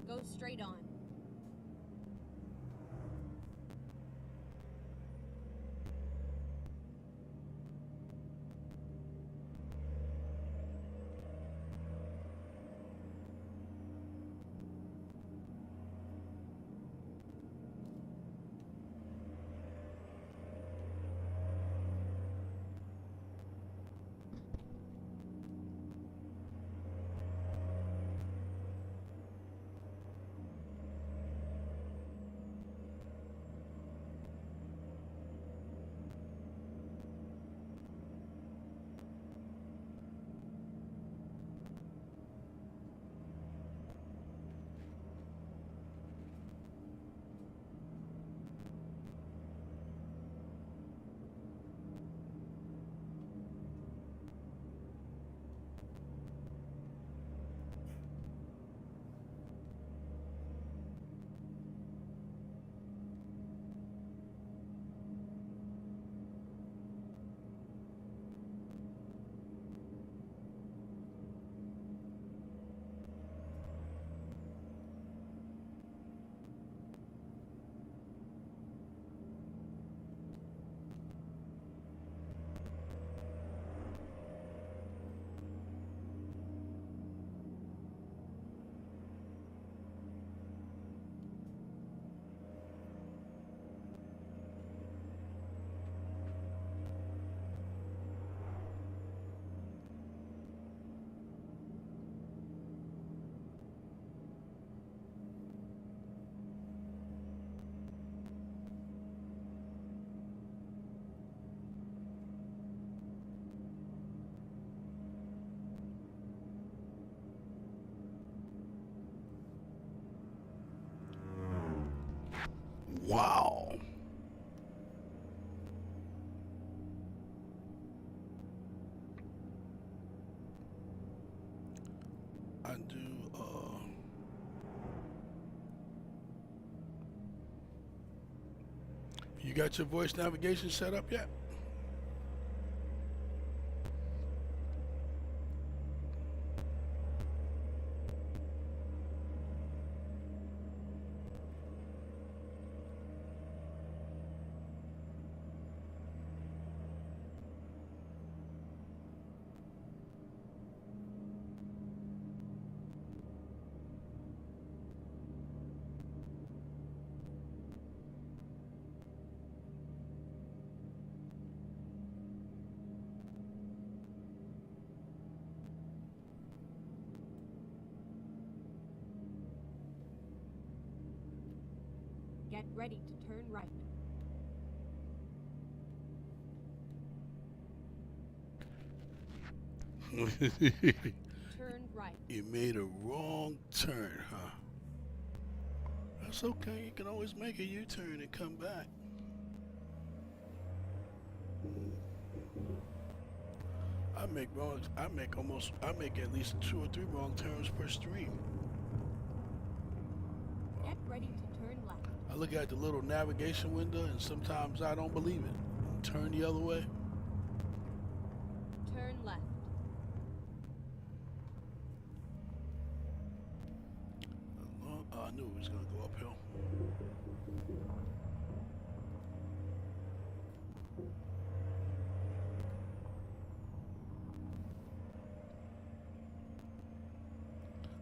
Go straight on. Wow. I do, you got your voice navigation set up yet? Get ready to turn right. Turn right. You made a wrong turn, huh? That's okay. You can always make a U-turn and come back. I make at least 2 or 3 wrong turns per stream. Get ready to turn left. I look at the little navigation window and sometimes I don't believe it. Turn the other way. Turn left. I knew it was gonna go uphill.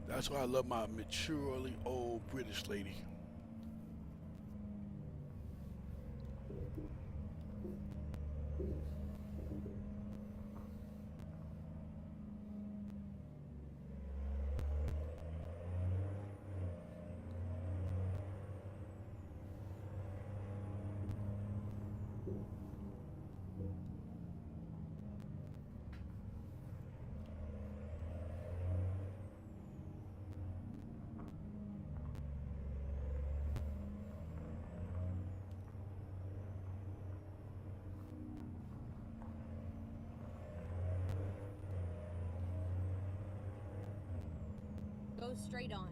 That's why I love my maturely old British lady. Go straight on.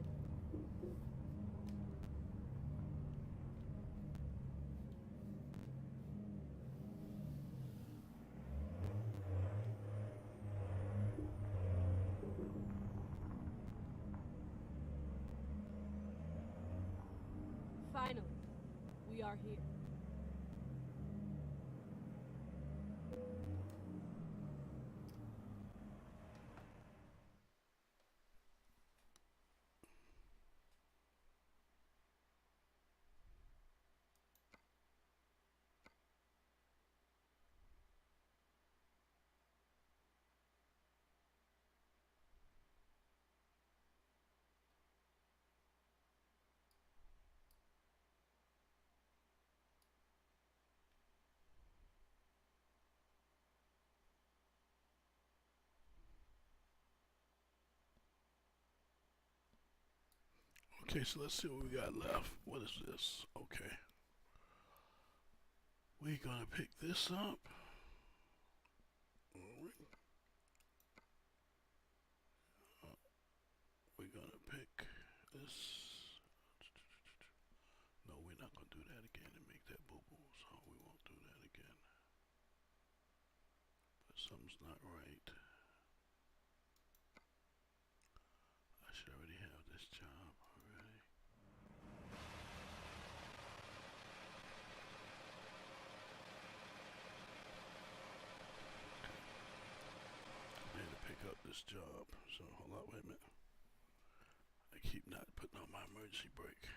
Finally, we are here. Okay, so let's see what we got left. What is this? Okay. We're gonna pick this up. We're gonna pick this. No, we're not gonna do that again and make that boo-boo, so we won't do that again. But something's not right. I should already have this job already. I had to pick up this job, so hold on, wait a minute. I keep not putting on my emergency brake.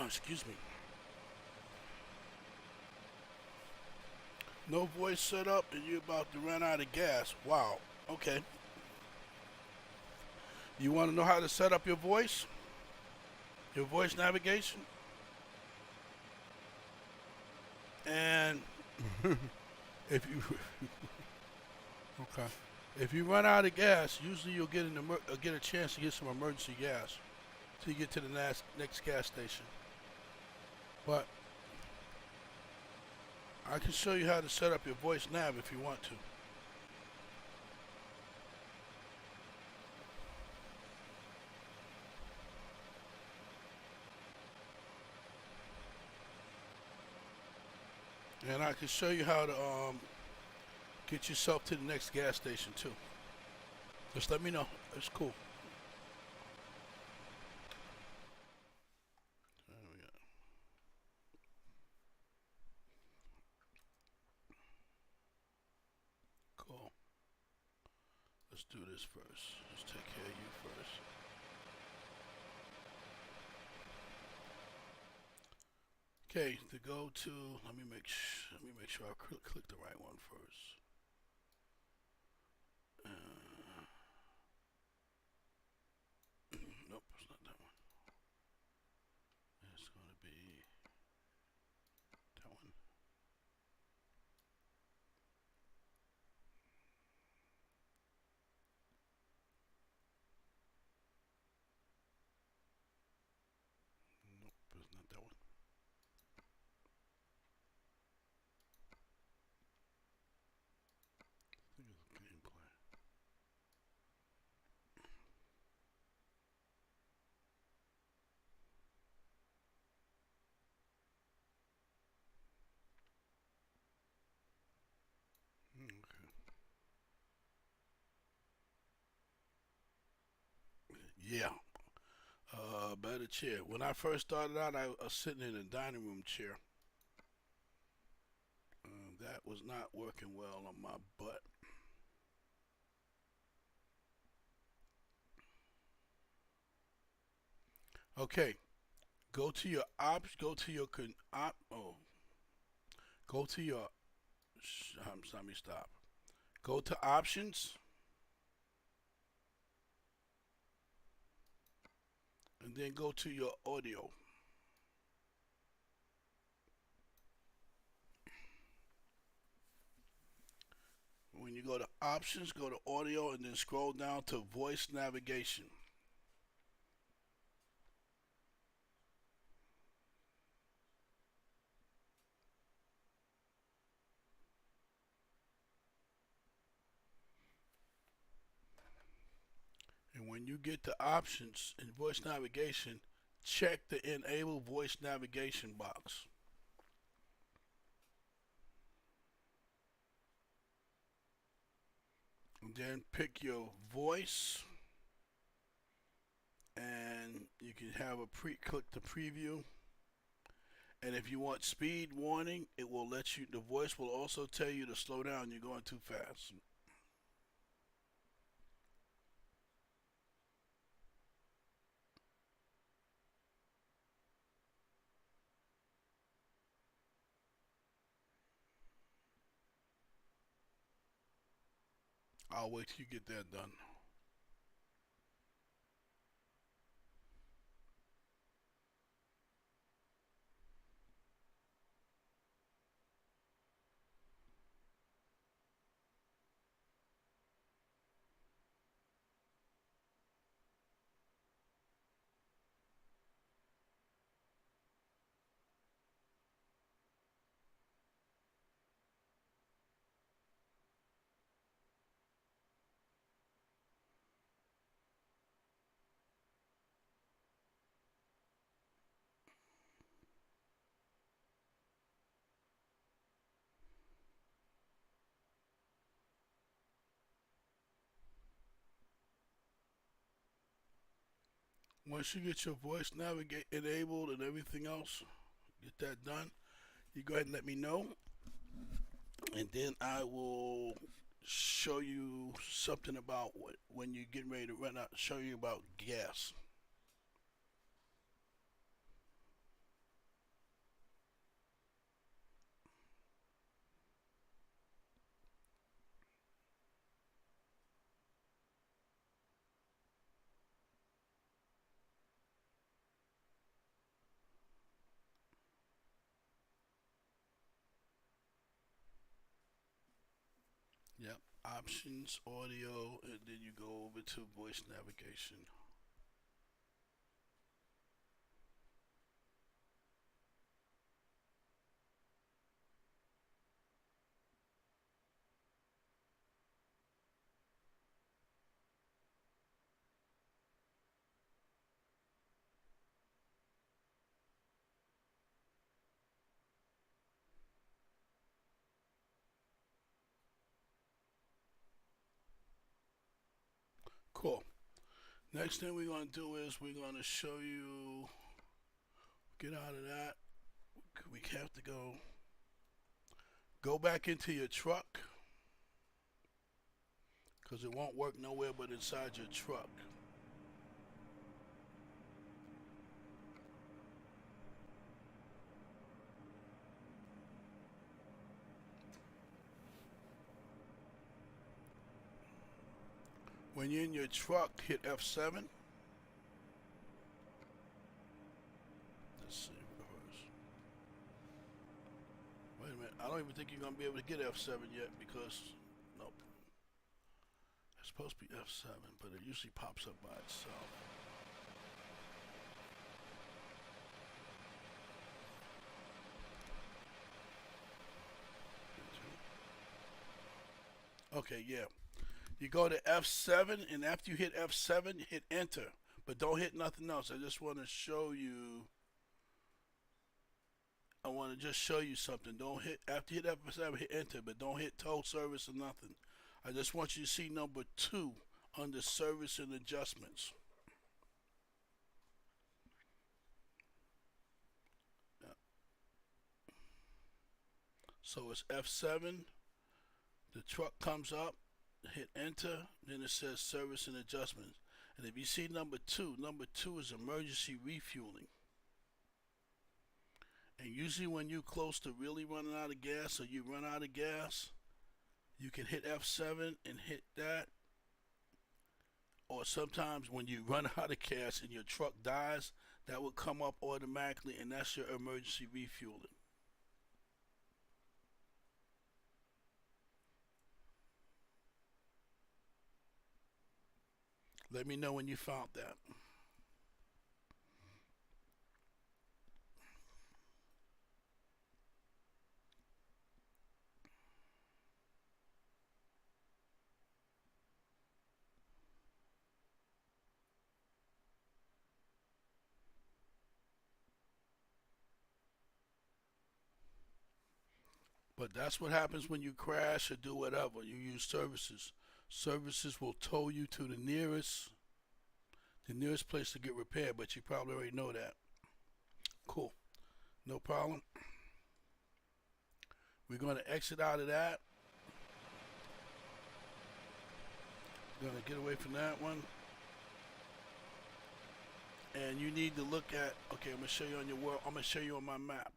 Excuse me. No voice set up and you're about to run out of gas. Wow. Okay. You want to know how to set up your voice? Your voice navigation? And if you okay, if you run out of gas, usually you'll get a chance to get some emergency gas. till you get to the next gas station. But I can show you how to set up your voice nav if you want to. And I can show you how to get yourself to the next gas station too. Just let me know. It's cool. There we go. Cool. Let's do this first. Let's take care of you first. Okay, to go to, let me make sure I click the right one first. Nope, it's not that one. It's gonna be that one. Nope, it's not that one. I think it's gameplay. Okay. Yeah. Better chair. When I first started out, I was sitting in a dining room chair. That was not working well on my butt. Okay. Go to your ops. Go to your Go to your. Let me stop. Go to options. And then go to your audio. When you go to options, go to audio and then scroll down to voice navigation. And when you get to options in voice navigation, check the enable voice navigation box. And then pick your voice, and you can have a click the preview. And if you want speed warning, it will let you, the voice will also tell you to slow down, you're going too fast. I'll wait till you get that done. Once you get your voice navigate enabled and everything else, get that done, you go ahead and let me know. And then I will show you something about when you're getting ready to run out, show you about gas. Yep, options, audio, and then you go over to voice navigation. Cool. Next thing we're going to do is we're going to show you, get out of that. We have to go back into your truck, because it won't work nowhere but inside your truck. When you're in your truck, hit F7. Let's see, reverse. Wait a minute, I don't even think you're going to be able to get F7 yet because, nope. It's supposed to be F7, but it usually pops up by itself. Okay, yeah. You go to F7, and after you hit F7, hit enter. But don't hit nothing else. I just want to show you. I want to just show you something. Don't hit, after you hit F7, hit enter, but don't hit tow service or nothing. I just want you to see number 2 under service and adjustments. Yeah. So it's F7. The truck comes up. Hit enter, then it says service and adjustments. And if you see number 2 is emergency refueling. And usually when you're close to really running out of gas, or you run out of gas, you can hit F7 and hit that. Or sometimes when you run out of gas and your truck dies, that will come up automatically, and that's your emergency refueling. Let me know when you found that. But that's what happens when you crash or do whatever. You use services. Services will tow you to the nearest place to get repaired, but you probably already know that. Cool. No problem. We're going to exit out of that. Going to get away from that one. And you need to look at, okay, I'm going to show you on your world. I'm going to show you on my map.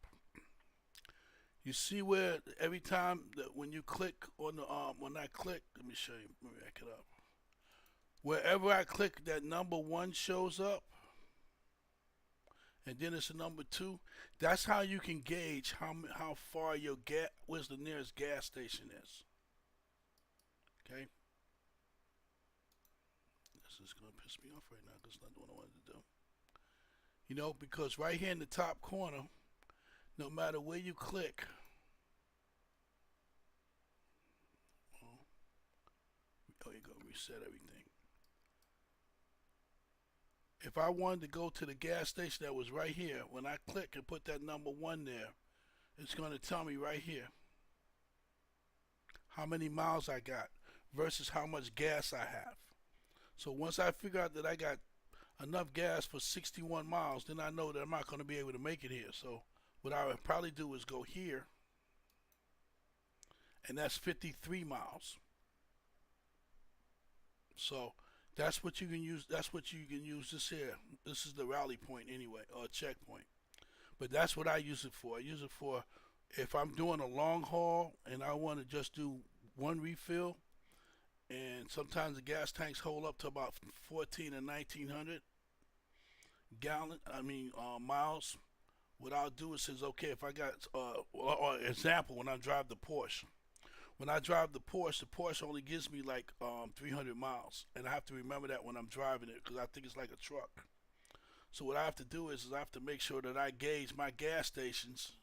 You see where every time that when you click on the when I click, let me show you. Let me back it up. Wherever I click, that number 1 shows up, and then it's a number 2. That's how you can gauge how far your where's the nearest gas station is. Okay. This is gonna piss me off right now because it's not what I wanted to do. You know, because right here in the top corner, no matter where you click, oh, you go reset everything. If I wanted to go to the gas station that was right here, when I click and put that number 1 there, it's going to tell me right here how many miles I got versus how much gas I have. So once I figure out that I got enough gas for 61 miles, then I know that I'm not going to be able to make it here. So what I would probably do is go here, and that's 53 miles. So that's what you can use. That's what you can use this here. This is the rally point anyway, or checkpoint. But that's what I use it for. I use it for if I'm doing a long haul and I want to just do 1 refill, and sometimes the gas tanks hold up to about 14 and 1900 miles. What I'll do is says, okay, if I got, or example, when I drive the Porsche. When I drive the Porsche only gives me like 300 miles. And I have to remember that when I'm driving it because I think it's like a truck. So what I have to do is I have to make sure that I gauge my gas stations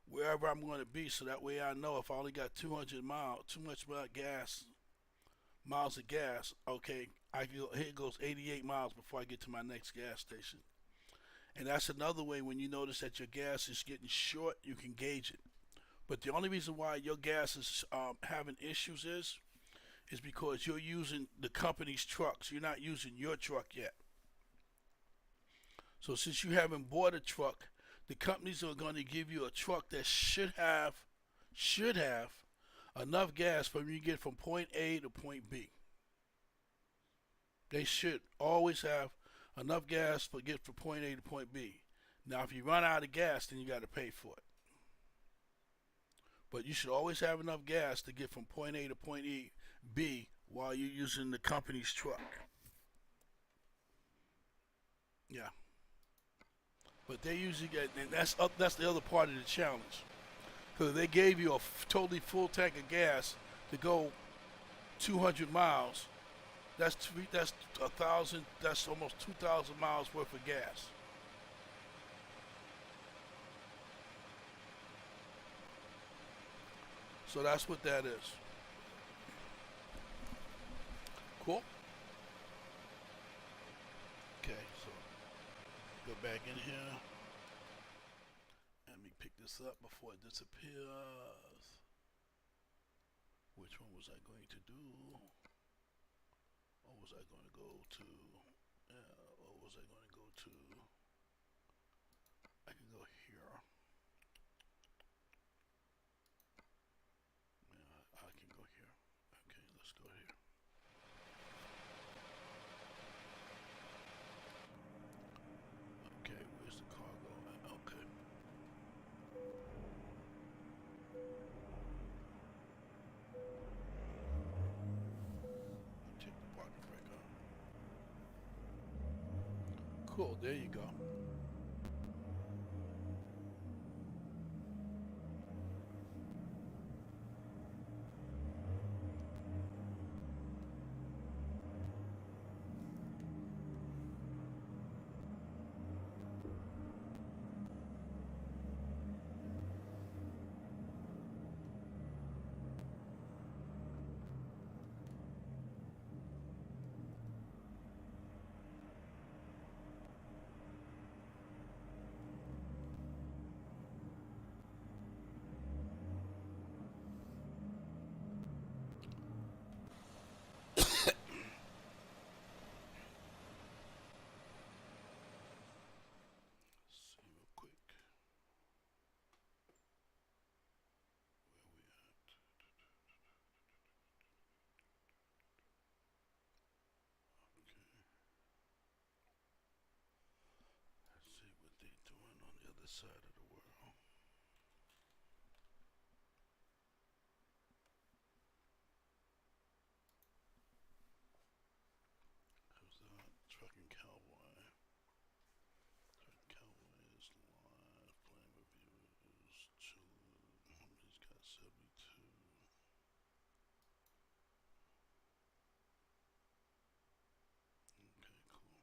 wherever I'm going to be, so that way I know if I only got 200 miles, too much miles of gas, okay, here goes 88 miles before I get to my next gas station. And that's another way when you notice that your gas is getting short, you can gauge it. But the only reason why your gas is having issues is is because you're using the company's trucks. You're not using your truck yet. So since you haven't bought a truck, the companies are going to give you a truck that should have enough gas for you to get from point A to point B. They should always have enough gas to get from point A to point B. Now, if you run out of gas, then you got to pay for it. But you should always have enough gas to get from point A to point B while you're using the company's truck. Yeah. But they usually get, and that's the other part of the challenge. Because they gave you a totally full tank of gas to go 200 miles. That's 1,000. That's almost 2,000 miles worth of gas. So that's what that is. Cool. Okay, so go back in here. Let me pick this up before it disappears. Which one was I going to do? Or was I going to go to? Or was I going to go to? I can go here. Yeah, I can go here. Okay, let's go here. Okay, where's the cargo at? Okay. Take the parking brake off. Cool, there you go. See real quick. Where we at? Okay. Let's see what they doing on the other side of the world. Who's that? Trucking Cowboy. Trucking Cowboy is live. Playing reviews. Chillin'. He's got 72. Okay, cool.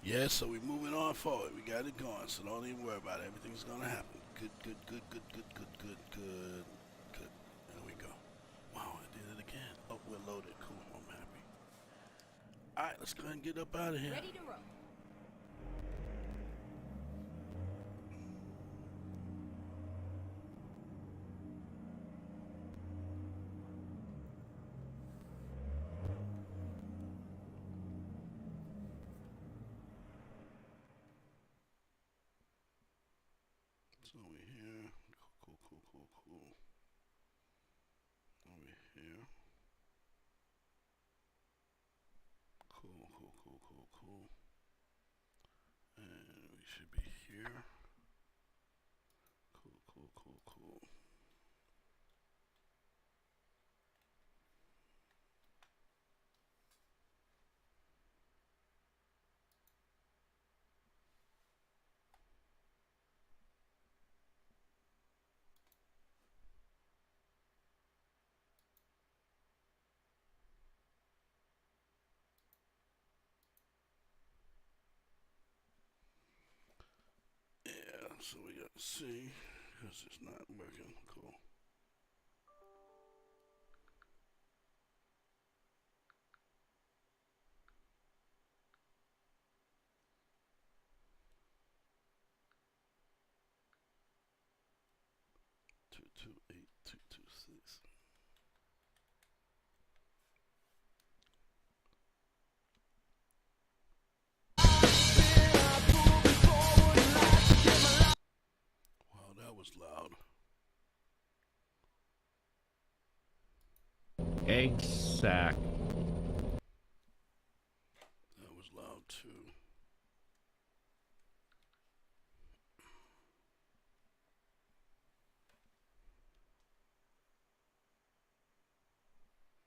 Yeah, so we're moving on forward. We got it going, so don't even worry about it. Everything's gonna happen. Good, good, good, good, good, good, good, good, good. There we go. Wow, I did it again. Oh, we're loaded. Cool. I'm happy. All right, let's go ahead and get up out of here. Ready to roll. So we're here. Cool, cool, cool, cool, cool. Over here. Cool, cool, cool, cool, cool. And we should be here. Cool, cool, cool, cool. Yeah, so we got C, because it's not working. Cool. Two two eight 226. Wow, that was loud. Egg sack. That was loud too.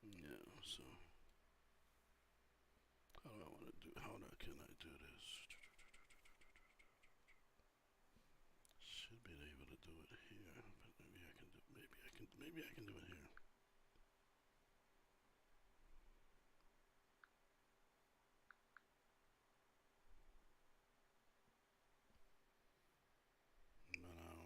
Yeah, so how do I want to do? Can I do this? Should be able to do it here, but maybe I can do. Maybe I can do it here. But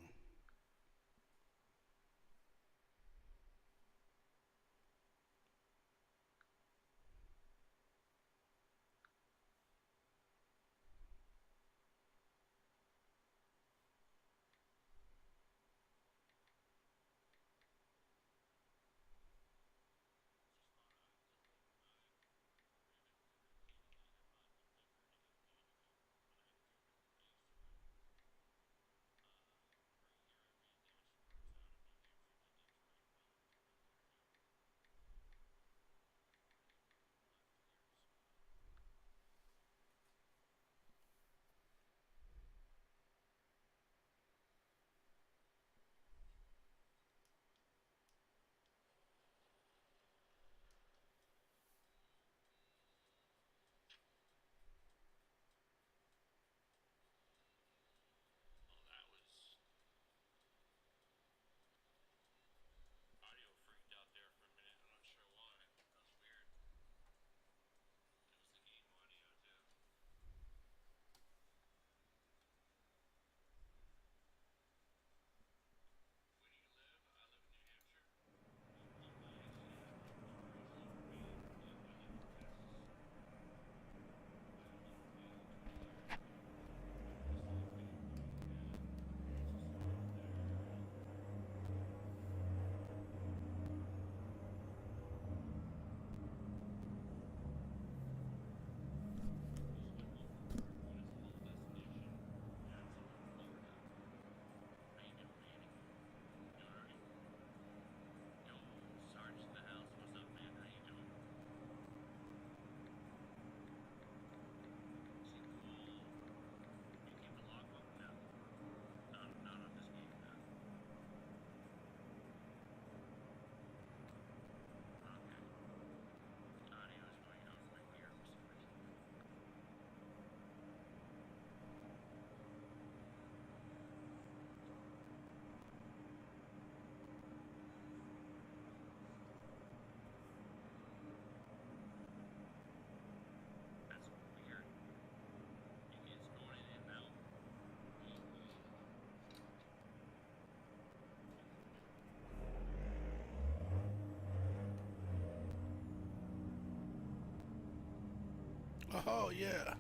Oh yeah.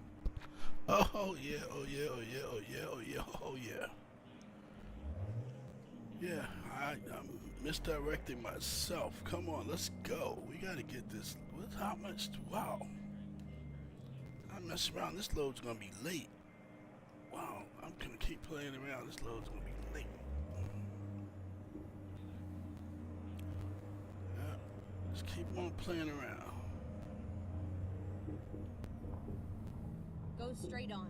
Oh yeah. Oh yeah. Oh yeah. Oh yeah. Oh yeah. Oh yeah. Yeah. I'm misdirecting myself. Come on, let's go. We gotta get this. How much? Wow. I mess around. This load's gonna be late. Wow. I'm gonna keep playing around. This load's gonna be late. Yeah. Just keep on playing around. Go straight on.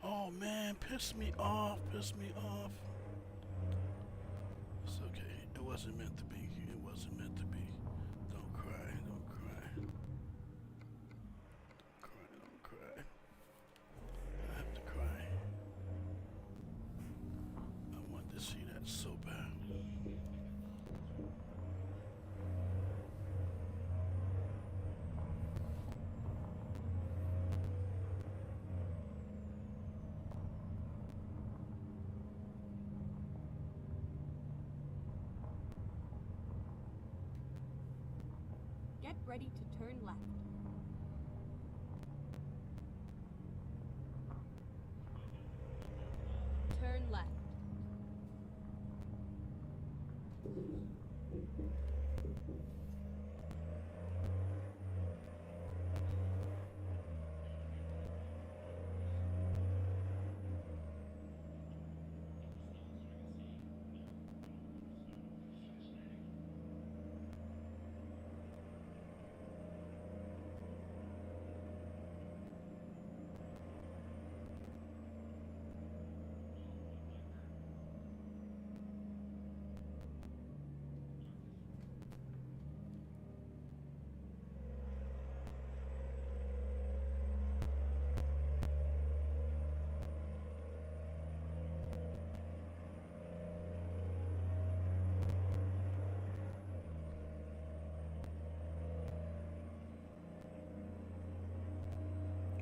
Oh man, piss me off, piss me off. It's okay. It wasn't meant to be. It wasn't meant to be. Don't cry, don't cry. Don't cry, don't cry. I have to cry. I want to see that so bad. Get ready to turn left. Turn left.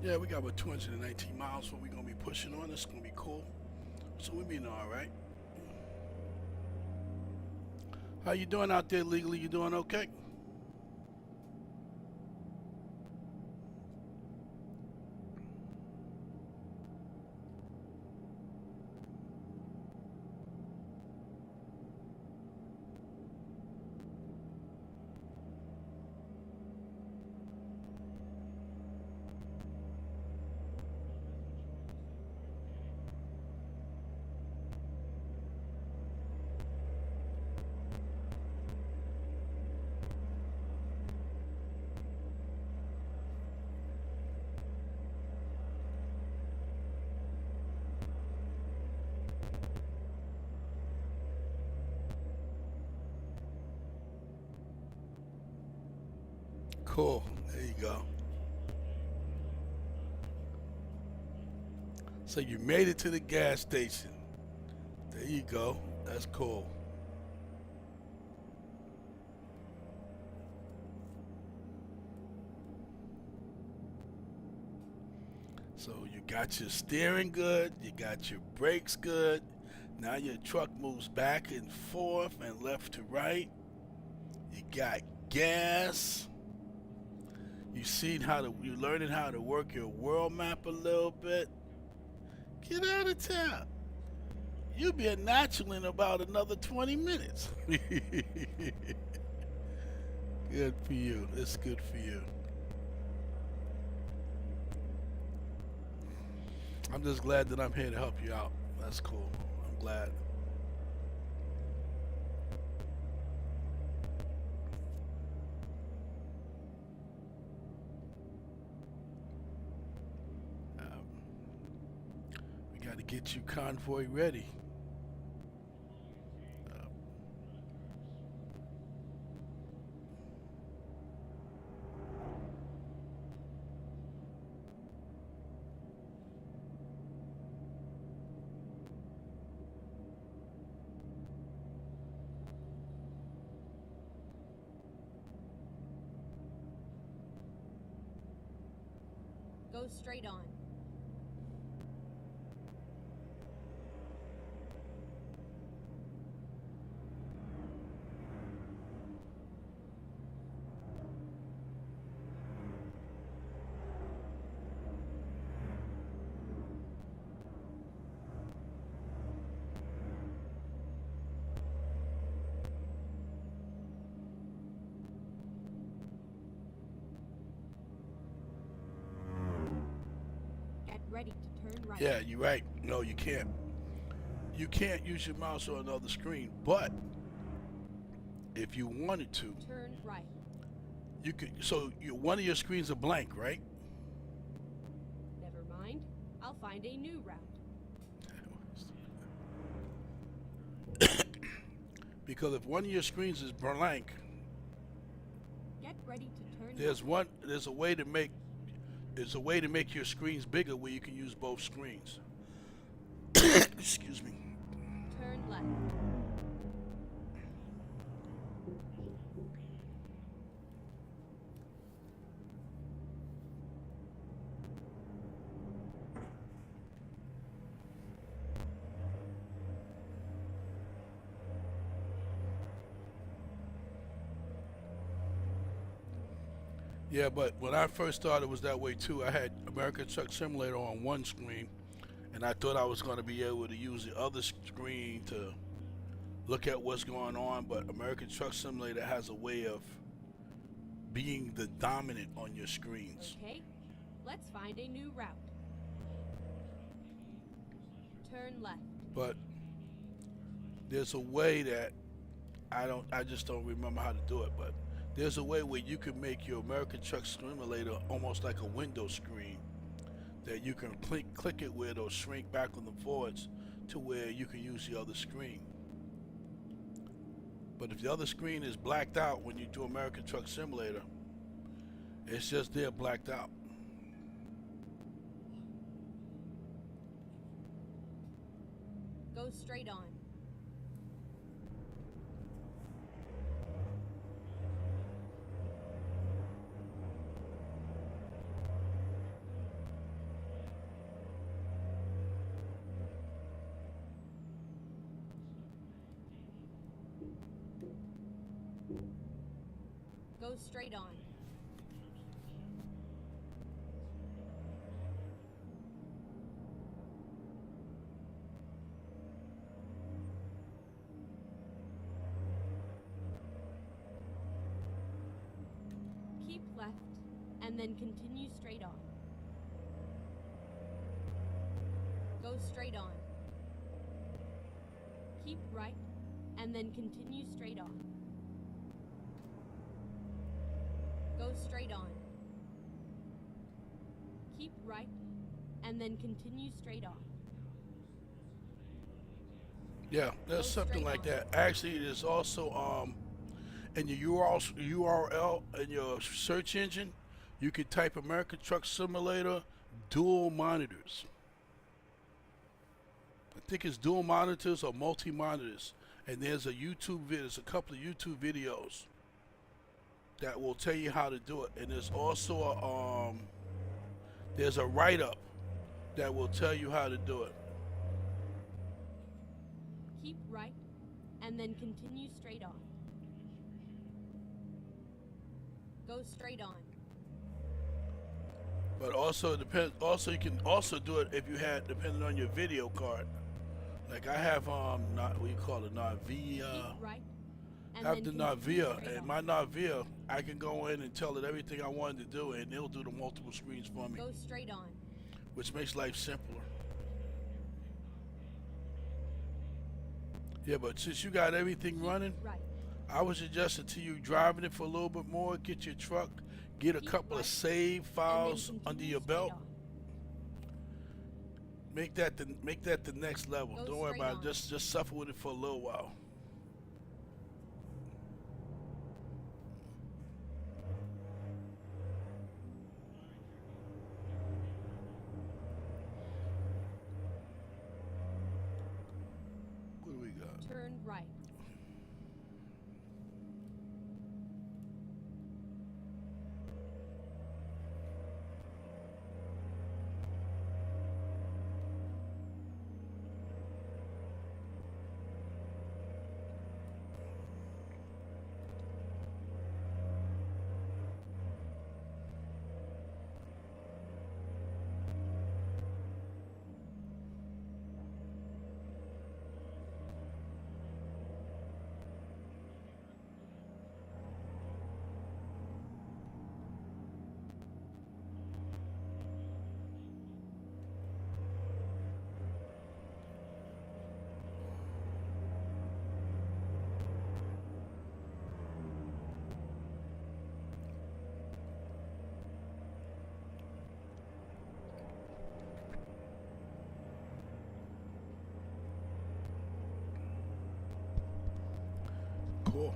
Yeah, we got about 219 miles what we're gonna be pushing on. It's gonna be cool. So we been all right. How you doing out there legally? You doing okay? Cool. There you go. So you made it to the gas station. There you go. That's cool. So you got your steering good, you got your brakes good. Now your truck moves back and forth and left to right. You got gas. You're learning how to work your world map a little bit. Get out of town. You'll be a natural in about another 20 minutes. Good for you. It's good for you. I'm just glad that I'm here to help you out. That's cool. I'm glad. Gotta get you convoy ready. Go straight on. Get ready to turn right. Yeah, you're right. No, you can't. You can't use your mouse on another screen, but if you wanted to, Turn right. you could. So one of your screens are blank, right? Never mind. I'll find a new route. Because if one of your screens is blank, Get ready to turn there's right. a way to make your screens bigger where you can use both screens. Excuse me. Turn left. Yeah, but when I first started, it was that way too. I had American Truck Simulator on one screen, and I thought I was going to be able to use the other screen to look at what's going on. But American Truck Simulator has a way of being the dominant on your screens. Okay, let's find a new route. Turn left. But there's a way that I just don't remember how to do it. But there's a way where you can make your American Truck Simulator almost like a window screen that you can click it where it'll shrink backwards and forwards to where you can use the other screen. But if the other screen is blacked out when you do American Truck Simulator, it's just there blacked out. Go straight on. Go straight on. Keep left and then continue straight on. Go straight on. Keep right and then continue straight on. Go straight on. Keep right and then continue straight on. Yeah, there's Go something straight like on. that. Actually, there's also in your URL in your search engine, you could type American Truck Simulator dual monitors. I think it's dual monitors or multi monitors. And there's a there's a couple of YouTube videos that will tell you how to do it. And there's also there's a write-up that will tell you how to do it. Keep right and then continue straight on. Go straight on. But also it depends. Also, you can also do it if you had, depending on your video card. Like I have not what you call it, Navia. Keep right and I have the then continue Navia, straight and on. my Navia, I can go in and tell it everything I wanted to do, and it'll do the multiple screens for me, Go straight on. which makes life simpler. Yeah, but since you got everything running, Right. I would suggest until you driving it for a little bit more, get your truck, get a Keep couple of right save and then files continue under your straight belt. on. make that the next level. Go Don't worry straight about it. on. Just suffer with it for a little while. What do we got? Turn right. Cool.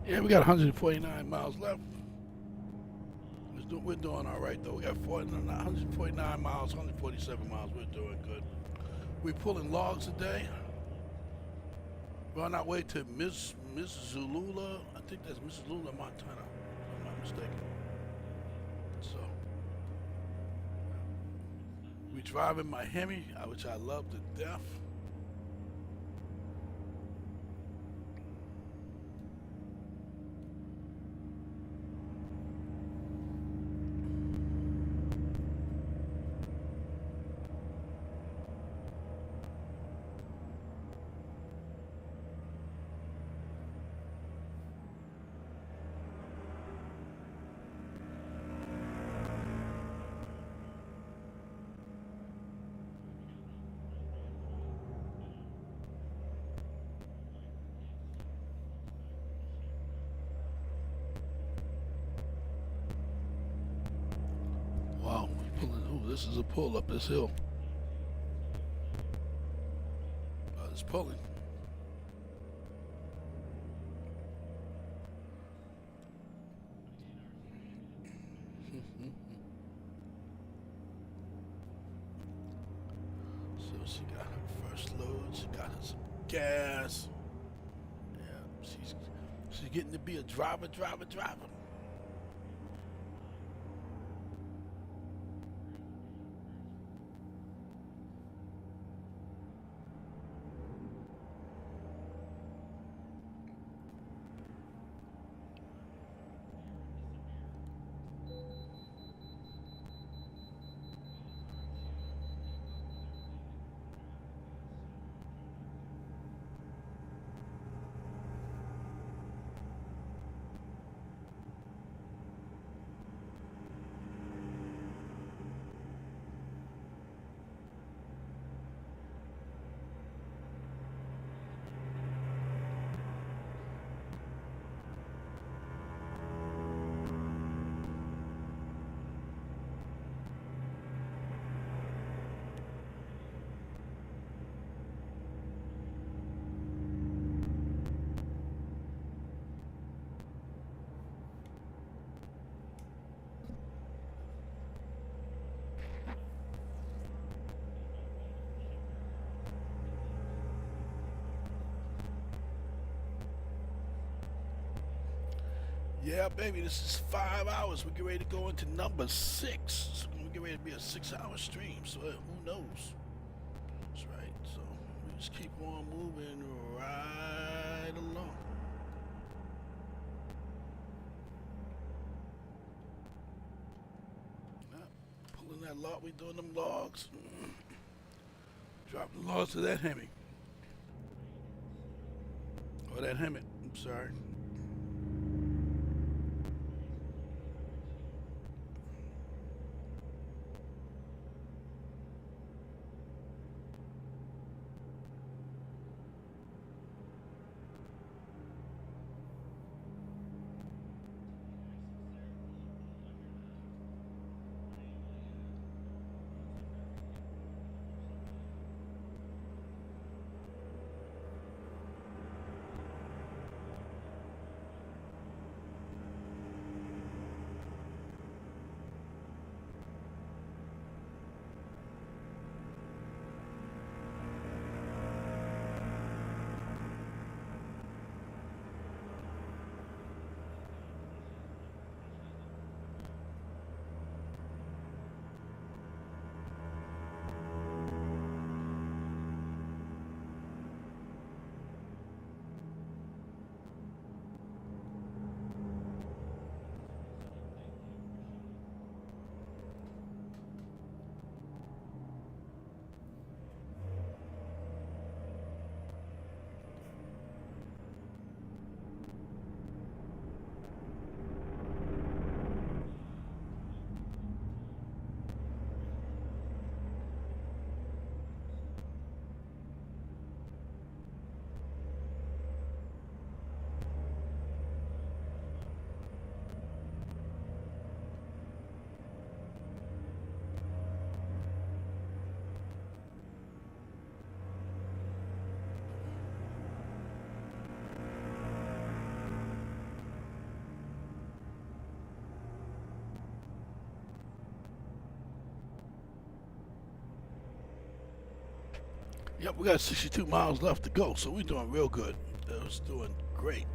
Yeah, we got 149 miles left. We're doing all right though. We got 149 miles, 147 miles. We're doing good. We're pulling logs today. We're on our way to Miss Zulula. I think that's Missoula, Montana, if I'm not mistaken. So we driving my Hemi, which I love to death. Wow, we're pulling. Ooh, this is a pull up this hill. It's pulling. So she got her first load. She got her some gas. Yeah, she's getting to be a driver. Yeah, baby, this is 5 hours. We get ready to go into number 6. So we get ready to be a 6-hour stream. So who knows? That's right. So we just keep on moving right along. Pulling that log, we doing them logs. Dropping the logs to that Hemi. Or that Hemet, I'm sorry. Yep, we got 62 miles left to go, so we're doing real good. It was doing great.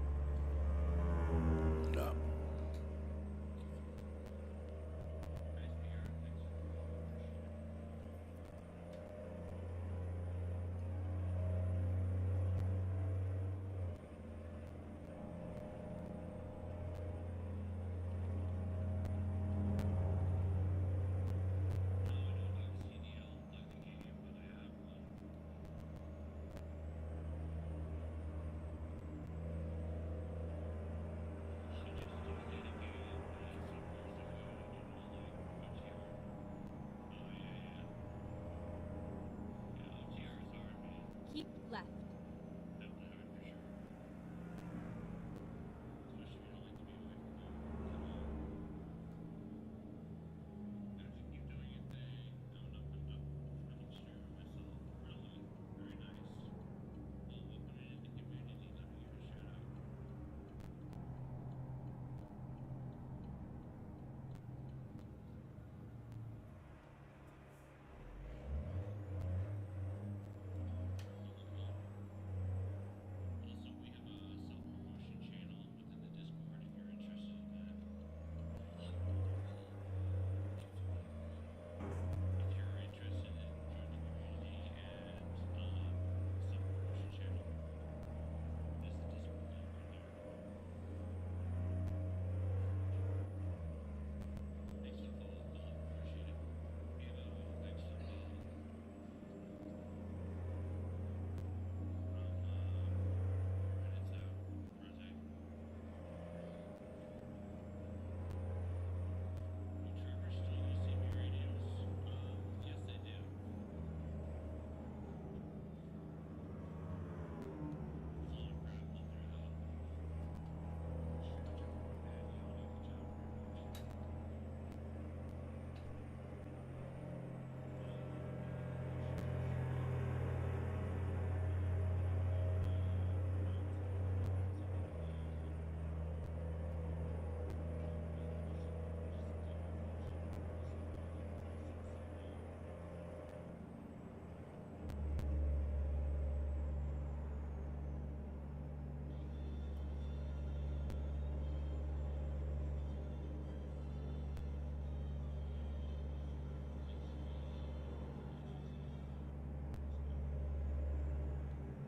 Yeah.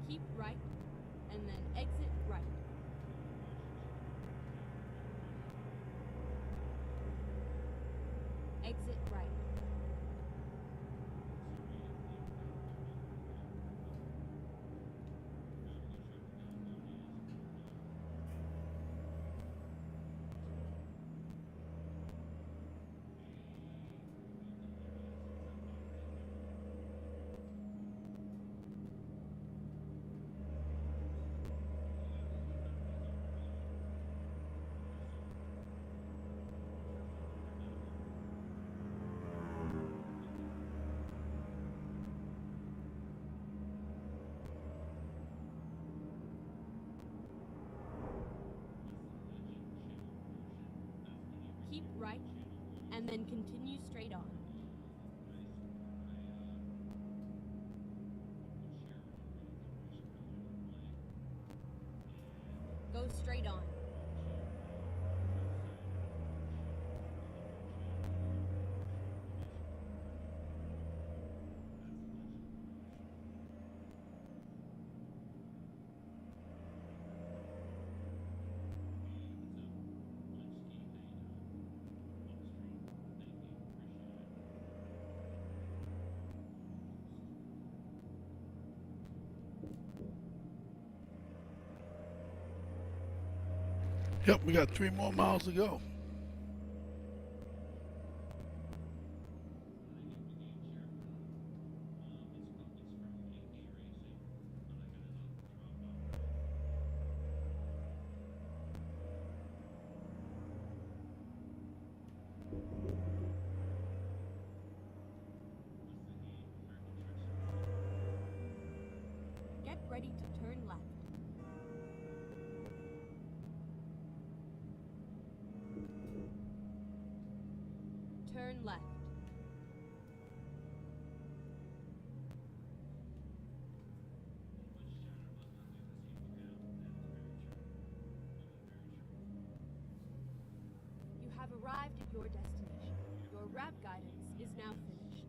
Keep right, and then exit right. Exit right. Keep right, and then continue straight on. Go straight on. Yep, we got 3 more miles to go. Get ready to turn left. Turn left. You have arrived at your destination. Your route guidance is now finished.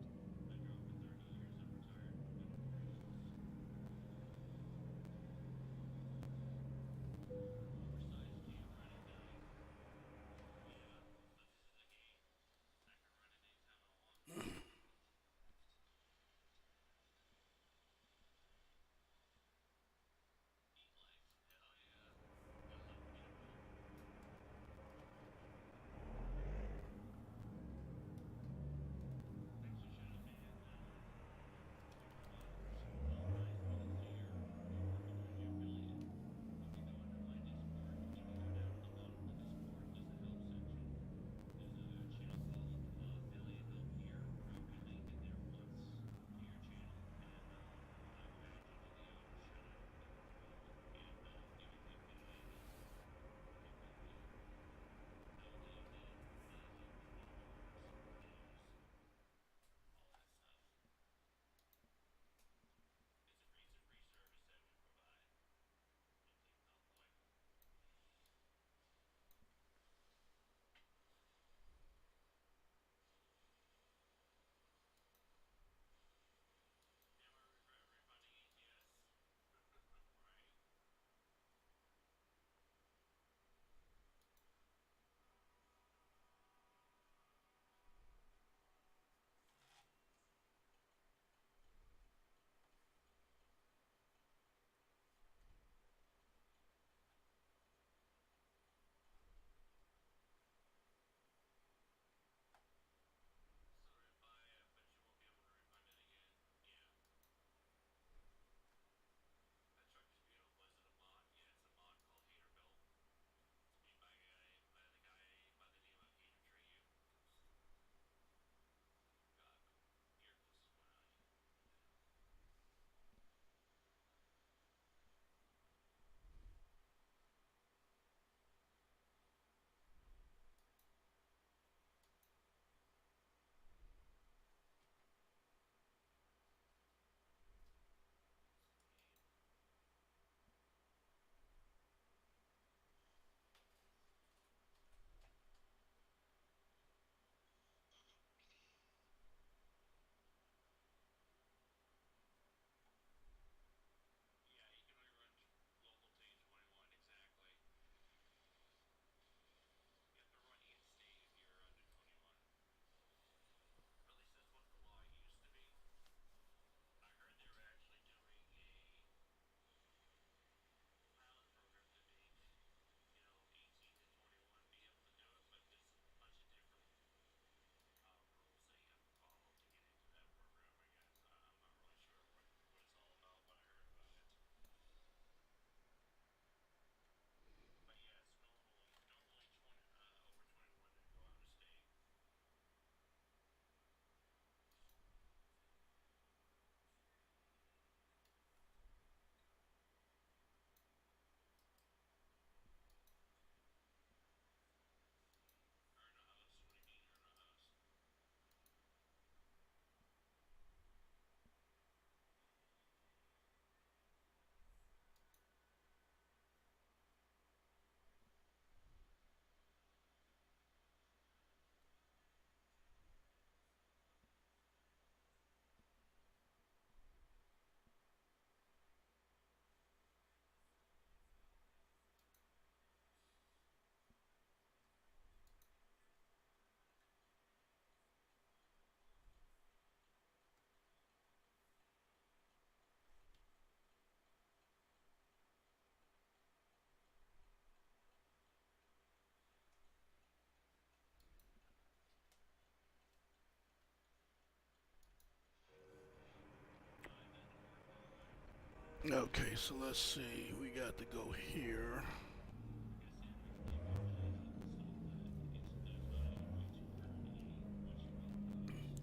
Okay, so let's see. We got to go here.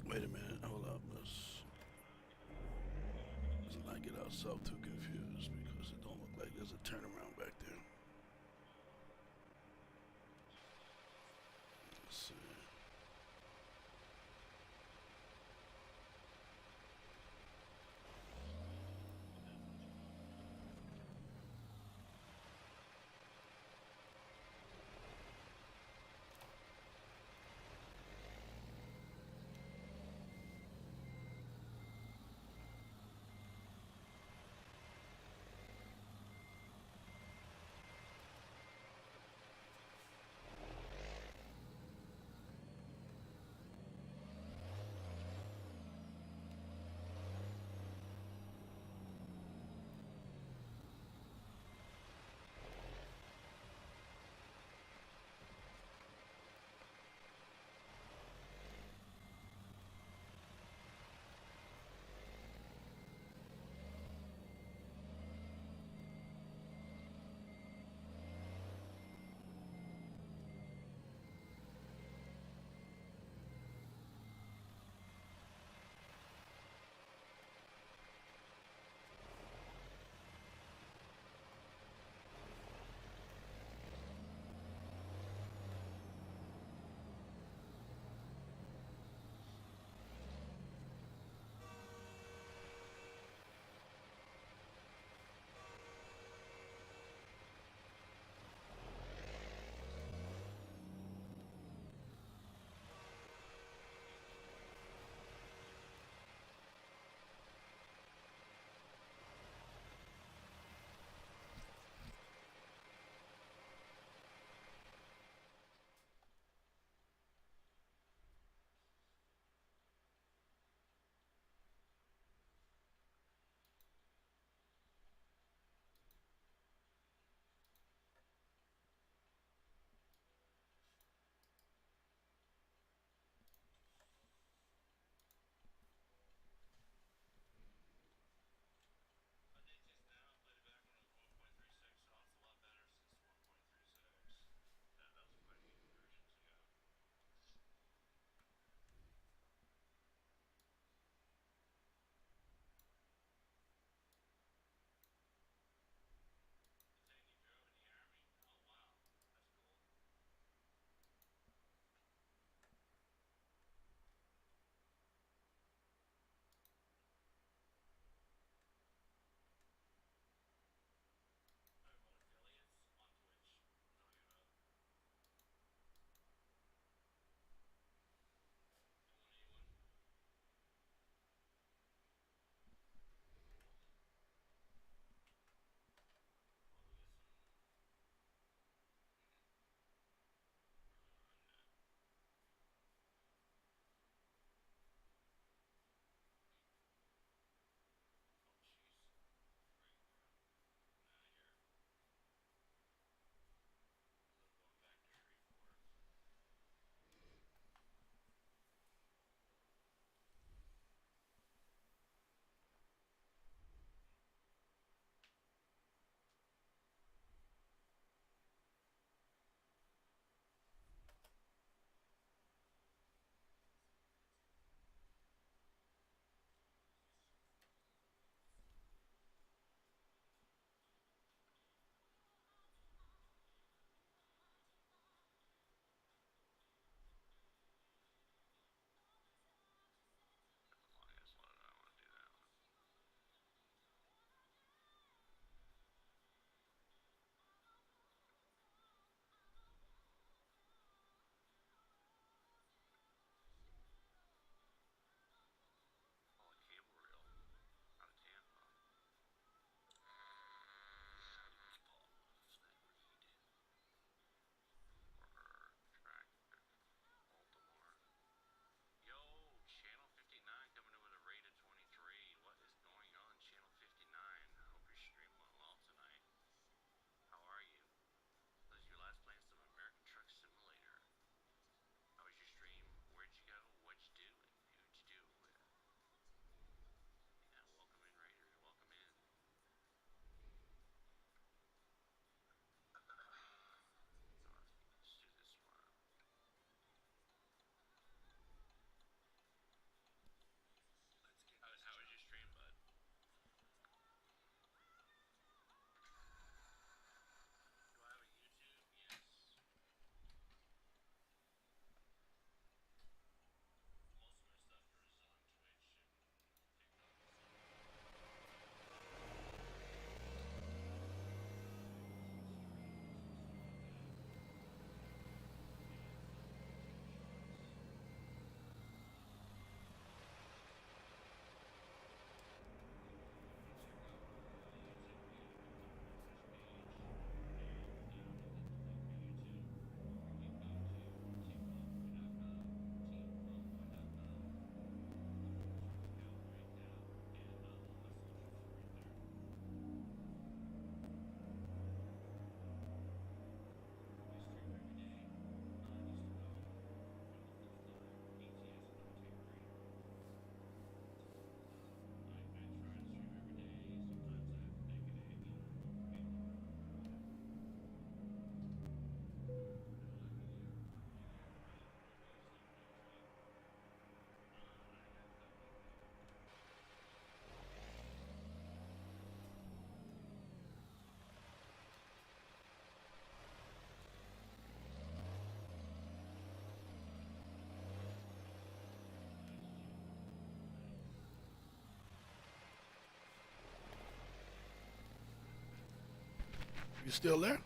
Wait a minute. Hold up. Let's not get ourselves too confused because it don't look like there's a turnaround back there. Let's see. You still there?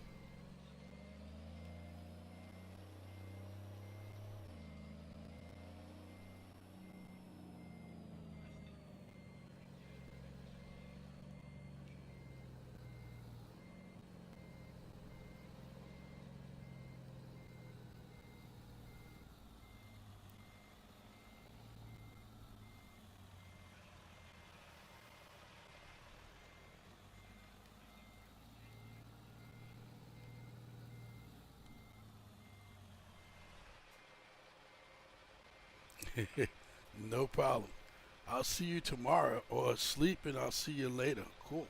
No problem. I'll see you tomorrow or sleep and I'll see you later. Cool.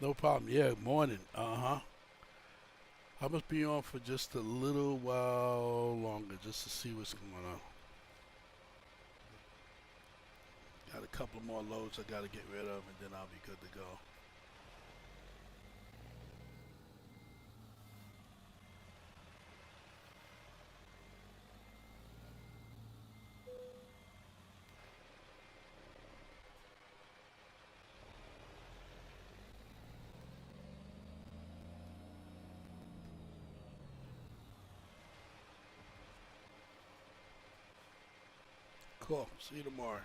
No problem. Yeah, morning. Uh-huh. I must be on for just a little while longer just to see what's going on. Got a couple more loads I gotta get rid of and then I'll be good to go. Cool. See you tomorrow.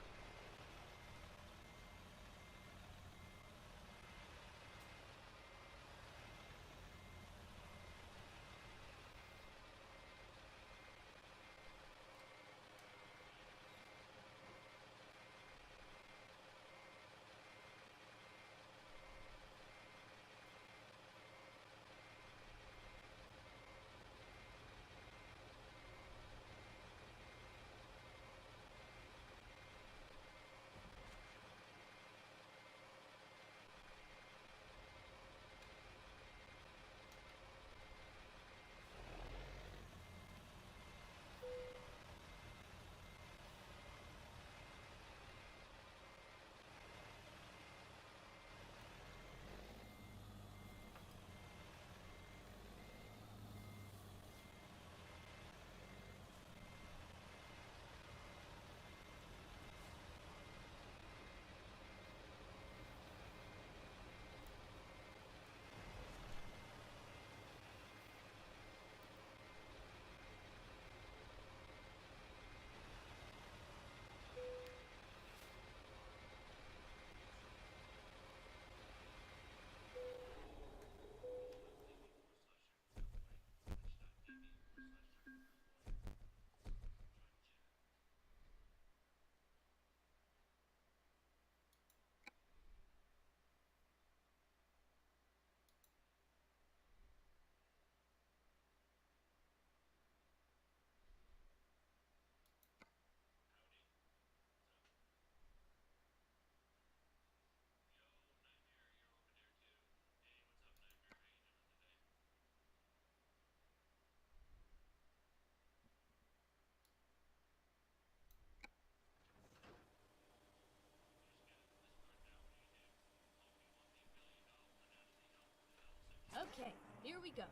Okay, here we go.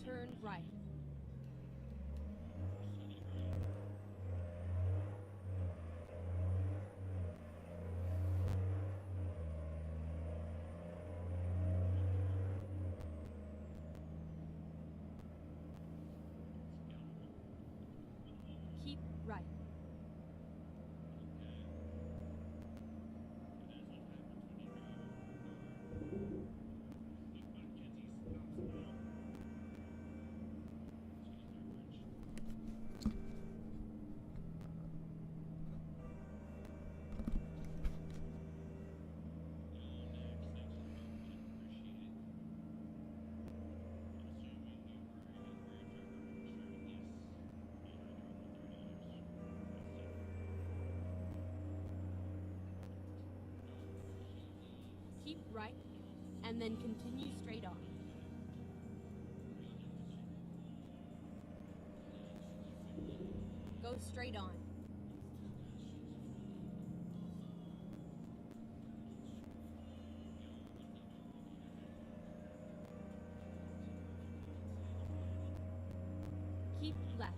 Turn right. Keep right. Keep right, and then continue straight on. Go straight on. Keep left.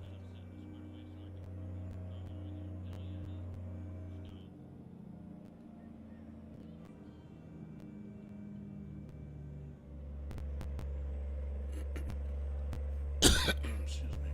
Excuse me.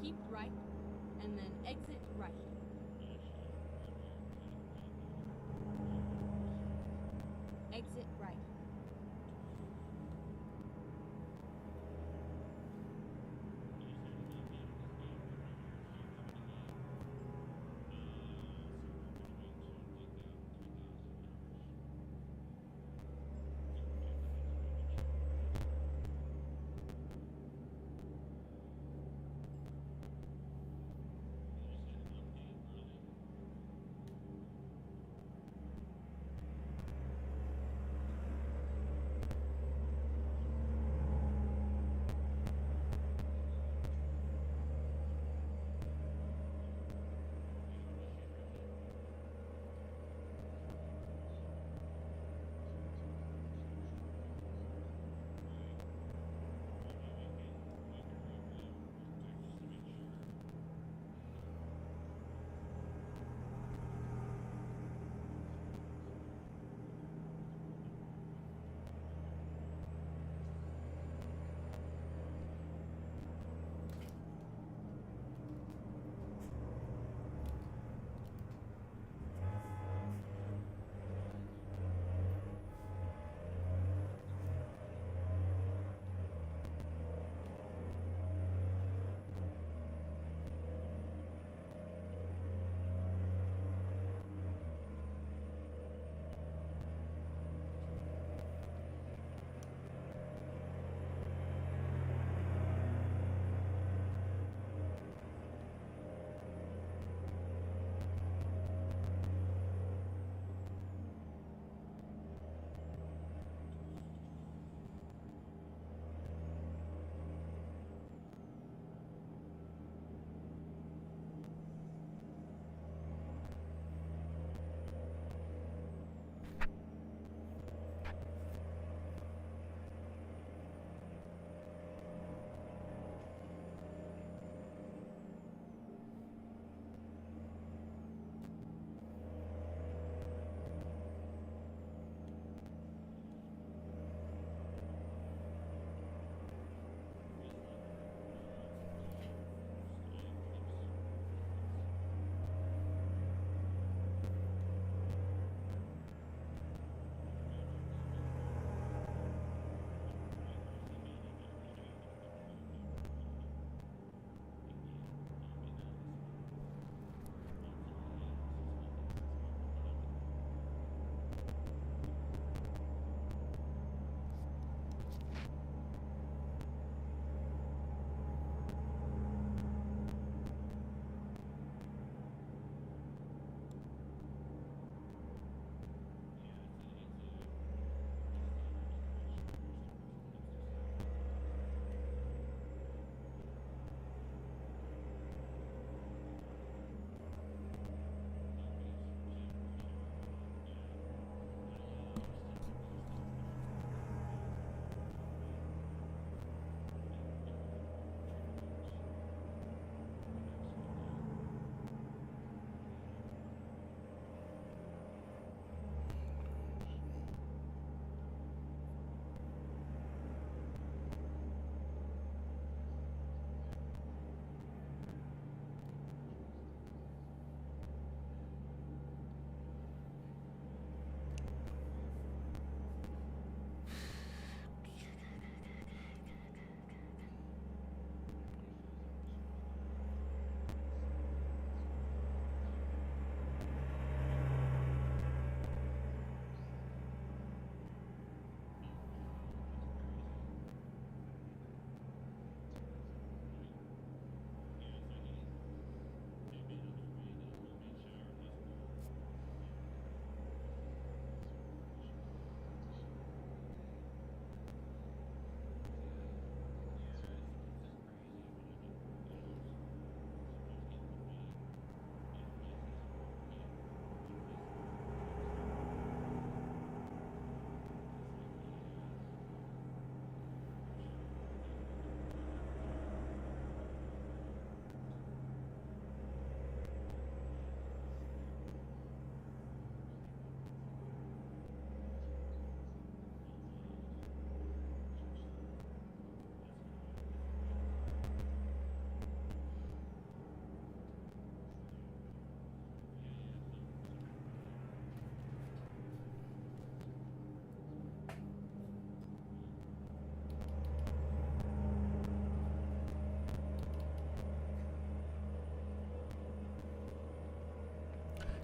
Keep right, and then exit right. Exit right.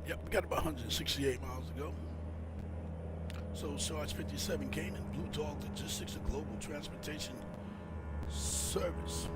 Yep, we got about 168 miles to go. So Sarge 57 came in Blu Dawg Logistics, a global transportation service.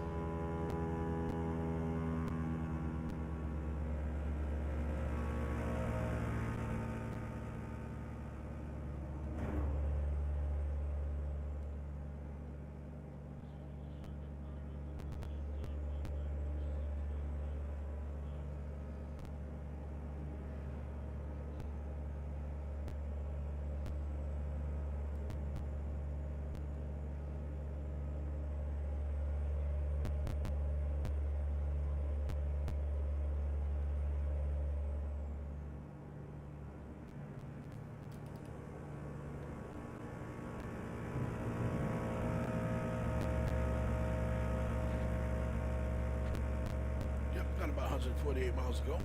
Got about 148 miles to go.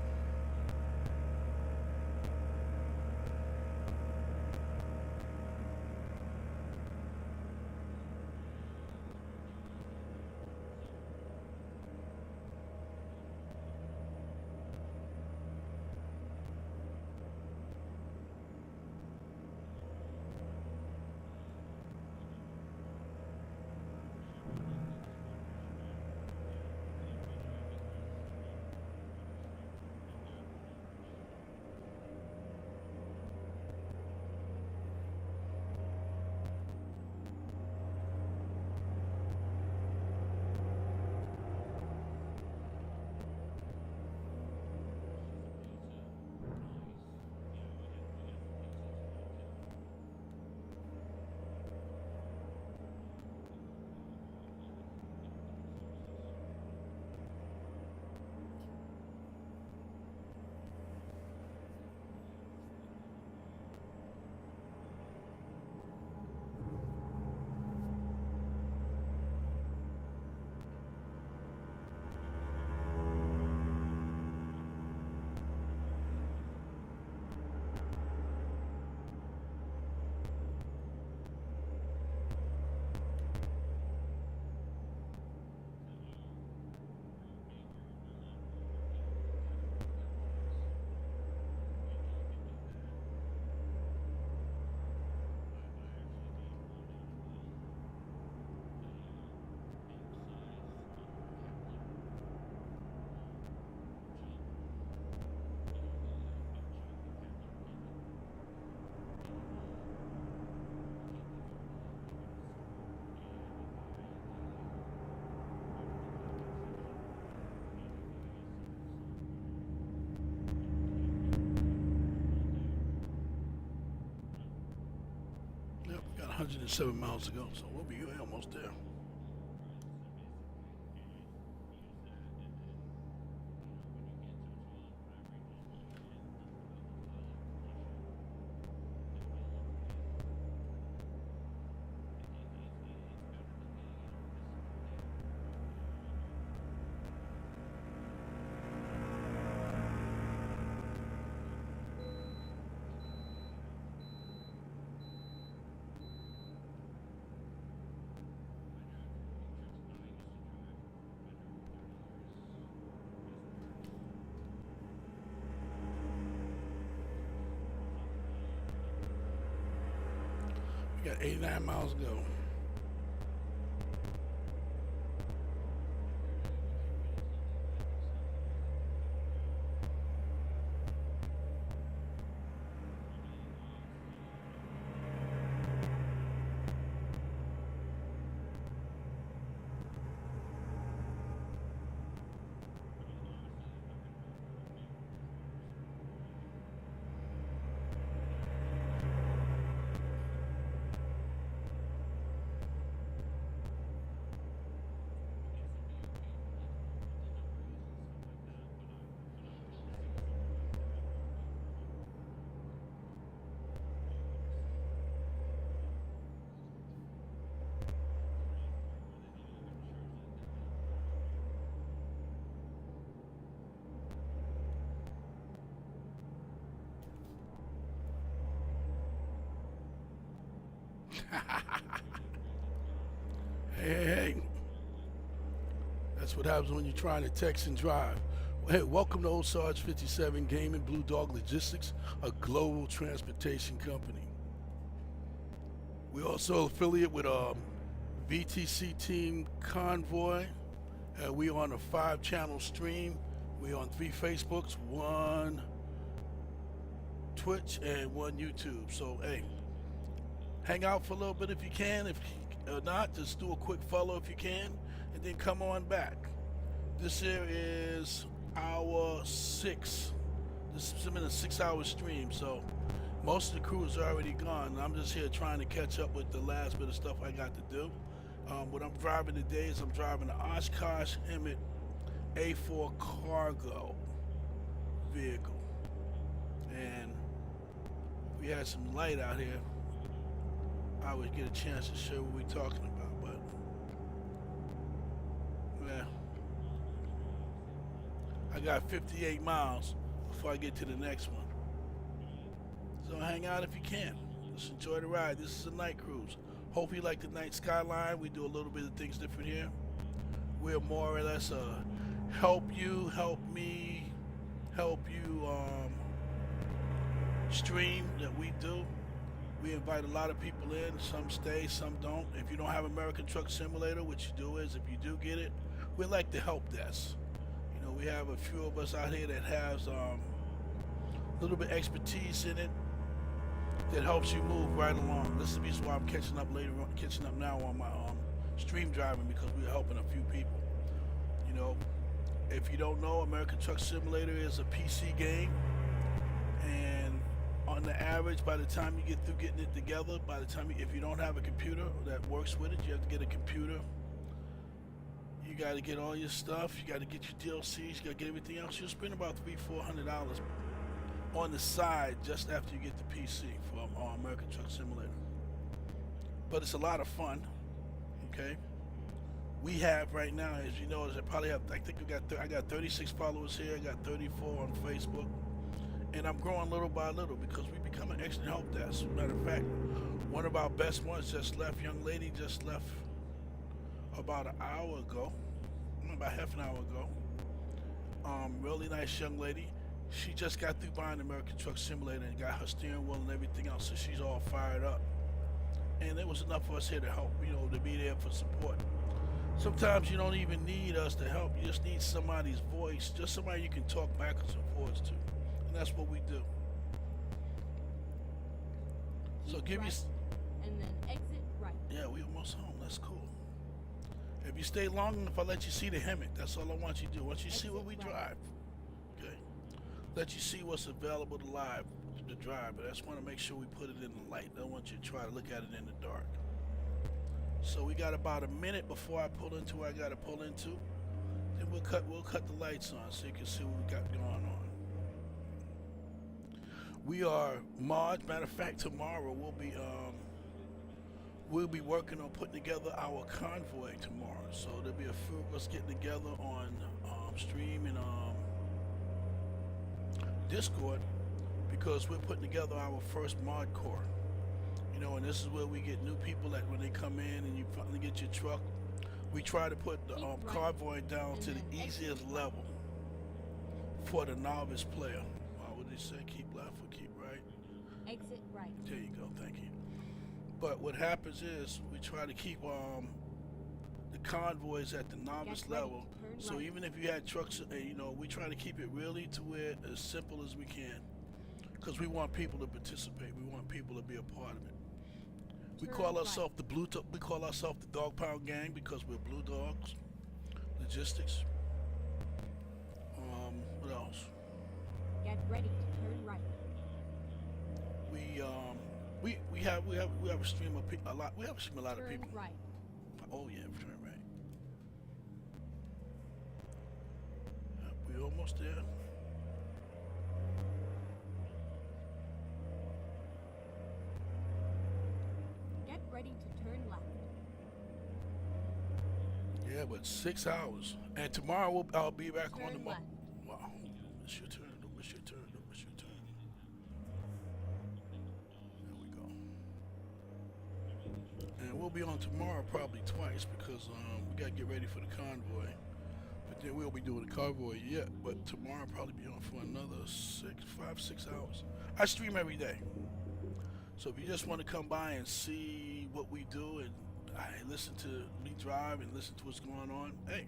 Yep, got 107 miles to go, so we'll be almost there. We got 89 miles to go. Hey. That's what happens when you're trying to text and drive. Hey, welcome to Old Sarge 57 Gaming, Blu Dawg Logistics, a global transportation company. We're also affiliate with VTC Team Convoy. We on a 5-channel stream. We on 3 Facebooks, 1 Twitch, and 1 YouTube. So, hey, hang out for a little bit if you can. If not, just do a quick follow if you can, and then come on back. This here is hour 6. This has been a 6-hour stream, so most of the crew is already gone. I'm just here trying to catch up with the last bit of stuff I got to do. What I'm driving today is I'm driving the Oshkosh Emmett A4 cargo vehicle, and if we had some light out here, I would get a chance to show what we're talking about. But yeah, I got 58 miles before I get to the next one. So hang out if you can. Just enjoy the ride. This is a night cruise. Hope you like the night skyline. We do a little bit of things different here. We're more or less help you, help me, help you stream that we do. We invite a lot of people in. Some stay, some don't. If you don't have American Truck Simulator, what you do is, if you do get it, we're like the help desk. You know, we have a few of us out here that has a little bit expertise in it that helps you move right along. This is the reason why I'm catching up now on my stream driving, because we're helping a few people. You know, if you don't know, American Truck Simulator is a PC game, and on the average, by the time you get through getting it together, if you don't have a computer that works with it, you have to get a computer. You got to get all your stuff. You got to get your DLCs. You got to get everything else. You'll spend about $300-400 on the side just after you get the PC from American Truck Simulator. But it's a lot of fun. Okay. We have right now, as you know, I probably have. I think I got 36 followers here. I got 34 on Facebook, and I'm growing little by little because we become an excellent help desk. Matter of fact, one of our best ones just left. Young lady just left about an hour ago, about half an hour ago. Really nice young lady. She just got through buying the American Truck Simulator and got her steering wheel and everything else, so she's all fired up. And it was enough for us here to help, you know, to be there for support. Sometimes you don't even need us to help. You just need somebody's voice, just somebody you can talk backwards and forwards to. And that's what we do. So Keep give right, you... and then exit right. Yeah, we almost home. That's cool. If you stay long enough, I'll let you see the Hemet. That's all I want you to do. Once you see what we drive. Okay. Let you see what's available to drive, but I just want to make sure we put it in the light. I don't want you to try to look at it in the dark. So we got about a minute before I pull into where I got to pull into. Then we'll cut the lights on so you can see what we got going on. We are March. Matter of fact, tomorrow we'll be working on putting together our convoy tomorrow. So there'll be a few of us getting together on stream and Discord, because we're putting together our first mod core. You know, and this is where we get new people that when they come in and you finally get your truck, we try to put the convoy down to the easiest level for the novice player. What would they say? Keep left or keep right? Exit right. There you go, thank you. But what happens is we try to keep the convoys at the novice level. So right. even if you had trucks, you know, we try to keep it really to where as simple as we can, because we want people to participate. We want people to be a part of it. We call ourselves the Dog Pound Gang because we're Blu Dawg Logistics. What else? Get ready to turn right. We have a stream of a lot. We have a stream a lot of people. Turn right. Oh yeah, turn right. We almost there. Get ready to turn left. Yeah, but 6 hours. And tomorrow I'll be back on Turn tomorrow. left. Wow. It's your turn. It's your turn. It's your turn. There we go. And we'll be on tomorrow probably twice because we got to get ready for the convoy. But Then we'll be doing the convoy yet, but tomorrow I'll probably be on for another 6 hours. I stream every day. So if you just want to come by and see what we do and listen to me drive and listen to what's going on, hey,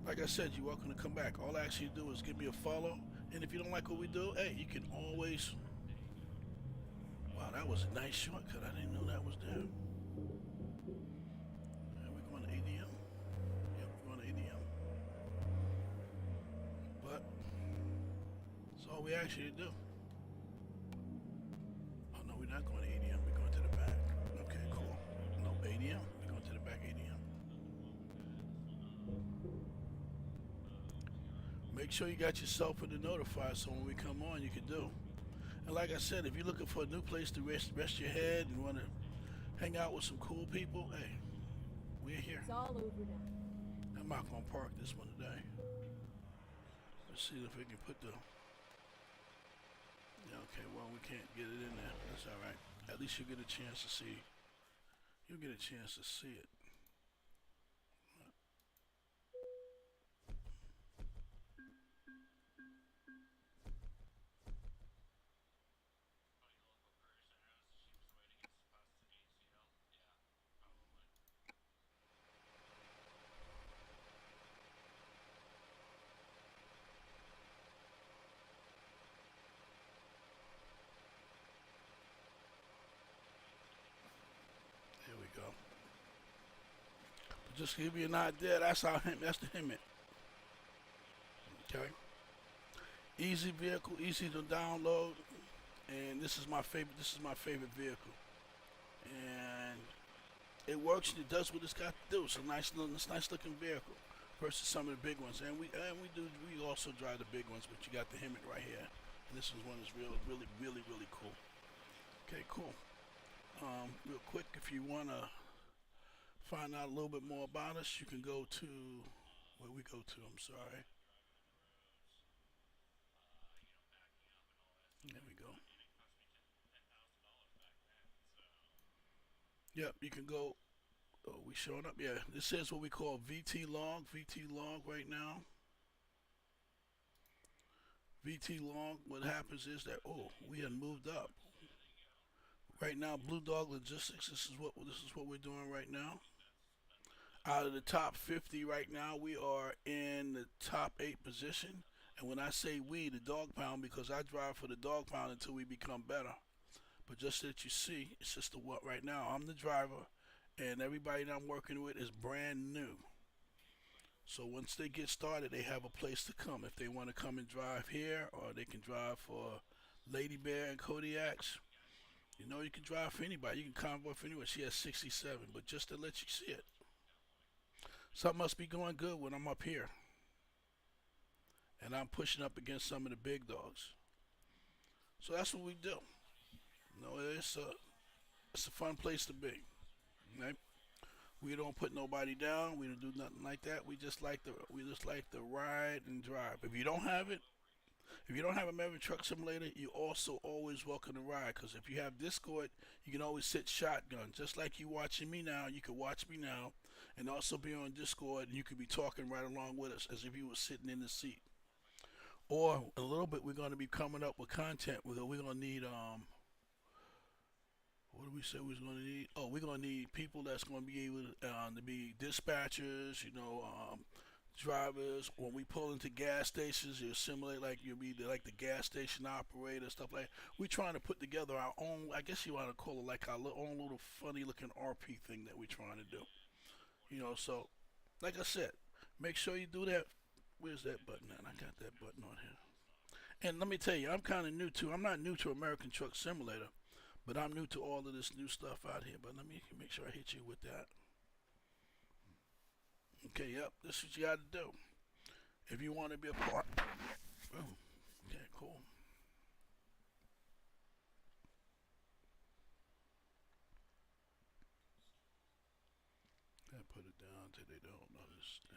like I said, you're welcome to come back. All I ask you to do is give me a follow. And if you don't like what we do, hey, you can always... Wow, that was a nice shortcut. I didn't know that was there. We're going to ADM. Yep, we're going to ADM. But that's all we ask you to do. Oh, no, we're not going to ADM. We're going to the back. Okay, cool. No, ADM. We're going to the back ADM. Make sure you got yourself in the notify so when we come on, you can do. And like I said, if you're looking for a new place to rest your head and want to hang out with some cool people, hey, we're here. It's all over now. I'm not going to park this one today. Let's see if we can put the... Yeah, okay, well, we can't get it in there. That's all right. At least you'll get a chance to see. You'll get a chance to see it. Here we go. Just to give you an idea, that's the Hemet. Okay. Easy vehicle, easy to download, and this is my favorite. This is my favorite vehicle, and it works and it does what it's got to do. It's a nice looking vehicle versus some of the big ones, and we also drive the big ones, but you got the Hemet right here, and this is one that's really cool. Okay, cool. Real quick, if you wanna find out a little bit more about us, you can go to where we go to. I'm sorry. There we go. Yep, you can go. Oh, we showing up? Yeah, this is what we call VT log. VT log right now. VT log. What happens is that we have moved up. Right now, Blu Dawg Logistics. This is what we're doing right now. Out of the top 50 right now, we are in the top 8 position. And when I say we, the dog pound, because I drive for the dog pound until we become better. But just that you see, it's just what right now. I'm the driver, and everybody that I'm working with is brand new. So once they get started, they have a place to come. If they want to come and drive here, or they can drive for Lady Bear and Kodiaks. You know, you can drive for anybody. You can convoy for anyone. She has 67, but just to let you see it. Something must be going good when I'm up here. And I'm pushing up against some of the big dogs. So that's what we do. You know, it's a fun place to be. Right? We don't put nobody down. We don't do nothing like that. We just like to ride and drive. If you don't have it, if you don't have a Maverick Truck Simulator, you also always welcome to ride. Because if you have Discord, you can always sit shotgun. Just like you watching me now, you can watch me now, and also be on Discord, and you could be talking right along with us as if you were sitting in the seat. Or in a little bit, we're going to be coming up with content. We're going to need what do we say we're going to need? Oh, we're going to need people that's going to be able to be dispatchers, you know, drivers. When we pull into gas stations, you simulate like you'll be like the gas station operator, stuff like that. We're trying to put together our own, I guess you want to call it like our own little funny looking RP thing that we're trying to do. You know, so like I said, make sure you do that. Where's that button at? I got that button on here. And let me tell you, I'm kind of new too. I'm not new to American Truck Simulator, but I'm new to all of this new stuff out here. But let me make sure I hit you with that. Okay, yep, this is what you got to do. If you want to be a part. Oh, okay, cool. I put it down till they don't understand.